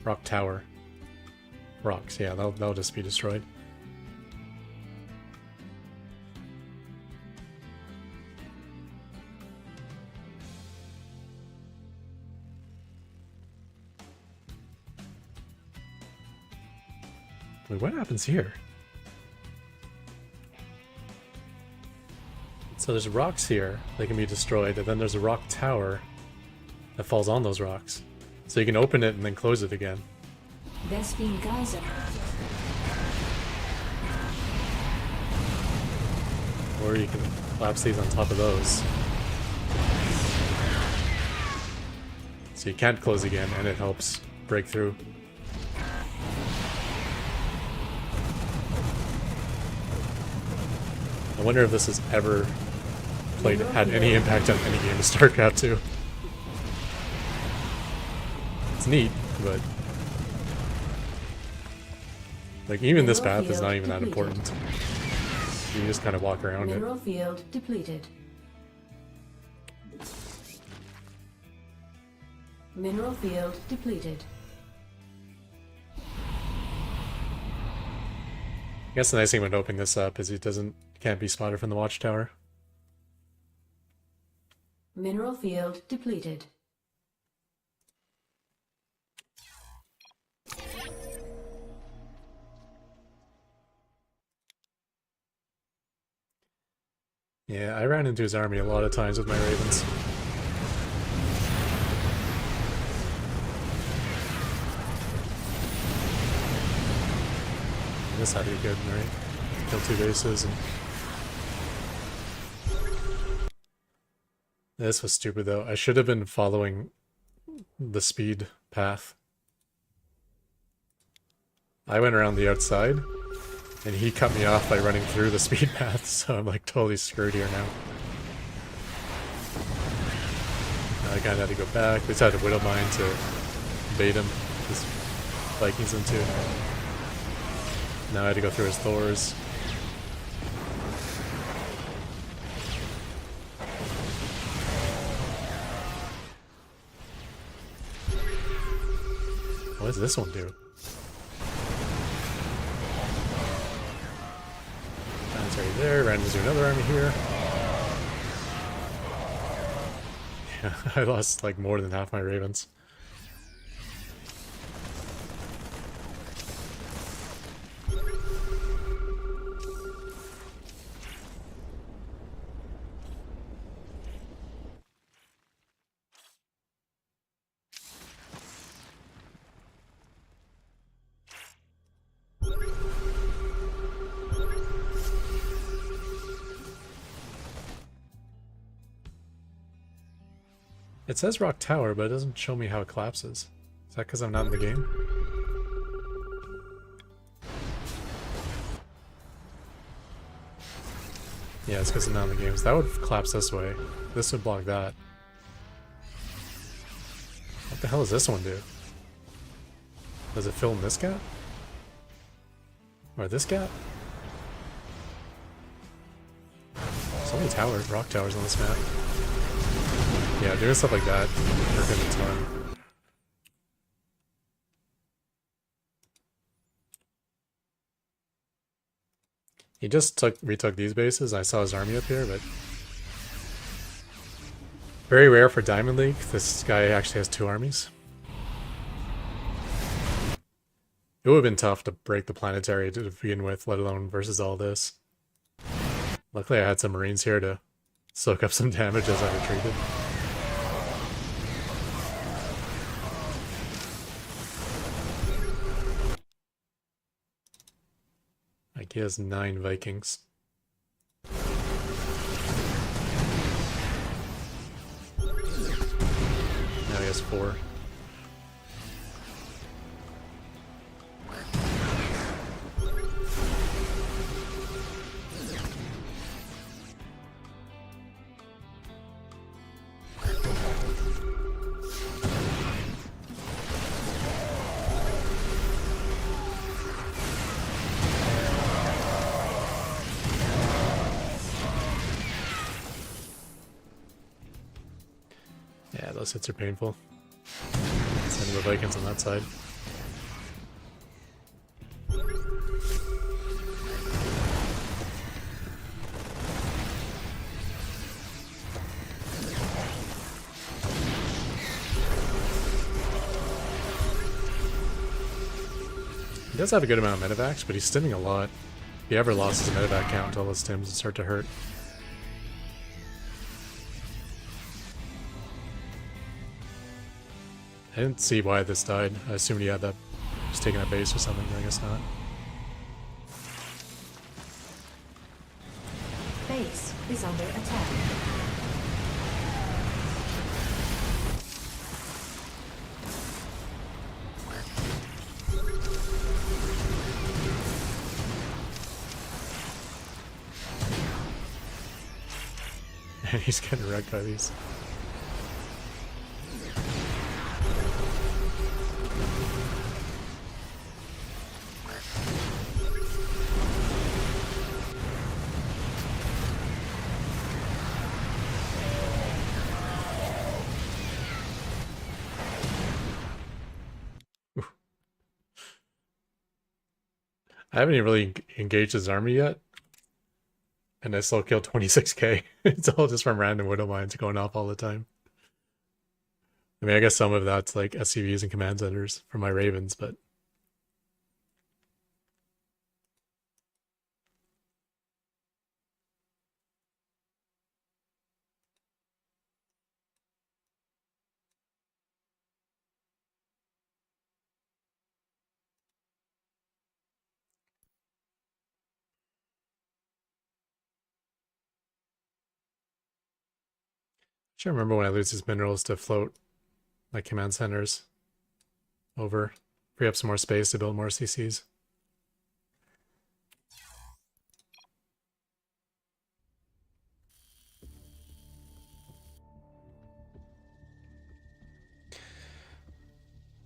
Rock tower. Rocks, yeah, that'll just be destroyed. Wait, what happens here? So there's rocks here that can be destroyed, and then there's a rock tower that falls on those rocks. So you can open it and then close it again. Vespine geyser. Or you can collapse these on top of those. So you can't close again, and it helps break through. I wonder if this has ever had any impact on any game of StarCraft 2. It's neat, but like even this path is not even that important. You just kind of walk around it. Mineral field depleted. Mineral field depleted. I guess the nice thing about opening this up is it can't be spotted from the watchtower. Mineral field depleted. Yeah, I ran into his army a lot of times with my ravens. This had to be good, right? Kill 2 bases and... This was stupid though. I should have been following the speed path. I went around the outside, and he cut me off by running through the speed path, so I'm like totally screwed here now. I kinda had to go back. They had to Widow Mine to bait him. His Vikings into it. Now I had to go through his Thors. What does this one do? That's right there. Ran into another army here. Yeah, I lost like more than half my ravens. It says Rock Tower, but it doesn't show me how it collapses. Is that because I'm not in the game? Yeah, it's because of none of the games. That would collapse this way. This would block that. What the hell does this one do? Does it fill in this gap? Or this gap? So many towers, rock towers on this map. Yeah, doing stuff like that are good a ton. He just retook these bases. I saw his army up here, but very rare for Diamond League. This guy actually has 2 armies. It would have been tough to break the planetary to begin with, let alone versus all this. Luckily I had some Marines here to soak up some damage as I retreated. Like he has 9 Vikings. Now he has 4. Yeah, those hits are painful. Sending the Vikings on that side. He does have a good amount of medevacs, but he's stimming a lot. If he ever lost his medevac count until those stims would start to hurt. I didn't see why this died. I assumed he had that, just taking a base or something, but I guess not. Base is under attack. And he's getting wrecked by these. I haven't even really engaged his army yet. And I still killed 26k. It's all just from random widow mines going off all the time. I mean, I guess some of that's like SCVs and command centers for my ravens, but I should remember when I lose these minerals to float my command centers over, free up some more space to build more CCs.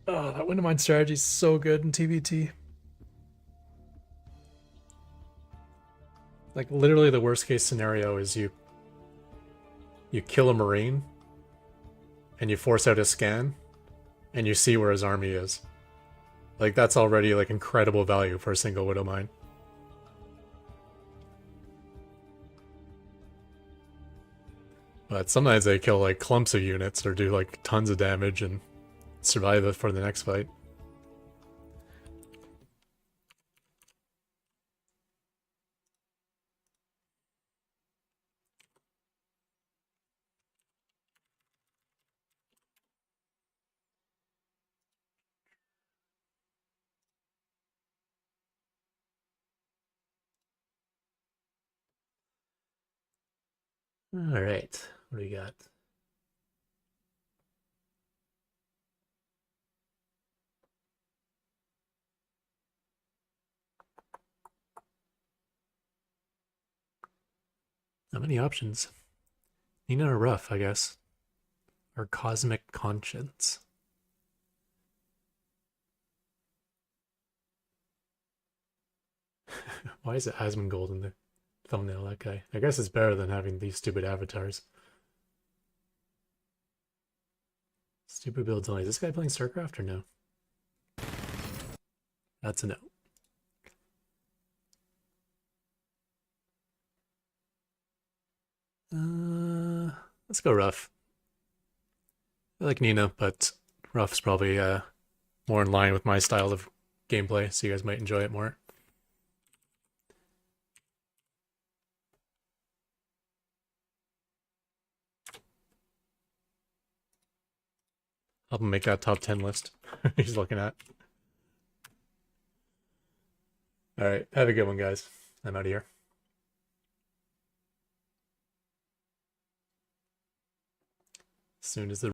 Oh, that window mine strategy is so good in TBT. Like literally the worst case scenario is you kill a Marine and you force out a scan and you see where his army is. Like that's already like incredible value for a single widow mine. But sometimes they kill like clumps of units or do like tons of damage and survive it for the next fight. All right, what do we got? Not many options. Nina or Ruff, I guess. Or Cosmic Conscience. Why is it Asmongold in the thumbnail, that guy? I guess it's better than having these stupid avatars. Stupid builds only. Is this guy playing StarCraft or no? That's a no. Let's go Ruff. I like Nina, but Ruff's probably more in line with my style of gameplay, so you guys might enjoy it more. Help him make that top 10 list he's looking at. Alright, have a good one, guys. I'm out of here. As soon as the